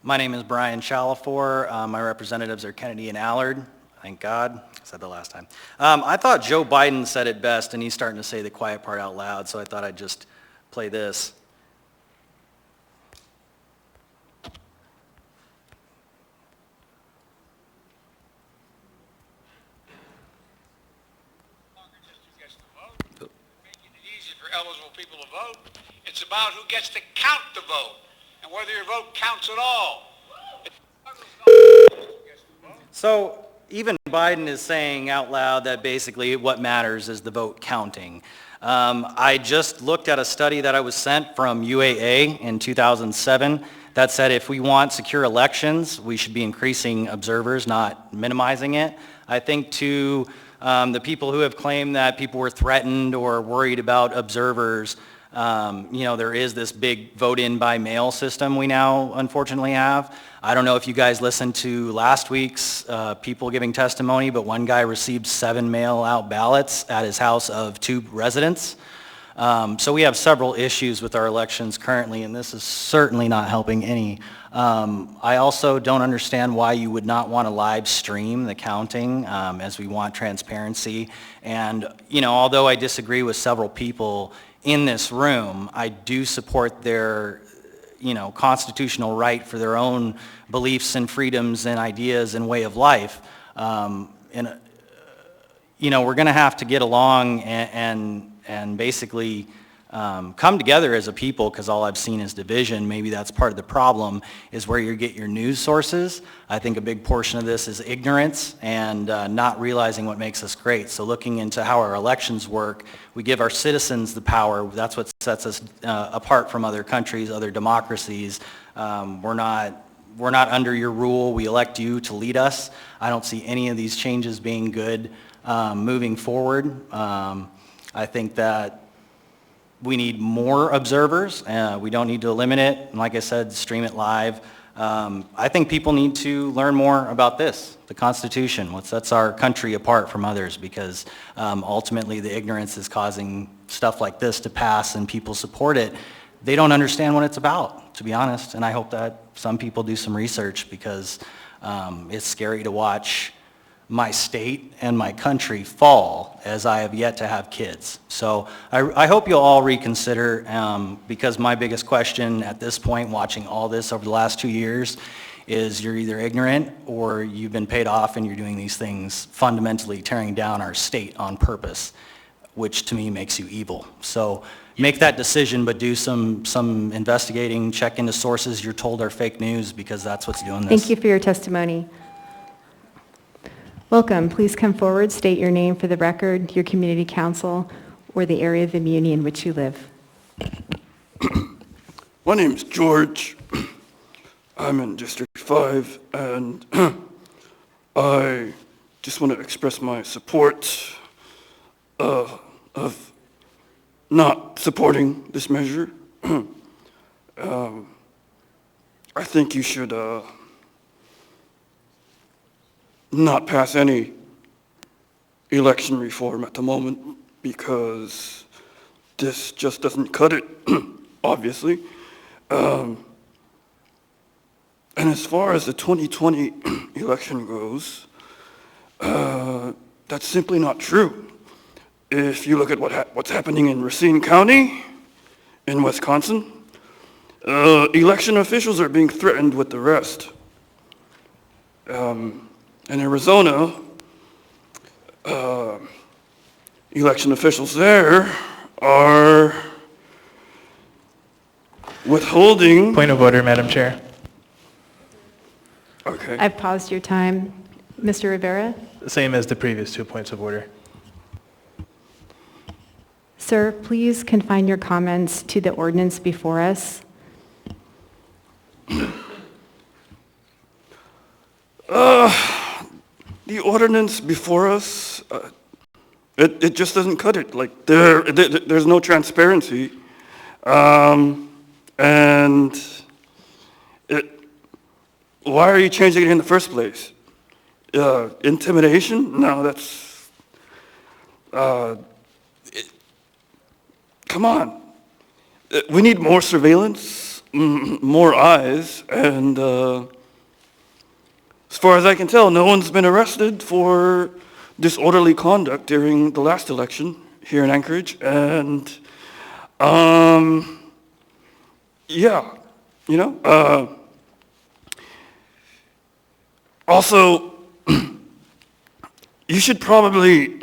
My name is Brian Chalafor. My representatives are Kennedy and Allard. Thank God. I said that last time. I thought Joe Biden said it best, and he's starting to say the quiet part out loud, so I thought I'd just play this. Eligible people to vote. It's about who gets to count the vote and whether your vote counts at all. So even Biden is saying out loud that basically what matters is the vote counting. I just looked at a study that I was sent from UAA in 2007 that said if we want secure elections, we should be increasing observers, not minimizing it. I think to the people who have claimed that people were threatened or worried about observers, there is this big vote-in by mail system we now unfortunately have. I don't know if you guys listened to last week's people giving testimony, but one guy received 7 mail-out ballots at his house of 2 residents. So we have several issues with our elections currently, and this is certainly not helping any. I also don't understand why you would not want to live stream the counting, as we want transparency. And, although I disagree with several people in this room, I do support their constitutional right for their own beliefs and freedoms and ideas and way of life. We're going to have to get along and basically come together as a people, because all I've seen is division. Maybe that's part of the problem, is where you get your news sources. I think a big portion of this is ignorance and not realizing what makes us great. So looking into how our elections work, we give our citizens the power. That's what sets us apart from other countries, other democracies. We're not under your rule. We elect you to lead us. I don't see any of these changes being good moving forward. I think that we need more observers. We don't need to eliminate it. And like I said, stream it live. I think people need to learn more about this, the Constitution, what sets our country apart from others, because ultimately the ignorance is causing stuff like this to pass and people support it. They don't understand what it's about, to be honest. And I hope that some people do some research, because it's scary to watch my state and my country fall as I have yet to have kids. So I hope you'll all reconsider, because my biggest question at this point, watching all this over the last 2 years, is you're either ignorant or you've been paid off and you're doing these things fundamentally tearing down our state on purpose, which to me makes you evil. So make that decision, but do some investigating, check into sources you're told are fake news, because that's what's doing this. Thank you for your testimony. Welcome. Please come forward, state your name for the record, your community council, or the area of the muni in which you live. My name is George. I'm in District 5, and I just want to express my support of not supporting this measure. I think you should not pass any election reform at the moment, because this just doesn't cut it, obviously. And as far as the 2020 election goes, that's simply not true. If you look at what's happening in Racine County in Wisconsin, election officials are being threatened with arrest. In Arizona, election officials there are withholding... Point of order, Madam Chair. Okay. I've paused your time. Mr. Rivera? Same as the previous 2 points of order. Sir, please confine your comments to the ordinance before us. The ordinance before us, it just doesn't cut it. Like, there's no transparency. And why are you changing it in the first place? Intimidation? No, that's... come on. We need more surveillance, more eyes, and as far as I can tell, no one's been arrested for disorderly conduct during the last election here in Anchorage, and yeah, also, you should probably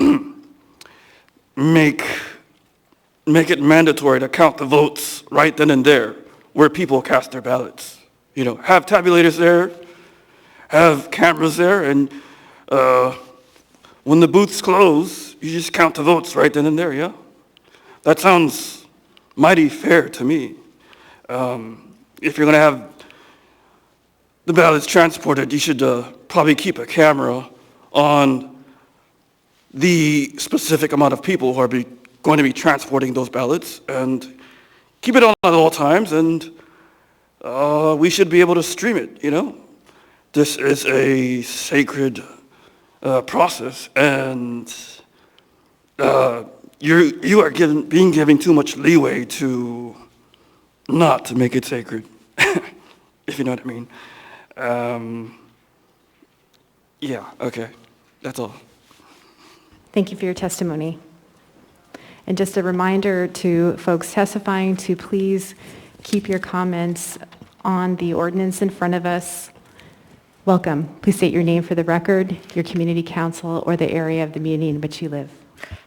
make it mandatory to count the votes right then and there where people cast their ballots. Have tabulators there, have cameras there, and when the booths close, you just count the votes right then and there, yeah? That sounds mighty fair to me. If you're going to have the ballots transported, you should probably keep a camera on the specific amount of people who are going to be transporting those ballots, and keep it on at all times, and we should be able to stream it, This is a sacred process, and you are being given too much leeway to not to make it sacred, if you know what I mean. Yeah, okay, that's all. Thank you for your testimony. And just a reminder to folks testifying to please keep your comments on the ordinance in front of us. Welcome. Please state your name for the record, your community council, or the area of the community in which you live.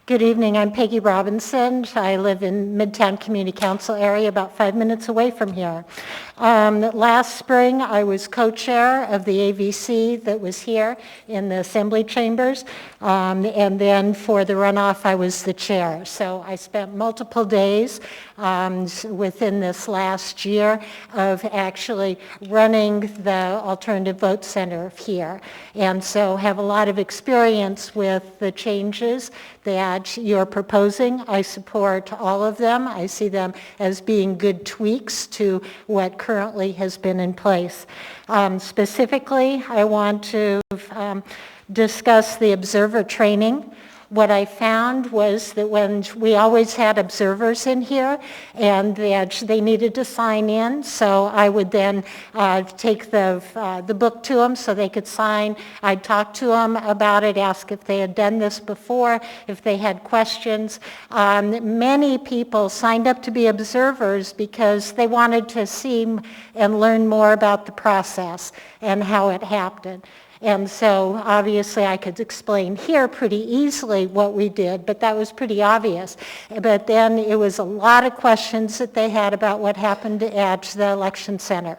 Good evening, I'm Peggy Robinson. I live in Midtown Community Council area, about 5 minutes away from here. Last spring, I was co-chair of the AVC that was here in the assembly chambers, and then for the runoff, I was the chair. So I spent multiple days within this last year of actually running the Alternative Vote Center here, and so have a lot of experience with the changes that you're proposing. I support all of them. I see them as being good tweaks to what currently has been in place. Specifically, I want to discuss the observer training. What I found was that when we always had observers in here and that they needed to sign in, so I would then take the book to them so they could sign. I'd talk to them about it, ask if they had done this before, if they had questions. Many people signed up to be observers because they wanted to see and learn more about the process and how it happened. And so obviously I could explain here pretty easily what we did, but that was pretty obvious. But then it was a lot of questions that they had about what happened at the election center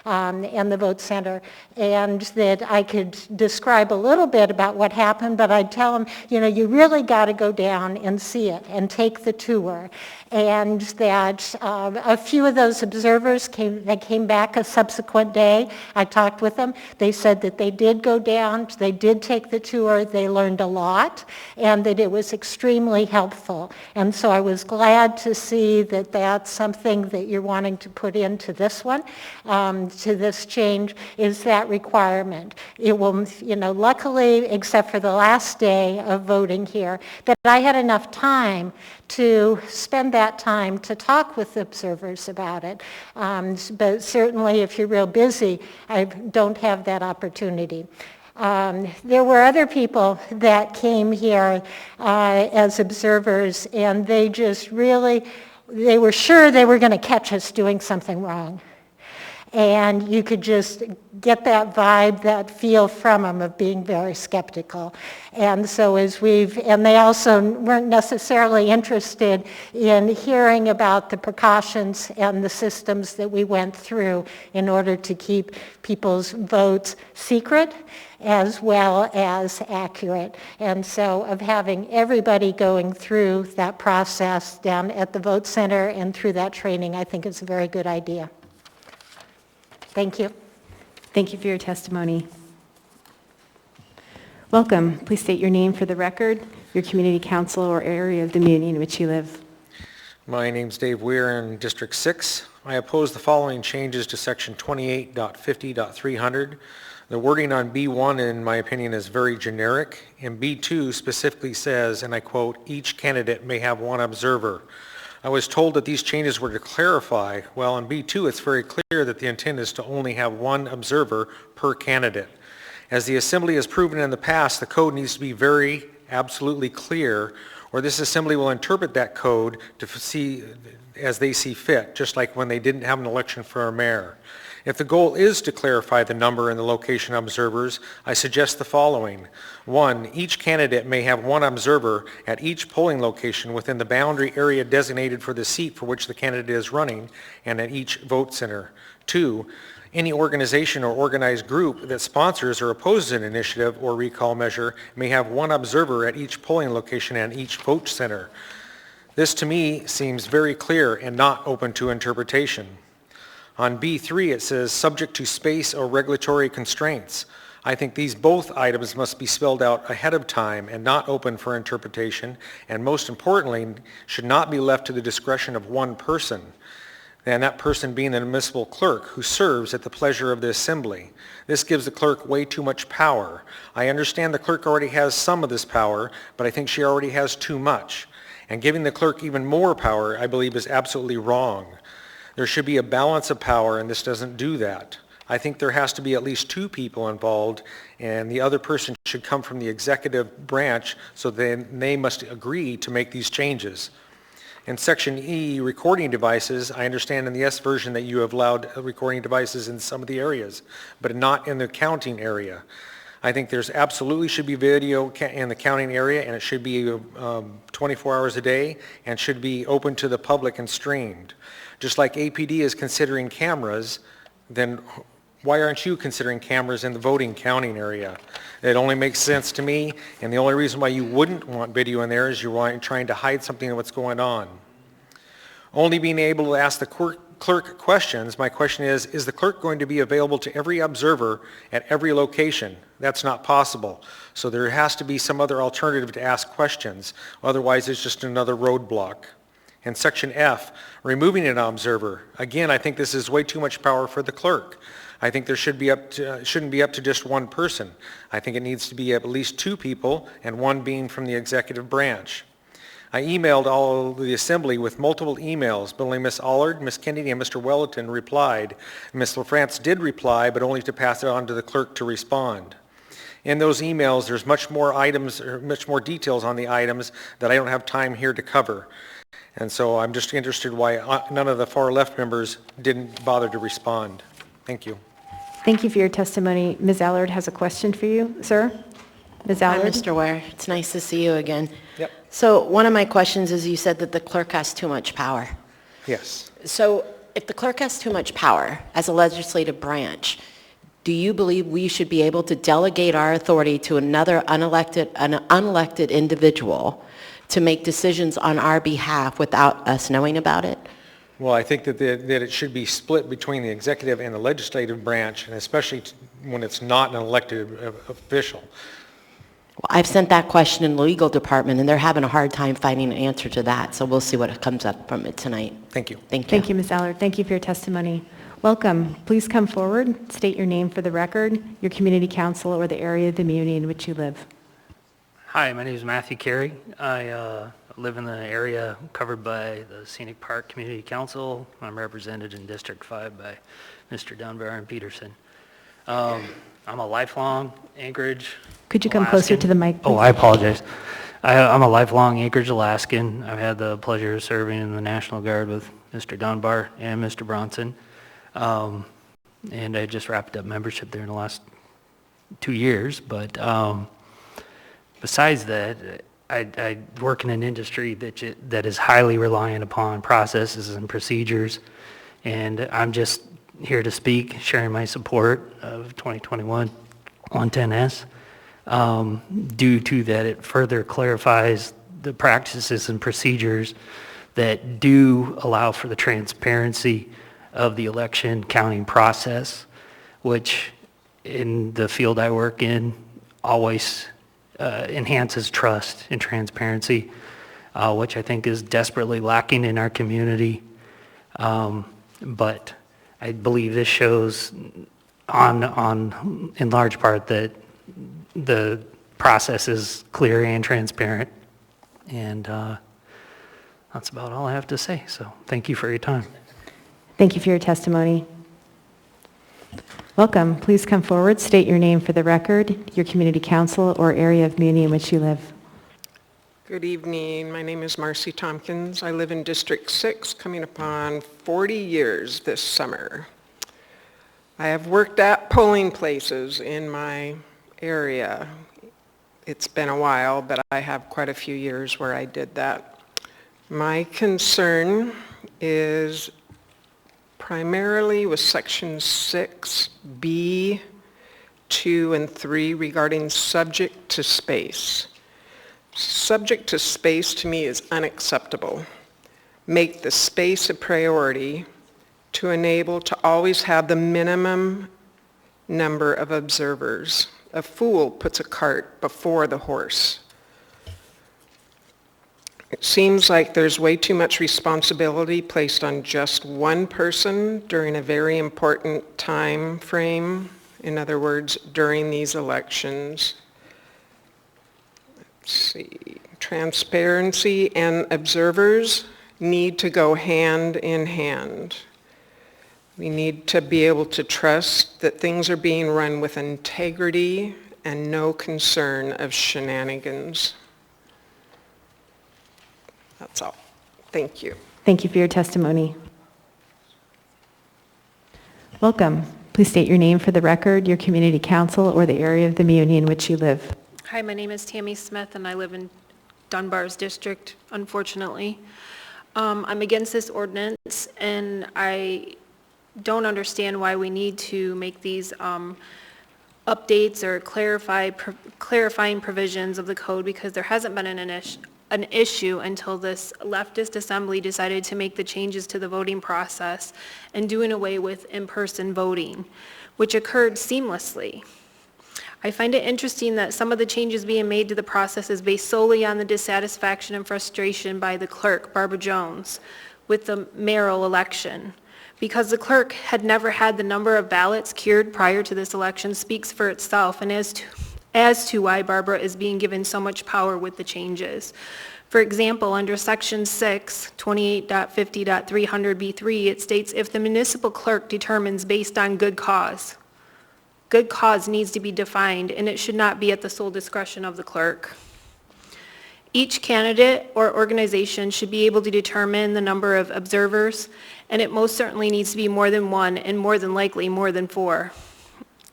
and the vote center, and that I could describe a little bit about what happened, but I'd tell them, you know, you really got to go down and see it and take the tour. And that a few of those observers came back a subsequent day. I talked with them. They said that they did go down, they did take the tour, they learned a lot, and that it was extremely helpful. And so I was glad to see that that's something that you're wanting to put into this one, to this change, is that requirement. It will, you know, luckily, except for the last day of voting here, that I had enough time to spend that time to talk with observers about it. But certainly if you're real busy, I don't have that opportunity. There were other people that came here as observers, and they just really, they were sure they were going to catch us doing something wrong. And you could just get that vibe, that feel from them of being very skeptical. And so and they also weren't necessarily interested in hearing about the precautions and the systems that we went through in order to keep people's votes secret as well as accurate. And so of having everybody going through that process down at the vote center and through that training, I think is a very good idea. Thank you. Thank you for your testimony. Welcome. Please state your name for the record, your community council or area of the community in which you live. My name's Dave Weir in District 6. I oppose the following changes to Section 28.50.300. The wording on B1, in my opinion, is very generic, and B2 specifically says, and I quote, "Each candidate may have one observer." I was told that these changes were to clarify. Well, in B2, it's very clear that the intent is to only have one observer per candidate. As the Assembly has proven in the past, the code needs to be very absolutely clear, or this Assembly will interpret that code to see as they see fit, just like when they didn't have an election for a mayor. If the goal is to clarify the number and the location of observers, I suggest the following. 1, each candidate may have one observer at each polling location within the boundary area designated for the seat for which the candidate is running and at each vote center. 2, any organization or organized group that sponsors or opposes an initiative or recall measure may have one observer at each polling location and each vote center. This to me seems very clear and not open to interpretation. On B3, it says, subject to space or regulatory constraints. I think these both items must be spelled out ahead of time and not open for interpretation, and most importantly, should not be left to the discretion of one person, and that person being the municipal clerk who serves at the pleasure of the Assembly. This gives the clerk way too much power. I understand the clerk already has some of this power, but I think she already has too much. And giving the clerk even more power, I believe, is absolutely wrong. There should be a balance of power, and this doesn't do that. I think there has to be at least 2 people involved, and the other person should come from the executive branch, so then they must agree to make these changes. In Section E, recording devices, I understand in the S version that you have allowed recording devices in some of the areas, but not in the counting area. I think there's absolutely should be video in the counting area, and it should be 24 hours a day and should be open to the public and streamed. Just like APD is considering cameras, then why aren't you considering cameras in the voting counting area? It only makes sense to me, and the only reason why you wouldn't want video in there is you're trying to hide something of what's going on. Only being able to ask the clerk questions, my question is the clerk going to be available to every observer at every location? That's not possible. So there has to be some other alternative to ask questions. Otherwise, it's just another roadblock. In Section F, removing an observer. Again, I think this is way too much power for the clerk. I think there shouldn't be up to just one person. I think it needs to be at least two people, and one being from the executive branch. I emailed all of the assembly with multiple emails, but only Ms. Allard, Ms. Kennedy, and Mr. Welleton replied. Ms. LaFrance did reply, but only to pass it on to the clerk to respond. In those emails, there's much more items, or much more details on the items that I don't have time here to cover. And so I'm just interested why none of the far left members didn't bother to respond. Thank you. Thank you for your testimony. Ms. Allard has a question for you, sir. Ms. Hi, Allard? Mr. Ware. It's nice to see you again. Yep. So one of my questions is you said that the clerk has too much power. Yes. So if the clerk has too much power as a legislative branch, do you believe we should be able to delegate our authority to an unelected individual to make decisions on our behalf without us knowing about it? Well, I think that it should be split between the executive and the legislative branch, and especially when it's not an elected official. Well, I've sent that question in the legal department, and they're having a hard time finding an answer to that, so we'll see what comes up from it tonight. Thank you. Thank you. Thank you, Ms. Allard. Thank you for your testimony. Welcome. Please come forward, state your name for the record, your community council, or the area of the community in which you live. Hi, my name is Matthew Carey. I live in the area covered by the Scenic Park Community Council. I'm represented in District 5 by Mr. Dunbar and Peterson. I'm a lifelong Anchorage Could you come closer to the mic, please? Oh, I apologize. I'm a lifelong Anchorage Alaskan. I've had the pleasure of serving in the National Guard with Mr. Dunbar and Mr. Bronson. And I just wrapped up membership there in the last 2 years. But besides that, I work in an industry that is highly reliant upon processes and procedures, and I'm just here to speak, sharing my support of 2021 110S. Due to that, it further clarifies the practices and procedures that do allow for the transparency of the election counting process, which in the field I work in always enhances trust and transparency, which I think is desperately lacking in our community. But I believe this shows in large part that the process is clear and transparent. And that's about all I have to say. So thank you for your time. Thank you for your testimony. Welcome. Please come forward, state your name for the record, your community council or area of community in which you live. Good evening. My name is Marcy Tompkins. I live in District 6, coming upon 40 years this summer. I have worked at polling places in my area. It's been a while, but I have quite a few years where I did that. My concern is primarily with Section 6B, 2, and 3 regarding subject to space. Subject to space to me is unacceptable. Make the space a priority to enable to always have the minimum number of observers. A fool puts a cart before the horse. It seems like there's way too much responsibility placed on just one person during a very important time frame. In other words, during these elections. Let's see. Transparency and observers need to go hand in hand. We need to be able to trust that things are being run with integrity and no concern of shenanigans. That's all. Thank you. Thank you for your testimony. Welcome. Please state your name for the record, your community council, or the area of the muni in which you live. Hi, my name is Tammy Smith, and I live in Dunbar's district, unfortunately. I'm against this ordinance, and I don't understand why we need to make these updates or clarifying provisions of the code, because there hasn't been an issue until this leftist assembly decided to make the changes to the voting process and doing away with in-person voting, which occurred seamlessly. I find it interesting that some of the changes being made to the process is based solely on the dissatisfaction and frustration by the clerk, Barbara Jones, with the mayoral election. Because the clerk had never had the number of ballots cured prior to this election speaks for itself, and as to why Barbara is being given so much power with the changes. For example, under Section 6, 28.50.300B3, it states, if the municipal clerk determines based on good cause needs to be defined, and it should not be at the sole discretion of the clerk. Each candidate or organization should be able to determine the number of observers, and it most certainly needs to be more than one, and more than likely more than 4.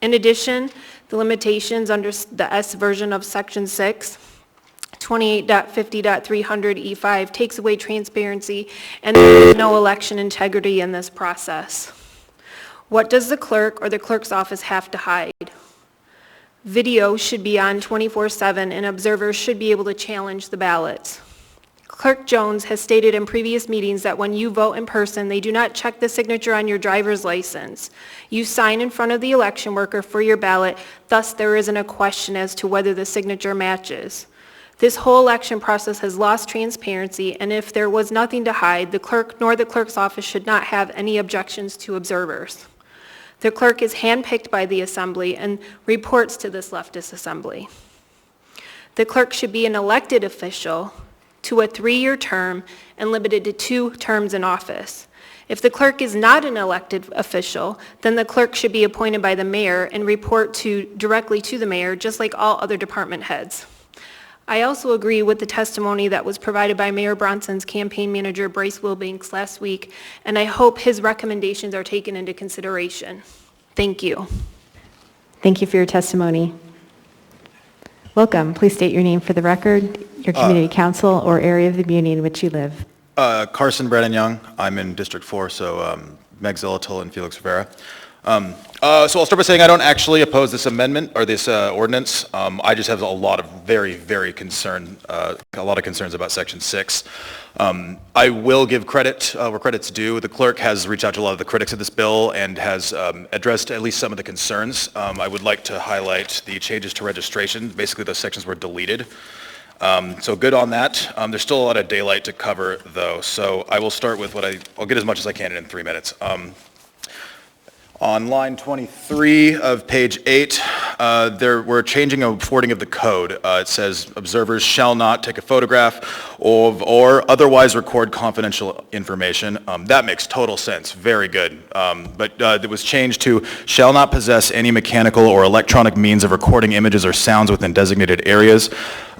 In addition, the limitations under the S version of Section 6, 28.50.300E5 takes away transparency, and there is no election integrity in this process. What does the clerk or the clerk's office have to hide? Video should be on 24/7, and observers should be able to challenge the ballots. Clerk Jones has stated in previous meetings that when you vote in person, they do not check the signature on your driver's license. You sign in front of the election worker for your ballot, thus there isn't a question as to whether the signature matches. This whole election process has lost transparency, and if there was nothing to hide, the clerk nor the clerk's office should not have any objections to observers. The clerk is handpicked by the assembly and reports to this leftist assembly. The clerk should be an elected official to a 3-year term and limited to 2 terms in office. If the clerk is not an elected official, then the clerk should be appointed by the mayor and report directly to the mayor, just like all other department heads. I also agree with the testimony that was provided by Mayor Bronson's campaign manager, Bryce Wilbanks, last week, and I hope his recommendations are taken into consideration. Thank you. Thank you for your testimony. Welcome. Please state your name for the record, your community council, or area of the muni in which you live. Carson Brennan Young. I'm in District 4, so Meg Zillital and Felix Rivera. So I'll start by saying I don't actually oppose this amendment or this ordinance. I just have a lot of very concerns about Section 6. I will give credit where credit's due. The clerk has reached out to a lot of the critics of this bill and has addressed at least some of the concerns. I would like to highlight the changes to registration. Basically, those sections were deleted. So good on that. There's still a lot of daylight to cover, though. So I will start with I'll get as much as I can in 3 minutes. On line 23 of page 8, we're changing a wording of the code. It says observers shall not take a photograph of or otherwise record confidential information. That makes total sense. Very good. But it was changed to shall not possess any mechanical or electronic means of recording images or sounds within designated areas.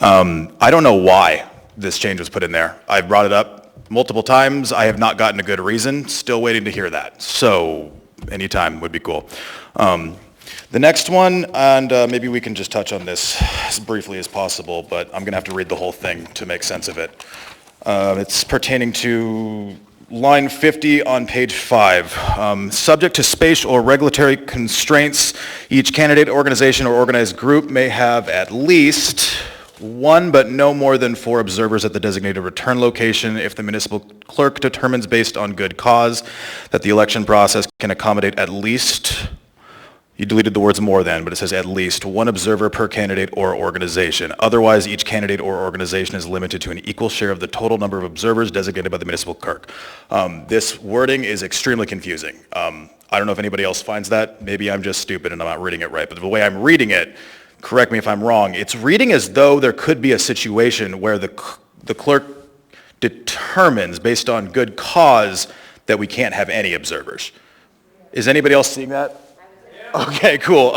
I don't know why this change was put in there. I've brought it up multiple times. I have not gotten a good reason. Still waiting to hear that. So anytime would be cool. The next one, and maybe we can just touch on this as briefly as possible, but I'm going to have to read the whole thing to make sense of it. It's pertaining to line 50 on page 5. Subject to spatial or regulatory constraints, each candidate, organization, or organized group may have at least 1 but no more than 4 observers at the designated return location if the municipal clerk determines based on good cause that the election process can accommodate at least, you deleted the words more than, but it says at least 1 observer per candidate or organization. Otherwise, each candidate or organization is limited to an equal share of the total number of observers designated by the municipal clerk. This wording is extremely confusing. I don't know if anybody else finds that. Maybe I'm just stupid and I'm not reading it right, but the way I'm reading it, correct me if I'm wrong, it's reading as though there could be a situation where the clerk determines based on good cause that we can't have any observers. Is anybody else seeing that? Okay, cool.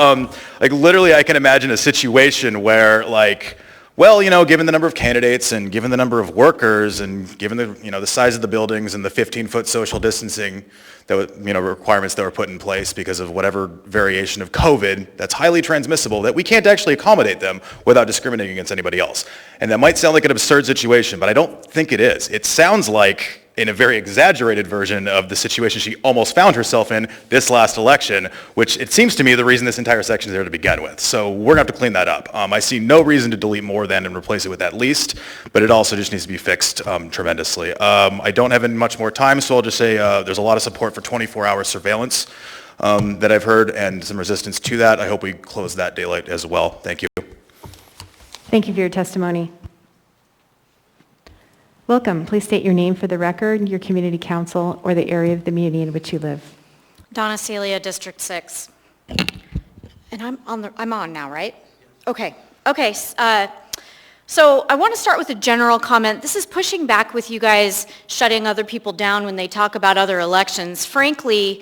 Like literally I can imagine a situation where like Well, given the number of candidates and given the number of workers and given the size of the buildings and the 15-foot social distancing requirements that were put in place because of whatever variation of COVID that's highly transmissible, that we can't actually accommodate them without discriminating against anybody else. And that might sound like an absurd situation, but I don't think it is. It sounds like, in a very exaggerated version of the situation she almost found herself in this last election, which it seems to me the reason this entire section is there to begin with. So we're going to have to clean that up. I see no reason to delete more than and replace it with at least, but it also just needs to be fixed tremendously. I don't have much more time, so I'll just say there's a lot of support for 24-hour surveillance that I've heard and some resistance to that. I hope we close that daylight as well. Thank you. Thank you for your testimony. Welcome. Please state your name for the record, your community council, or the area of the community in which you live. Donna Celia, District 6. And I'm on now, right? Okay. So I want to start with a general comment. This is pushing back with you guys shutting other people down when they talk about other elections. Frankly,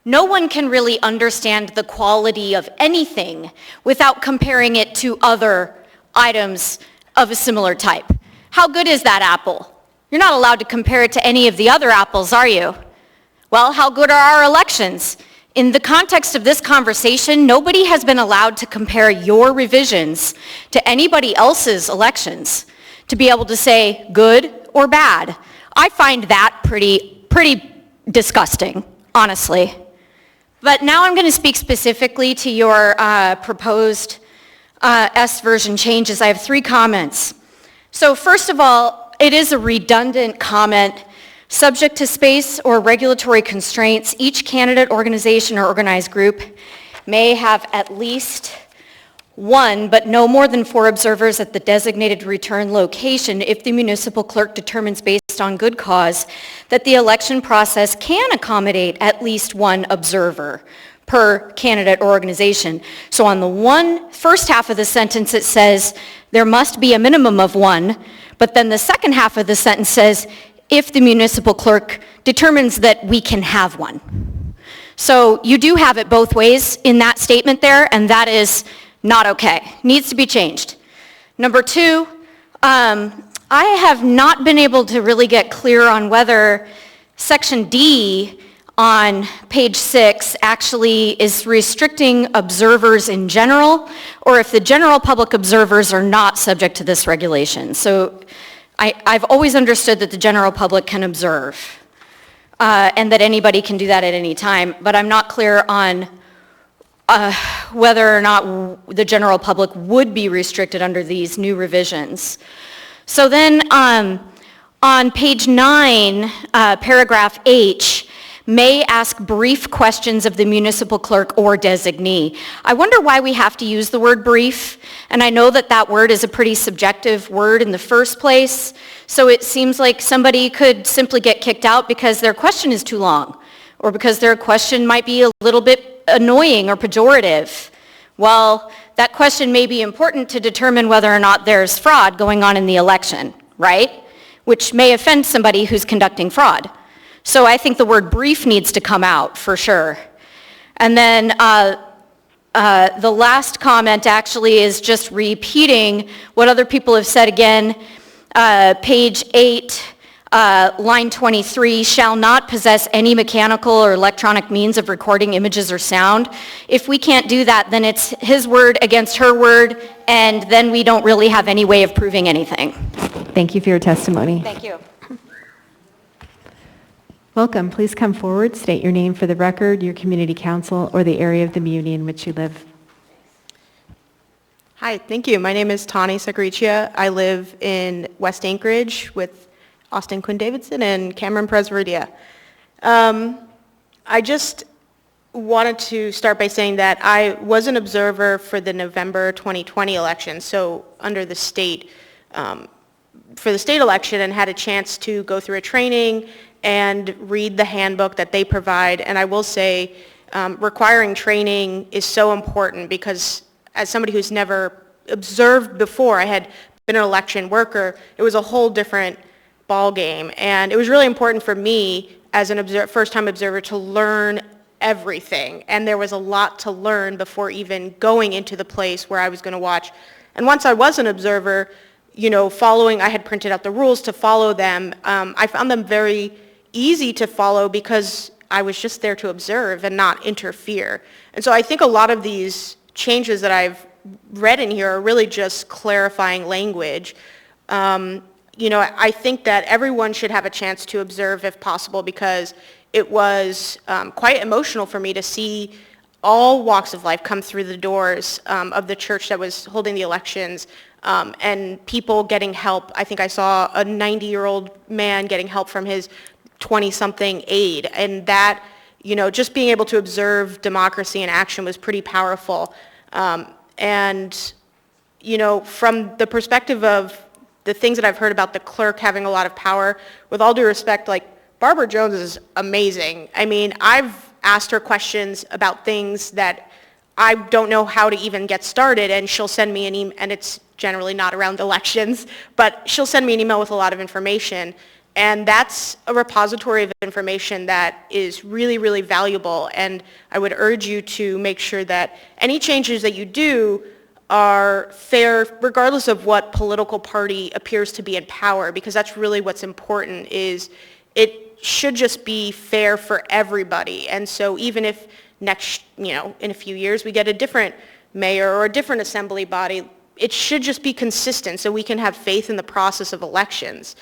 no one can really understand the quality of anything without comparing it to other items of a similar type. How good is that apple? You're not allowed to compare it to any of the other apples, are you? Well, how good are our elections? In the context of this conversation, nobody has been allowed to compare your revisions to anybody else's elections to be able to say good or bad. I find that pretty disgusting, honestly. But now I'm going to speak specifically to your proposed S version changes. I have 3 comments. So first of all, it is a redundant comment. Subject to space or regulatory constraints, each candidate, organization, or organized group may have at least 1, but no more than 4 observers at the designated return location if the municipal clerk determines based on good cause that the election process can accommodate at least 1 observer per candidate or organization. So on the first half of the sentence it says there must be a minimum of 1, but then the second half of the sentence says if the municipal clerk determines that we can have 1. So you do have it both ways in that statement there, and that is not okay. Needs to be changed. Number 2, I have not been able to really get clear on whether Section D on page 6 actually is restricting observers in general, or if the general public observers are not subject to this regulation. So I've always understood that the general public can observe, and that anybody can do that at any time, but I'm not clear on whether or not the general public would be restricted under these new revisions. So then on page 9, paragraph H, may ask brief questions of the municipal clerk or designee. I wonder why we have to use the word brief, and I know that that word is a pretty subjective word in the first place, so it seems like somebody could simply get kicked out because their question is too long, or because their question might be a little bit annoying or pejorative. Well, that question may be important to determine whether or not there's fraud going on in the election, right? Which may offend somebody who's conducting fraud. So I think the word brief needs to come out for sure. And then the last comment actually is just repeating what other people have said again. Page 8, line 23, shall not possess any mechanical or electronic means of recording images or sound. If we can't do that, then it's his word against her word, and then we don't really have any way of proving anything. Thank you for your testimony. Thank you. Welcome. Please come forward, state your name for the record, your community council, or the area of the community in which you live. Hi, thank you. My name is Tani Sagricia. I live in West Anchorage with Austin Quinn Davidson and Cameron Presveria. I just wanted to start by saying that I was an observer for the November 2020 election, so under the state, for the state election, and had a chance to go through a training and read the handbook that they provide. And I will say requiring training is so important because as somebody who's never observed before, I had been an election worker, it was a whole different ball game. And it was really important for me as a first-time observer to learn everything. And there was a lot to learn before even going into the place where I was going to watch And once I was an observer, I had printed out the rules to follow them. I found them very easy to follow because I was just there to observe and not interfere. And so I think a lot of these changes that I've read in here are really just clarifying language. I think that everyone should have a chance to observe if possible, because it was quite emotional for me to see all walks of life come through the doors of the church that was holding the elections, and people getting help. I think I saw a 90-year-old man getting help from his 20-something aide, and that, just being able to observe democracy in action was pretty powerful. From the perspective of the things that I've heard about the clerk having a lot of power, with all due respect, like, Barbara Jones is amazing. I mean, I've asked her questions about things that I don't know how to even get started, and she'll send me an email, and it's generally not around elections, but she'll send me an email with a lot of information, and that's a repository of information that is really, really valuable, and I would urge you to make sure that any changes that you do are fair regardless of what political party appears to be in power, because that's really what's important. Is it should just be fair for everybody. And so even if in a few years we get a different mayor or a different assembly body, it should just be consistent so we can have faith in the process of elections.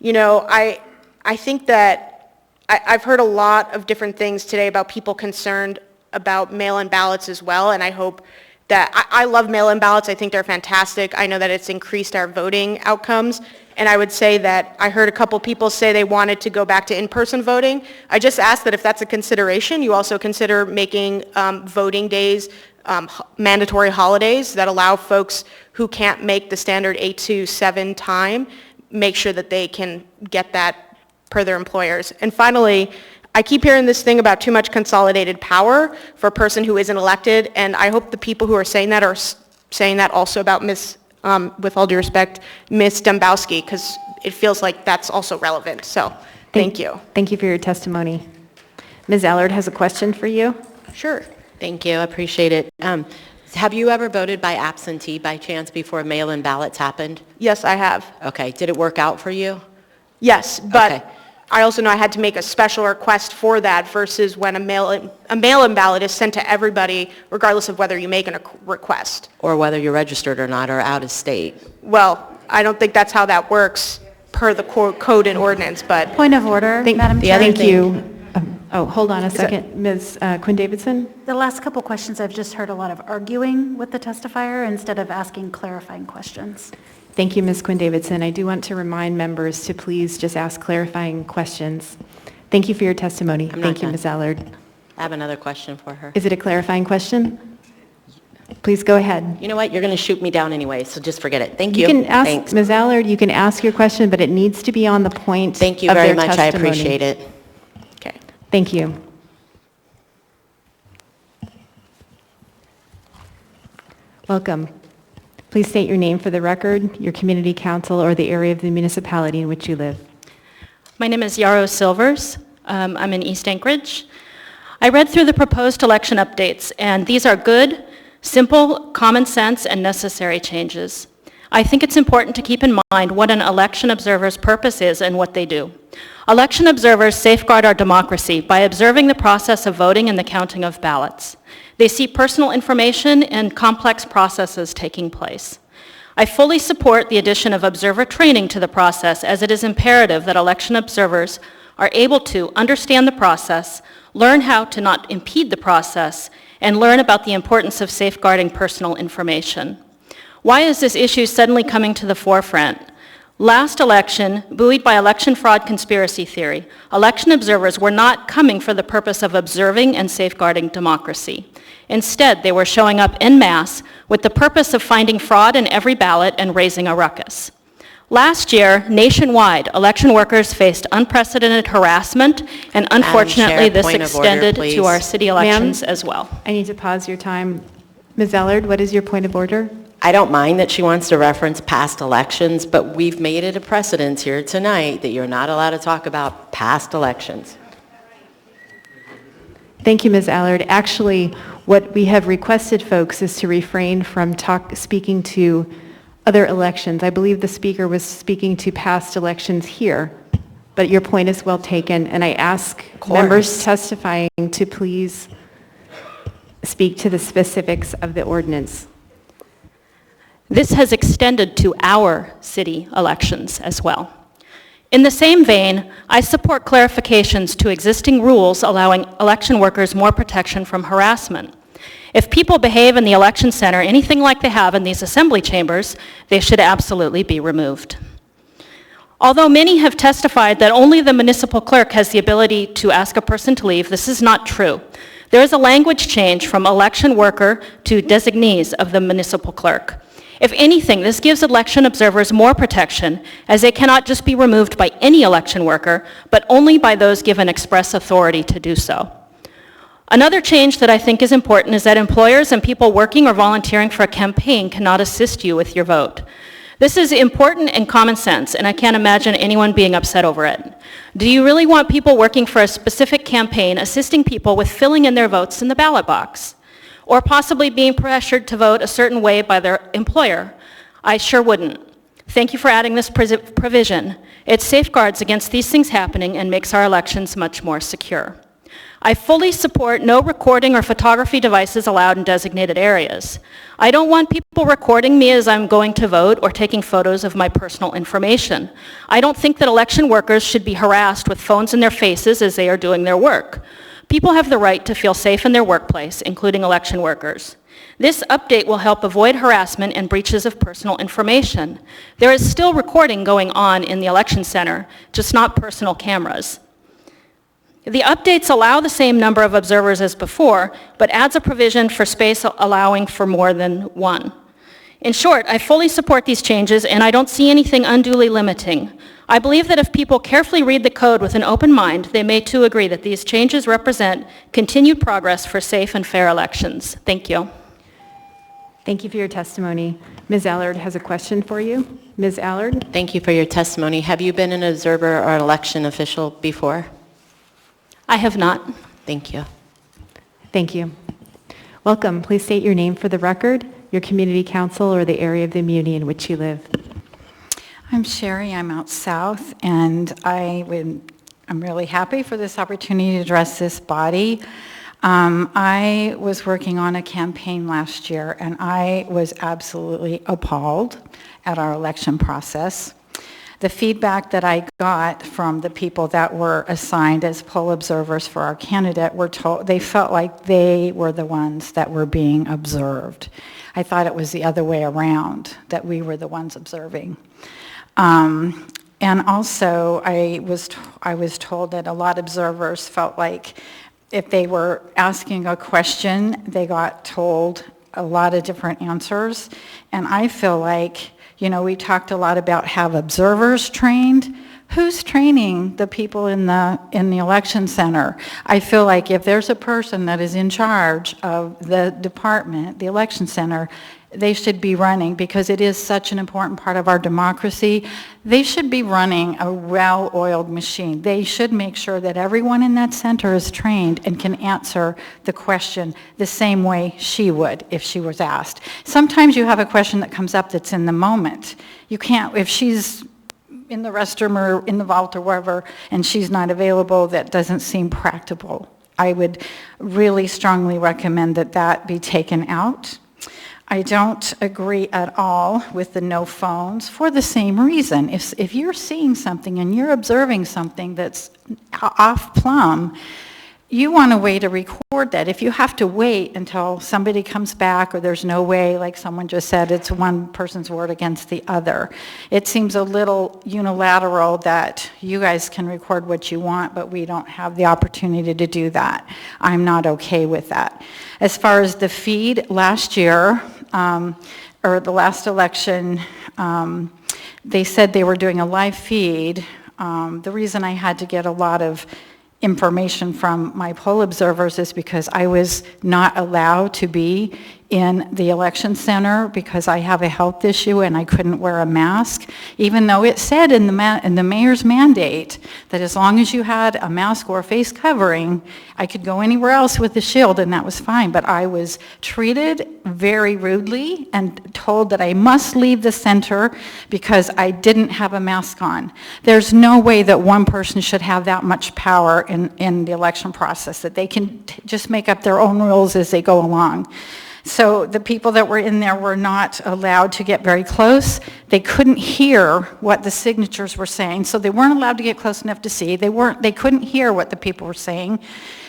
I think that I've heard a lot of different things today about people concerned about mail-in ballots as well, and I hope that I love mail-in ballots. I think they're fantastic. I know that it's increased our voting outcomes, and I would say that I heard a couple people say they wanted to go back to in-person voting. I just ask that if that's a consideration, you also consider making voting days mandatory holidays that allow folks who can't make the standard 8 to 7 time, make sure that they can get that per their employers. And finally, I keep hearing this thing about too much consolidated power for a person who isn't elected, and I hope the people who are saying that are saying that also about with all due respect, Ms. Dombowski, because it feels like that's also relevant. So, thank you. Thank you for your testimony. Ms. Allard has a question for you. Sure. Thank you, I appreciate it. Have you ever voted by absentee by chance before mail-in ballots happened? Yes, I have. Okay, did it work out for you? Yes, but Okay. I also know I had to make a special request for that versus when a mail-in ballot is sent to everybody, regardless of whether you make a request. Or whether you're registered or not, or out of state? Well, I don't think that's how that works per the code and ordinance, but... Point of order, Madam Chair. other Thank you. Hold on a second. Ms. Quinn Davidson? The last couple questions, I've just heard a lot of arguing with the testifier instead of asking clarifying questions. Thank you, Ms. Quinn Davidson. I do want to remind members to please just ask clarifying questions. Thank you for your testimony. I'm not Thank you, done. Ms. Allard. I have another question for her. Is it a clarifying question? Please go ahead. You know what, you're going to shoot me down anyway, so just forget it. Thank you. You can ask, Thanks. Ms. Allard, you can ask your question, but it needs to be on the point Thank you of very their much, I testimony. appreciate it. Okay. Thank you. Welcome. Please state your name for the record, your community council, or the area of the municipality in which you live. My name is Yarrow Silvers. I'm in East Anchorage. I read through the proposed election updates, and these are good, simple, common sense, and necessary changes. I think it's important to keep in mind what an election observer's purpose is and what they do. Election observers safeguard our democracy by observing the process of voting and the counting of ballots. They see personal information and complex processes taking place. I fully support the addition of observer training to the process, as it is imperative that election observers are able to understand the process, learn how to not impede the process, and learn about the importance of safeguarding personal information. Why is this issue suddenly coming to the forefront? Last election, buoyed by election fraud conspiracy theory, election observers were not coming for the purpose of observing and safeguarding democracy. Instead, they were showing up en masse with the purpose of finding fraud in every ballot and raising a ruckus. Last year, nationwide, election workers faced unprecedented harassment, and unfortunately, Chair, this point of order, extended please. to our city elections Ma'am? as well. I need to pause your time. Ms. Allard, what is your point of order? I don't mind that she wants to reference past elections, but we've made it a precedent here tonight that you're not allowed to talk about past elections. Thank you, Ms. Allard. Actually, What we have requested, folks, is to refrain from speaking to other elections. I believe the speaker was speaking to past elections here, but your point is well taken, and I ask members testifying to please speak to the specifics of the ordinance. This has extended to our city elections as well. In the same vein, I support clarifications to existing rules allowing election workers more protection from harassment. If people behave in the election center anything like they have in these assembly chambers, they should absolutely be removed. Although many have testified that only the municipal clerk has the ability to ask a person to leave, this is not true. There is a language change from election worker to designees of the municipal clerk. If anything, this gives election observers more protection, as they cannot just be removed by any election worker, but only by those given express authority to do so. Another change that I think is important is that employers and people working or volunteering for a campaign cannot assist you with your vote. This is important and common sense, and I can't imagine anyone being upset over it. Do you really want people working for a specific campaign assisting people with filling in their votes in the ballot box? Or possibly being pressured to vote a certain way by their employer? I sure wouldn't. Thank you for adding this provision. It safeguards against these things happening and makes our elections much more secure. I fully support no recording or photography devices allowed in designated areas. I don't want people recording me as I'm going to vote or taking photos of my personal information. I don't think that election workers should be harassed with phones in their faces as they are doing their work. People have the right to feel safe in their workplace, including election workers. This update will help avoid harassment and breaches of personal information. There is still recording going on in the election center, just not personal cameras. The updates allow the same number of observers as before, but adds a provision for space allowing for more than one. In short, I fully support these changes, and I don't see anything unduly limiting. I believe that if people carefully read the code with an open mind, they may too agree that these changes represent continued progress for safe and fair elections. Thank you. Thank you for your testimony. Ms. Allard has a question for you. Ms. Allard? Thank you for your testimony. Have you been an observer or an election official before? I have not. Thank you. Thank you. Welcome. Please state your name for the record, your community council, or the area of the muni in which you live. I'm Sherry. I'm out south, and I'm really happy for this opportunity to address this body. I was working on a campaign last year, and I was absolutely appalled at our election process. The feedback that I got from the people that were assigned as poll observers for our candidate were told they felt like they were the ones that were being observed. I thought it was the other way around, that we were the ones observing. And also, I was told that a lot of observers felt like if they were asking a question, they got told a lot of different answers. And I feel like, we talked a lot about have observers trained. Who's training the people in the election center? I feel like if there's a person that is in charge of the department, the election center, they should be running, because it is such an important part of our democracy. They should be running a well-oiled machine. They should make sure that everyone in that center is trained and can answer the question the same way she would if she was asked. Sometimes you have a question that comes up that's in the moment. You can't, if she's in the restroom or in the vault or wherever and she's not available, that doesn't seem practical. I would really strongly recommend that that be taken out. I don't agree at all with the no phones for the same reason. If you're seeing something and you're observing something that's off plumb, you want a way to record that. If you have to wait until somebody comes back or there's no way, like someone just said, it's one person's word against the other. It seems a little unilateral that you guys can record what you want, but we don't have the opportunity to do that. I'm not okay with that. As far as the feed, last year, or the last election, they said they were doing a live feed. The reason I had to get a lot of information from my poll observers is because I was not allowed to be in the election center because I have a health issue and I couldn't wear a mask, even though it said in the mayor's mandate that as long as you had a mask or a face covering, I could go anywhere else with the shield, and that was fine. But I was treated very rudely and told that I must leave the center because I didn't have a mask on. There's no way that one person should have that much power in the election process, that they can just make up their own rules as they go along. So the people that were in there were not allowed to get very close. They couldn't hear what the signatures were saying, so they weren't allowed to get close enough to see. They couldn't hear what the people were saying.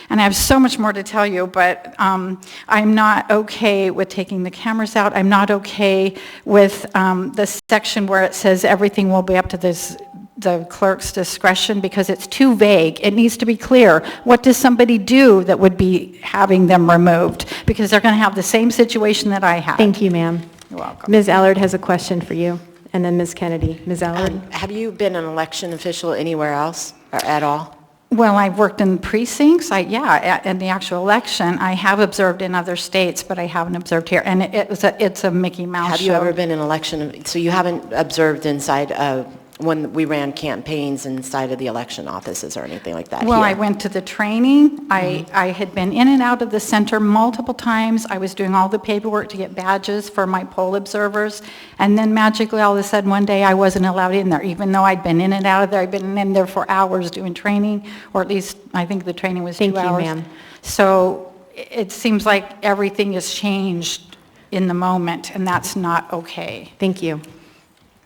And I have so much more to tell you, but I'm not okay with taking the cameras out. I'm not okay with the section where it says everything will be up to the clerk's discretion, because it's too vague. It needs to be clear. What does somebody do that would be having them removed? Because they're going to have the same situation that I had. Thank you, ma'am. You're welcome. Ms. Allard has a question for you, and then Ms. Kennedy. Ms. Allard? Have you been an election official anywhere else or at all? Well, I've worked in precincts, in the actual election. I have observed in other states, but I haven't observed here. And it's a Mickey Mouse show. Have you ever been in election, so you haven't observed inside when we ran campaigns inside of the election offices or anything like that? Well, here? I went to the training. I had been in and out of the center multiple times. I was doing all the paperwork to get badges for my poll observers. And then magically, all of a sudden, one day I wasn't allowed in there, even though I'd been in and out of there. I'd been in there for hours doing training, or at least I think the training was 2 hours. Thank you, ma'am. So it seems like everything has changed in the moment, and that's not okay. Thank you.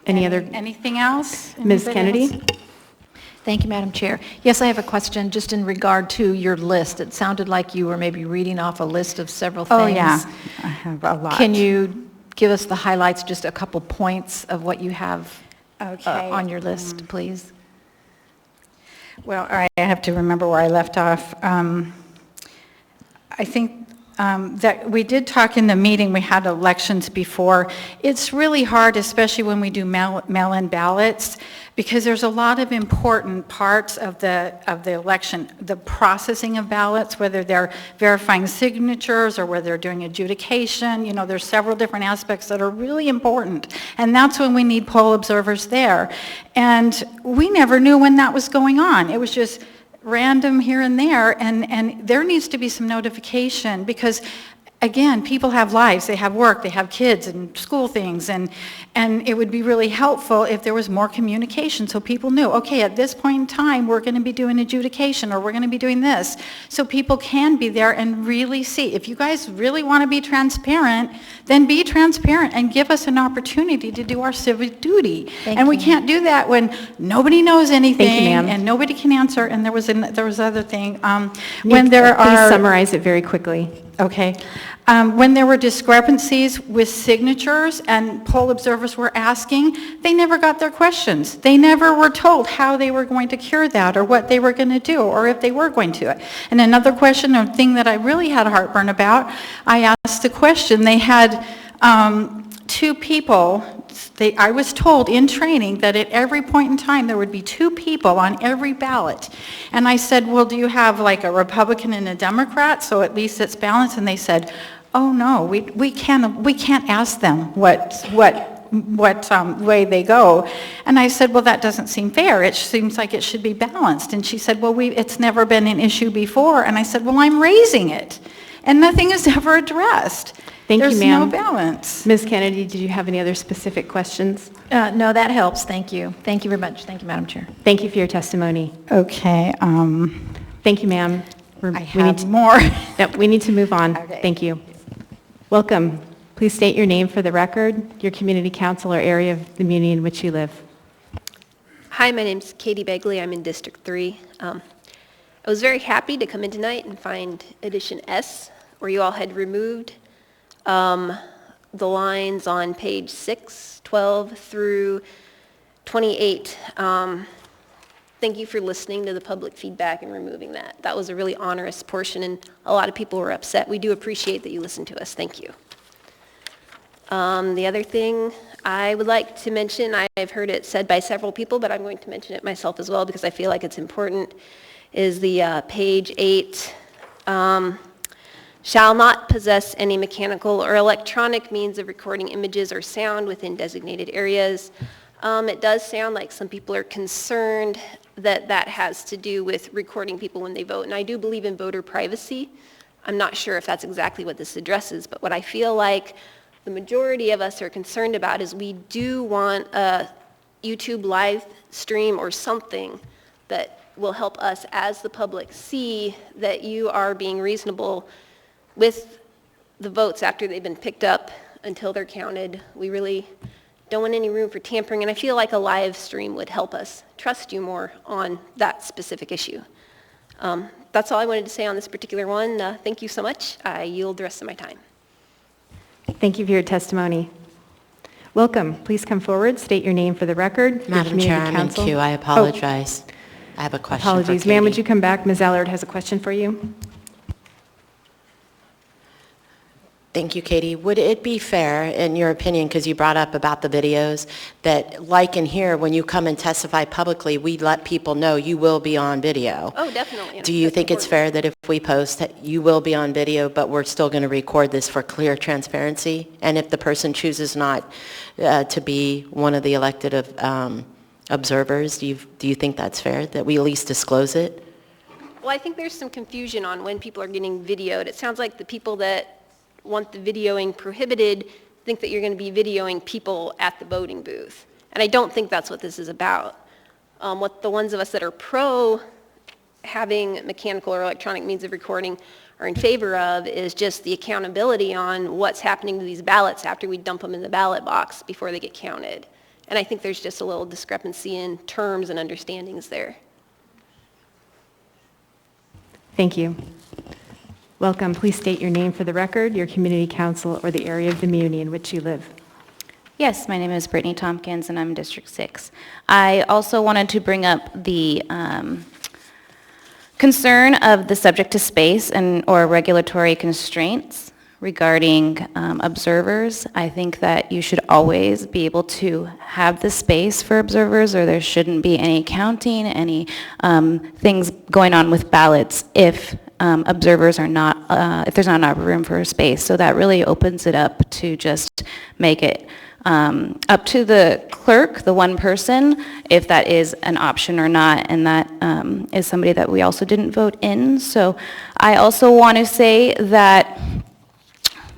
Anything else? Ms. Anybody Kennedy? else? Thank you, Madam Chair. Yes, I have a question just in regard to your list. It sounded like you were maybe reading off a list of several things. Oh, yeah. I have a lot. Can you give us the highlights, just a couple points of what you have on your list, please? Well, I have to remember where I left off. I think that we did talk in the meeting, we had elections before. It's really hard, especially when we do mail-in ballots, because there's a lot of important parts of the election. The processing of ballots, whether they're verifying signatures or whether they're doing adjudication, there's several different aspects that are really important. And that's when we need poll observers there. And we never knew when that was going on. It was just random here and there, and there needs to be some notification, because again, people have lives, they have work, they have kids and school things, and it would be really helpful if there was more communication so people knew, okay, at this point in time, we're going to be doing adjudication, or we're going to be doing this, so people can be there and really see. If you guys really want to be transparent, then be transparent and give us an opportunity to do our civic duty. And we can't do that when nobody knows anything. Thank you, ma'am. And nobody can answer. And there was other thing. Please summarize it very quickly. Okay. When there were discrepancies with signatures and poll observers were asking, they never got their questions. They never were told how they were going to cure that, or what they were going to do, or if they were going to. And another question, a thing that I really had heartburn about, I asked the question. They had two people. I was told in training that at every point in time there would be two people on every ballot. And I said, well, do you have like a Republican and a Democrat, so at least it's balanced? And they said, oh no, we can't ask them what way they go. And I said, well, that doesn't seem fair. It seems like it should be balanced. And she said, well, it's never been an issue before. And I said, well, I'm raising it. And nothing is ever addressed. Thank you, ma'am. There's no balance. Ms. Kennedy, did you have any other specific questions? No, that helps. Thank you. Thank you very much. Thank you, Madam Chair. Thank you for your testimony. Okay. Thank you, ma'am. I have more. We need to move on. Okay. Thank you. Welcome. Please state your name for the record, your community council or area of the community in which you live. Hi, my name's Katie Begley. I'm in District 3. I was very happy to come in tonight and find Edition S, where you all had removed the lines on page 6, 12 through 28. Thank you for listening to the public feedback and removing that. That was a really onerous portion, and a lot of people were upset. We do appreciate that you listened to us. Thank you. The other thing I would like to mention, I've heard it said by several people, but I'm going to mention it myself as well because I feel like it's important, is the page 8 shall not possess any mechanical or electronic means of recording images or sound within designated areas. It does sound like some people are concerned that that has to do with recording people when they vote, and I do believe in voter privacy. I'm not sure if that's exactly what this addresses, but what I feel like the majority of us are concerned about is we do want a YouTube live stream or something that will help us as the public see that you are being reasonable with the votes after they've been picked up until they're counted. We really don't want any room for tampering, and I feel like a live stream would help us trust you more on that specific issue. That's all I wanted to say on this particular one. Thank you so much. I yield the rest of my time. Thank you for your testimony. Welcome. Please come forward, state your name for the record. your Madam Chair, community I'm in council. queue. I apologize. I have a question for Apologies. Ma'am, would Katie. you come back? Ms. Allard has a question for you. Thank you, Katie. Would it be fair, in your opinion, because you brought up about the videos, that like in here, when you come and testify publicly, we let people know you will be on video? Oh, definitely. Do you That's think it's important. fair that if we post that you will be on video, but we're still going to record this for clear transparency? And if the person chooses not to be one of the elected observers, do you think that's fair, that we at least disclose it? Well, I think there's some confusion on when people are getting videoed. It sounds like the people that want the videoing prohibited think that you're going to be videoing people at the voting booth. And I don't think that's what this is about. What the ones of us that are pro having mechanical or electronic means of recording are in favor of is just the accountability on what's happening to these ballots after we dump them in the ballot box before they get counted. And I think there's just a little discrepancy in terms and understandings there. Thank you. Welcome. Please state your name for the record, your community council, or the area of the muni in which you live. Yes, my name is Brittany Tompkins, and I'm in District 6. I also wanted to bring up the concern of the subject to space or regulatory constraints regarding observers. I think that you should always be able to have the space for observers, or there shouldn't be any counting, any things going on with ballots if observers are not, if there's not enough room for space. So that really opens it up to just make it up to the clerk, the one person, if that is an option or not, and that is somebody that we also didn't vote in. So I also want to say that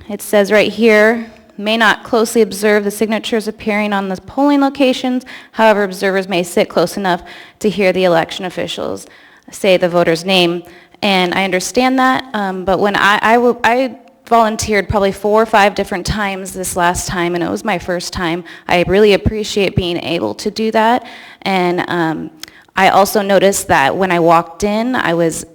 it says right here, may not closely observe the signatures appearing on the polling locations. However, observers may sit close enough to hear the election officials say the voter's name. And I understand that, but when I volunteered probably 4 or 5 different times this last time, and it was my first time. I really appreciate being able to do that. And I also noticed that when I walked in, I was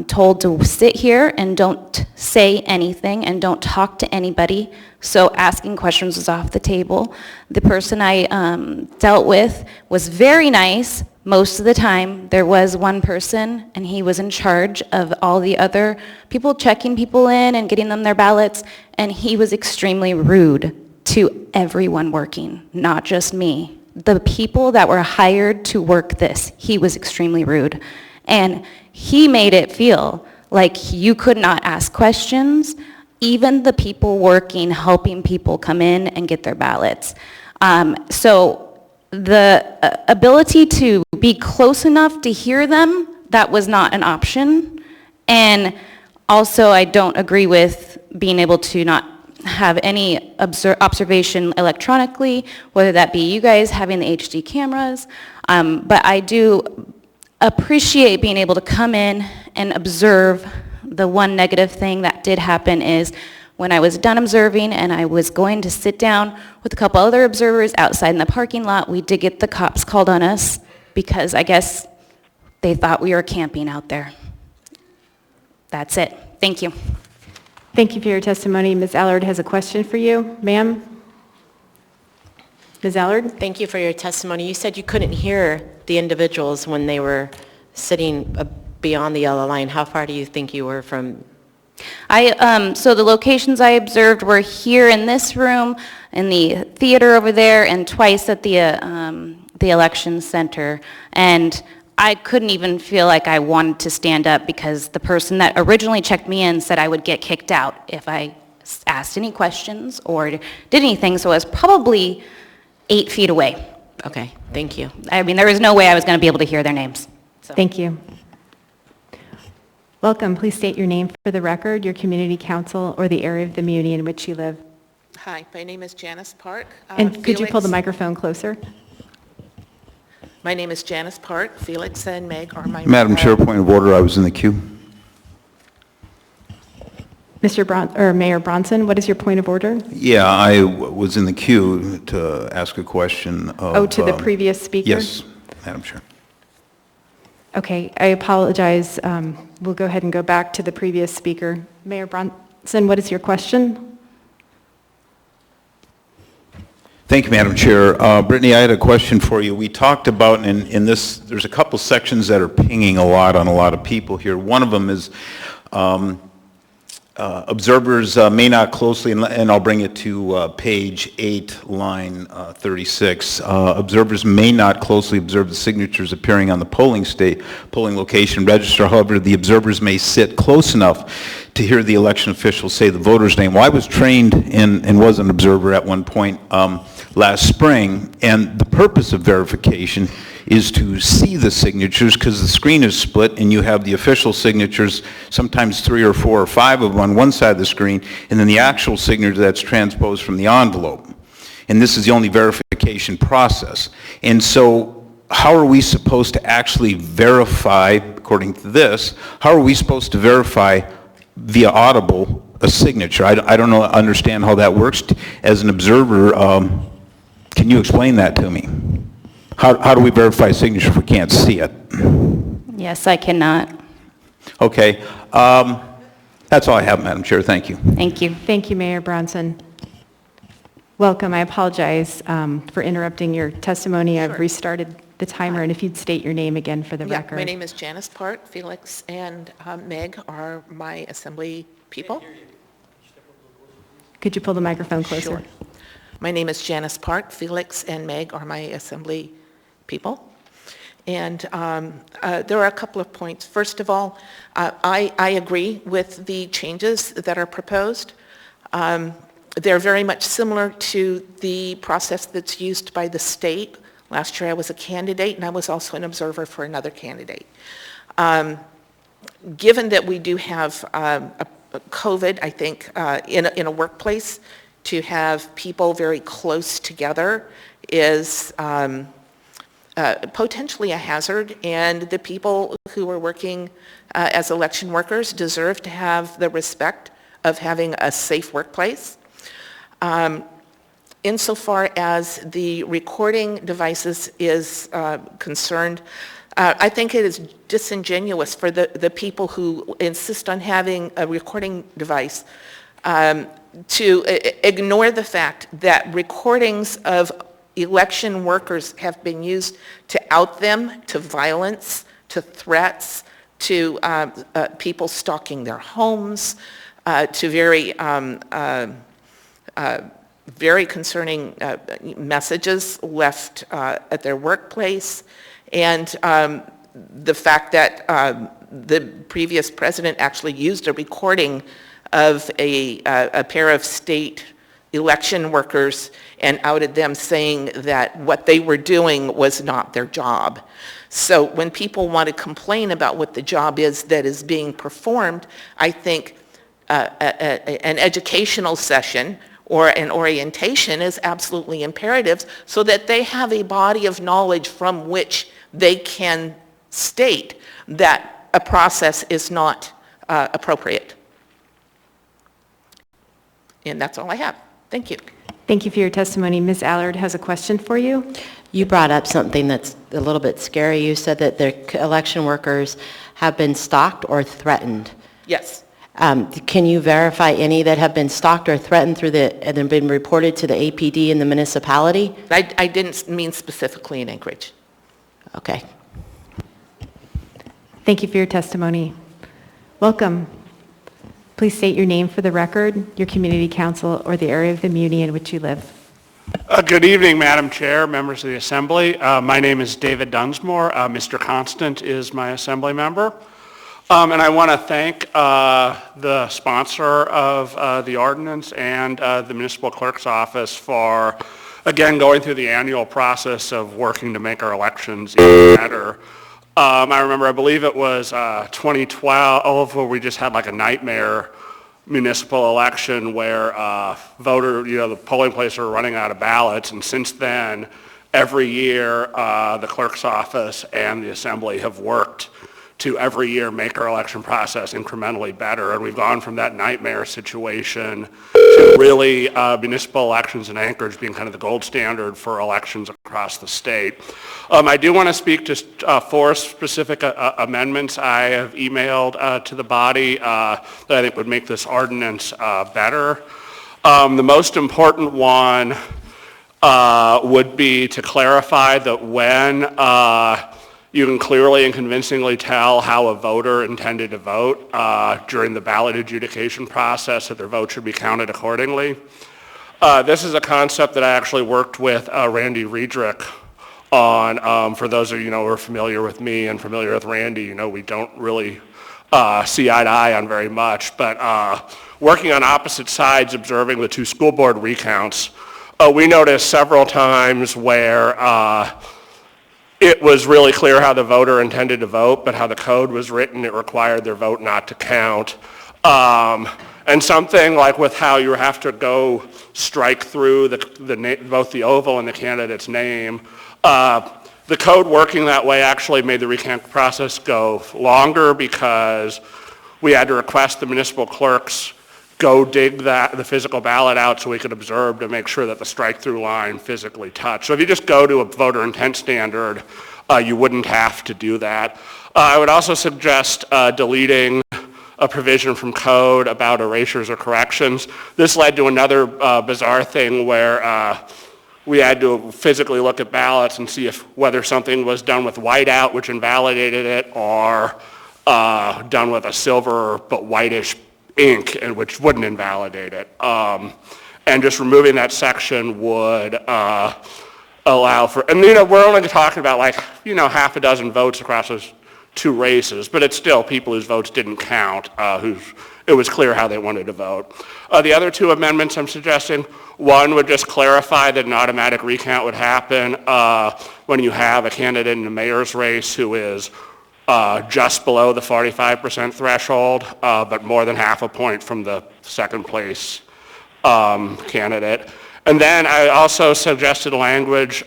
told to sit here and don't say anything and don't talk to anybody. So asking questions was off the table. The person I dealt with was very nice most of the time. There was one person, and he was in charge of all the other people checking people in and getting them their ballots, and he was extremely rude to everyone working, not just me. The people that were hired to work this, he was extremely rude. And he made it feel like you could not ask questions, even the people working, helping people come in and get their ballots. So the ability to be close enough to hear them, that was not an option. And also, I don't agree with being able to not have any observation electronically, whether that be you guys having the HD cameras. But I do appreciate being able to come in and observe. The one negative thing that did happen is when I was done observing and I was going to sit down with a couple other observers outside in the parking lot, we did get the cops called on us because I guess they thought we were camping out there. That's it. Thank you. Thank you for your testimony. Ms. Allard has a question for you. Ma'am? Ms. Allard? Thank you for your testimony. You said you couldn't hear the individuals when they were sitting beyond the yellow line. How far do you think you were from? So the locations I observed were here in this room, in the theater over there, and twice at the election center. And I couldn't even feel like I wanted to stand up because the person that originally checked me in said I would get kicked out if I asked any questions or did anything, so I was probably 8 feet away. Okay, thank you. I mean, there was no way I was going to be able to hear their names. So. Thank you. Welcome. Please state your name for the record, your community council, or the area of the muni in which you live. Hi, my name is Janice Park. And could you pull the microphone closer? My name is Janice Park. Felix and Meg are my... Madam Chair, point of order, I was in the queue. Mayor Bronson, what is your point of order? Yeah, I was in the queue to ask a question of... to the previous speaker? Yes, Madam Chair. Okay, I apologize. We'll go ahead and go back to the previous speaker. Mayor Bronson, what is your question? Thank you, Madam Chair. Brittany, I had a question for you. We talked about in this, there's a couple sections that are pinging a lot on a lot of people here. One of them is observers may not closely, and I'll bring it to page 8, line 36. Observers may not closely observe the signatures appearing on the polling location register. However, the observers may sit close enough to hear the election officials say the voter's name. Well, I was trained and was an observer at one point last spring, and the purpose of verification is to see the signatures because the screen is split and you have the official signatures, sometimes 3 or 4 or 5 of them on one side of the screen, and then the actual signature that's transposed from the envelope. And this is the only verification process. And so how are we supposed to actually verify, according to this, how are we supposed to verify via audible a signature? I don't understand how that works. As an observer, can you explain that to me? How do we verify a signature if we can't see it? Yes, I cannot. Okay. That's all I have, Madam Chair. Thank you. Thank you. Thank you, Mayor Bronson. Welcome. I apologize for interrupting your testimony. I've restarted the timer, and if you'd state your name again for the record. My name is Janice Park. Felix and Meg are my assembly people. Could you pull the microphone closer? Sure. My name is Janice Park. Felix and Meg are my assembly people. And there are a couple of points. First of all, I agree with the changes that are proposed. They're very much similar to the process that's used by the state. Last year I was a candidate and I was also an observer for another candidate. Given that we do have COVID, I think, in a workplace, to have people very close together is potentially a hazard, and the people who are working as election workers deserve to have the respect of having a safe workplace. Insofar as the recording devices is concerned, I think it is disingenuous for the people who insist on having a recording device to ignore the fact that recordings of election workers have been used to out them to violence, to threats, to people stalking their homes, to very concerning messages left at their workplace, and the fact that the previous president actually used a recording of a pair of state election workers and outed them, saying that what they were doing was not their job. So when people want to complain about what the job is that is being performed, I think an educational session or an orientation is absolutely imperative so that they have a body of knowledge from which they can state that a process is not appropriate. And that's all I have. Thank you. Thank you for your testimony. Ms. Allard has a question for you. You brought up something that's a little bit scary. You said that the election workers have been stalked or threatened. Yes. Can you verify any that have been stalked or threatened and have been reported to the APD in the municipality? I didn't mean specifically in Anchorage. Okay. Thank you for your testimony. Welcome. Please state your name for the record, your community council, or the area of the muni in which you live. Good evening, Madam Chair, members of the Assembly. My name is David Dunsmore. Mr. Constant is my Assembly member. And I want to thank the sponsor of the ordinance and the Municipal Clerk's Office for, again, going through the annual process of working to make our elections even better. I remember, I believe it was 2012, where we just had like a nightmare municipal election where the polling places were running out of ballots, and since then, every year, the clerk's office and the assembly have worked to every year make our election process incrementally better, and we've gone from that nightmare situation to really municipal elections in Anchorage being kind of the gold standard for elections across the state. I do want to speak to 4 specific amendments I have emailed to the body that I think would make this ordinance better. The most important one would be to clarify that when you can clearly and convincingly tell how a voter intended to vote during the ballot adjudication process, that their vote should be counted accordingly. This is a concept that I actually worked with Randy Riedrich on. For those of you who are familiar with me and familiar with Randy, we don't really see eye to eye on very much, but working on opposite sides, observing the 2 school board recounts, we noticed several times where it was really clear how the voter intended to vote, but how the code was written, it required their vote not to count. And something like with how you have to go strike through both the oval and the candidate's name, the code working that way actually made the recount process go longer because we had to request the municipal clerks go dig the physical ballot out so we could observe to make sure that the strike-through line physically touched. So if you just go to a voter intent standard, you wouldn't have to do that. I would also suggest deleting a provision from code about erasures or corrections. This led to another bizarre thing where we had to physically look at ballots and see whether something was done with whiteout, which invalidated it, or done with a silver but whitish ink, and which wouldn't invalidate it. And just removing that section would allow for, and we're only talking about half a dozen votes across those 2 races, but it's still people whose votes didn't count, it was clear how they wanted to vote. The other 2 amendments I'm suggesting, one would just clarify that an automatic recount would happen when you have a candidate in the mayor's race who is just below the 45% threshold, but more than half a point from the second place candidate. And then I also suggested language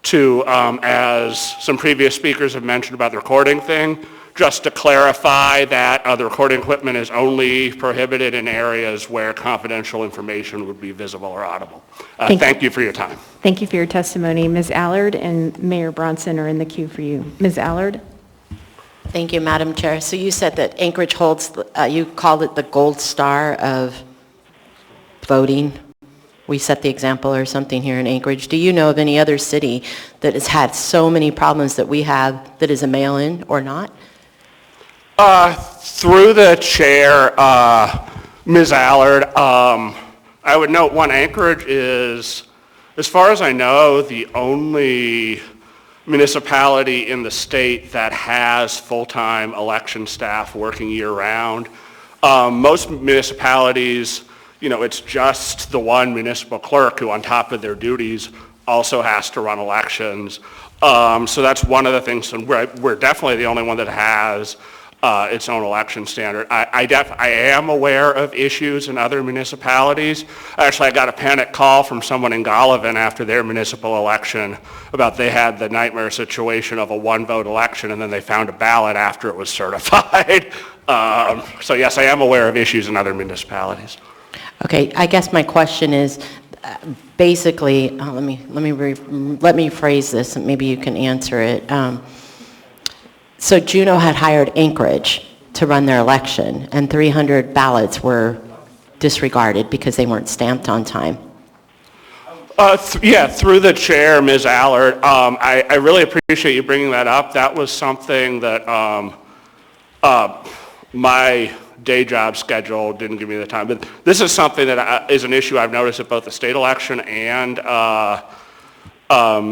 to, as some previous speakers have mentioned about the recording thing, just to clarify that the recording equipment is only prohibited in areas where confidential information would be visible or audible. Thank you for your time. Thank you for your testimony. Ms. Allard and Mayor Bronson are in the queue for you. Ms. Allard? Thank you, Madam Chair. So you said that Anchorage holds, you called it the gold star of voting. We set the example or something here in Anchorage. Do you know of any other city that has had so many problems that we have that is a mail-in or not? Through the chair, Ms. Allard, I would note Anchorage is, as far as I know, the only municipality in the state that has full-time election staff working year-round. Most municipalities, it's just the one municipal clerk who, on top of their duties, also has to run elections. So that's one of the things, and we're definitely the only one that has its own election standard. I am aware of issues in other municipalities. Actually, I got a panic call from someone in Golovin after their municipal election about they had the nightmare situation of a 1-vote election, and then they found a ballot after it was certified. So yes, I am aware of issues in other municipalities. Okay, I guess my question is, basically, let me phrase this, and maybe you can answer it. So Juneau had hired Anchorage to run their election, and 300 ballots were disregarded because they weren't stamped on time. Yeah, through the chair, Ms. Allard, I really appreciate you bringing that up. That was something that my day job schedule didn't give me the time. But this is something that is an issue I've noticed at both the state election and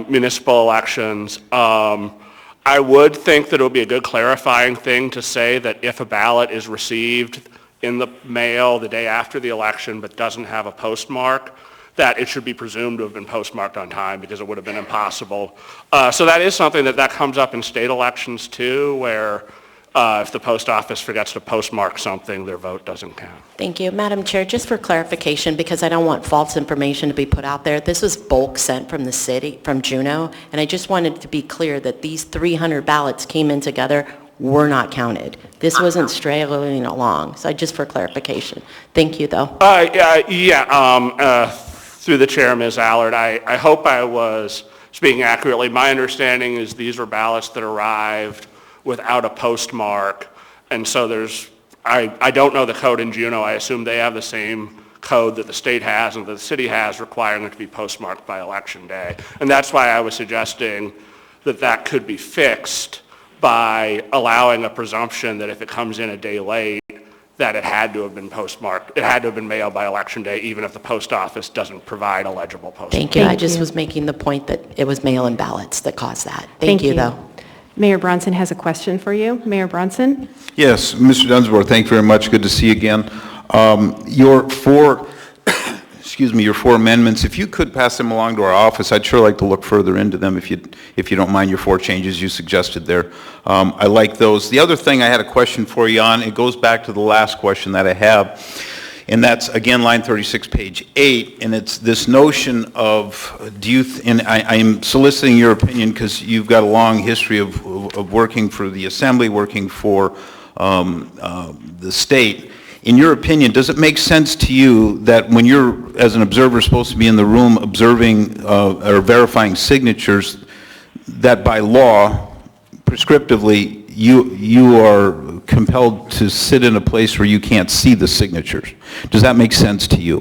municipal elections. I would think that it would be a good clarifying thing to say that if a ballot is received in the mail the day after the election but doesn't have a postmark, that it should be presumed to have been postmarked on time because it would have been impossible. So that is something that comes up in state elections too, where if the post office forgets to postmark something, their vote doesn't count. Thank you. Madam Chair, just for clarification, because I don't want false information to be put out there, this was bulk sent from the city, from Juneau, and I just wanted to be clear that these 300 ballots came in together were not counted. This wasn't straggling along, so just for clarification. Thank you, though. Through the chair, Ms. Allard, I hope I was speaking accurately. My understanding is these were ballots that arrived without a postmark, and so I don't know the code in Juneau. I assume they have the same code that the state has and that the city has requiring it to be postmarked by election day. And that's why I was suggesting that could be fixed by allowing a presumption that if it comes in a day late, that it had to have been postmarked, it had to have been mailed by election day, even if the post office doesn't provide a legible postmark. Thank you. I just was making the point that it was mail-in ballots that caused that. Thank you, though. Mayor Bronson has a question for you. Mayor Bronson? Yes, Mr. Dunsmore, thank you very much. Good to see you again. Your four amendments, if you could pass them along to our office, I'd sure like to look further into them if you don't mind your 4 changes you suggested there. I like those. The other thing I had a question for you on, it goes back to the last question that I have, and that's, again, line 36, page 8, and it's this notion of, and I'm soliciting your opinion because you've got a long history of working for the Assembly, working for the state. In your opinion, does it make sense to you that when you're, as an observer, supposed to be in the room observing or verifying signatures, that by law, prescriptively, you are compelled to sit in a place where you can't see the signatures? Does that make sense to you?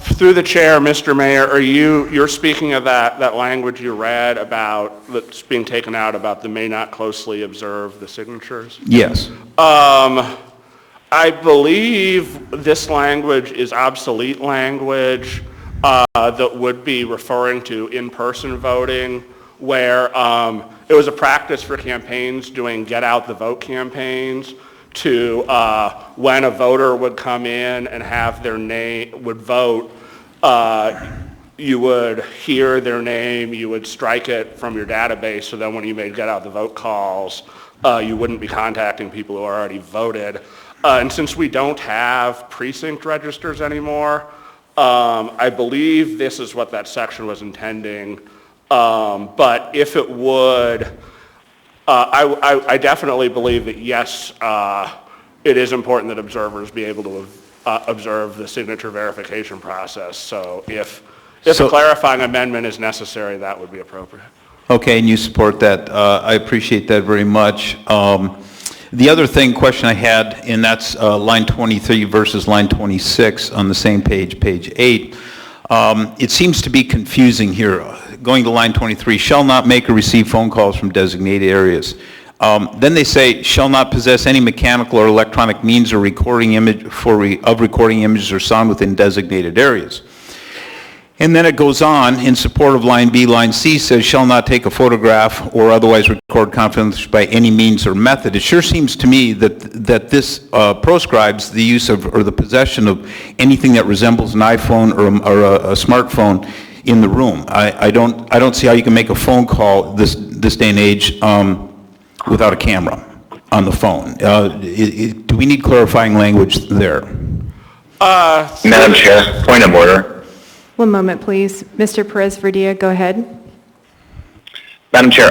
Through the chair, Mr. Mayor, you're speaking of that language you read about that's being taken out about the may not closely observe the signatures? Yes. I believe this language is obsolete language that would be referring to in-person voting, where it was a practice for campaigns doing get out the vote campaigns to when a voter would come in and have their name, would vote, you would hear their name, you would strike it from your database, so then when you made get out the vote calls, you wouldn't be contacting people who already voted. And since we don't have precinct registers anymore, I believe this is what that section was intending. But if it would, I definitely believe that yes, it is important that observers be able to observe the signature verification process. So if a clarifying amendment is necessary, that would be appropriate. Okay, and you support that. I appreciate that very much. The other question I had, and that's line 23 versus line 26 on the same page, page 8. It seems to be confusing here. Going to line 23, shall not make or receive phone calls from designated areas. Then they say, shall not possess any mechanical or electronic means or recording of recording images or sound within designated areas. And then it goes on, in support of line B, line C says, shall not take a photograph or otherwise record confidentially by any means or method. It sure seems to me that this proscribes the use of or the possession of anything that resembles an iPhone or a smartphone in the room. I don't see how you can make a phone call this day and age without a camera on the phone. Do we need clarifying language there? Madam Chair, point of order. One moment, please. Mr. Perez-Verdia, go ahead. Madam Chair,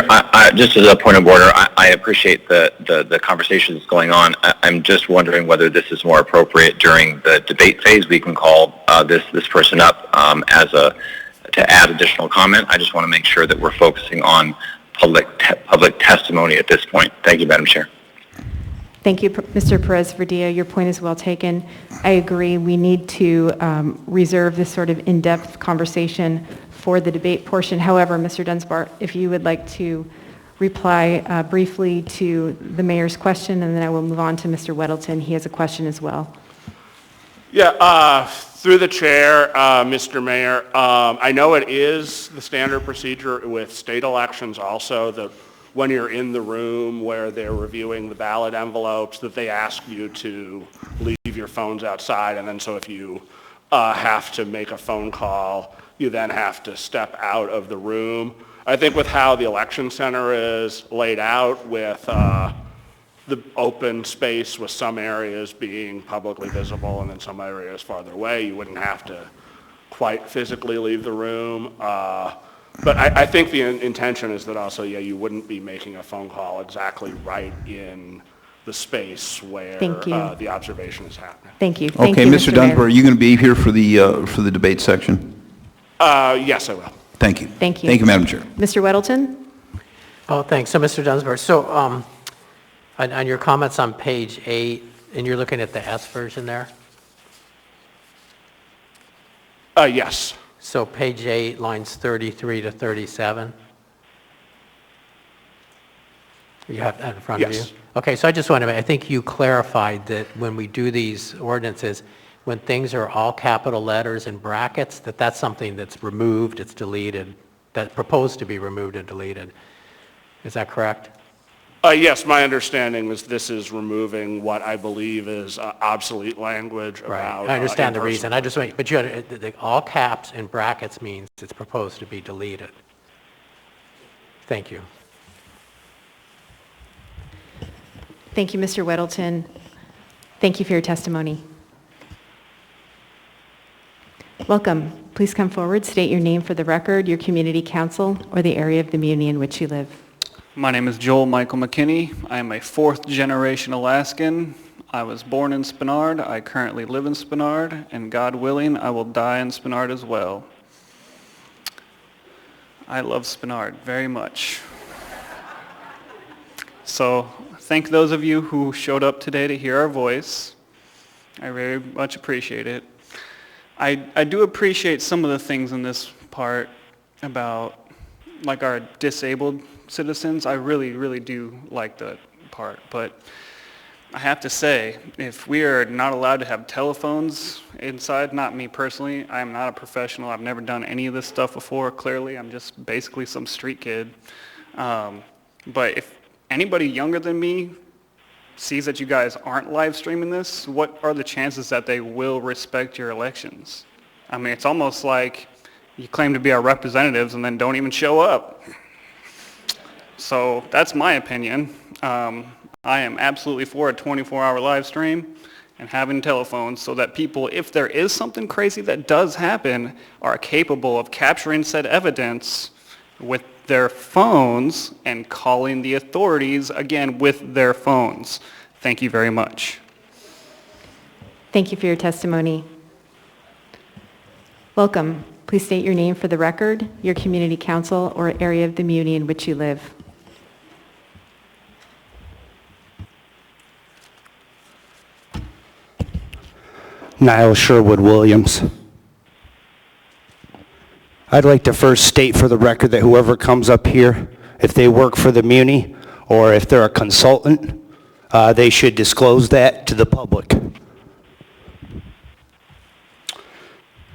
just as a point of order, I appreciate the conversation that's going on. I'm just wondering whether this is more appropriate during the debate phase. We can call this person up to add additional comment. I just want to make sure that we're focusing on public testimony at this point. Thank you, Madam Chair. Thank you, Mr. Perez-Verdia. Your point is well taken. I agree. We need to reserve this sort of in-depth conversation for the debate portion. However, Mr. Dunsmore, if you would like to reply briefly to the mayor's question, and then I will move on to Mr. Weddleton. He has a question as well. Yeah, through the chair, Mr. Mayor, I know it is the standard procedure with state elections also that when you're in the room where they're reviewing the ballot envelopes, that they ask you to leave your phones outside, and then so if you have to make a phone call, you then have to step out of the room. I think with how the election center is laid out with the open space with some areas being publicly visible and then some areas farther away, you wouldn't have to quite physically leave the room. But I think the intention is that also, yeah, you wouldn't be making a phone call exactly right in the space where the observation is happening. Thank you. Thank Okay, you, Mr. Mayor. Dunsmore, are you going to be here for the debate section? Yes, I will. Thank you. Thank you. Thank you, Madam Chair. Mr. Weddleton? Oh, thanks. So, Mr. Dunsmore, so on your comments on page 8, and you're looking at the S version there? Yes. So page 8, lines 33 to 37? You have that in front of you? Yes. Okay, so I just want to, I think you clarified that when we do these ordinances, when things are all capital letters and brackets, that's something that's removed, it's deleted, that's proposed to be removed and deleted. Is that correct? Yes, my understanding is this is removing what I believe is obsolete language about. I understand the reason. I just want, but you had, all caps and brackets means it's proposed to be deleted. Thank you. Thank you, Mr. Weddleton. Thank you for your testimony. Welcome. Please come forward, state your name for the record, your community council, or the area of the community in which you live. My name is Joel Michael McKinney. I am a fourth-generation Alaskan. I was born in Spenard. I currently live in Spenard, and God willing, I will die in Spenard as well. I love Spenard very much. So thank those of you who showed up today to hear our voice. I very much appreciate it. I do appreciate some of the things in this part about like our disabled citizens. I really, really do like that part. But I have to say, if we are not allowed to have telephones inside, not me personally, I am not a professional. I've never done any of this stuff before. Clearly, I'm just basically some street kid. But if anybody younger than me sees that you guys aren't live streaming this, what are the chances that they will respect your elections? I mean, it's almost like you claim to be our representatives and then don't even show up. So that's my opinion. I am absolutely for a 24-hour live stream and having telephones so that people, if there is something crazy that does happen, are capable of capturing said evidence with their phones and calling the authorities, again, with their phones. Thank you very much. Thank you for your testimony. Welcome. Please state your name for the record, your community council, or area of the community in which you live. Niall Sherwood Williams. I'd like to first state for the record that whoever comes up here, if they work for the muni or if they're a consultant, they should disclose that to the public.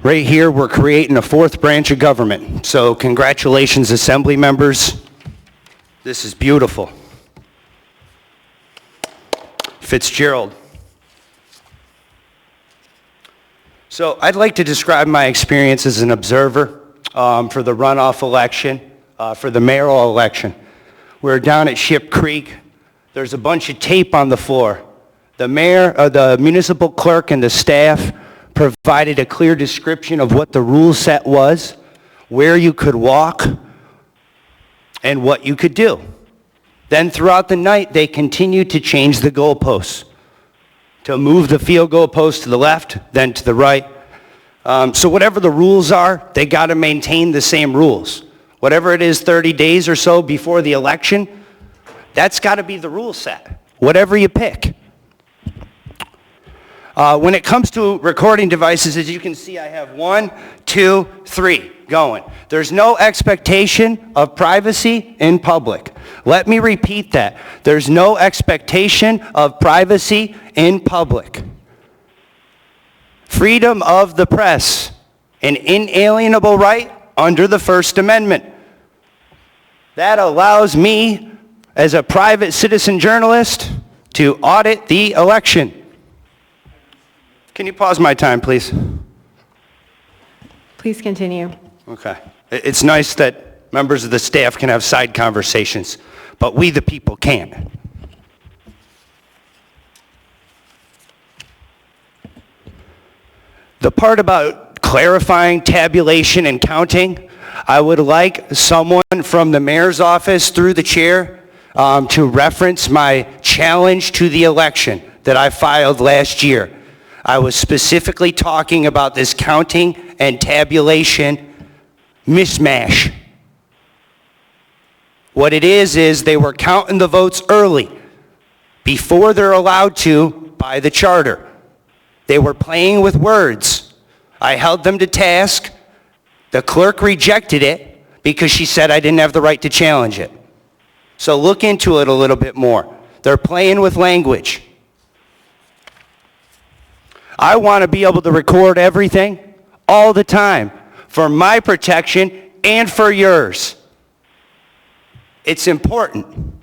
Right here, we're creating a fourth branch of government. So congratulations, assembly members. This is beautiful. Fitzgerald. So I'd like to describe my experience as an observer for the runoff election, for the mayoral election. We're down at Ship Creek. There's a bunch of tape on the floor. The mayor, the municipal clerk and the staff provided a clear description of what the rule set was, where you could walk, and what you could do. Then throughout the night, they continued to change the goalposts, to move the field goalpost to the left, then to the right. So whatever the rules are, they got to maintain the same rules. Whatever it is 30 days or so before the election, that's got to be the rule set, whatever you pick. When it comes to recording devices, as you can see, I have 1, 2, 3 going. There's no expectation of privacy in public. Let me repeat that. There's no expectation of privacy in public. Freedom of the press, an inalienable right under the First Amendment. That allows me, as a private citizen journalist, to audit the election. Can you pause my time, please? Please continue. Okay. It's nice that members of the staff can have side conversations, but we the people can't. The part about clarifying tabulation and counting, I would like someone from the mayor's office through the chair to reference my challenge to the election that I filed last year. I was specifically talking about this counting and tabulation mishmash. What it is they were counting the votes early, before they're allowed to by the charter. They were playing with words. I held them to task. The clerk rejected it because she said I didn't have the right to challenge it. So look into it a little bit more. They're playing with language. I want to be able to record everything all the time for my protection and for yours. It's important.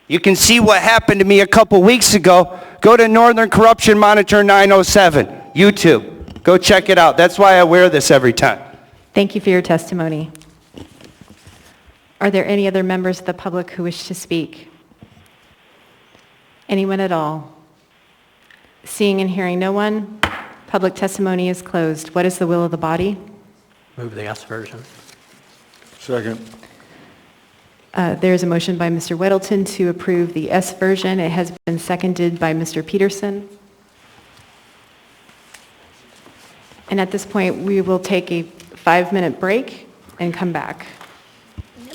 You can see what happened to me a couple weeks ago. Go to Northern Corruption Monitor 907, YouTube. Go check it out. That's why I wear this every time. Thank you for your testimony. Are there any other members of the public who wish to speak? Anyone at all? Seeing and hearing no one, public testimony is closed. What is the will of the body? Move the S version. Second. There is a motion by Mr. Weddleton to approve the S version. It has been seconded by Mr. Peterson. And at this point, we will take a 5-minute break and come back.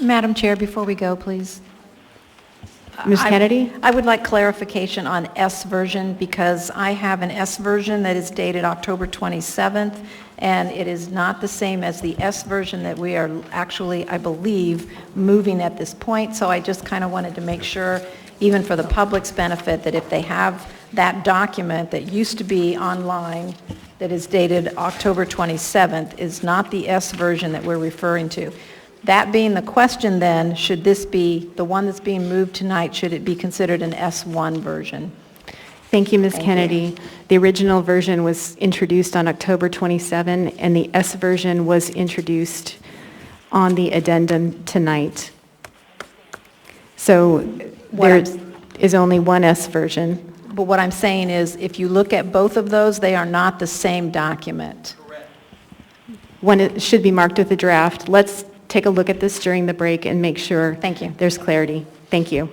Madam Chair, before we go, please. Ms. Kennedy? I would like clarification on S version because I have an S version that is dated October 27th, and it is not the same as the S version that we are actually, I believe, moving at this point. So I just kind of wanted to make sure, even for the public's benefit, that if they have that document that used to be online that is dated October 27th is not the S version that we're referring to. That being the question then, should this be, the one that's being moved tonight, should it be considered an S1 version? Thank you, Ms. Kennedy. The original version was introduced on October 27, and the S version was introduced on the addendum tonight. So there is only one S version. But what I'm saying is, if you look at both of those, they are not the same document. One should be marked with a draft. Let's take a look at this during the break and make sure there's clarity. Thank you.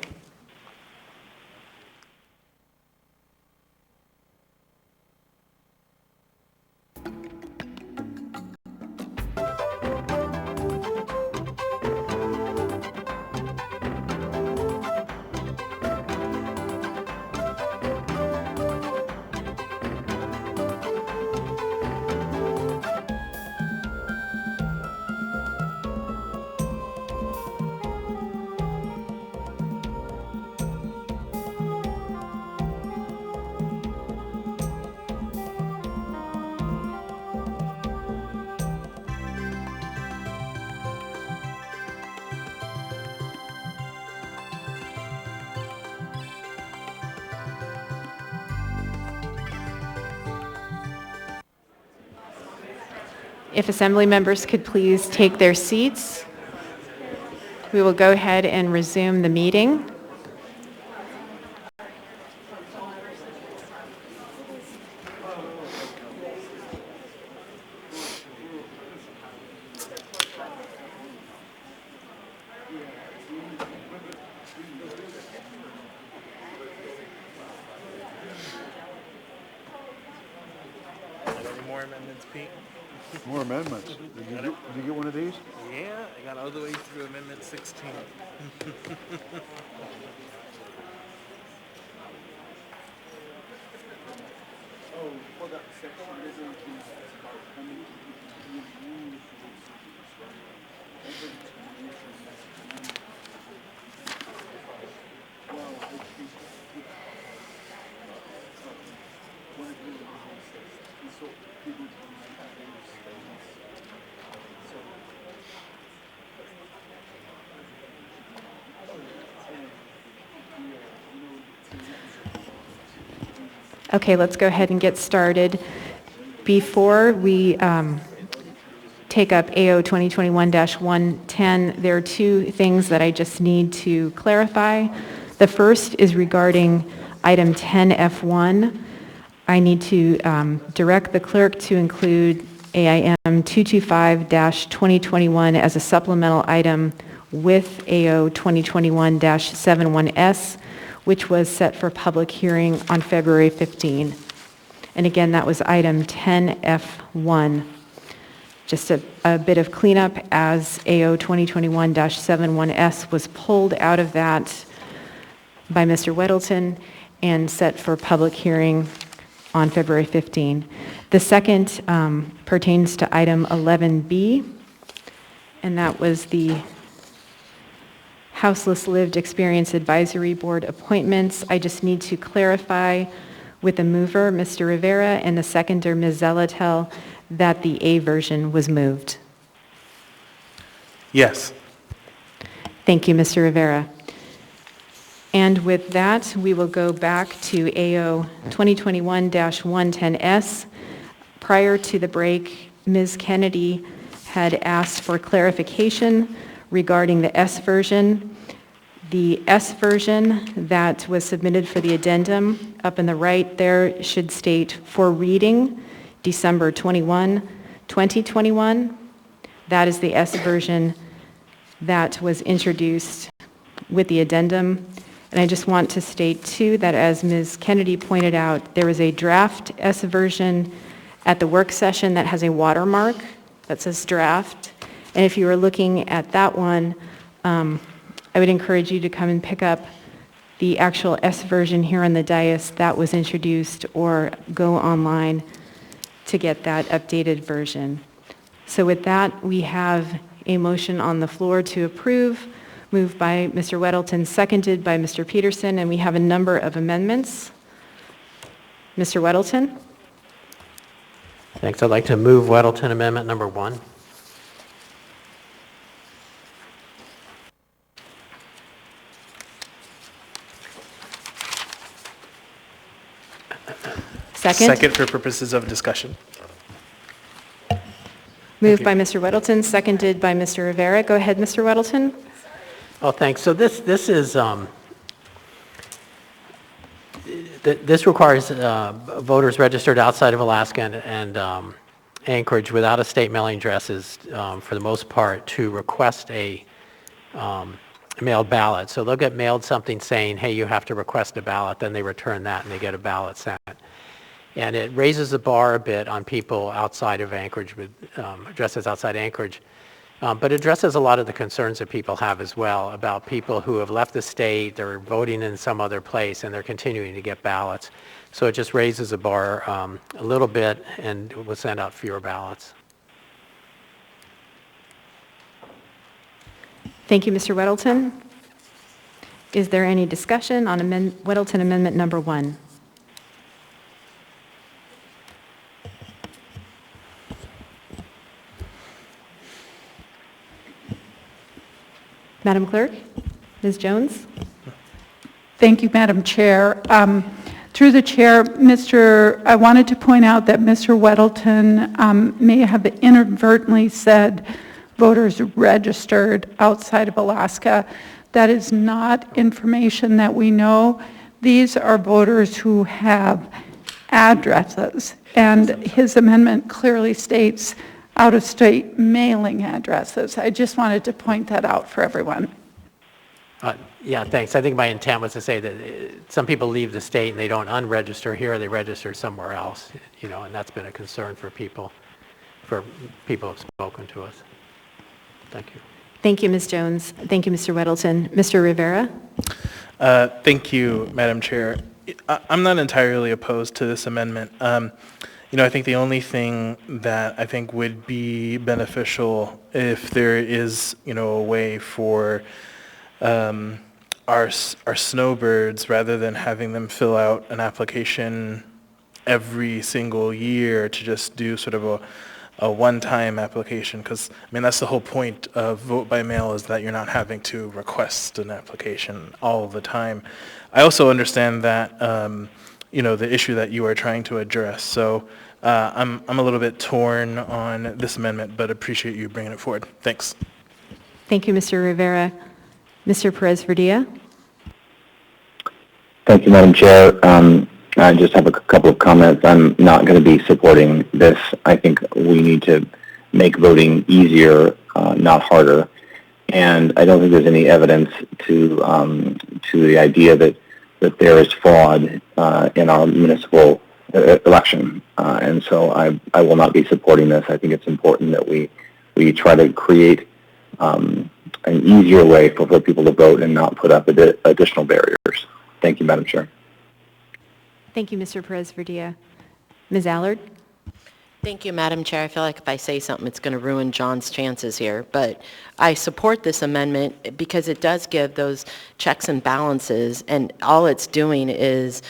If Assembly members could please take their seats, we will go ahead and resume the meeting. More amendments, Pete? More amendments. Did you get one of these? Yeah, I got all the way through Amendment 16. Okay, let's go ahead and get started. Before we take up AO 2021-110, there are two things that I just need to clarify. The first is regarding item 10F1. I need to direct the clerk to include AIM 225-2021 as a supplemental item with AO 2021-71S, which was set for public hearing on February 15. And again, that was item 10F1. Just a bit of cleanup as AO 2021-71S was pulled out of that by Mr. Weddleton and set for public hearing on February 15. The second pertains to item 11B, and that was the Houseless Lived Experience Advisory Board appointments. I just need to clarify with the mover, Mr. Rivera, and the seconder, Ms. Zelatel, that the A version was moved. Yes. Thank you, Mr. Rivera. And with that, we will go back to AO 2021-110S. Prior to the break, Ms. Kennedy had asked for clarification regarding the S version. The S version that was submitted for the addendum up in the right there should state for reading December 21, 2021. That is the S version that was introduced with the addendum. And I just want to state too that as Ms. Kennedy pointed out, there is a draft S version at the work session that has a watermark that says draft. And if you were looking at that one, I would encourage you to come and pick up the actual S version here on the dais that was introduced, or go online to get that updated version. So with that, we have a motion on the floor to approve, moved by Mr. Weddleton, seconded by Mr. Peterson, and we have a number of amendments. Mr. Weddleton? Thanks. I'd like to move Weddleton Amendment Number 1. Second? Second for purposes of discussion. Moved by Mr. Weddleton, seconded by Mr. Rivera. Go ahead, Mr. Weddleton. Oh, thanks. So this is this requires voters registered outside of Alaska and Anchorage with out-of-state mailing addresses, for the most part, to request a mailed ballot. So they'll get mailed something saying, hey, you have to request a ballot. Then they return that and they get a ballot sent. And it raises the bar a bit on people outside of Anchorage with addresses outside Anchorage. But addresses a lot of the concerns that people have as well about people who have left the state, they're voting in some other place, and they're continuing to get ballots. So it just raises the bar a little bit, and will send out fewer ballots. Thank you, Mr. Weddleton. Is there any discussion on Weddleton Amendment Number 1? Madam Clerk? Ms. Jones? Thank you, Madam Chair. Through the chair, I wanted to point out that Mr. Weddleton may have inadvertently said voters registered outside of Alaska. That is not information that we know. These are voters who have addresses, and his amendment clearly states out-of-state mailing addresses. I just wanted to point that out for everyone. Yeah, thanks. I think my intent was to say that some people leave the state and they don't unregister here, they register somewhere else, and that's been a concern for people who have spoken to us. Thank you. Thank you, Ms. Jones. Thank you, Mr. Weddleton. Mr. Rivera? Thank you, Madam Chair. I'm not entirely opposed to this amendment. I think the only thing that I think would be beneficial if there is, a way for our snowbirds, rather than having them fill out an application every single year, to just do sort of a one-time application, because that's the whole point of vote by mail, is that you're not having to request an application all the time. I also understand that the issue that you are trying to address. So I'm a little bit torn on this amendment, but appreciate you bringing it forward. Thanks. Thank you, Mr. Rivera. Mr. Perez-Verdia? Thank you, Madam Chair. I just have a couple of comments. I'm not going to be supporting this. I think we need to make voting easier, not harder. And I don't think there's any evidence to the idea that there is fraud in our municipal election. And so I will not be supporting this. I think it's important that we try to create an easier way for people to vote and not put up additional barriers. Thank you, Madam Chair. Thank you, Mr. Perez-Verdia. Ms. Allard? Thank you, Madam Chair. I feel like if I say something, it's going to ruin John's chances here. But I support this amendment because it does give those checks and balances, and all it's doing is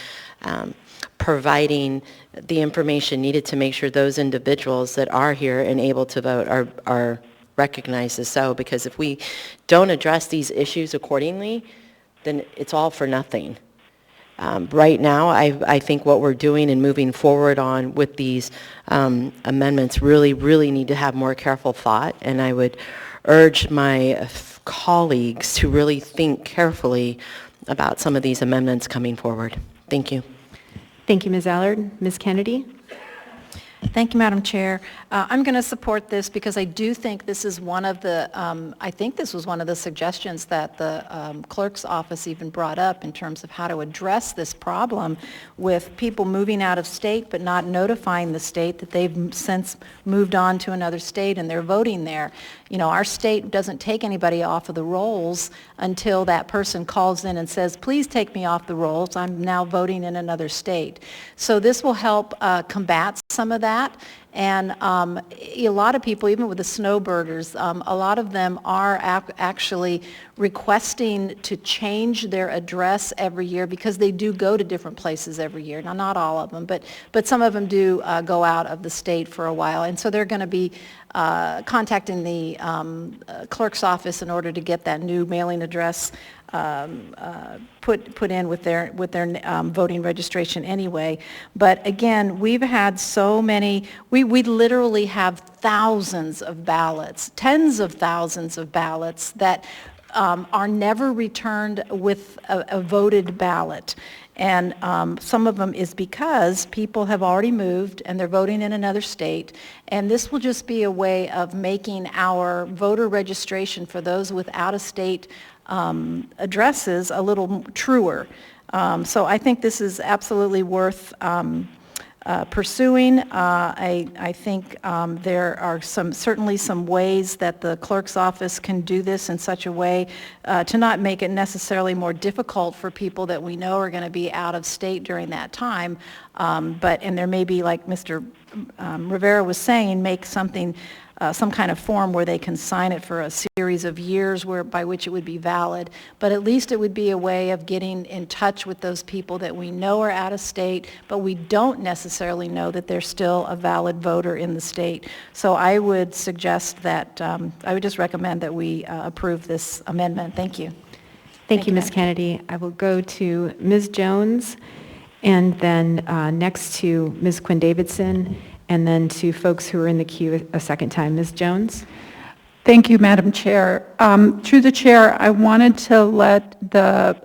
providing the information needed to make sure those individuals that are here and able to vote are recognized as so. Because if we don't address these issues accordingly, then it's all for nothing. Right now, I think what we're doing and moving forward on with these amendments really need to have more careful thought, and I would urge my colleagues to really think carefully about some of these amendments coming forward. Thank you. Thank you, Ms. Allard. Ms. Kennedy? Thank you, Madam Chair. I'm going to support this because I do think this is one of the, I think this was one of the suggestions that the clerk's office even brought up in terms of how to address this problem with people moving out of state but not notifying the state that they've since moved on to another state and they're voting there. You know, our state doesn't take anybody off of the rolls until that person calls in and says, please take me off the rolls. I'm now voting in another state. So this will help combat some of that. And a lot of people, even with the snowbirders, a lot of them are actually requesting to change their address every year because they do go to different places every year. Now, not all of them, but some of them do go out of the state for a while. And so they're going to be contacting the clerk's office in order to get that new mailing address put in with their voting registration anyway. But again, we've had so many, we literally have thousands of ballots, tens of thousands of ballots that are never returned with a voted ballot. And some of them is because people have already moved and they're voting in another state. And this will just be a way of making our voter registration for those with out-of-state addresses a little truer. So I think this is absolutely worth pursuing. I think there are certainly some ways that the clerk's office can do this in such a way to not make it necessarily more difficult for people that we know are going to be out of state during that time. And there may be, like Mr. Rivera was saying, make something some kind of form where they can sign it for a series of years by which it would be valid. But at least it would be a way of getting in touch with those people that we know are out of state, but we don't necessarily know that they're still a valid voter in the state. So I would suggest that, I would just recommend that we approve this amendment. Thank you. Thank you, Ms. Kennedy. I will go to Ms. Jones, and then next to Ms. Quinn Davidson, and then to folks who are in the queue a second time. Ms. Jones? Thank you, Madam Chair. Through the chair, I wanted to let the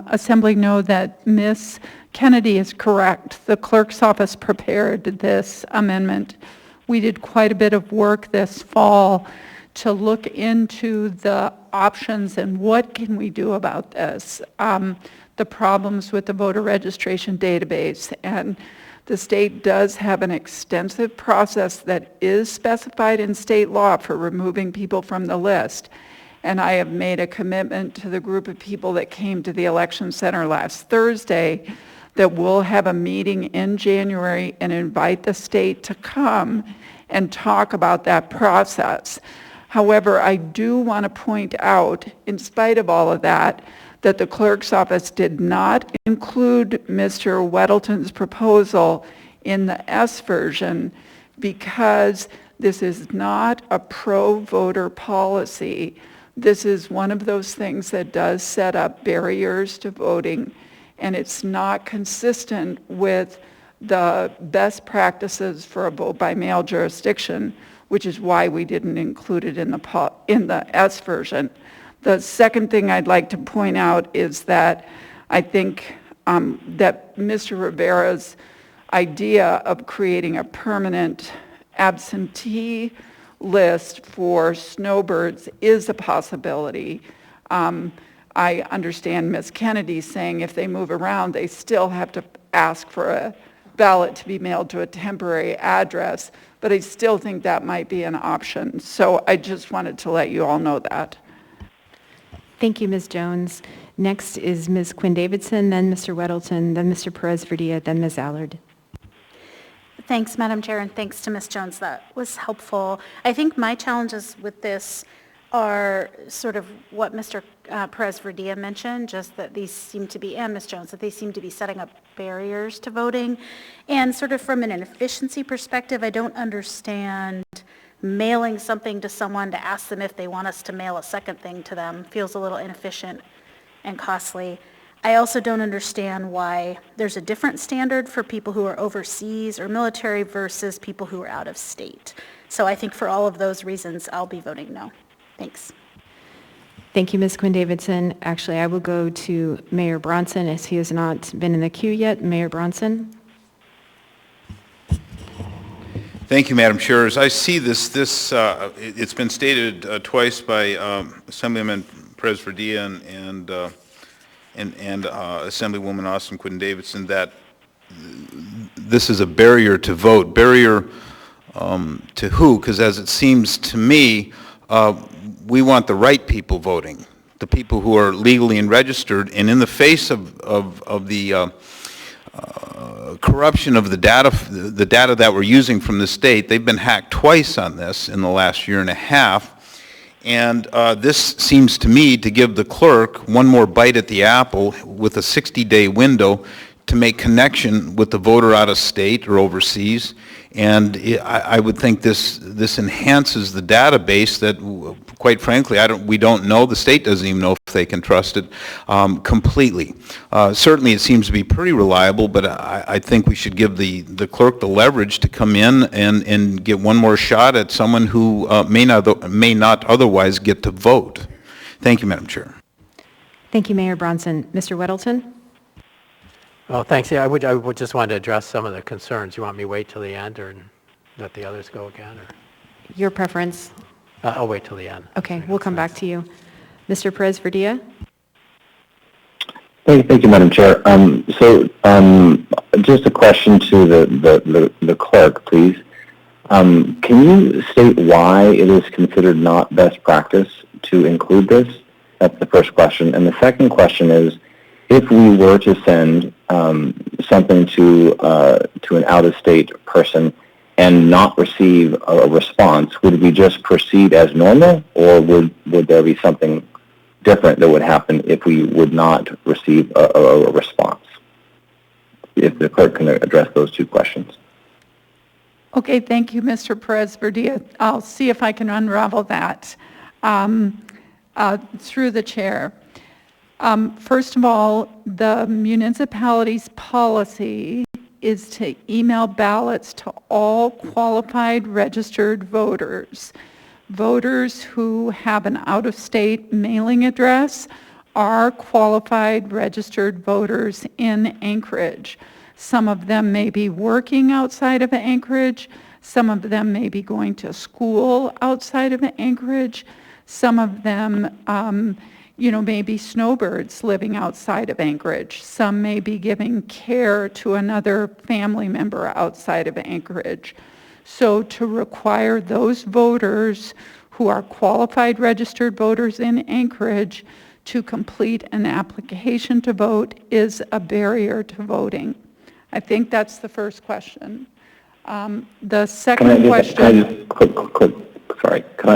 Assembly know that Ms. Kennedy is correct. The clerk's office prepared this amendment. We did quite a bit of work this fall to look into the options and what can we do about this, the problems with the voter registration database. And the state does have an extensive process that is specified in state law for removing people from the list. And I have made a commitment to the group of people that came to the election center last Thursday that we'll have a meeting in January and invite the state to come and talk about that process. However, I do want to point out, in spite of all of that the clerk's office did not include Mr. Weddleton's proposal in the S version because this is not a pro-voter policy. This is one of those things that does set up barriers to voting. and it's not consistent with the best practices for a vote-by-mail jurisdiction, which is why we didn't include it in the S version. The second thing I'd like to point out is that I think that Mr. Rivera's idea of creating a permanent absentee list for snowbirds is a possibility. I understand Ms. Kennedy saying if they move around, they still have to ask for a ballot to be mailed to a temporary address, but I still think that might be an option. So I just wanted to let you all know that. Thank you, Ms. Jones. Next is Ms. Quinn Davidson, then Mr. Weddleton, then Mr. Perez-Verdia, then Ms. Allard. Thanks, Madam Chair, and thanks to Ms. Jones. That was helpful. I think my challenges with this are sort of what Mr. Perez-Verdia mentioned, just that these seem to be, and Ms. Jones, that they seem to be setting up barriers to voting. And sort of from an efficiency perspective, I don't understand mailing something to someone to ask them if they want us to mail a second thing to them. Feels a little inefficient and costly. I also don't understand why there's a different standard for people who are overseas or military versus people who are out of state. So I think for all of those reasons, I'll be voting no. Thanks. Thank you, Ms. Quinn Davidson. Actually, I will go to Mayor Bronson as he has not been in the queue yet. Mayor Bronson. Thank you, Madam Chair. As I see this, it's been stated twice by Assemblyman Perez-Verdia and Assemblywoman Austin Quinn Davidson that this is a barrier to vote. Barrier to who? Because as it seems to me, we want the right people voting, the people who are legally and registered, and in the face of the corruption of the data that we're using from the state, they've been hacked twice on this in the last year and a half, and this seems to me to give the clerk one more bite at the apple with a 60-day window to make connection with the voter out of state or overseas. And I would think this enhances the database that, quite frankly, we don't know. The state doesn't even know if they can trust it completely. Certainly, it seems to be pretty reliable, but I think we should give the clerk the leverage to come in and get one more shot at someone who may not otherwise get to vote. Thank you, Madam Chair. Thank you, Mayor Bronson. Mr. Weddleton? Well, thanks. Yeah, I would just want to address some of the concerns. You want me to wait till the end or let the others go again? Or? Your preference? I'll wait till the end. Okay, we'll come back to you. Mr. Perez-Verdia? Thank you, Madam Chair. Just a question to the clerk, please. Can you state why it is considered not best practice to include this? That's the first question. And the second question is, if we were to send something to an out-of-state person and not receive a response, would we just proceed as normal, or would there be something different that would happen if we would not receive a response? If the clerk can address those two questions. Okay, thank you, Mr. Perez-Verdia. I'll see if I can unravel that through the chair. First of all, the municipality's policy is to email ballots to all qualified registered voters. Voters who have an out-of-state mailing address are qualified registered voters in Anchorage. Some of them may be working outside of Anchorage. Some of them may be going to school outside of Anchorage. Some of them maybe snowbirds living outside of Anchorage. Some may be giving care to another family member outside of Anchorage. So to require those voters who are qualified registered voters in Anchorage to complete an application to vote is a barrier to voting. I think that's the first question. The second question... Sorry, can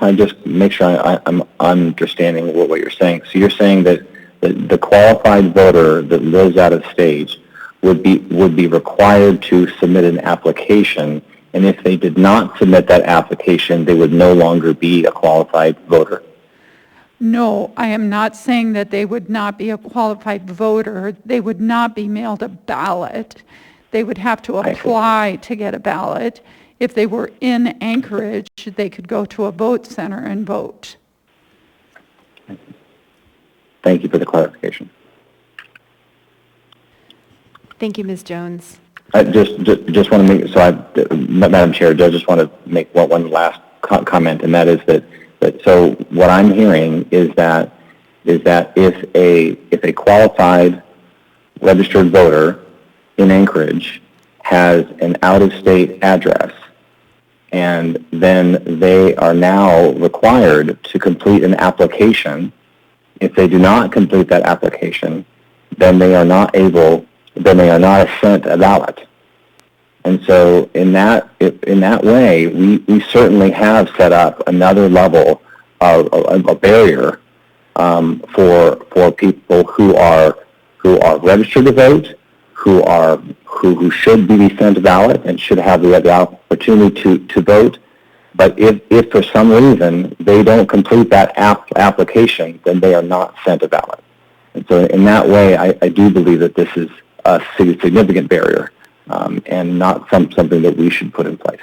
I just make sure I'm understanding what you're saying? So you're saying that the qualified voter that lives out of state would be required to submit an application, and if they did not submit that application, they would no longer be a qualified voter? No, I am not saying that they would not be a qualified voter. They would not be mailed a ballot. They would have to apply to get a ballot. If they were in Anchorage, they could go to a vote center and vote. Thank you for the clarification. Thank you, Ms. Jones. I just want to make, Madam Chair, I just want to make one last comment, and that is that so what I'm hearing is that if a qualified registered voter in Anchorage has an out-of-state address, and then they are now required to complete an application. If they do not complete that application, then they are not sent a ballot. And so in that way, we certainly have set up another level of a barrier for people who are registered to vote, who should be sent a ballot and should have the opportunity to vote. But if for some reason they don't complete that application, then they are not sent a ballot. And so in that way, I do believe that this is a significant barrier and not something that we should put in place.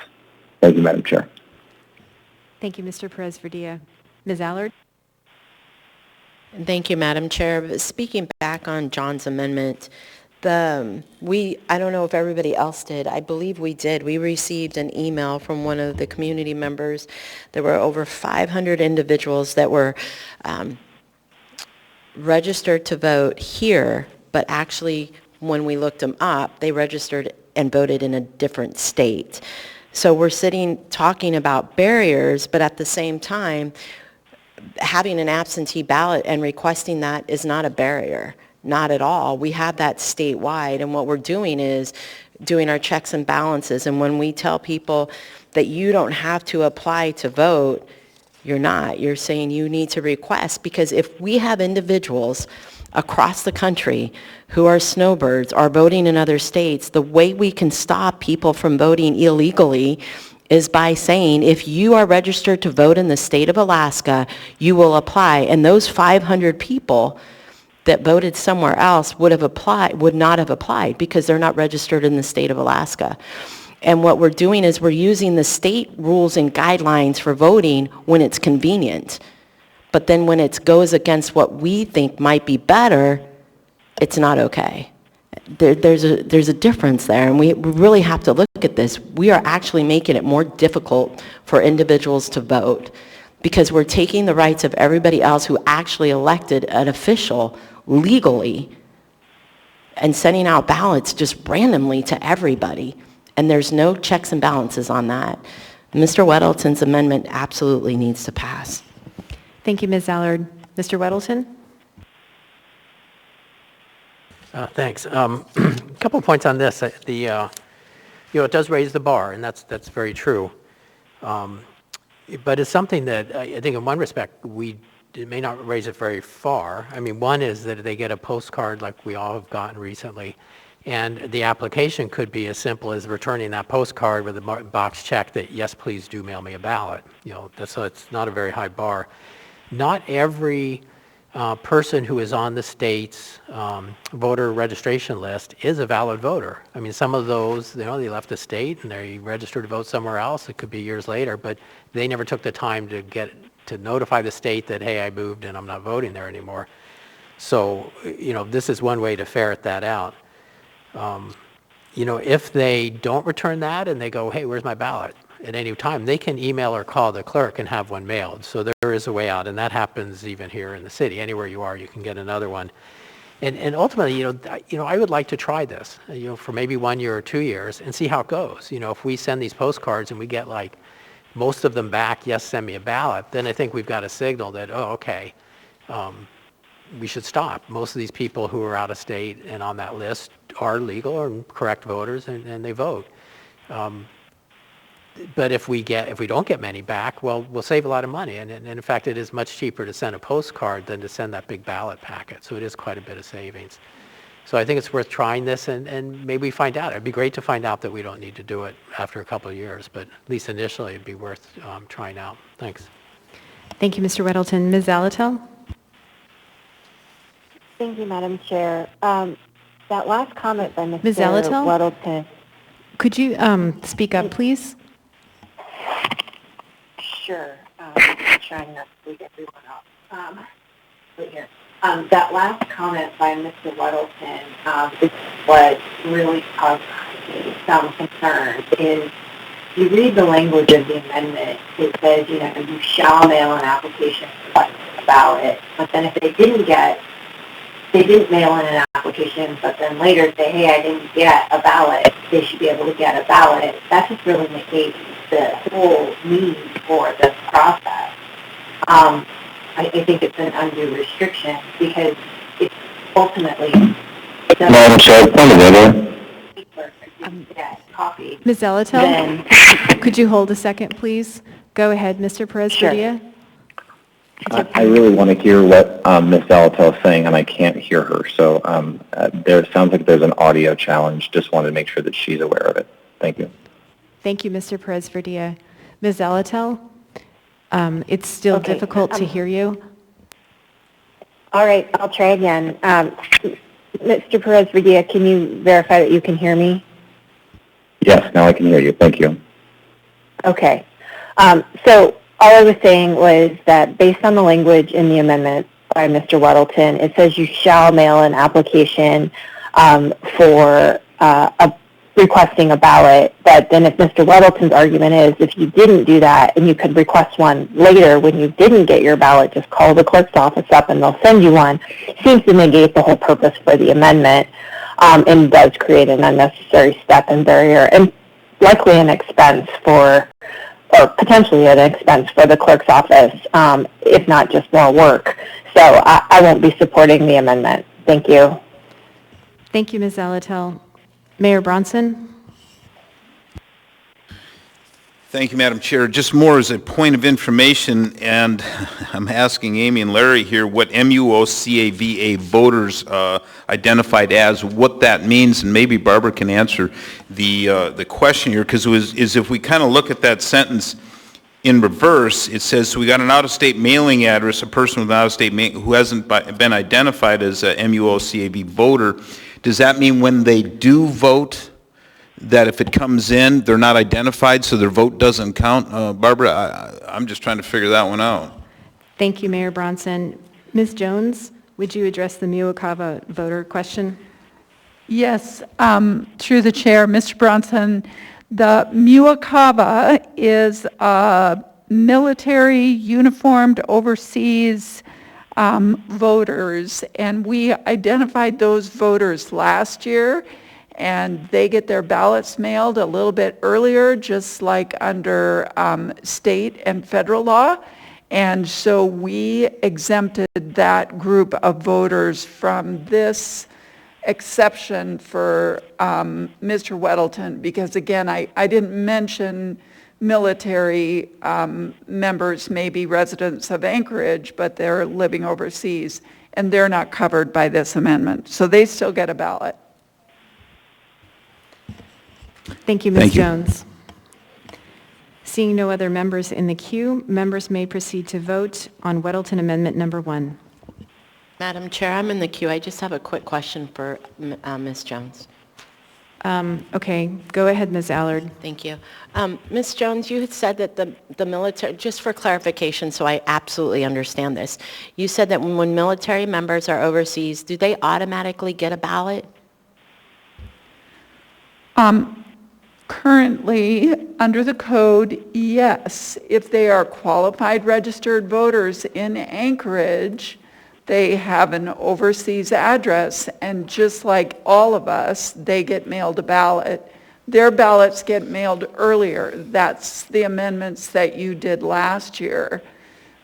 Thank you, Madam Chair. Thank you, Mr. Perez-Verdia. Ms. Allard? Thank you, Madam Chair. Speaking back on John's amendment, I don't know if everybody else did. I believe we did. We received an email from one of the community members. There were over 500 individuals that were registered to vote here, but actually when we looked them up, they registered and voted in a different state. So we're talking about barriers, but at the same time, having an absentee ballot and requesting that is not a barrier. Not at all. We have that statewide, and what we're doing is doing our checks and balances. And when we tell people that you don't have to apply to vote, you're not. You're saying you need to request, because if we have individuals across the country who are snowbirds, are voting in other states, the way we can stop people from voting illegally is by saying, if you are registered to vote in the state of Alaska, you will apply. And those 500 people that voted somewhere else would not have applied because they're not registered in the state of Alaska. And what we're doing is we're using the state rules and guidelines for voting when it's convenient. But then when it goes against what we think might be better, it's not okay. There's a difference there, and we really have to look at this. We are actually making it more difficult for individuals to vote because we're taking the rights of everybody else who actually elected an official legally and sending out ballots just randomly to everybody. And there's no checks and balances on that. Mr. Weddleton's amendment absolutely needs to pass. Thank you, Ms. Allard. Mr. Weddleton? Thanks. A couple of points on this. It does raise the bar, and that's very true. But it's something that I think in one respect it may not raise it very far. I mean, one is that they get a postcard like we all have gotten recently, and the application could be as simple as returning that postcard with a box check that, yes, please do mail me a ballot. So it's not a very high bar. Not every person who is on the state's voter registration list is a valid voter. I mean, some of those, they left the state and they registered to vote somewhere else. It could be years later, but they never took the time to notify the state that, hey, I moved and I'm not voting there anymore. So, this is one way to ferret that out. If they don't return that and they go, hey, where's my ballot? At any time, they can email or call the clerk and have one mailed. So there is a way out, and that happens even here in the city. Anywhere you are, you can get another one. And ultimately, I would like to try this, for maybe 1 year or 2 years and see how it goes. If we send these postcards and we get like most of them back, yes, send me a ballot, then I think we've got a signal that, okay, we should stop. Most of these people who are out of state and on that list are legal or correct voters, and they vote. But if we don't get many back, well, we'll save a lot of money. And in fact, it is much cheaper to send a postcard than to send that big ballot packet. So it is quite a bit of savings. So I think it's worth trying this, and maybe we find out. It'd be great to find out that we don't need to do it after a couple of years, but at least initially it'd be worth trying out. Thanks. Thank you, Mr. Weddleton. Ms. Zalatel? Thank you, Madam Chair. That last comment by Mr. Ms. Zalatel? Weddleton. Could you speak up, please? Sure. Trying not to wake everyone up. Right here. That last comment by Mr. Weddleton is what really caused me some concern. Is you read the language of the amendment, it says, you shall mail an application request a ballot, but then if they didn't mail in an application, but then later say, hey, I didn't get a ballot, they should be able to get a ballot. That just really negates the whole need for this process. I think it's an undue restriction because it's ultimately... Madam Chair, point of order. Ms. Zalatel, could you hold a second, please? Go ahead, Mr. Perez-Valdea. I really want to hear what Ms. Zalatel is saying, and I can't hear her. So there sounds like there's an audio challenge. Just wanted to make sure that she's aware of it. Thank you. Thank you, Mr. Perez-Valdea. Ms. Zalatel, it's still difficult to hear you. All right, I'll try again. Mr. Perez-Valdea, can you verify that you can hear me? Yes, now I can hear you. Thank you. Okay. So all I was saying was that based on the language in the amendment by Mr. Weddleton, it says you shall mail an application for requesting a ballot, but then if Mr. Weddleton's argument is if you didn't do that and you could request one later when you didn't get your ballot, just call the clerk's office up and they'll send you one, seems to negate the whole purpose for the amendment and does create an unnecessary step and barrier and likely an expense or potentially an expense for the clerk's office, if not just more work. So I won't be supporting the amendment. Thank you. Thank you, Ms. Zalatel. Mayor Bronson? Thank you, Madam Chair. Just more as a point of information, and I'm asking Amy and Larry here what MUOCAVA voters identified as, what that means, and maybe Barbara can answer the question here, because if we kind of look at that sentence in reverse, it says, so we got an out-of-state mailing address, a person with an out-of-state who hasn't been identified as a MUOCAV voter. Does that mean when they do vote, that if it comes in, they're not identified, so their vote doesn't count? Barbara, I'm just trying to figure that one out. Thank you, Mayor Bronson. Ms. Jones, would you address the MUOCAVA voter question? Yes, through the chair, Mr. Bronson, the MUOCAVA is military uniformed overseas voters, and we identified those voters last year, and they get their ballots mailed a little bit earlier, just like under state and federal law. And so we exempted that group of voters from this exception for Mr. Weddleton, because again, I didn't mention military members may be residents of Anchorage, but they're living overseas, and they're not covered by this amendment. So they still get a ballot. Thank you, Ms. Jones. Seeing no other members in the queue, members may proceed to vote on Weddleton Amendment Number 1. Madam Chair, I'm in the queue. I just have a quick question for Ms. Jones. Okay, go ahead, Ms. Allard. Thank you. Ms. Jones, you had said that the military, just for clarification so I absolutely understand this, you said that when military members are overseas, do they automatically get a ballot? Currently, under the code, yes. If they are qualified registered voters in Anchorage, they have an overseas address, and just like all of us, they get mailed a ballot. Their ballots get mailed earlier. That's the amendments that you did last year.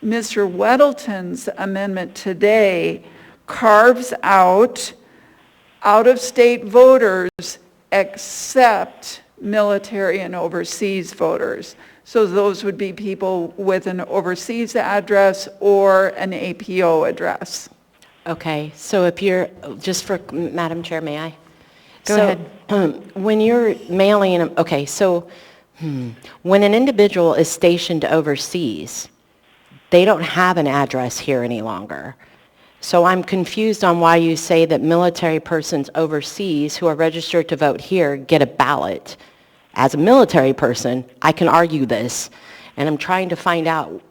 Mr. Weddleton's amendment today carves out out-of-state voters except military and overseas voters. So those would be people with an overseas address or an APO address. Okay, so if you're, just for, Madam Chair, may I? Go ahead. When you're mailing, when an individual is stationed overseas, They don't have an address here any longer. So I'm confused on why you say that military persons overseas who are registered to vote here get a ballot. As a military person, I can argue this, and I'm trying to find out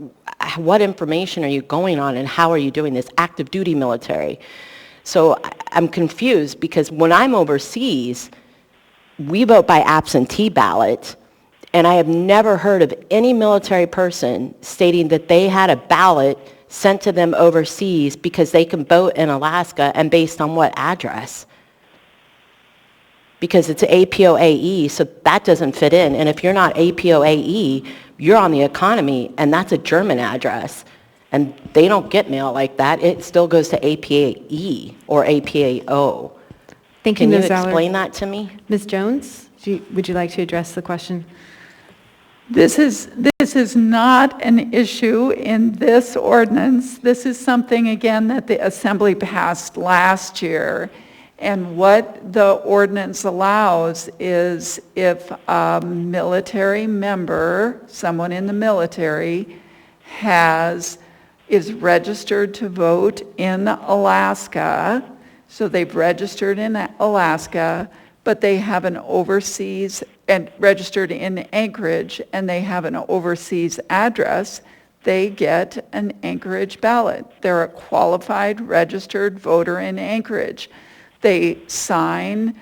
what information are you going on and how are you doing this, active duty military. So I'm confused because when I'm overseas, we vote by absentee ballot, and I have never heard of any military person stating that they had a ballot sent to them overseas because they can vote in Alaska and based on what address? Because it's APOAE, so that doesn't fit in. And if you're not APOAE, you're on the economy, and that's a German address. And they don't get mail like that. It still goes to APAE or APAO. Thank you, Can you Ms. Allard. explain that to me? Ms. Jones, would you like to address the question? This is not an issue in this ordinance. This is something, again, that the Assembly passed last year. And what the ordinance allows is if a military member, someone in the military, is registered to vote in Alaska, so they've registered in Alaska, but they have an overseas, and registered in Anchorage, and they have an overseas address, they get an Anchorage ballot. They're a qualified registered voter in Anchorage. They sign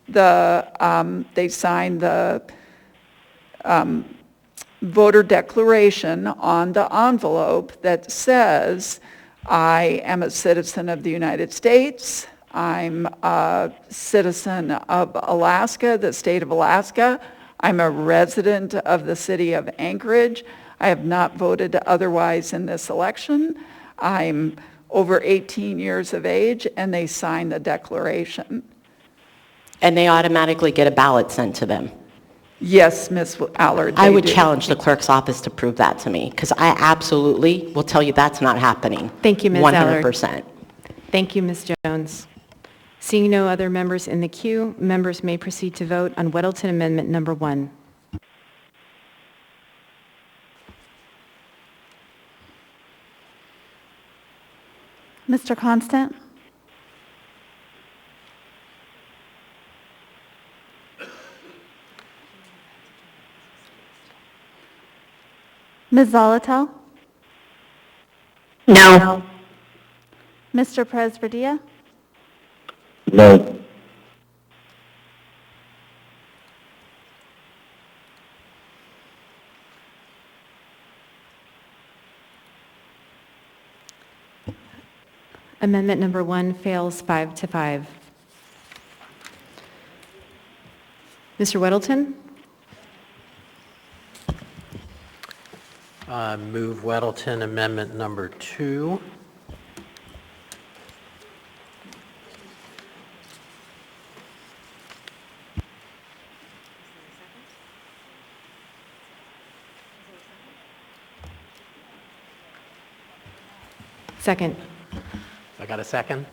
the voter declaration on the envelope that says, I am a citizen of the United States, I'm a citizen of Alaska, the state of Alaska, I'm a resident of the city of Anchorage, I have not voted otherwise in this election, I'm over 18 years of age, and they sign the declaration. And they automatically get a ballot sent to them. Yes, Ms. Allard, I they would do. challenge the clerk's office to prove that to me, because I absolutely will tell you that's not happening. Thank you, Ms. Allard. 100%. Thank you, Ms. Jones. Seeing no other members in the queue, members may proceed to vote on Weddleton Amendment Number 1. Mr. Constant? Ms. Zolotel? No. Mr. Perez-Verdia? No. Amendment Number 1 fails 5-5. Mr. Weddleton? Move Weddleton Amendment Number 2. Second. I got a second?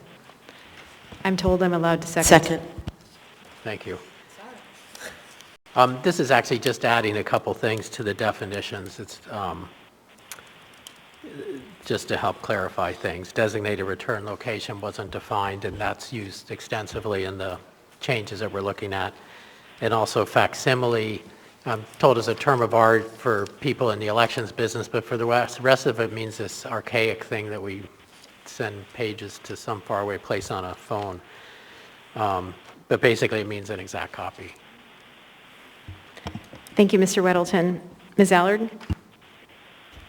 I'm told I'm allowed to second. Second. Thank you. This is actually just adding a couple things to the definitions. It's just to help clarify things. Designated return location wasn't defined, and that's used extensively in the changes that we're looking at. And also facsimile, told as a term of art for people in the elections business, but for the rest of it means this archaic thing that we send pages to some faraway place on a phone. But basically it means an exact copy. Thank you, Mr. Weddleton. Ms. Allard?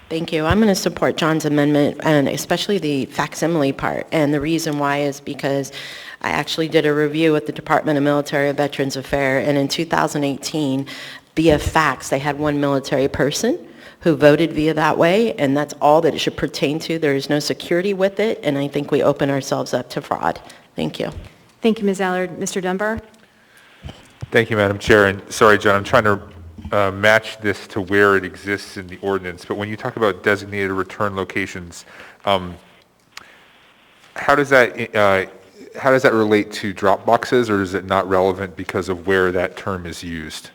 Thank you. I'm going to support John's amendment, and especially the facsimile part. And the reason why is because I actually did a review with the Department of Military and Veterans Affairs, and in 2018, via fax, they had one military person who voted via that way, and that's all that it should pertain to. There is no security with it, and I think we open ourselves up to fraud. Thank you. Thank you, Ms. Allard. Mr. Dunbar? Thank you, Madam Chair. And sorry, John, I'm trying to match this to where it exists in the ordinance. But when you talk about designated return locations, how does that relate to drop boxes, or is it not relevant because of where that term is used?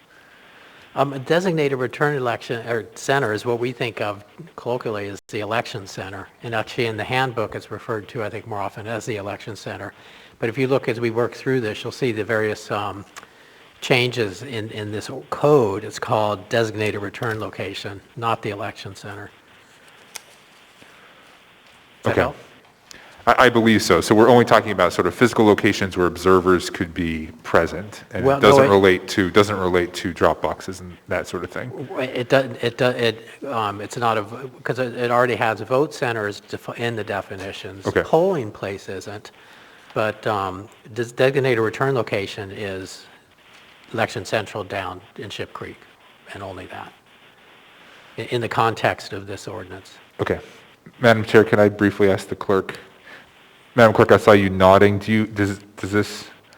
A designated return election or center is what we think of colloquially as the election center. And actually in the handbook it's referred to, I think, more often as the election center. But if you look as we work through this, you'll see the various changes in this code. It's called designated return location, not the election center. Does that Okay. help? I believe so. So we're only talking about sort of physical locations where observers could be present, and Well, it no, doesn't relate to drop boxes and that sort of thing. It's not because it already has vote centers in the definitions. Okay. Polling place isn't, but designated return location is election central down in Ship Creek, and only that, in the context of this ordinance. Okay. Madam Chair, can I briefly ask the clerk? Madam Clerk, I saw you nodding.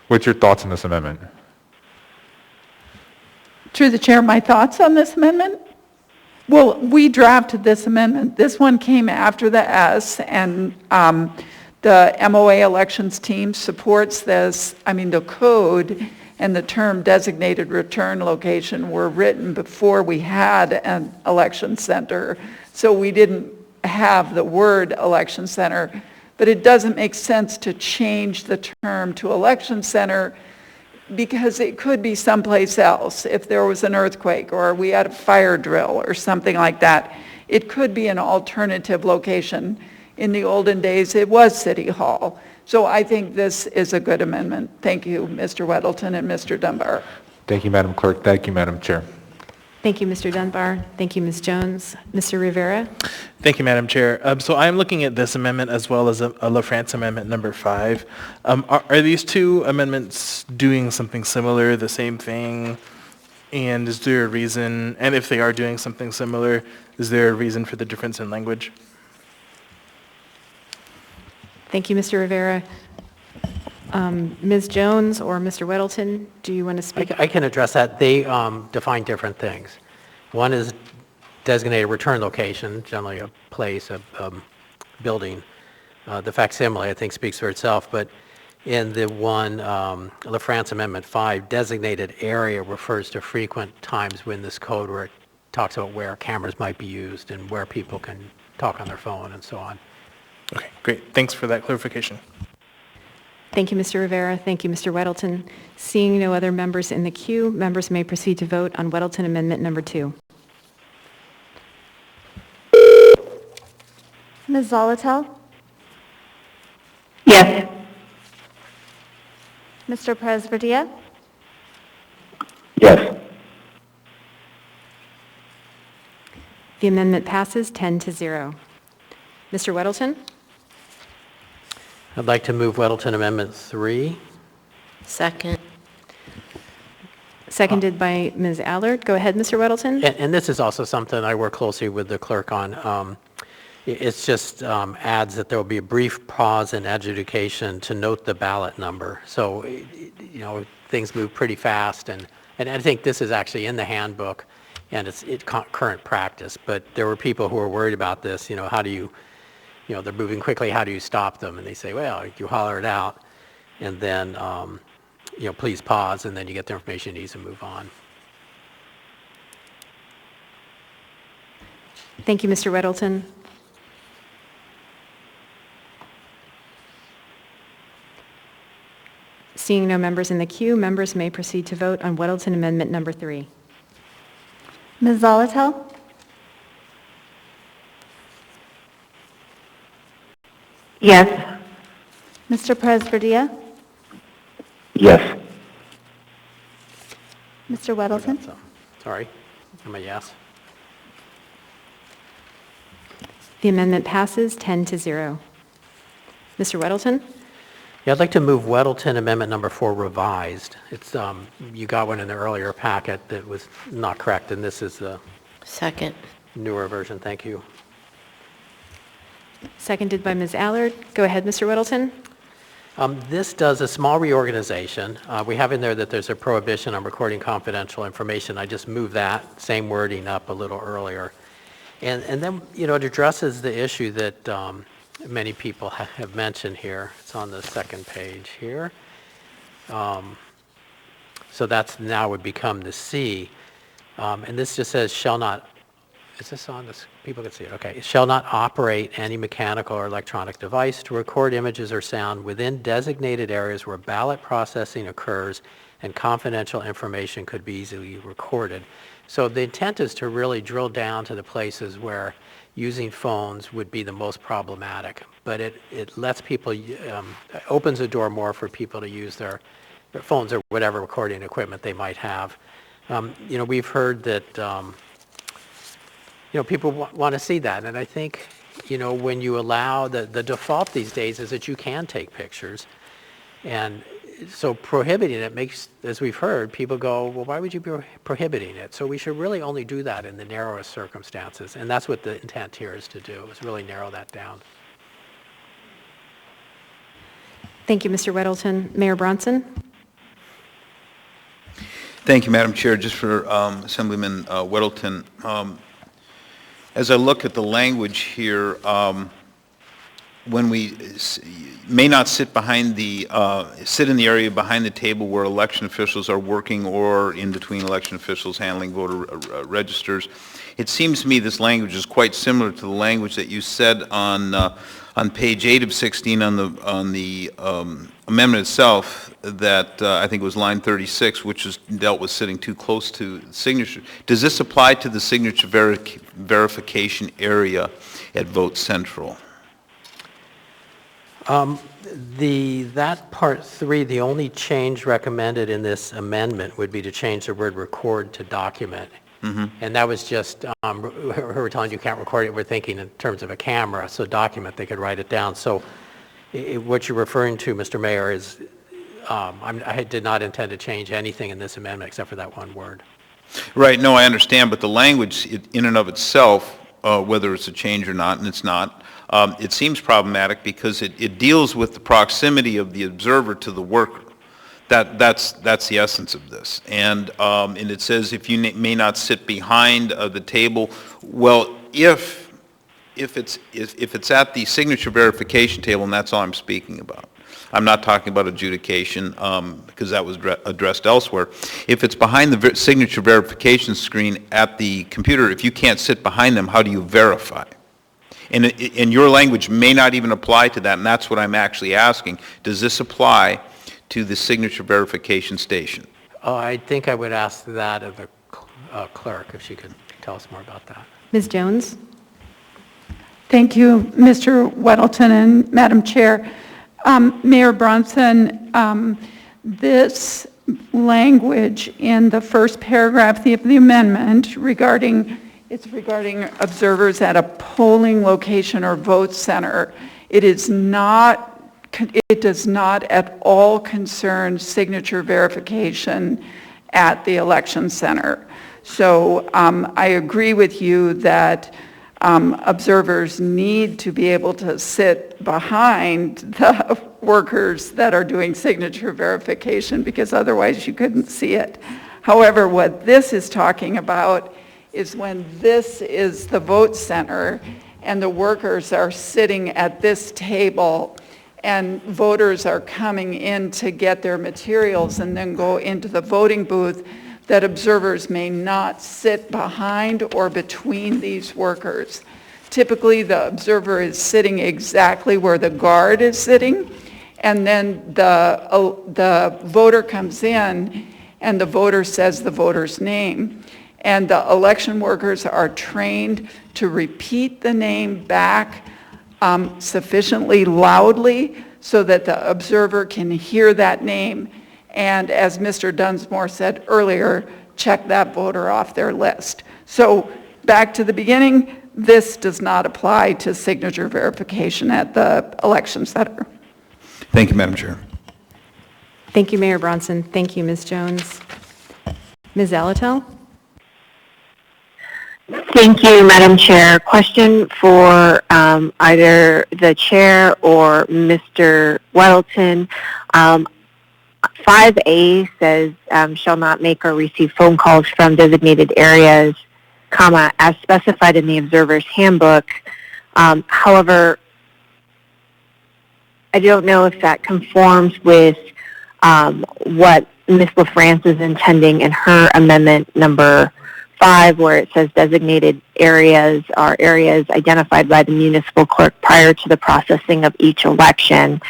What's your thoughts on this amendment? Through the chair, my thoughts on this amendment? Well, we drafted this amendment. This one came after the S, and the MOA elections team supports this. I mean, the code and the term designated return location were written before we had an election center, so we didn't have the word election center. But it doesn't make sense to change the term to election center because it could be someplace else. If there was an earthquake or we had a fire drill or something like that, it could be an alternative location. In the olden days, it was City Hall. So I think this is a good amendment. Thank you, Mr. Weddleton and Mr. Dunbar. Thank you, Madam Clerk. Thank you, Madam Chair. Thank you, Mr. Dunbar. Thank you, Ms. Jones. Mr. Rivera? Thank you, Madam Chair. So I'm looking at this amendment as well as a LaFrance amendment number 5. Are these two amendments doing something similar, the same thing? And is there a reason, and if they are doing something similar, is there a reason for the difference in language? Thank you, Mr. Rivera. Ms. Jones or Mr. Weddleton, do you want to speak? I can address that. They define different things. One is designated return location, generally a place, a building. The facsimile, I think, speaks for itself, but in the one, LaFrance Amendment 5, designated area refers to frequent times when this code where it talks about where cameras might be used and where people can talk on their phone and so on. Okay, great. Thanks for that clarification. Thank you, Mr. Rivera. Thank you, Mr. Weddleton. Seeing no other members in the queue, members may proceed to vote on Weddleton Amendment Number 2. Ms. Zolotel? Yes. Mr. Perez-Verdia? Yes. The amendment passes 10-0. Mr. Weddleton? I'd like to move Weddleton Amendment 3. Second. Seconded by Ms. Allard. Go ahead, Mr. Weddleton. And this is also something I work closely with the clerk on. It's just adds that there will be a brief pause in adjudication to note the ballot number. So, you know, things move pretty fast, and I think this is actually in the handbook, and it's current practice. But there were people who were worried about this. You know, how do you, you know, they're moving quickly. How do you stop them? And they say, well, you holler it out, and then, you know, please pause, and then you get the information you need to move on. Thank you, Mr. Weddleton. Seeing no members in the queue, members may proceed to vote on Weddleton Amendment Number 3. Ms. Zolotel? Yes. Mr. Perez-Verdia? Yes. Mr. Weddleton? Sorry, I'm a yes. The amendment passes 10-0. Mr. Weddleton? Yeah, I'd like to move Weddleton Amendment Number 4 revised. It's, you got one in the earlier packet that was not correct, and this is the Second. newer version. Thank you. Seconded by Ms. Allard. Go ahead, Mr. Weddleton. This does a small reorganization. We have in there that there's a prohibition on recording confidential information. I just moved that same wording up a little earlier. And then, you know, it addresses the issue that many people have mentioned here. It's on the second page here. So that's now would become the C. And this just says shall not, is this on this? People can see it, okay. Shall not operate any mechanical or electronic device to record images or sound within designated areas where ballot processing occurs and confidential information could be easily recorded. So the intent is to really drill down to the places where using phones would be the most problematic. But it lets people, opens the door more for people to use their phones or whatever recording equipment they might have. We've heard that, people want to see that. And I think, when you allow, the default these days is that you can take pictures. And so prohibiting it makes, as we've heard, people go, well, why would you be prohibiting it? So we should really only do that in the narrowest circumstances. And that's what the intent here is to do, is really narrow that down. Thank you, Mr. Weddleton. Mayor Bronson? Thank you, Madam Chair. Just for Assemblyman Weddleton, as I look at the language here, when we may not sit behind sit in the area behind the table where election officials are working or in between election officials handling voter registers, it seems to me this language is quite similar to the language that you said on page 8 of 16 on the amendment itself that I think it was line 36, which is dealt with sitting too close to signature. Does this apply to the signature verification area at Vote Central? That part 3, the only change recommended in this amendment would be to change the word record to document. Mm-hmm. And that was just, we're telling you can't record it, we're thinking in terms of a camera, so document, they could write it down. So what you're referring to, Mr. Mayor, is I did not intend to change anything in this amendment except for that one word. Right, no, I understand, but the language in and of itself, whether it's a change or not, and it's not, it seems problematic because it deals with the proximity of the observer to the worker. That's the essence of this. And it says if you may not sit behind the table. Well, if it's at the signature verification table, and that's all I'm speaking about. I'm not talking about adjudication because that was addressed elsewhere. If it's behind the signature verification screen at the computer, if you can't sit behind them, how do you verify? And your language may not even apply to that, and that's what I'm actually asking. Does this apply to the signature verification station? I think I would ask that of the clerk, if she could tell us more about that. Ms. Jones? Thank you, Mr. Weddleton and Madam Chair. Mayor Bronson, this language in the first paragraph of the amendment regarding observers at a polling location or vote center, it does not at all concern signature verification at the election center. So I agree with you that observers need to be able to sit behind the workers that are doing signature verification because otherwise you couldn't see it. However, what this is talking about is when this is the vote center and the workers are sitting at this table and voters are coming in to get their materials and then go into the voting booth, that observers may not sit behind or between these workers. Typically, the observer is sitting exactly where the guard is sitting, and then the voter comes in and the voter says the voter's name. And the election workers are trained to repeat the name back sufficiently loudly so that the observer can hear that name. And as Mr. Dunsmore said earlier, check that voter off their list. So back to the beginning, this does not apply to signature verification at the election center. Thank you, Madam Chair. Thank you, Mayor Bronson. Thank you, Ms. Jones. Ms. Zalatel? Thank you, Madam Chair. Question for either the chair or Mr. Weddleton. 5A says shall not make or receive phone calls from designated areas, comma, as specified in the observer's handbook. However, I don't know if that conforms with what Ms. LaFrance is intending in her amendment number 5 where it says designated areas are areas identified by the municipal clerk prior to the processing of each election.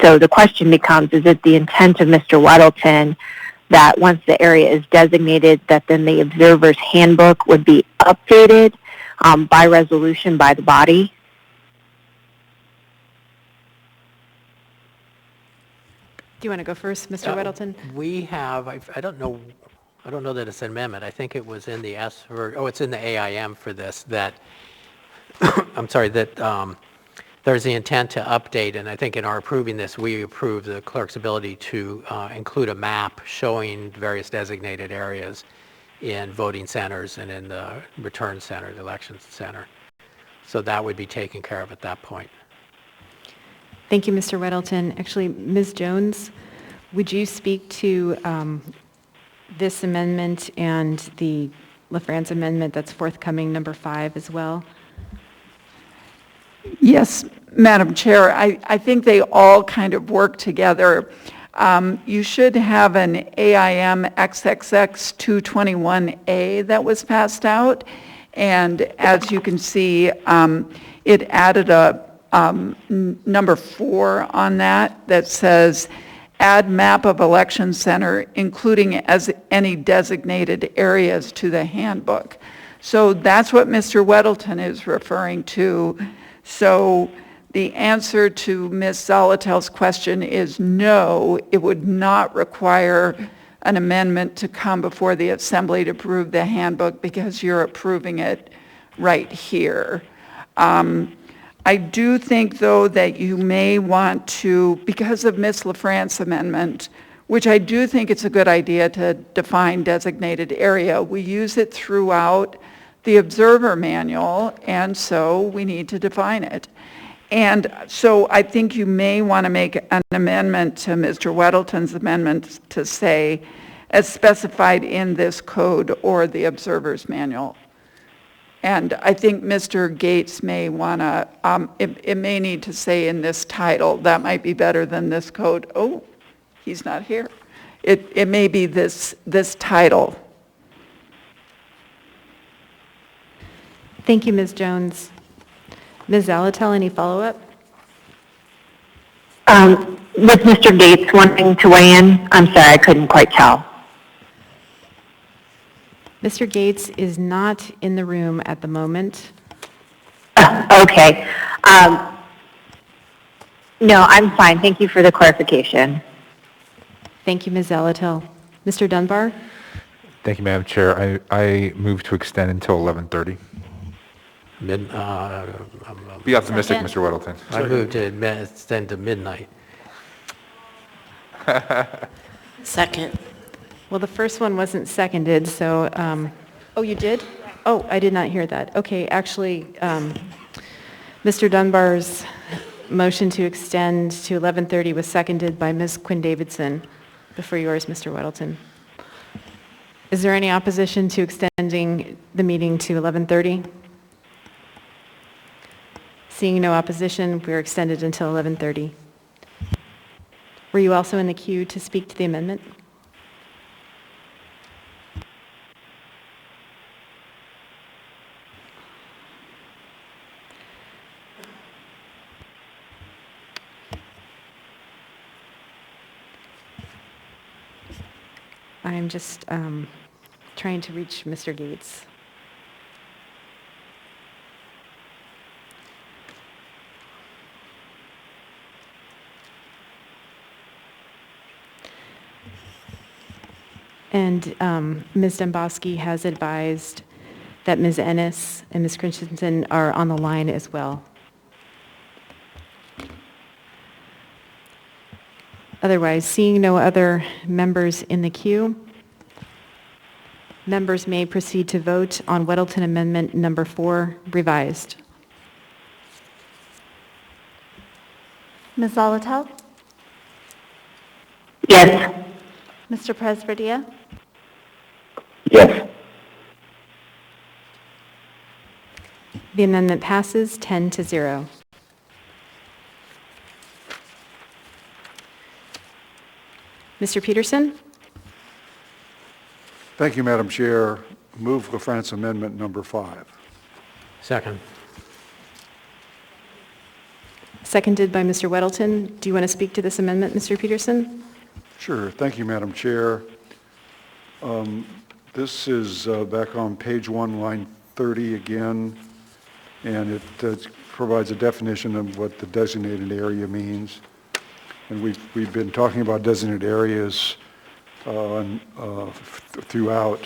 So the question becomes, is it the intent of Mr. Weddleton that once the area is designated, that then the observer's handbook would be updated by resolution by the body? Do you want to go first, Mr. Weddleton? We have, I don't know that it's an amendment. I think it was in the it's in the AIM for this, that, I'm sorry, that there's the intent to update, and I think in our approving this, we approve the clerk's ability to include a map showing various designated areas in voting centers and in the return center, the elections center. So that would be taken care of at that point. Thank you, Mr. Weddleton. Actually, Ms. Jones, would you speak to this amendment and the LaFrance amendment that's forthcoming, number 5 as well? Yes, Madam Chair, I think they all kind of work together. You should have an AIM XXX 221A that was passed out, and as you can see, it added a number 4 on that says, add map of election center, including as any designated areas to the handbook. So that's what Mr. Weddleton is referring to. So the answer to Ms. Zolotel's question is no, it would not require an amendment to come before the Assembly to approve the handbook because you're approving it right here. I do think, though, that you may want to, because of Ms. LaFrance's amendment, which I do think it's a good idea to define designated area, we use it throughout the observer manual, and so we need to define it. And so I think you may want to make an amendment to Mr. Weddleton's amendment to say, as specified in this code or the observer's manual. And I think Mr. Gates may want to, it may need to say in this title, that might be better than this code. Oh, he's not here. It may be this title. Thank you, Ms. Jones. Ms. Zalatel, any follow-up? With Mr. Gates wanting to weigh in, I'm sorry, I couldn't quite tell. Mr. Gates is not in the room at the moment. Okay. No, I'm fine. Thank you for the clarification. Thank you, Ms. Zalatel. Mr. Dunbar? Thank you, Madam Chair. I move to extend until 11:30. Be optimistic, Mr. Weddleton. I move to extend to midnight. Second. Well, the first one wasn't seconded, so, oh, you did? Oh, I did not hear that. Okay, actually, Mr. Dunbar's motion to extend to 11:30 was seconded by Ms. Quinn Davidson. Before yours, Mr. Weddleton. Is there any opposition to extending the meeting to 11:30? Seeing no opposition, we're extended until 11:30. Were you also in the queue to speak to the amendment? I'm just trying to reach Mr. Gates. And Ms. Domboski has advised that Ms. Ennis and Ms. Christensen are on the line as well. Otherwise, seeing no other members in the queue, members may proceed to vote on Weddleton Amendment Number 4 revised. Ms. Zolotel? Yes. Mr. Presberdia? Yes. The amendment passes 10-0. Mr. Peterson? Thank you, Madam Chair. Move LaFrance Amendment number 5. Second. Seconded by Mr. Weddleton. Do you want to speak to this amendment, Mr. Peterson? Sure. Thank you, Madam Chair. This is back on page 1, line 30 again, and it provides a definition of what the designated area means. And we've been talking about designated areas throughout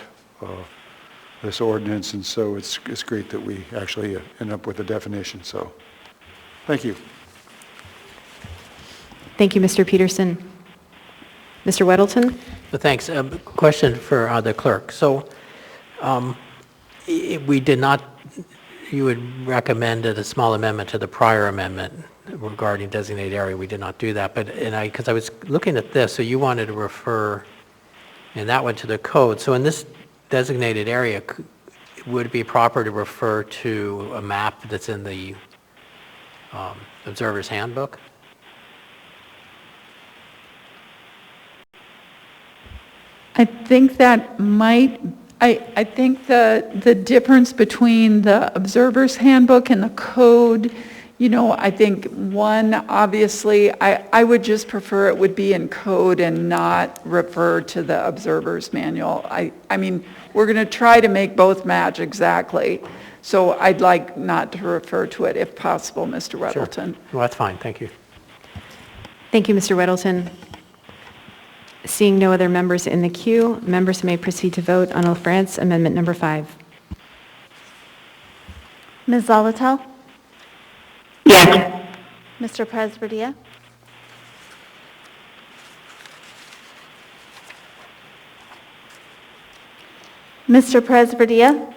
this ordinance, and so it's great that we actually end up with a definition. So, thank you. Thank you, Mr. Peterson. Mr. Weddleton? Thanks. Question for the clerk. So we did not, you would recommended a small amendment to the prior amendment regarding designated area. We did not do that. But because I was looking at this, so you wanted to refer, and that went to the code. So in this designated area, would it be proper to refer to a map that's in the Observer's Handbook? I think that might, I think the difference between the Observer's Handbook and the code, you know, I think one, obviously, I would just prefer it would be in code and not refer to the Observer's Manual. I mean, we're going to try to make both match exactly. So I'd like not to refer to it if possible, Mr. Weddleton. Sure. Well, that's fine. Thank you. Thank you, Mr. Weddleton. Seeing no other members in the queue, members may proceed to vote on LaFrance Amendment number 5. Ms. Zolotel? Yes. Mr. Presberdia? Mr. Presberdia?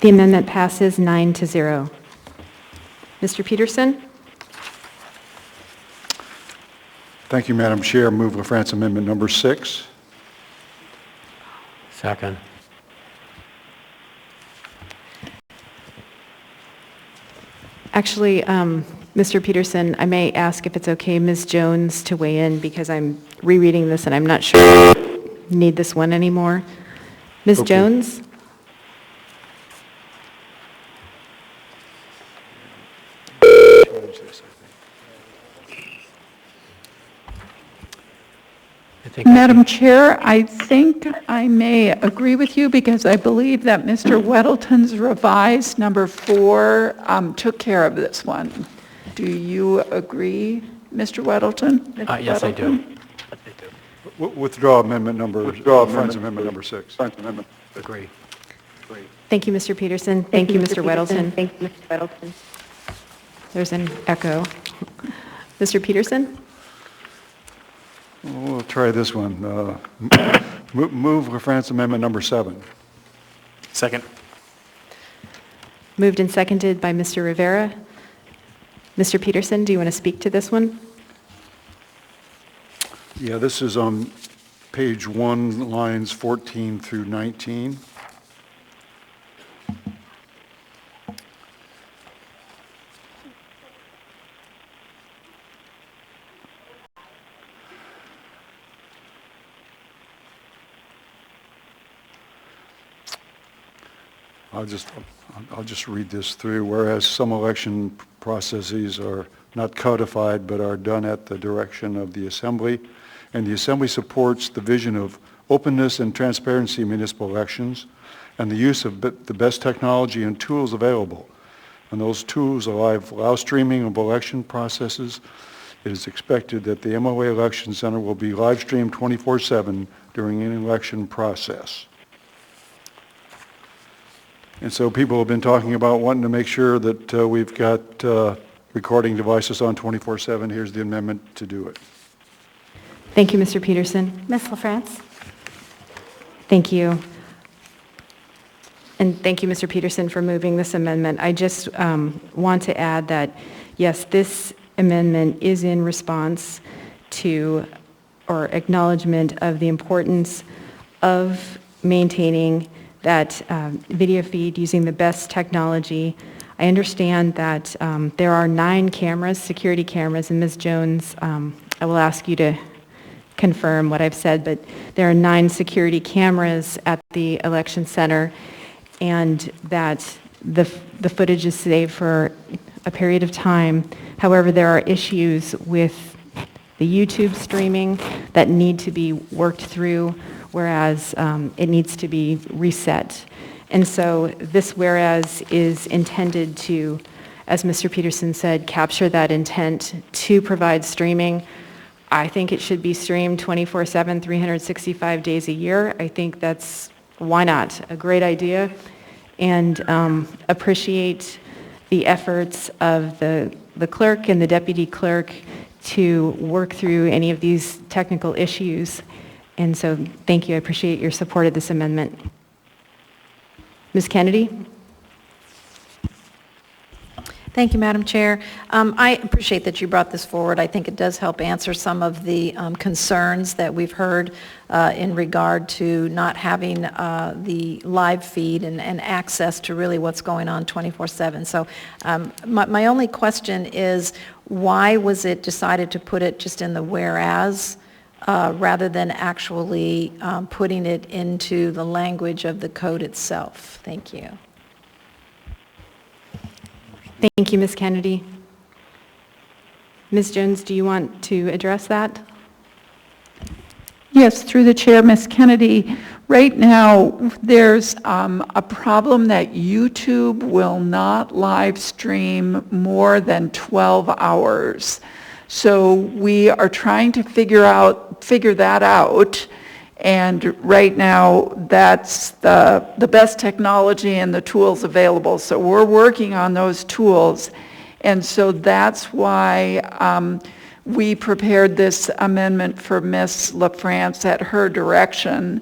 The amendment passes 9-0. Mr. Peterson? Thank you, Madam Chair. Move LaFrance Amendment number 6. Second. Actually, Mr. Peterson, I may ask if it's okay, Ms. Jones, to weigh in because I'm rereading this and I'm not sure I need this one anymore. Ms. Okay. Jones? Madam Chair, I think I may agree with you because I believe that Mr. Weddleton's revised number 4 took care of this one. Do you agree, Mr. Weddleton? Mr. Yes, I do. Withdraw Amendment number, LaFrance Amendment number 6. Agree. Thank you, Mr. Peterson. Thank you, Mr. Weddleton. Thank you, Mr. Weddleton. There's an echo. Mr. Peterson? We'll try this one. Move LaFrance Amendment number 7. Second. Moved and seconded by Mr. Rivera. Mr. Peterson, do you want to speak to this one? Yeah, this is on page 1, lines 14 through 19. I'll just read this through. Whereas some election processes are not codified but are done at the direction of the Assembly, and the Assembly supports the vision of openness and transparency in municipal elections and the use of the best technology and tools available. And those tools allow streaming of election processes. It is expected that the MOA Election Center will be live streamed 24/7 during an election process. And so people have been talking about wanting to make sure that we've got recording devices on 24/7. Here's the amendment to do it. Thank you, Mr. Peterson. Ms. LaFrance? Thank you. And thank you, Mr. Peterson, for moving this amendment. I just want to add that, yes, this amendment is in response to or acknowledgement of the importance of maintaining that video feed using the best technology. I understand that there are 9 cameras, security cameras, and Ms. Jones, I will ask you to confirm what I've said, but there are 9 security cameras at the election center, and that the footage is saved for a period of time. However, there are issues with the YouTube streaming that need to be worked through, whereas it needs to be reset. And so this whereas is intended to, as Mr. Peterson said, capture that intent to provide streaming. I think it should be streamed 24/7, 365 days a year. I think that's, why not, a great idea. And appreciate the efforts of the clerk and the deputy clerk to work through any of these technical issues. And so thank you. I appreciate your support of this amendment. Ms. Kennedy? Thank you, Madam Chair. I appreciate that you brought this forward. I think it does help answer some of the concerns that we've heard in regard to not having the live feed and access to really what's going on 24/7. So my only question is, why was it decided to put it just in the whereas rather than actually putting it into the language of the code itself? Thank you. Thank you, Ms. Kennedy. Ms. Jones, do you want to address that? Yes, through the chair, Ms. Kennedy. Right now, there's a problem that YouTube will not live stream more than 12 hours. So we are trying to figure that out. And right now, that's the best technology and the tools available. So we're working on those tools. And so that's why we prepared this amendment for Ms. LaFrance at her direction.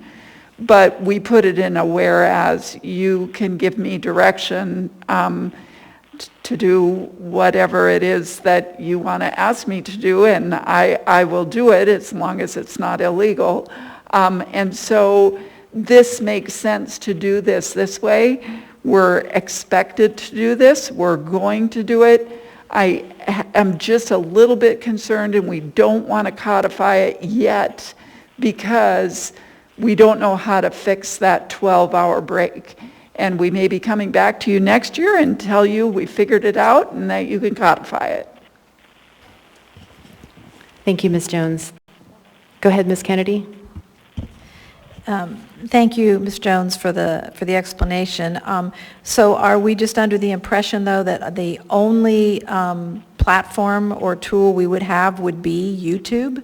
But we put it in a whereas. You can give me direction to do whatever it is that you want to ask me to do, and I will do it as long as it's not illegal. And so this makes sense to do this way. We're expected to do this. We're going to do it. I am just a little bit concerned, and we don't want to codify it yet because we don't know how to fix that 12-hour break. And we may be coming back to you next year and tell you we figured it out and that you can codify it. Thank you, Ms. Jones. Go ahead, Ms. Kennedy. Thank you, Ms. Jones, for the explanation. So are we just under the impression, though, that the only platform or tool we would have would be YouTube?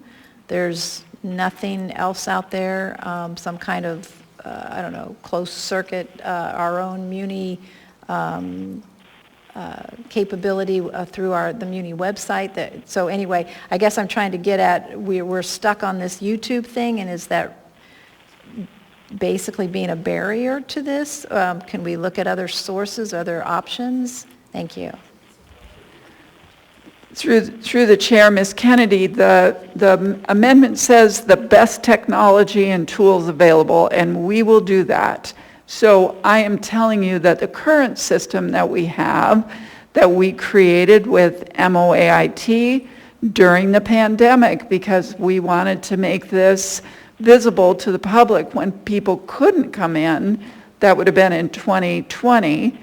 There's nothing else out there, some kind of, I don't know, closed circuit, our own Muni capability through the Muni website. So anyway, I guess I'm trying to get at, we're stuck on this YouTube thing, and is that basically being a barrier to this? Can we look at other sources, other options? Thank you. Through the chair, Ms. Kennedy, the amendment says the best technology and tools available, and we will do that. So I am telling you that the current system that we have, that we created with MOAIT during the pandemic, because we wanted to make this visible to the public when people couldn't come in, that would have been in 2020,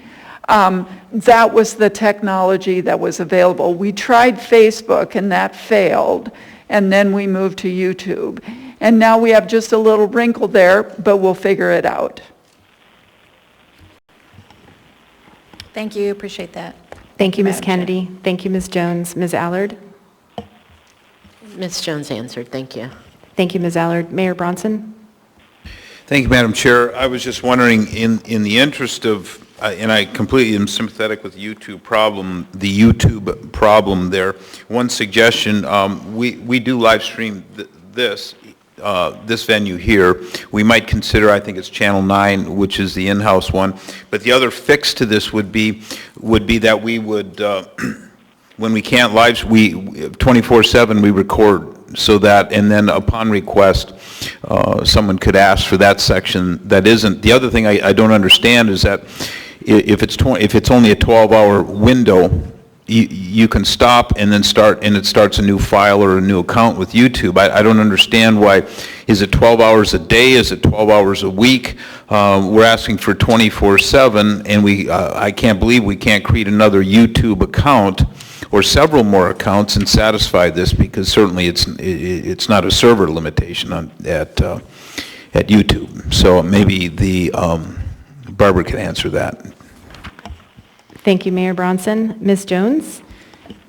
that was the technology that was available. We tried Facebook and that failed, and then we moved to YouTube. And now we have just a little wrinkle there, but we'll figure it out. Thank you, appreciate that. Thank you, Ms. Kennedy. Thank you, Ms. Jones. Ms. Allard? Ms. Jones answered, thank you. Thank you, Ms. Allard. Mayor Bronson? Thank you, Madam Chair. I was just wondering, in the interest of, and I completely am sympathetic with the YouTube problem there. One suggestion, we do live stream this venue here. We might consider, I think it's Channel 9, which is the in-house one. But the other fix to this would be that we would, when we can't live, 24/7 we record, so that, and then upon request, someone could ask for that section that isn't. The other thing I don't understand is that if it's only a 12-hour window, you can stop and then start, and it starts a new file or a new account with YouTube. I don't understand why. Is it 12 hours a day? Is it 12 hours a week? We're asking for 24/7, and I can't believe we can't create another YouTube account or several more accounts and satisfy this, because certainly it's not a server limitation at YouTube. So maybe Barbara can answer that. Thank you, Mayor Bronson. Ms. Jones?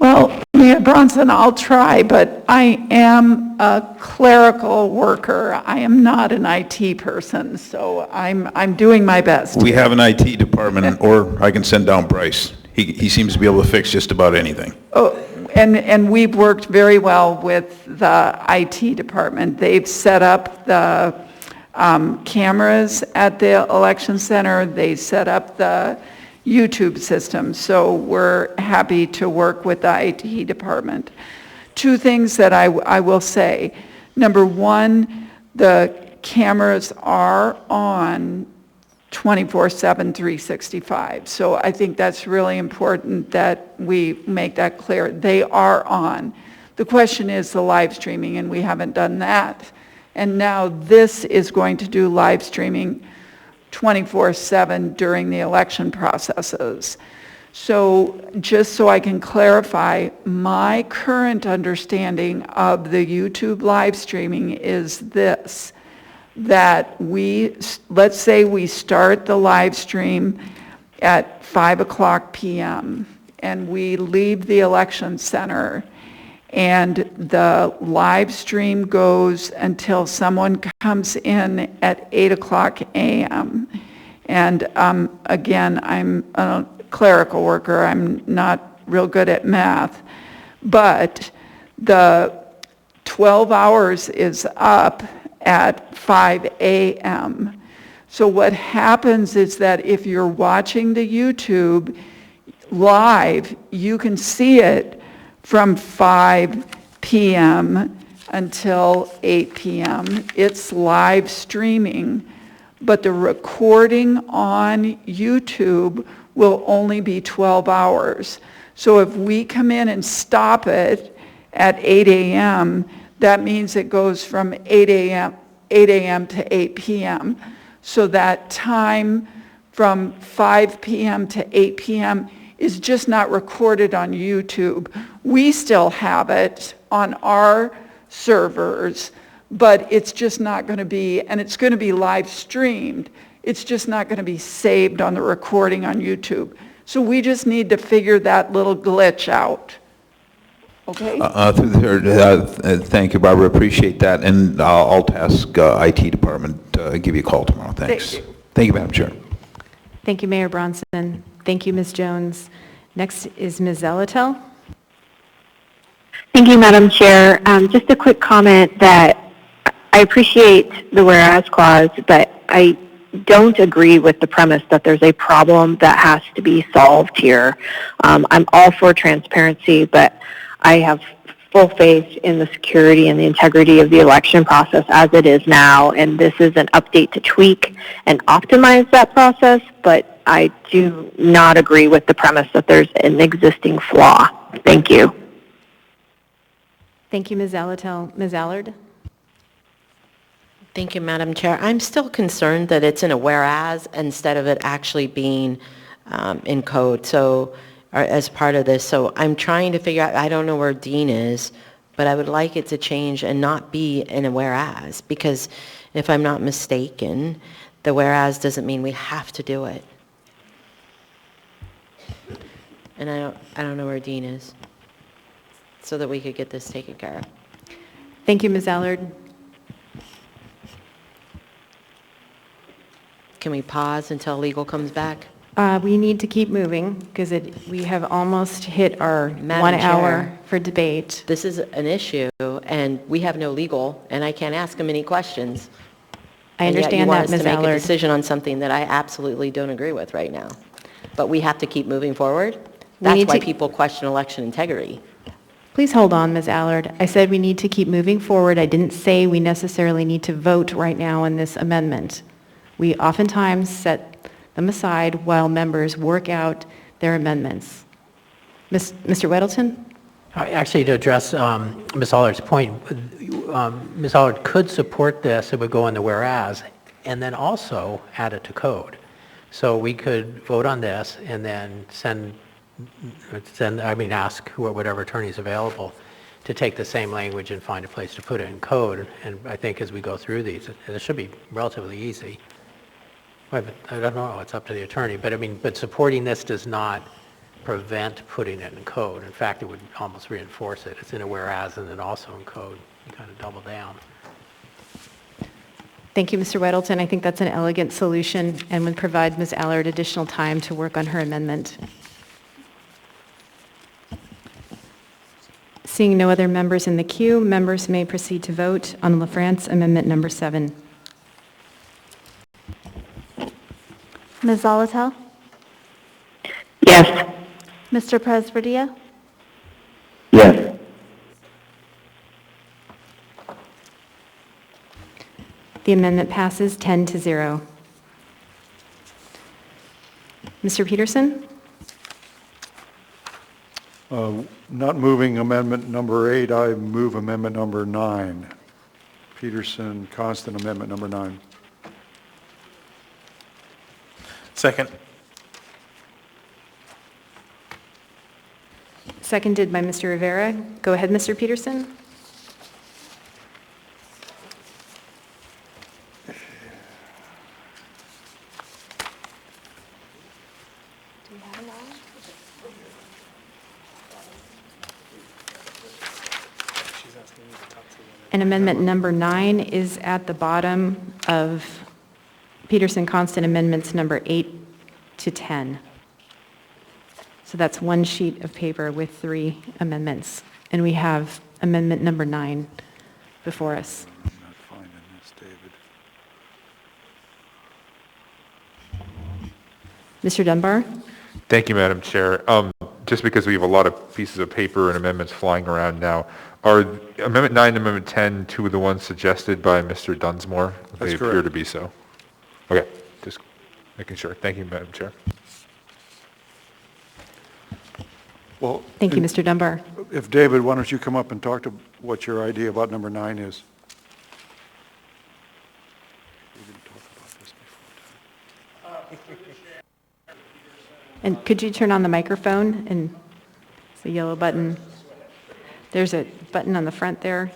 Well, Mayor Bronson, I'll try, but I am a clerical worker. I am not an IT person, so I'm doing my best. We have an IT department, or I can send down Bryce. He seems to be able to fix just about anything. Oh, and we've worked very well with the IT department. They've set up the cameras at the election center. They set up the YouTube system, so we're happy to work with the IT department. Two things that I will say. Number one, the cameras are on 24/7, 365. So I think that's really important that we make that clear. They are on. The question is the live streaming, and we haven't done that. And now this is going to do live streaming 24/7 during the election processes. So just so I can clarify, my current understanding of the YouTube live streaming is this, that let's say we start the live stream at 5 o'clock p.m. and we leave the election center, and the live stream goes until someone comes in at 8 o'clock a.m. And again, I'm a clerical worker. I'm not real good at math. But the 12 hours is up at 5 a.m. So what happens is that if you're watching the YouTube live, you can see it from 5 p.m. until 8 p.m. It's live streaming, but the recording on YouTube will only be 12 hours. So if we come in and stop it at 8 a.m., that means it goes from 8 a.m. to 8 p.m. So that time from 5 p.m. to 8 p.m. is just not recorded on YouTube. We still have it on our servers, but it's just not going to be, and it's going to be live streamed. It's just not going to be saved on the recording on YouTube. So we just need to figure that little glitch out. Okay? Thank you, Barbara. Appreciate that. And I'll task IT department to give you a call tomorrow. Thanks. Thank you. Thank you, Madam Chair. Thank you, Mayor Bronson. Thank you, Ms. Jones. Next is Ms. Zelatel. Thank you, Madam Chair. Just a quick comment that I appreciate the whereas clause, but I don't agree with the premise that there's a problem that has to be solved here. I'm all for transparency, but I have full faith in the security and the integrity of the election process as it is now, and this is an update to tweak and optimize that process, but I do not agree with the premise that there's an existing flaw. Thank you. Thank you, Ms. Zelatel. Ms. Allard? Thank you, Madam Chair. I'm still concerned that it's in a whereas instead of it actually being in code, so, or as part of this. So I'm trying to figure out, I don't know where Dean is, but I would like it to change and not be in a whereas, because if I'm not mistaken, the whereas doesn't mean we have to do it. And I don't know where Dean is, so that we could get this taken care of. Thank you, Ms. Allard. Can we pause until legal comes back? We need to keep moving because we have almost hit our Madam 1 hour Chair, for debate. This is an issue, and we have no legal, and I can't ask him any questions. I And yet understand you want that, us Ms. to make a Allard. decision on something that I absolutely don't agree with right now. But we have to keep moving forward? That's need why to- people question election integrity. Please hold on, Ms. Allard. I said we need to keep moving forward. I didn't say we necessarily need to vote right now on this amendment. We oftentimes set them aside while members work out their amendments. Mr. Weddleton? Actually, to address Ms. Allard's point, Ms. Allard could support this, it would go in the whereas, and then also add it to code. So we could vote on this and then ask whatever attorney is available to take the same language and find a place to put it in code. And I think as we go through these, it should be relatively easy. I don't know, it's up to the attorney, but supporting this does not prevent putting it in code. In fact, it would almost reinforce it. It's in a whereas and then also in code. You kind of double down. Thank you, Mr. Weddleton. I think that's an elegant solution and would provide Ms. Allard additional time to work on her amendment. Seeing no other members in the queue, members may proceed to vote on LaFrance Amendment Number 7. Ms. Zolotel? Yes. Mr. Presverdia? Yes. The amendment passes 10-0. Mr. Peterson? Not moving amendment number 8, I move amendment number 9. Peterson, Constant, amendment number 9. Second. Seconded by Mr. Rivera. Go ahead, Mr. Peterson. And amendment number 9 is at the bottom of Peterson Constant amendments number 8 to 10. So that's one sheet of paper with 3 amendments. And we have amendment number 9 before us. I'm not finding this, David. Mr. Dunbar? Thank you, Madam Chair. Just because we have a lot of pieces of paper and amendments flying around now, are Amendment 9 and Amendment 10 two of the ones suggested by Mr. Dunsmore? They appear correct. to be so. Okay, just making sure. Thank you, Madam Chair. Well, Thank you, Mr. Dunbar. if David, why don't you come up and talk to what your idea about number 9 is? We didn't talk about this before. And could you turn on the microphone and it's a yellow button? There's a button on the front there.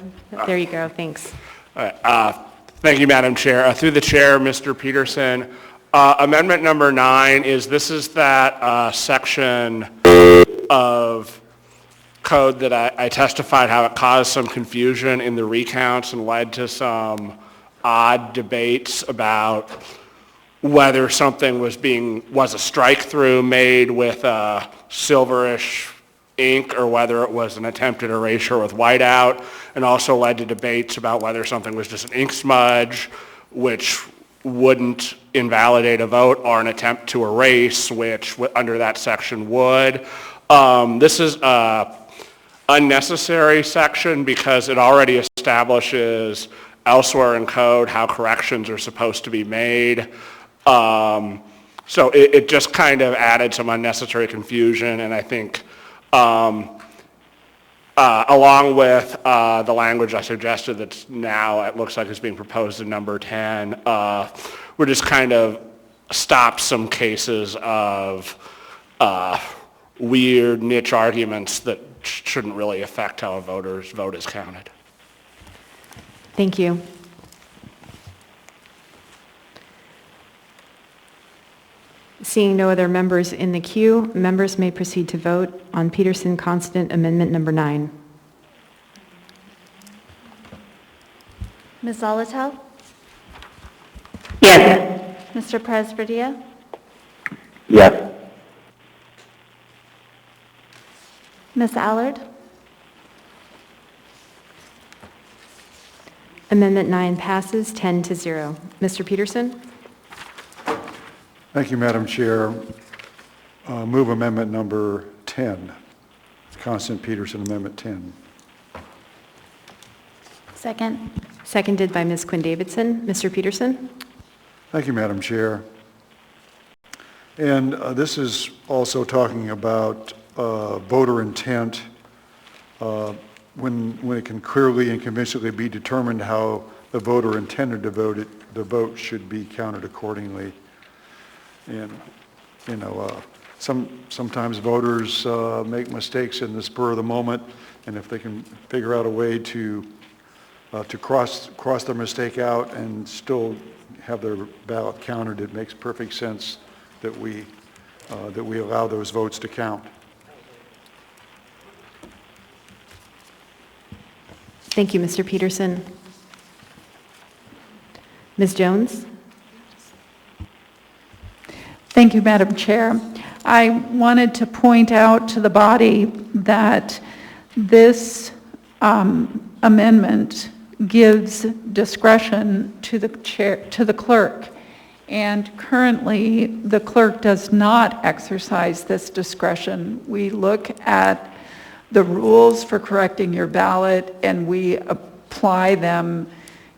There you go, thanks. All right, thank you, Madam Chair. Through the chair, Mr. Peterson, amendment number 9 is that section of code that I testified how it caused some confusion in the recounts and led to some odd debates about whether something was a strike-through made with a silverish ink or whether it was an attempted erasure with whiteout, and also led to debates about whether something was just an ink smudge, which wouldn't invalidate a vote, or an attempt to erase, which under that section would. This is an unnecessary section because it already establishes elsewhere in code how corrections are supposed to be made. So it just kind of added some unnecessary confusion, and I think along with the language I suggested that's now, it looks like is being proposed in number 10, we're just kind of stopped some cases of weird niche arguments that shouldn't really affect how a voter's vote is counted. Thank you. Seeing no other members in the queue, members may proceed to vote on Peterson Constant Amendment number 9. Ms. Zolotel? Yes. Mr. Presverdia? Yes. Ms. Allard? Amendment 9 passes 10-0. Mr. Peterson? Thank you, Madam Chair. Move amendment number 10. Constant Peterson Amendment 10. Second. Seconded by Ms. Quinn Davidson. Mr. Peterson? Thank you, Madam Chair. And this is also talking about voter intent when it can clearly and convincingly be determined how the voter intended to vote, the vote should be counted accordingly. And, you know, sometimes voters make mistakes in the spur of the moment, and if they can figure out a way to cross their mistake out and still have their ballot counted, it makes perfect sense that we allow those votes to count. Thank you, Mr. Peterson. Ms. Jones? Thank you, Madam Chair. I wanted to point out to the body that this amendment gives discretion to the chair, to the clerk, and currently the clerk does not exercise this discretion. We look at the rules for correcting your ballot and we apply them,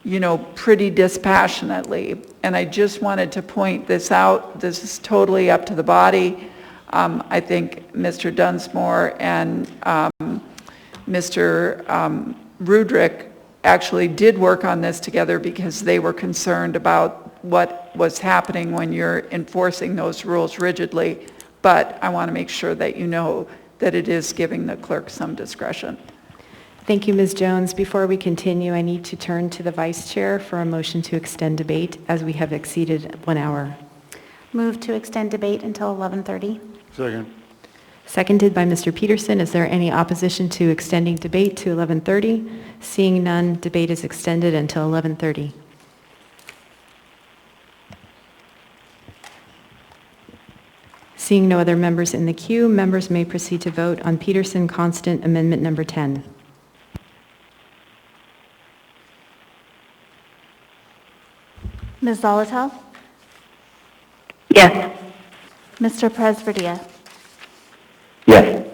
you know, pretty dispassionately. And I just wanted to point this out. This is totally up to the body. I think Mr. Dunsmore and Mr. Rudrick actually did work on this together because they were concerned about what was happening when you're enforcing those rules rigidly. But I want to make sure that you know that it is giving the clerk some discretion. Thank you, Ms. Jones. Before we continue, I need to turn to the Vice Chair for a motion to extend debate as we have exceeded 1 hour. Move to extend debate until 11:30. Second. Seconded by Mr. Peterson. Is there any opposition to extending debate to 11:30? Seeing none, debate is extended until 11:30. Seeing no other members in the queue, members may proceed to vote on Peterson Constant Amendment Number 10. Ms. Zolotel? Yes. Mr. Presverdia? Yes.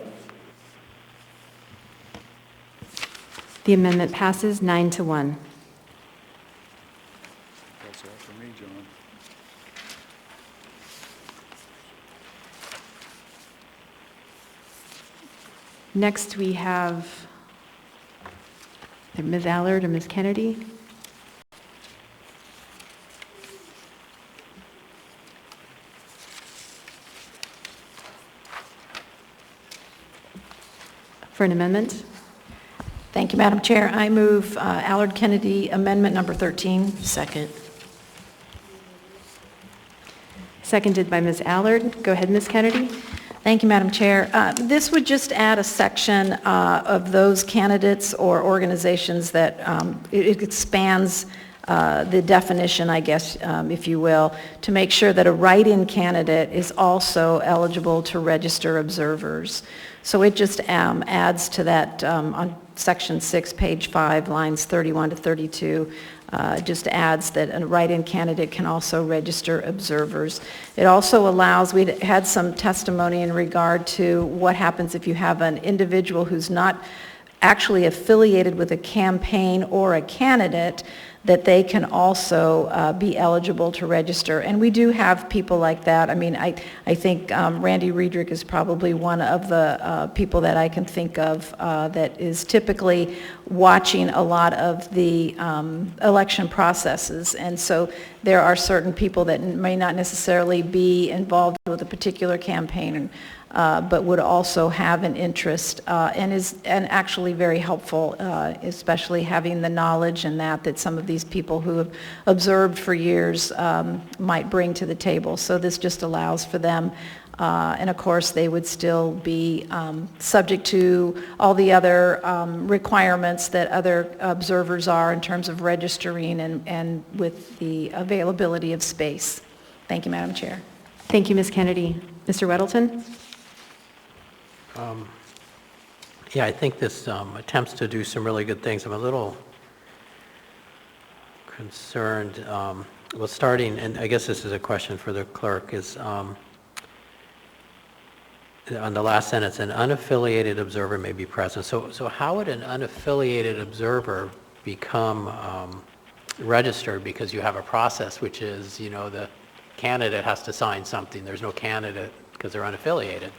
The amendment passes 9-1. That's all for me, John. Next, we have Ms. Allard or Ms. Kennedy. For an amendment. Thank you, Madam Chair. I move Allard Kennedy Amendment Number 13. Second. Seconded by Ms. Allard. Go ahead, Ms. Kennedy. Thank you, Madam Chair. This would just add a section of those candidates or organizations that it expands the definition, I guess, if you will, to make sure that a write-in candidate is also eligible to register observers. So it just adds to that on Section 6, page 5, lines 31 to 32, just adds that a write-in candidate can also register observers. It also allows, we had some testimony in regard to what happens if you have an individual who's not actually affiliated with a campaign or a candidate, that they can also be eligible to register. And we do have people like that. I mean, I think Randy Riedrich is probably one of the people that I can think of that is typically watching a lot of the election processes. And so there are certain people that may not necessarily be involved with a particular campaign, but would also have an interest and actually very helpful, especially having the knowledge and that some of these people who have observed for years might bring to the table. So this just allows for them, and of course they would still be subject to all the other requirements that other observers are in terms of registering and with the availability of space. Thank you, Madam Chair. Thank you, Ms. Kennedy. Mr. Weddleton? Yeah, I think this attempts to do some really good things. I'm a little concerned, well, starting, and I guess this is a question for the clerk, is on the last sentence, an unaffiliated observer may be present. So how would an unaffiliated observer become registered? Because you have a process which is, the candidate has to sign something. There's no candidate because they're unaffiliated.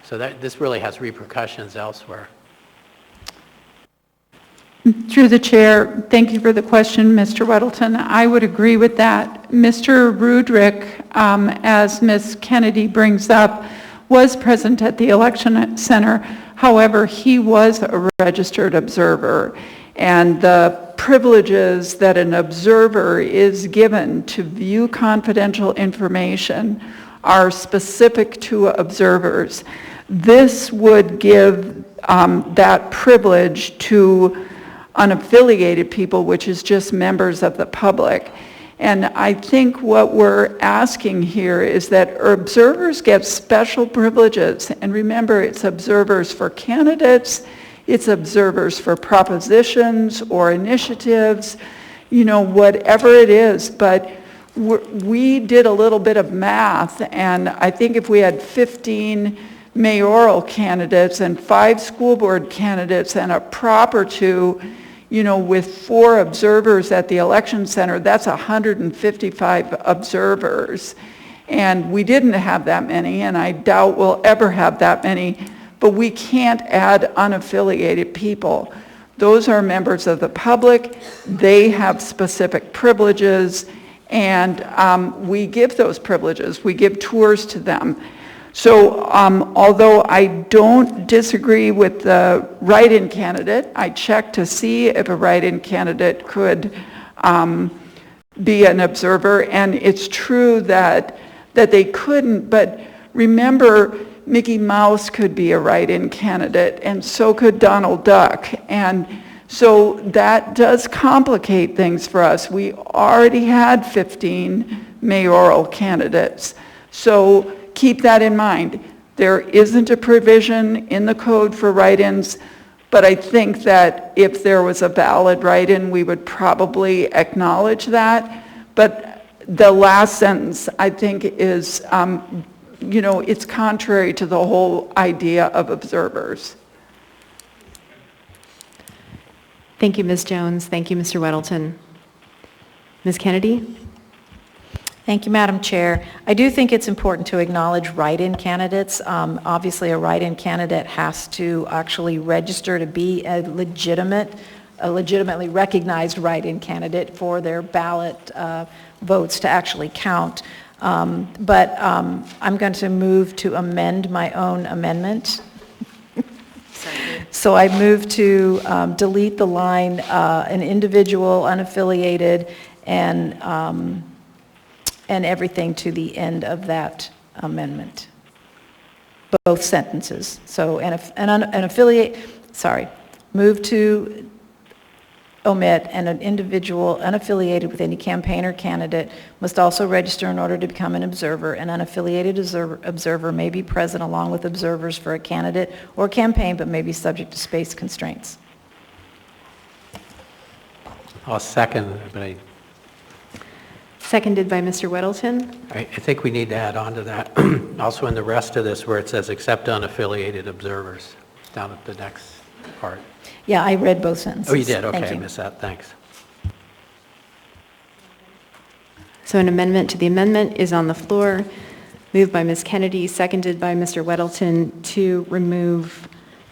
So this really has repercussions elsewhere. Through the chair, thank you for the question, Mr. Weddleton. I would agree with that. Mr. Rudrick, as Ms. Kennedy brings up, was present at the election center. However, he was a registered observer, and the privileges that an observer is given to view confidential information are specific to observers. This would give that privilege to unaffiliated people, which is just members of the public. And I think what we're asking here is that observers get special privileges. And remember, it's observers for candidates, it's observers for propositions or initiatives, whatever it is. But we did a little bit of math, and I think if we had 15 mayoral candidates and 5 school board candidates and a prop or two, with 4 observers at the election center, that's 155 observers. And we didn't have that many, and I doubt we'll ever have that many, but we can't add unaffiliated people. Those are members of the public. They have specific privileges, and we give those privileges. We give tours to them. So although I don't disagree with the write-in candidate, I checked to see if a write-in candidate could be an observer, and it's true that they couldn't, but remember, Mickey Mouse could be a write-in candidate, and so could Donald Duck, and so that does complicate things for us. We already had 15 mayoral candidates, so keep that in mind. There isn't a provision in the code for write-ins, but I think that if there was a valid write-in, we would probably acknowledge that. But the last sentence, I think, is, it's contrary to the whole idea of observers. Thank you, Ms. Jones. Thank you, Mr. Weddleton. Ms. Kennedy? Thank you, Madam Chair. I do think it's important to acknowledge write-in candidates. Obviously, a write-in candidate has to actually register to be a legitimately recognized write-in candidate for their ballot votes to actually count. But I'm going to move to amend my own amendment. So I move to delete the line, an individual, unaffiliated, and everything to the end of that amendment, both sentences. So move to omit, and an individual unaffiliated with any campaign or candidate must also register in order to become an observer. An unaffiliated observer may be present along with observers for a candidate or campaign, but may be subject to space constraints. I'll second, but Seconded by Mr. Weddleton. I think we need to add on to that, also in the rest of this where it says except unaffiliated observers, down at the next part. Yeah, I read both sentences. Oh, you did? Okay, Thank you. I missed that. Thanks. So an amendment to the amendment is on the floor, moved by Ms. Kennedy, seconded by Mr. Weddleton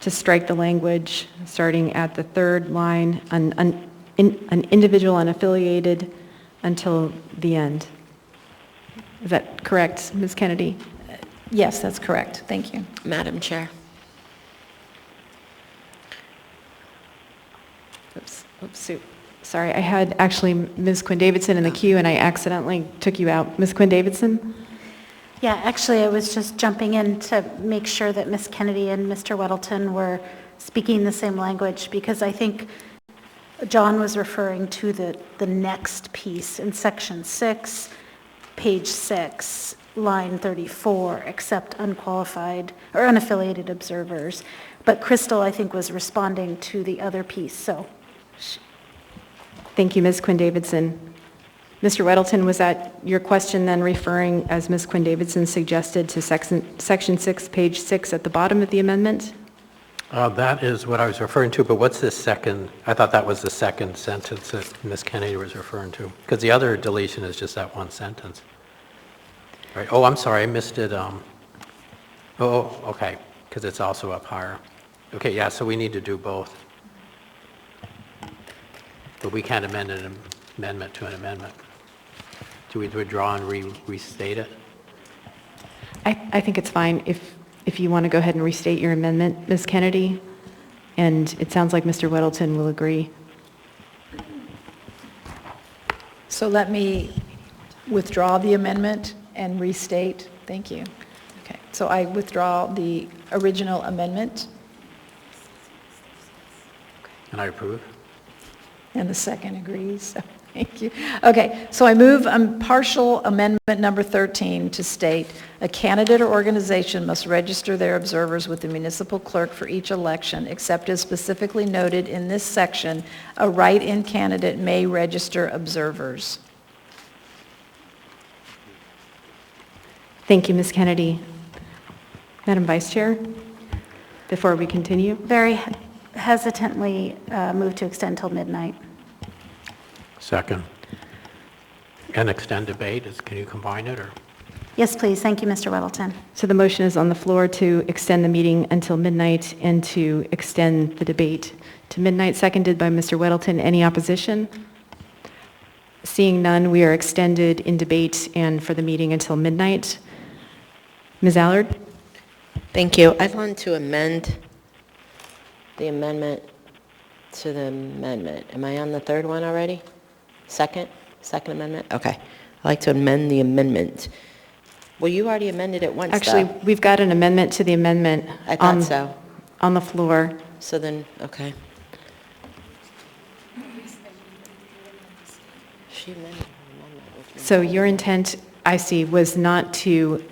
to strike the language starting at the third line, an individual unaffiliated until the end. Is that correct, Ms. Kennedy? Yes, that's correct. Thank you. Madam Chair. Sorry, I had actually Ms. Quinn Davidson in the queue and I accidentally took you out. Ms. Quinn Davidson? Yeah, actually, I was just jumping in to make sure that Ms. Kennedy and Mr. Weddleton were speaking the same language, because I think John was referring to the next piece in section 6, page 6, line 34, except unqualified or unaffiliated observers. But Crystal, I think, was responding to the other piece, so. Thank you, Ms. Quinn Davidson. Mr. Weddleton, was that your question then referring, as Ms. Quinn Davidson suggested, to section 6, page 6 at the bottom of the amendment? That is what I was referring to, but what's this second? I thought that was the second sentence that Ms. Kennedy was referring to, because the other deletion is just that one sentence. Right. Oh, I'm sorry, I missed it. Oh, okay, because it's also up higher. Okay, yeah, so we need to do both. But we can't amend an amendment to an amendment. Do we withdraw and restate it? I think it's fine if you want to go ahead and restate your amendment, Ms. Kennedy, and it sounds like Mr. Weddleton will agree. So let me withdraw the amendment and restate. Thank you. Okay, so I withdraw the original amendment, And I approve. and the second agrees. Thank you. Okay, so I move partial amendment number 13 to state, a candidate or organization must register their observers with the municipal clerk for each election, except as specifically noted in this section, a write-in candidate may register observers. Thank you, Ms. Kennedy. Madam Vice Chair, before we continue. Very hesitantly move to extend till midnight. Second. And extend debate, can you combine it, or? Yes, please. Thank you, Mr. Weddleton. So the motion is on the floor to extend the meeting until midnight and to extend the debate to midnight, seconded by Mr. Weddleton. Any opposition? Seeing none, we are extended in debate and for the meeting until midnight. Ms. Allard? Thank you. I want to amend the amendment to the amendment. Am I on the third one already? Second amendment? Okay. I'd like to amend the amendment. Well, you already amended it once, Actually, though. we've got an amendment to the amendment I thought so. on the floor. So then, okay. She amended her amendment. So your intent, I see, was not to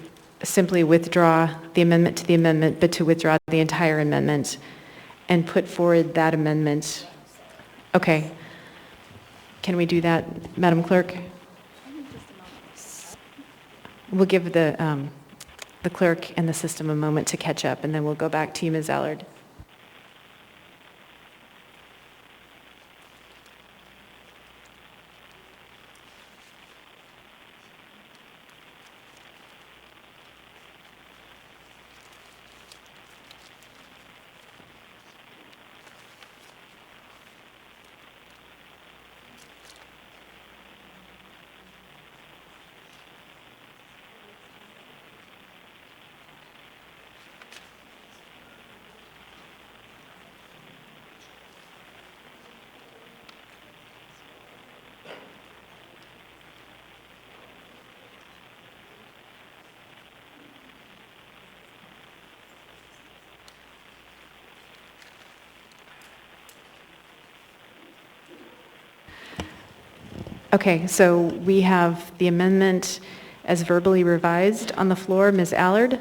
simply withdraw the amendment to the amendment, but to withdraw the entire amendment and put forward that amendment. Okay. Can we do that, Madam Clerk? We'll give the clerk and the system a moment to catch up, and then we'll go back to you, Ms. Allard. Okay, so we have the amendment as verbally revised on the floor. Ms. Allard?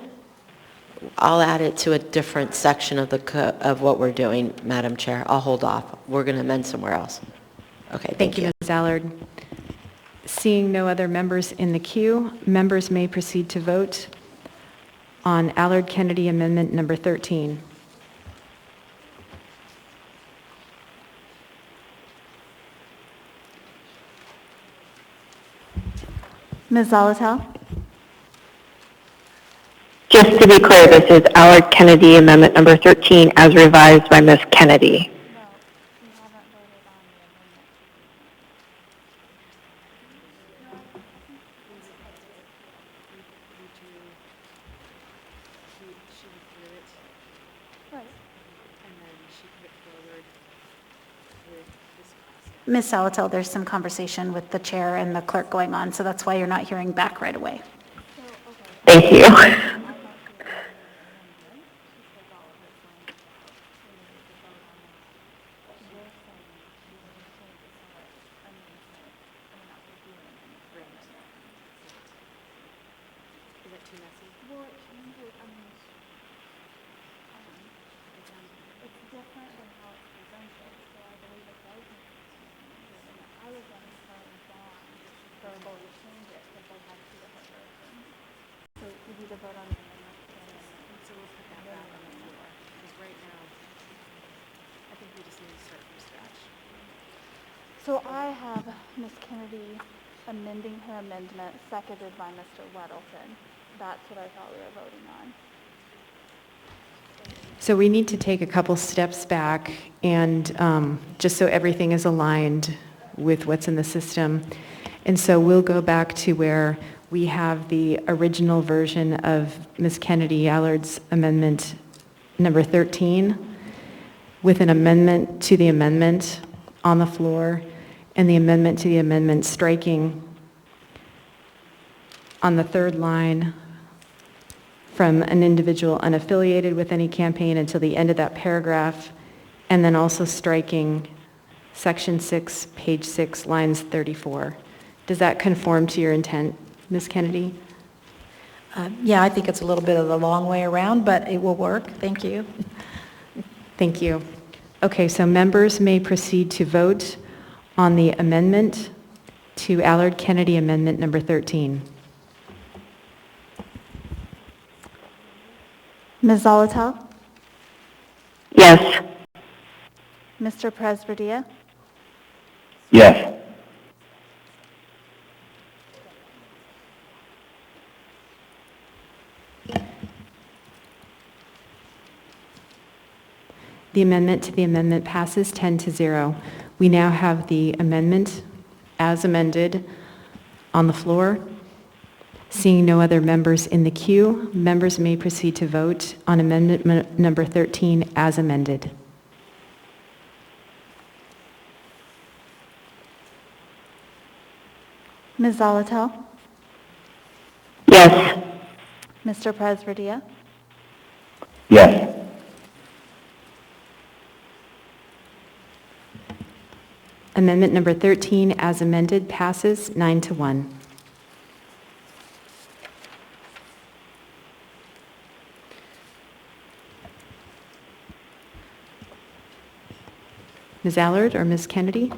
I'll add it to a different section of of what we're doing, Madam Chair. I'll hold off. We're going to amend somewhere else. Okay, thank you. Ms. Allard. Seeing no other members in the queue, members may proceed to vote on Allard-Kennedy Amendment number 13. Ms. Zolotel? Just to be clear, this is Allard Kennedy Amendment number 13 as revised by Ms. Kennedy. Ms. Salatel, there's some conversation with the chair and the clerk going on, so that's why you're not hearing back right away. Thank you. So I have Ms. Kennedy amending her amendment, seconded by Mr. Weddleton. That's what I thought we were voting on. So we need to take a couple steps back, and just so everything is aligned with what's in the system. And so we'll go back to where we have the original version of Ms. Kennedy Allard's amendment number 13 with an amendment to the amendment on the floor, and the amendment to the amendment striking on the third line from an individual unaffiliated with any campaign until the end of that paragraph, and then also striking section 6, page 6, lines 34. Does that conform to your intent, Ms. Kennedy? Yeah, I think it's a little bit of the long way around, but it will work. Thank you. Thank you. Okay, so members may proceed to vote on the amendment to Allard Kennedy Amendment number 13. Ms. Zolotel? Yes. Mr. Presverdia? Yes. The amendment to the amendment passes 10-0. We now have the amendment as amended on the floor. Seeing no other members in the queue, members may proceed to vote on amendment number 13 as amended. Ms. Zolotel? Yes. Mr. Presverdia? Yes. Amendment number 13 as amended passes 9-1. Ms. Allard or Ms. Kennedy?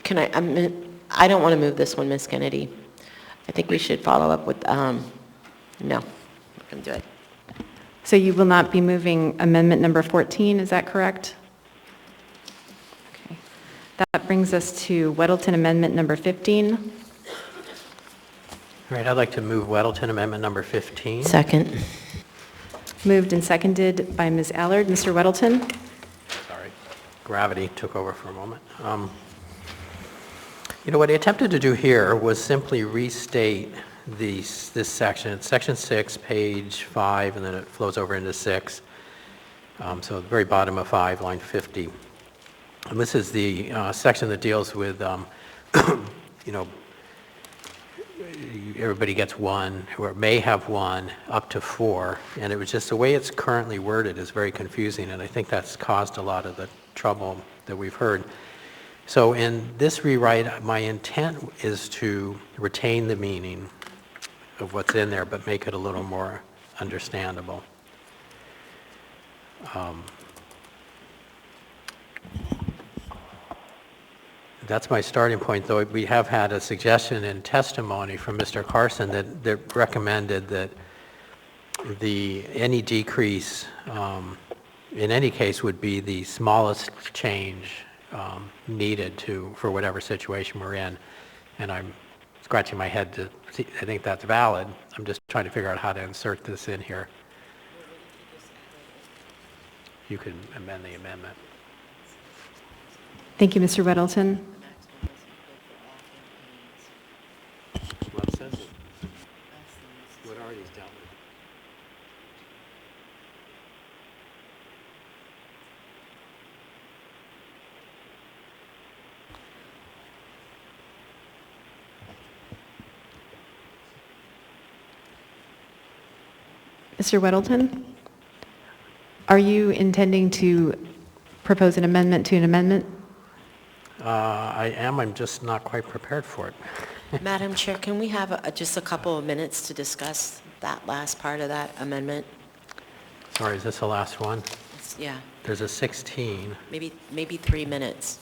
Can I don't want to move this one, Ms. Kennedy. I think we should follow up with, no, we're going to do it. So you will not be moving amendment number 14, is that correct? Okay. That brings us to Weddleton Amendment number 15. All right, I'd like to move Weddleton Amendment number 15. Second. Moved and seconded by Ms. Allard. Mr. Weddleton? Sorry, gravity took over for a moment. You know, what I attempted to do here was simply restate this section. It's section 6, page 5, and then it flows over into 6. So at the very bottom of 5, line 50. And this is the section that deals with, you know, everybody gets one, or may have one, up to 4. And it was just the way it's currently worded is very confusing, and I think that's caused a lot of the trouble that we've heard. So in this rewrite, my intent is to retain the meaning of what's in there, but make it a little more understandable. That's my starting point, though we have had a suggestion in testimony from Mr. Carson that recommended that any decrease in any case would be the smallest change needed for whatever situation we're in. And I'm scratching my head to see, I think that's valid. I'm just trying to figure out how to insert this in here. You can amend the amendment. Thank you, Mr. Weddleton. Well, it says it. What already is dealt with. Mr. Weddleton, are you intending to propose an amendment to an amendment? I am. I'm just not quite prepared for it. Madam Chair, can we have just a couple of minutes to discuss that last part of that amendment? Sorry, is this the last one? Yeah, There's a 16. maybe 3 minutes.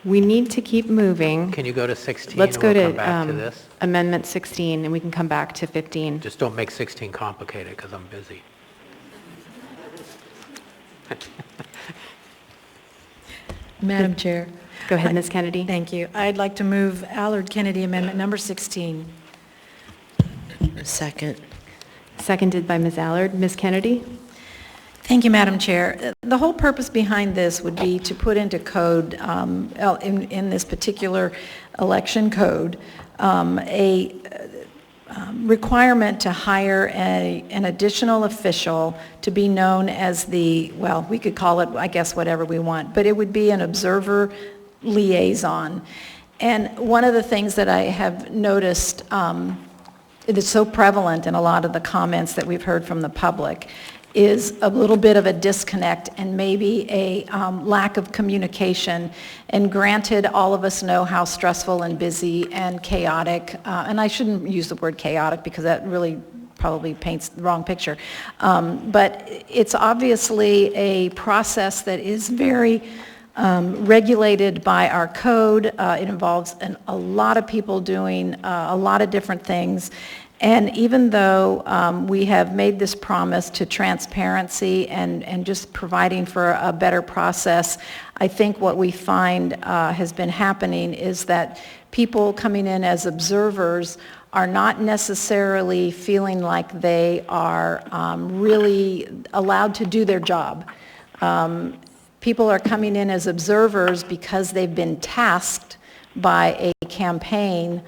We need to keep moving. Can you go to 16 Let's and go we'll to come back to this? Amendment 16, and we can come back to 15. Just don't make 16 complicated because I'm busy. Madam Chair. Go ahead, Ms. Kennedy. Thank you. I'd like to move Allard Kennedy Amendment number 16. Second. Seconded by Ms. Allard. Ms. Kennedy? Thank you, Madam Chair. The whole purpose behind this would be to put into code, in this particular election code, a requirement to hire an additional official to be known as the, well, we could call it, I guess, whatever we want, but it would be an observer liaison. And one of the things that I have noticed it is so prevalent in a lot of the comments that we've heard from the public is a little bit of a disconnect and maybe a lack of communication. And granted, all of us know how stressful and busy and chaotic, and I shouldn't use the word chaotic because that really probably paints the wrong picture. But it's obviously a process that is very regulated by our code. It involves a lot of people doing a lot of different things. And even though we have made this promise to transparency and just providing for a better process, I think what we find has been happening is that people coming in as observers are not necessarily feeling like they are really allowed to do their job. People are coming in as observers because they've been tasked by a campaign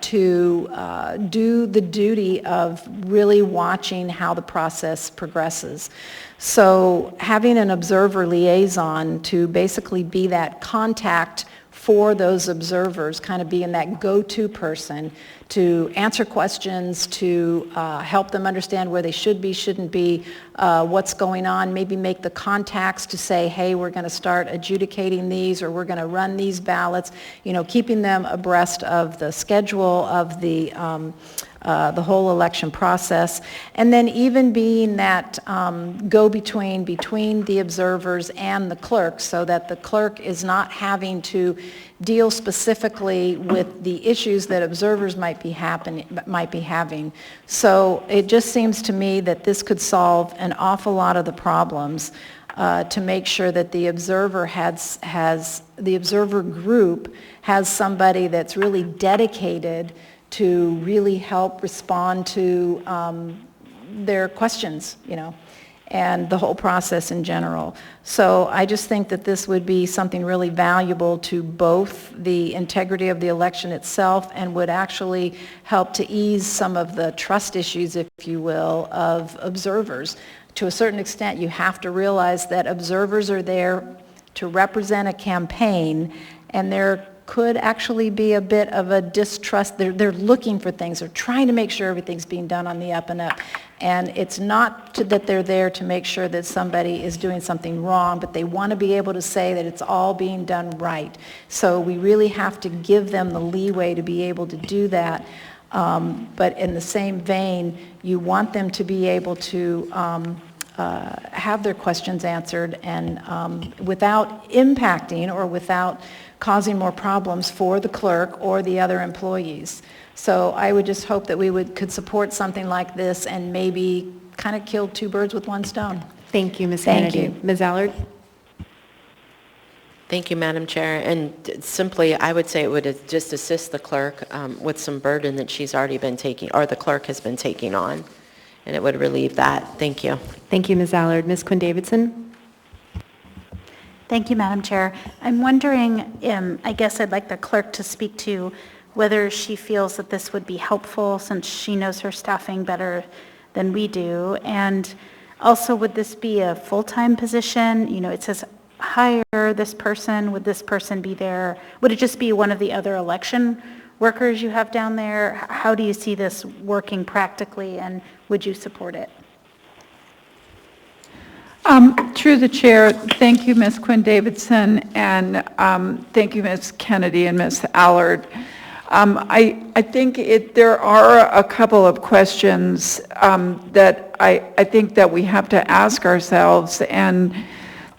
to do the duty of really watching how the process progresses. So having an observer liaison to basically be that contact for those observers, kind of being that go-to person to answer questions, to help them understand where they should be, shouldn't be, what's going on, maybe make the contacts to say, hey, we're going to start adjudicating these or we're going to run these ballots, you know, keeping them abreast of the schedule of the whole election process, and then even being that go-between between the observers and the clerk so that the clerk is not having to deal specifically with the issues that observers might be having. So it just seems to me that this could solve an awful lot of the problems to make sure that the observer the observer group has somebody that's really dedicated to really help respond to their questions, you know, and the whole process in general. So I just think that this would be something really valuable to both the integrity of the election itself and would actually help to ease some of the trust issues, if you will, of observers. To a certain extent, you have to realize that observers are there to represent a campaign, and there could actually be a bit of a distrust. They're looking for things. They're trying to make sure everything's being done on the up and up. And it's not that they're there to make sure that somebody is doing something wrong, but they want to be able to say that it's all being done right. So we really have to give them the leeway to be able to do that. But in the same vein, you want them to be able to have their questions answered and without impacting or without causing more problems for the clerk or the other employees. So I would just hope that we could support something like this and maybe kind of kill two birds with one stone. Thank you, Ms. Thank Kennedy. you. Ms. Allard? Thank you, Madam Chair. And simply, I would say it would just assist the clerk with some burden that she's already been taking, or the clerk has been taking on, and it would relieve that. Thank you. Thank you, Ms. Allard. Ms. Quinn-Davidson? Thank you, Madam Chair. I'm wondering, I guess I'd like the clerk to speak to whether she feels that this would be helpful since she knows her staffing better than we do. And also, would this be a full-time position? You know, it says hire this person. Would this person be there? Would it just be one of the other election workers you have down there? How do you see this working practically, and would you support it? Through the chair, thank you, Ms. Quinn-Davidson, and thank you, Ms. Kennedy and Ms. Allard. I think there are a couple of questions that I think that we have to ask ourselves, and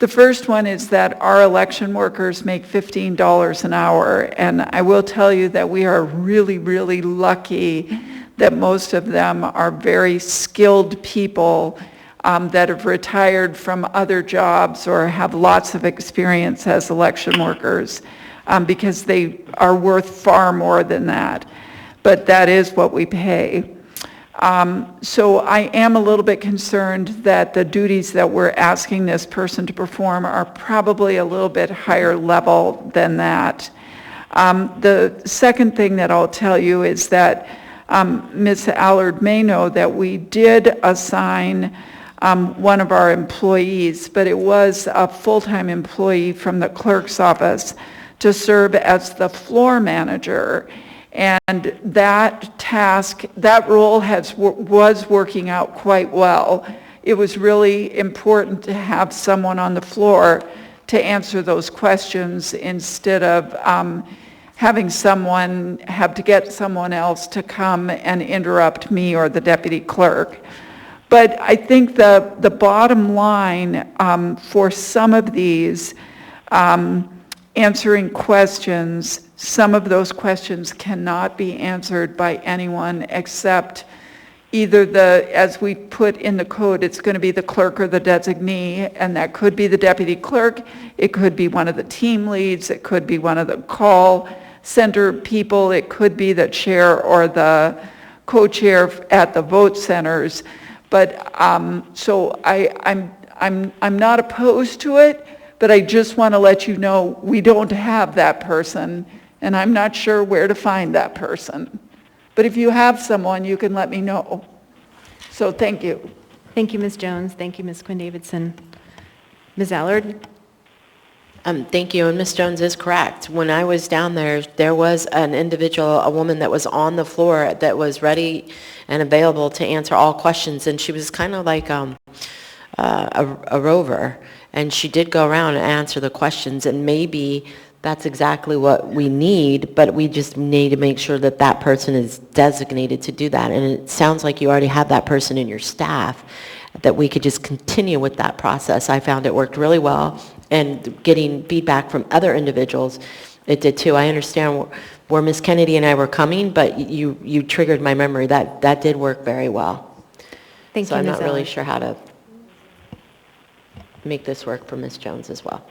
The first one is that our election workers make $15 an hour, and I will tell you that we are really, really lucky that most of them are very skilled people that have retired from other jobs or have lots of experience as election workers, because they are worth far more than that. But that is what we pay. So I am a little bit concerned that the duties that we're asking this person to perform are probably a little bit higher level than that. The second thing that I'll tell you is that Ms. Allard may know that we did assign one of our employees, but it was a full-time employee from the clerk's office to serve as the floor manager. And that task, that role was working out quite well. It was really important to have someone on the floor to answer those questions instead of having someone have to get someone else to come and interrupt me or the deputy clerk. But I think the bottom line for some of these answering questions, some of those questions cannot be answered by anyone except either as we put in the code, it's going to be the clerk or the designee, and that could be the deputy clerk, it could be one of the team leads, it could be one of the call center people, it could be the chair or the co-chair at the vote centers. But so I'm not opposed to it, but I just want to let you know we don't have that person, and I'm not sure where to find that person. But if you have someone, you can let me know. So thank you. Thank you, Ms. Jones. Thank you, Ms. Quinn-Davidson. Ms. Allard? Thank you, and Ms. Jones is correct. When I was down there, there was an individual, a woman that was on the floor that was ready and available to answer all questions, and she was kind of like a rover, and she did go around and answer the questions, and maybe that's exactly what we need, but we just need to make sure that that person is designated to do that, and it sounds like you already have that person in your staff, that we could just continue with that process. I found it worked really well, and getting feedback from other individuals, it did too. I understand where Ms. Kennedy and I were coming, but you triggered my memory. That did work very well. Thank so you, I'm Ms. not really Allard. sure how to make this work for Ms. Jones as well.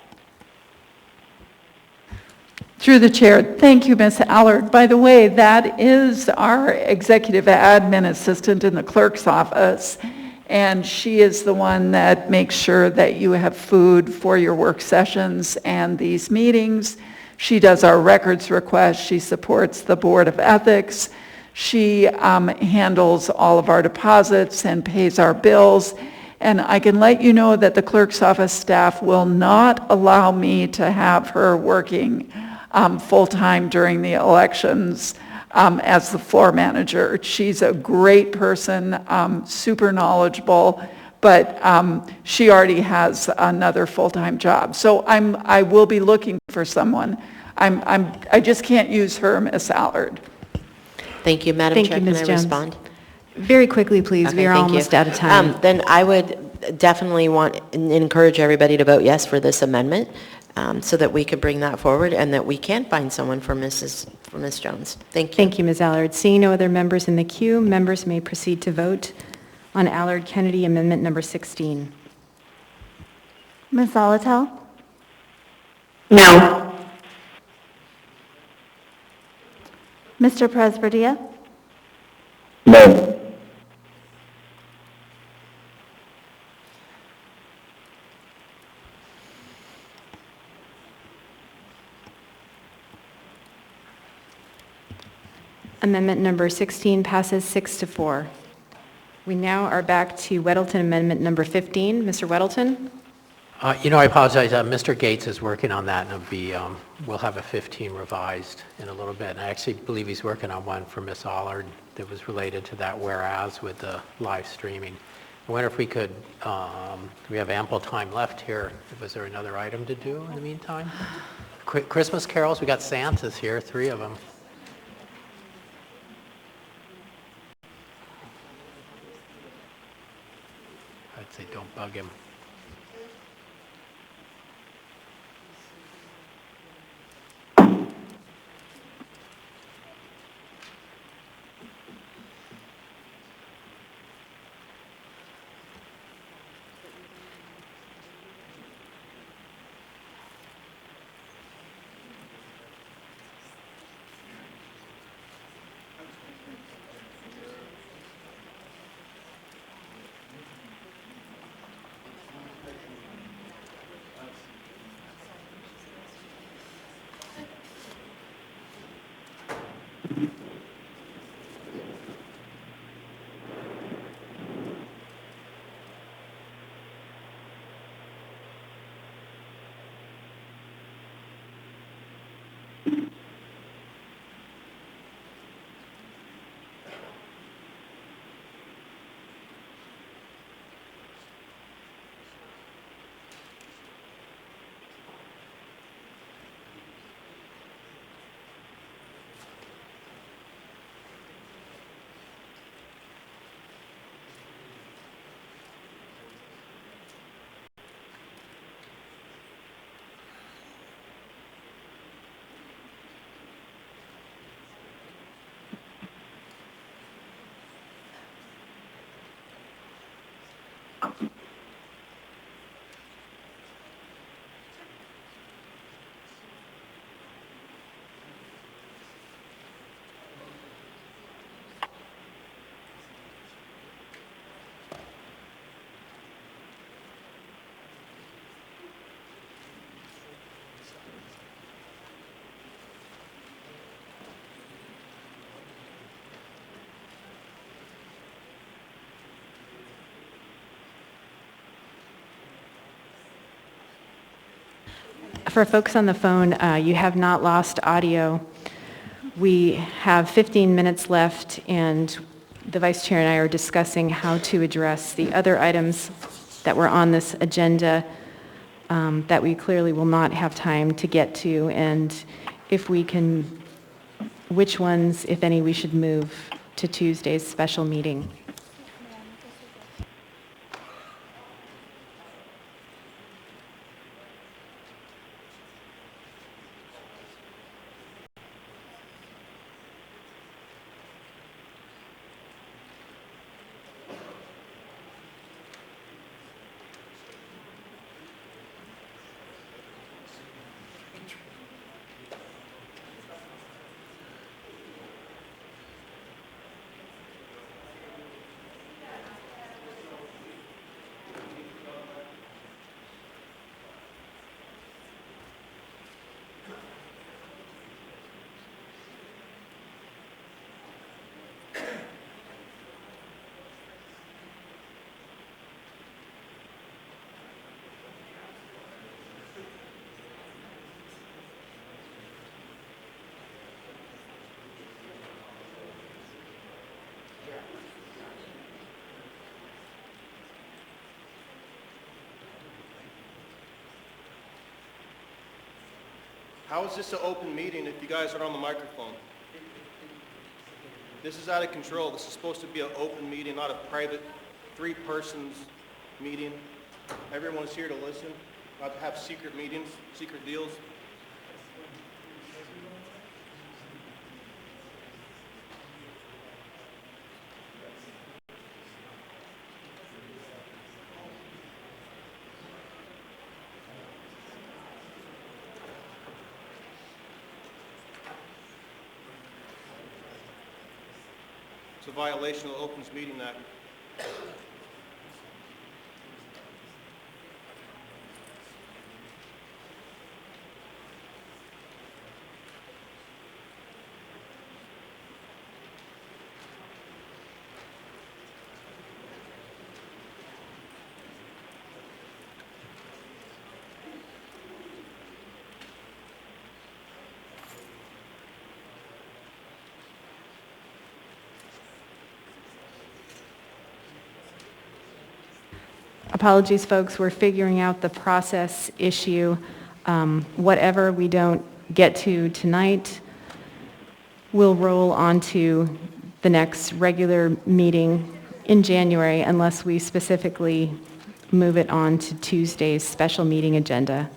Through the chair, thank you, Ms. Allard. By the way, that is our executive admin assistant in the clerk's office, and she is the one that makes sure that you have food for your work sessions and these meetings. She does our records requests. She supports the Board of Ethics. She handles all of our deposits and pays our bills. And I can let you know that the clerk's office staff will not allow me to have her working full-time during the elections as the floor manager. She's a great person, super knowledgeable, but she already has another full-time job. So I will be looking for someone. I just can't use her, Ms. Allard. Thank you, Madam Thank Chair. you, Ms. Can I Jones. respond? Very quickly, please. Okay, We are thank you. almost out of time. Then I would definitely want and encourage everybody to vote yes for this amendment, so that we could bring that forward and that we can find someone for Ms. Jones. Thank you. Thank you, Ms. Allard. Seeing no other members in the queue, members may proceed to vote on Allard-Kennedy Amendment Number 16. Ms. Zolotel? No. Mr. Presverdia? No. Amendment Number 16 passes 6-4. We now are back to Weddleton Amendment Number 15. Mr. Weddleton? I apologize. Mr. Gates is working on that, and we'll have a 15 revised in a little bit. And I actually believe he's working on one for Ms. Allard that was related to that whereas with the live streaming. I wonder if we could, we have ample time left here. Was there another item to do in the meantime? Christmas carols, we got Santas here, 3 of them. I'd say don't bug him. For folks on the phone, you have not lost audio. We have 15 minutes left, and the Vice Chair and I are discussing how to address the other items that were on this agenda that we clearly will not have time to get to, and if we can, which ones, if any, we should move to Tuesday's special meeting. How is this an open meeting if you guys are on the microphone? This is out of control. This is supposed to be an open meeting, not a private, three-persons meeting. Everyone's here to listen, not to have secret meetings, secret deals. It's a violation of the Opens Meeting Act. Apologies, folks, we're figuring out the process issue. Whatever we don't get to tonight, we'll roll on to the next regular meeting in January unless we specifically move it on to Tuesday's special meeting agenda.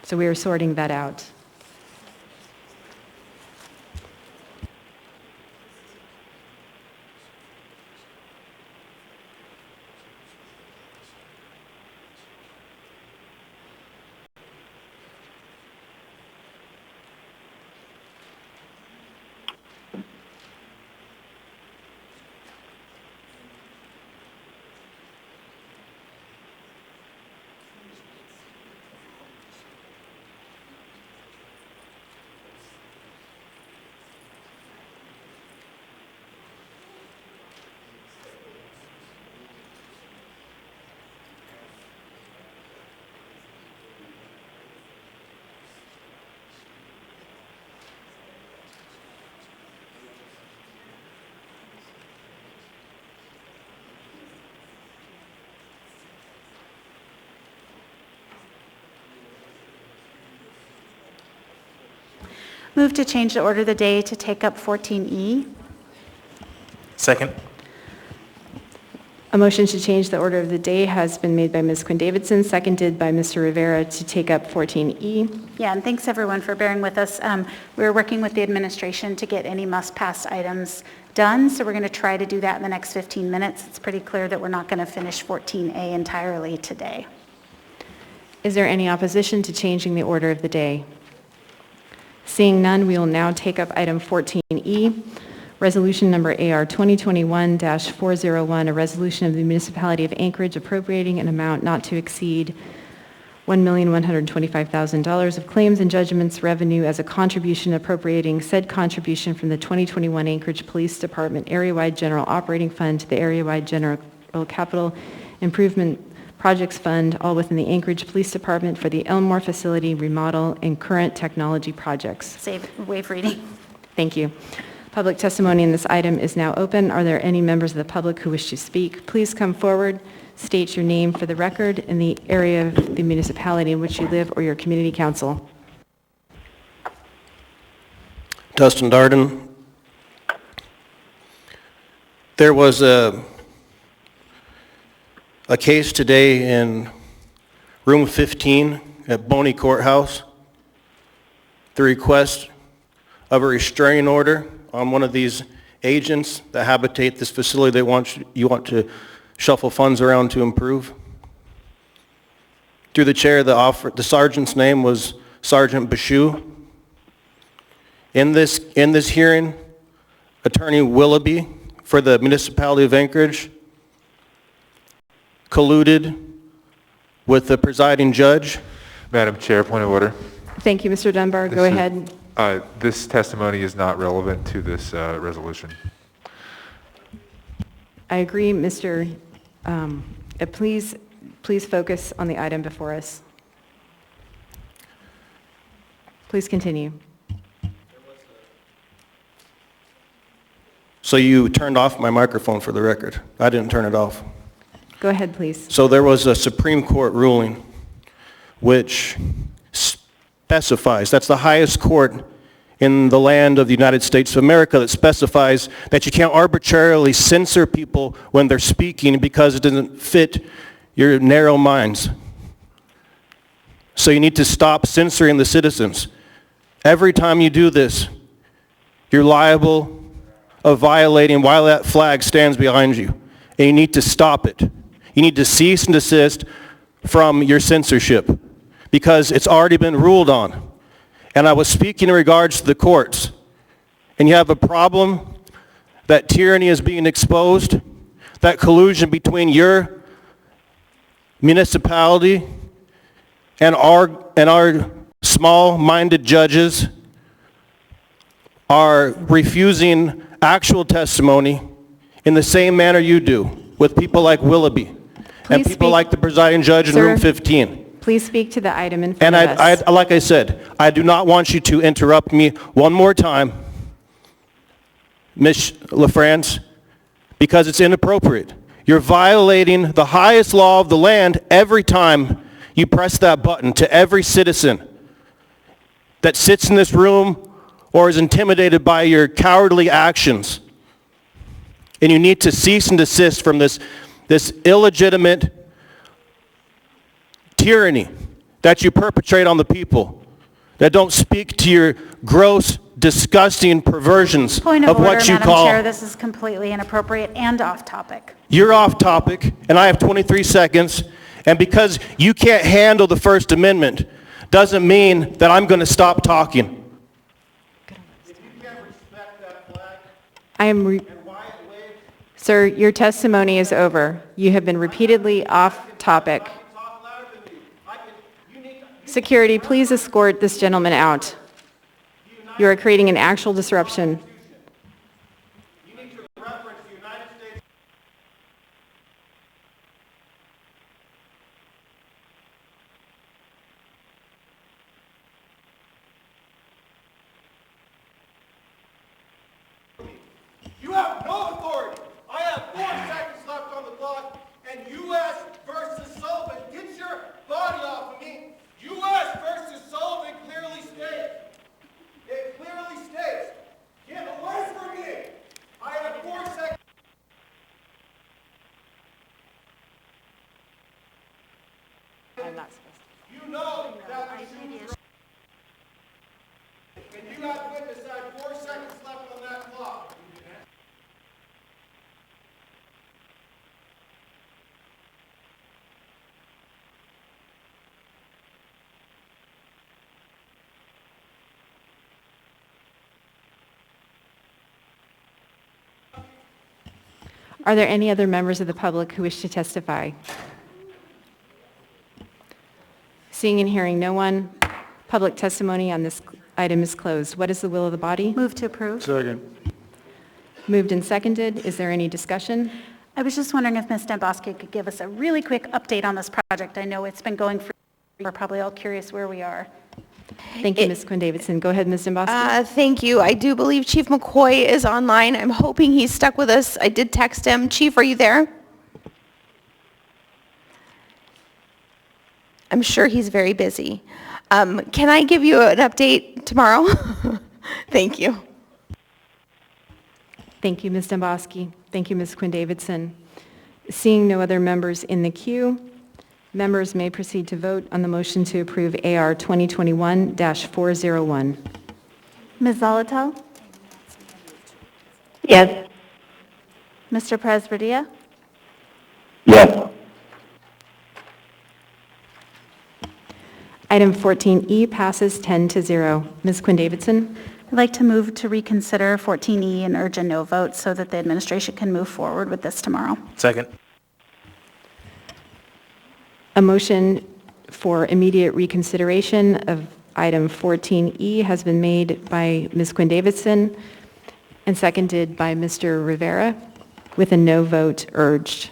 So we are sorting that out. Move to change the order of the day to take up 14E. Second. A motion to change the order of the day has been made by Ms. Quinn Davidson, seconded by Mr. Rivera to take up 14E. Yeah, and thanks everyone for bearing with us. We're working with the administration to get any must-pass items done, so we're going to try to do that in the next 15 minutes. It's pretty clear that we're not going to finish 14A entirely today. Is there any opposition to changing the order of the day? Seeing none, we will now take up item 14E, resolution number AR 2021-401, a resolution of the Municipality of Anchorage appropriating an amount not to exceed $1,125,000 of claims and judgments revenue as a contribution, appropriating said contribution from the 2021 Anchorage Police Department Area-Wide General Operating Fund to the Area-Wide General Capital Improvement Projects Fund, all within the Anchorage Police Department for the Elmore Facility remodel and current technology projects. Waive reading. Thank you. Public testimony in this item is now open. Are there any members of the public who wish to speak? Please come forward, state your name for the record and the area of the municipality in which you live or your community council. Dustin Darden. There was a case today in room 15 at Boney Courthouse, the request of a restraining order on one of these agents that habitate this facility they want you want to shuffle funds around to improve. Through the chair, the sergeant's name was Sergeant Bashu. In this hearing, Attorney Willoughby for the Municipality of Anchorage colluded with the presiding judge. Madam Chair, point of order. Thank you, Mr. Dunbar. Go ahead. This testimony is not relevant to this resolution. I agree, Mr. Please focus on the item before us. Please continue. So you turned off my microphone for the record. I didn't turn it off. Go ahead, please. So there was a Supreme Court ruling which specifies, that's the highest court in the land of the United States of America, that specifies that you can't arbitrarily censor people when they're speaking because it doesn't fit your narrow minds. So you need to stop censoring the citizens. Every time you do this, you're liable of violating while that flag stands behind you. And you need to stop it. You need to cease and desist from your censorship because it's already been ruled on. And I was speaking in regards to the courts. And you have a problem that tyranny is being exposed, that collusion between your municipality and our small-minded judges are refusing actual testimony in the same manner you do with people like Willoughby and people like the presiding judge in room 15. Please speak to the item in front And of us. like I said, I do not want you to interrupt me one more time, Ms. LaFrance, because it's inappropriate. You're violating the highest law of the land every time you press that button to every citizen that sits in this room or is intimidated by your cowardly actions. And you need to cease and desist from this illegitimate tyranny that you perpetrate on the people that don't speak to your gross, disgusting perversions of what you Point of order, Madam call... Chair, this is completely inappropriate and off topic. You're off topic, and I have 23 seconds, and because you can't handle the First Amendment doesn't mean that I'm going to stop talking. Sir, your testimony is over. You have been repeatedly off topic. Security, please escort this gentleman out. You are creating an actual disruption. You have no authority. I have 4 seconds left on the clock, and U.S. versus Sullivan. Get your body off of me. U.S. versus Sullivan clearly states. It clearly I'm not supposed to. You know that the shoes are... And you got witness, I had 4 seconds left on that clock. Are there any other members of the public who wish to testify? Seeing and hearing no one, public testimony on this item is closed. What is the will of the body? Move to approve. Second. Moved and seconded. Is there any discussion? I was just wondering if Ms. Demboski could give us a really quick update on this project. I know it's been going for, we're probably all curious where we are. Thank you, Ms. Quinn-Davidson. Go ahead, Ms. Demboski. Thank you. I do believe Chief McCoy is online. I'm hoping he's stuck with us. I did text him. Chief, are you there? I'm sure he's very busy. Can I give you an update tomorrow? Thank you. Thank you, Ms. Demboski. Thank you, Ms. Quinn-Davidson. Seeing no other members in the queue, members may proceed to vote on the motion to approve AR 2021-401. Ms. Zolotel? Yes. Mr. Perez-Vardilla? Yes. Item 14E passes 10-0. Ms. Quinn-Davidson? I'd like to move to reconsider 14E and urge a no vote so that the administration can move forward with this tomorrow. Second. A motion for immediate reconsideration of item 14E has been made by Ms. Quinn-Davidson and seconded by Mr. Rivera with a no vote urged.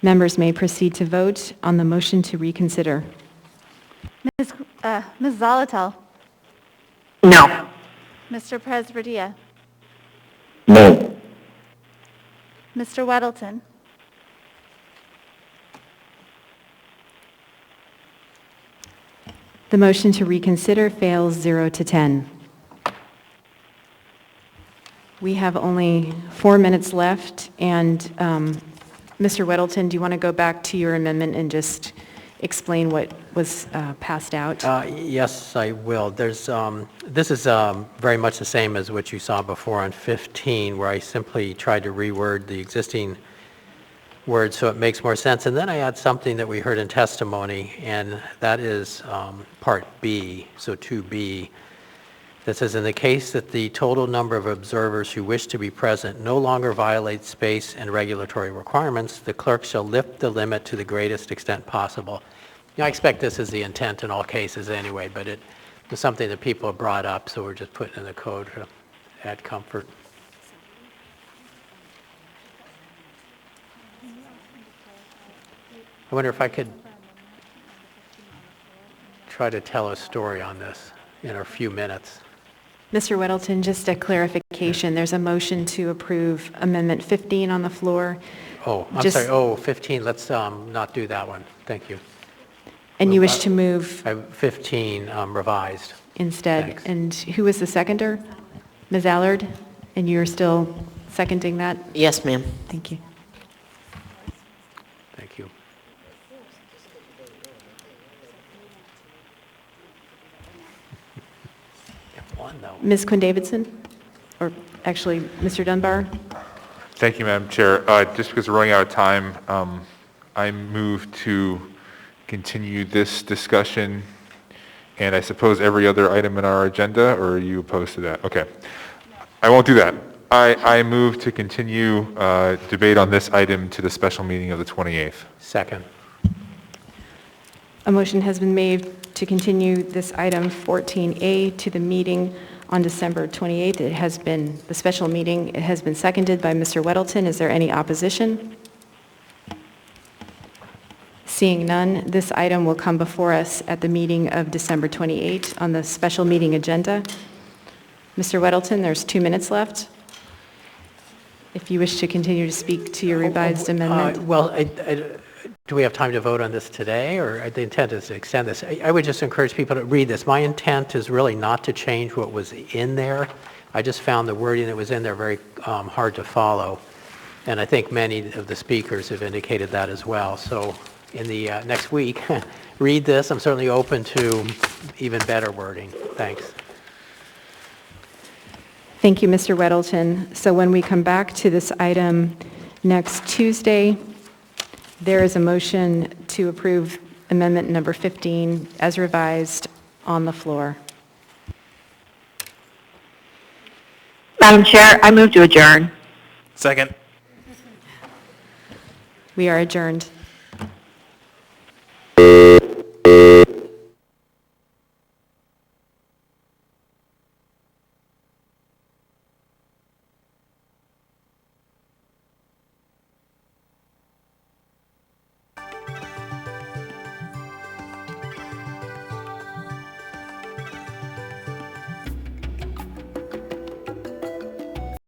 Members may proceed to vote on the motion to reconsider. Ms. Zolotel? No. Mr. Perez-Vardilla? No. Mr. Weddleton? The motion to reconsider fails 0-10. We have only 4 minutes left, and Mr. Weddleton, do you want to go back to your amendment and just explain what was passed out? Yes, I will. This is very much the same as what you saw before on 15, where I simply tried to reword the existing word so it makes more sense. And then I add something that we heard in testimony, and that is Part B, so 2B, that says, in the case that the total number of observers who wish to be present no longer violates space and regulatory requirements, the clerk shall lift the limit to the greatest extent possible. I expect this is the intent in all cases anyway, but it was something that people have brought up, so we're just putting in the code to add comfort. I wonder if I could try to tell a story on this in a few minutes. Mr. Weddleton, just a clarification. There's a motion to approve Amendment 15 on the floor. Oh, I'm sorry. Oh, 15. Let's not do that one. Thank you. And you wish to move 15 revised. instead. Thanks. And who was the seconder? Ms. Allard? And you're still seconding that? Yes, ma'am. Thank you. Thank you. One, though. Ms. Quinn-Davidson? Or actually, Mr. Dunbar? Thank you, Madam Chair. Just because we're running out of time, I move to continue this discussion and I suppose every other item in our agenda, or are you opposed to that? Okay. I won't do that. I move to continue debate on this item to the special meeting of the 28th. Second. A motion has been made to continue this item 14A to the meeting on December 28th. It has been, the special meeting, it has been seconded by Mr. Weddleton. Is there any opposition? Seeing none, this item will come before us at the meeting of December 28th on the special meeting agenda. Mr. Weddleton, there's 2 minutes left. If you wish to continue to speak to your revised amendment. Do we have time to vote on this today, or the intent is to extend this? I would just encourage people to read this. My intent is really not to change what was in there. I just found the wording that was in there very hard to follow. And I think many of the speakers have indicated that as well. So in the next week, read this. I'm certainly open to even better wording. Thanks. Thank you, Mr. Weddleton. So when we come back to this item next Tuesday, there is a motion to approve amendment number 15 as revised on the floor. Madam Chair, I move to adjourn. Second. We are adjourned.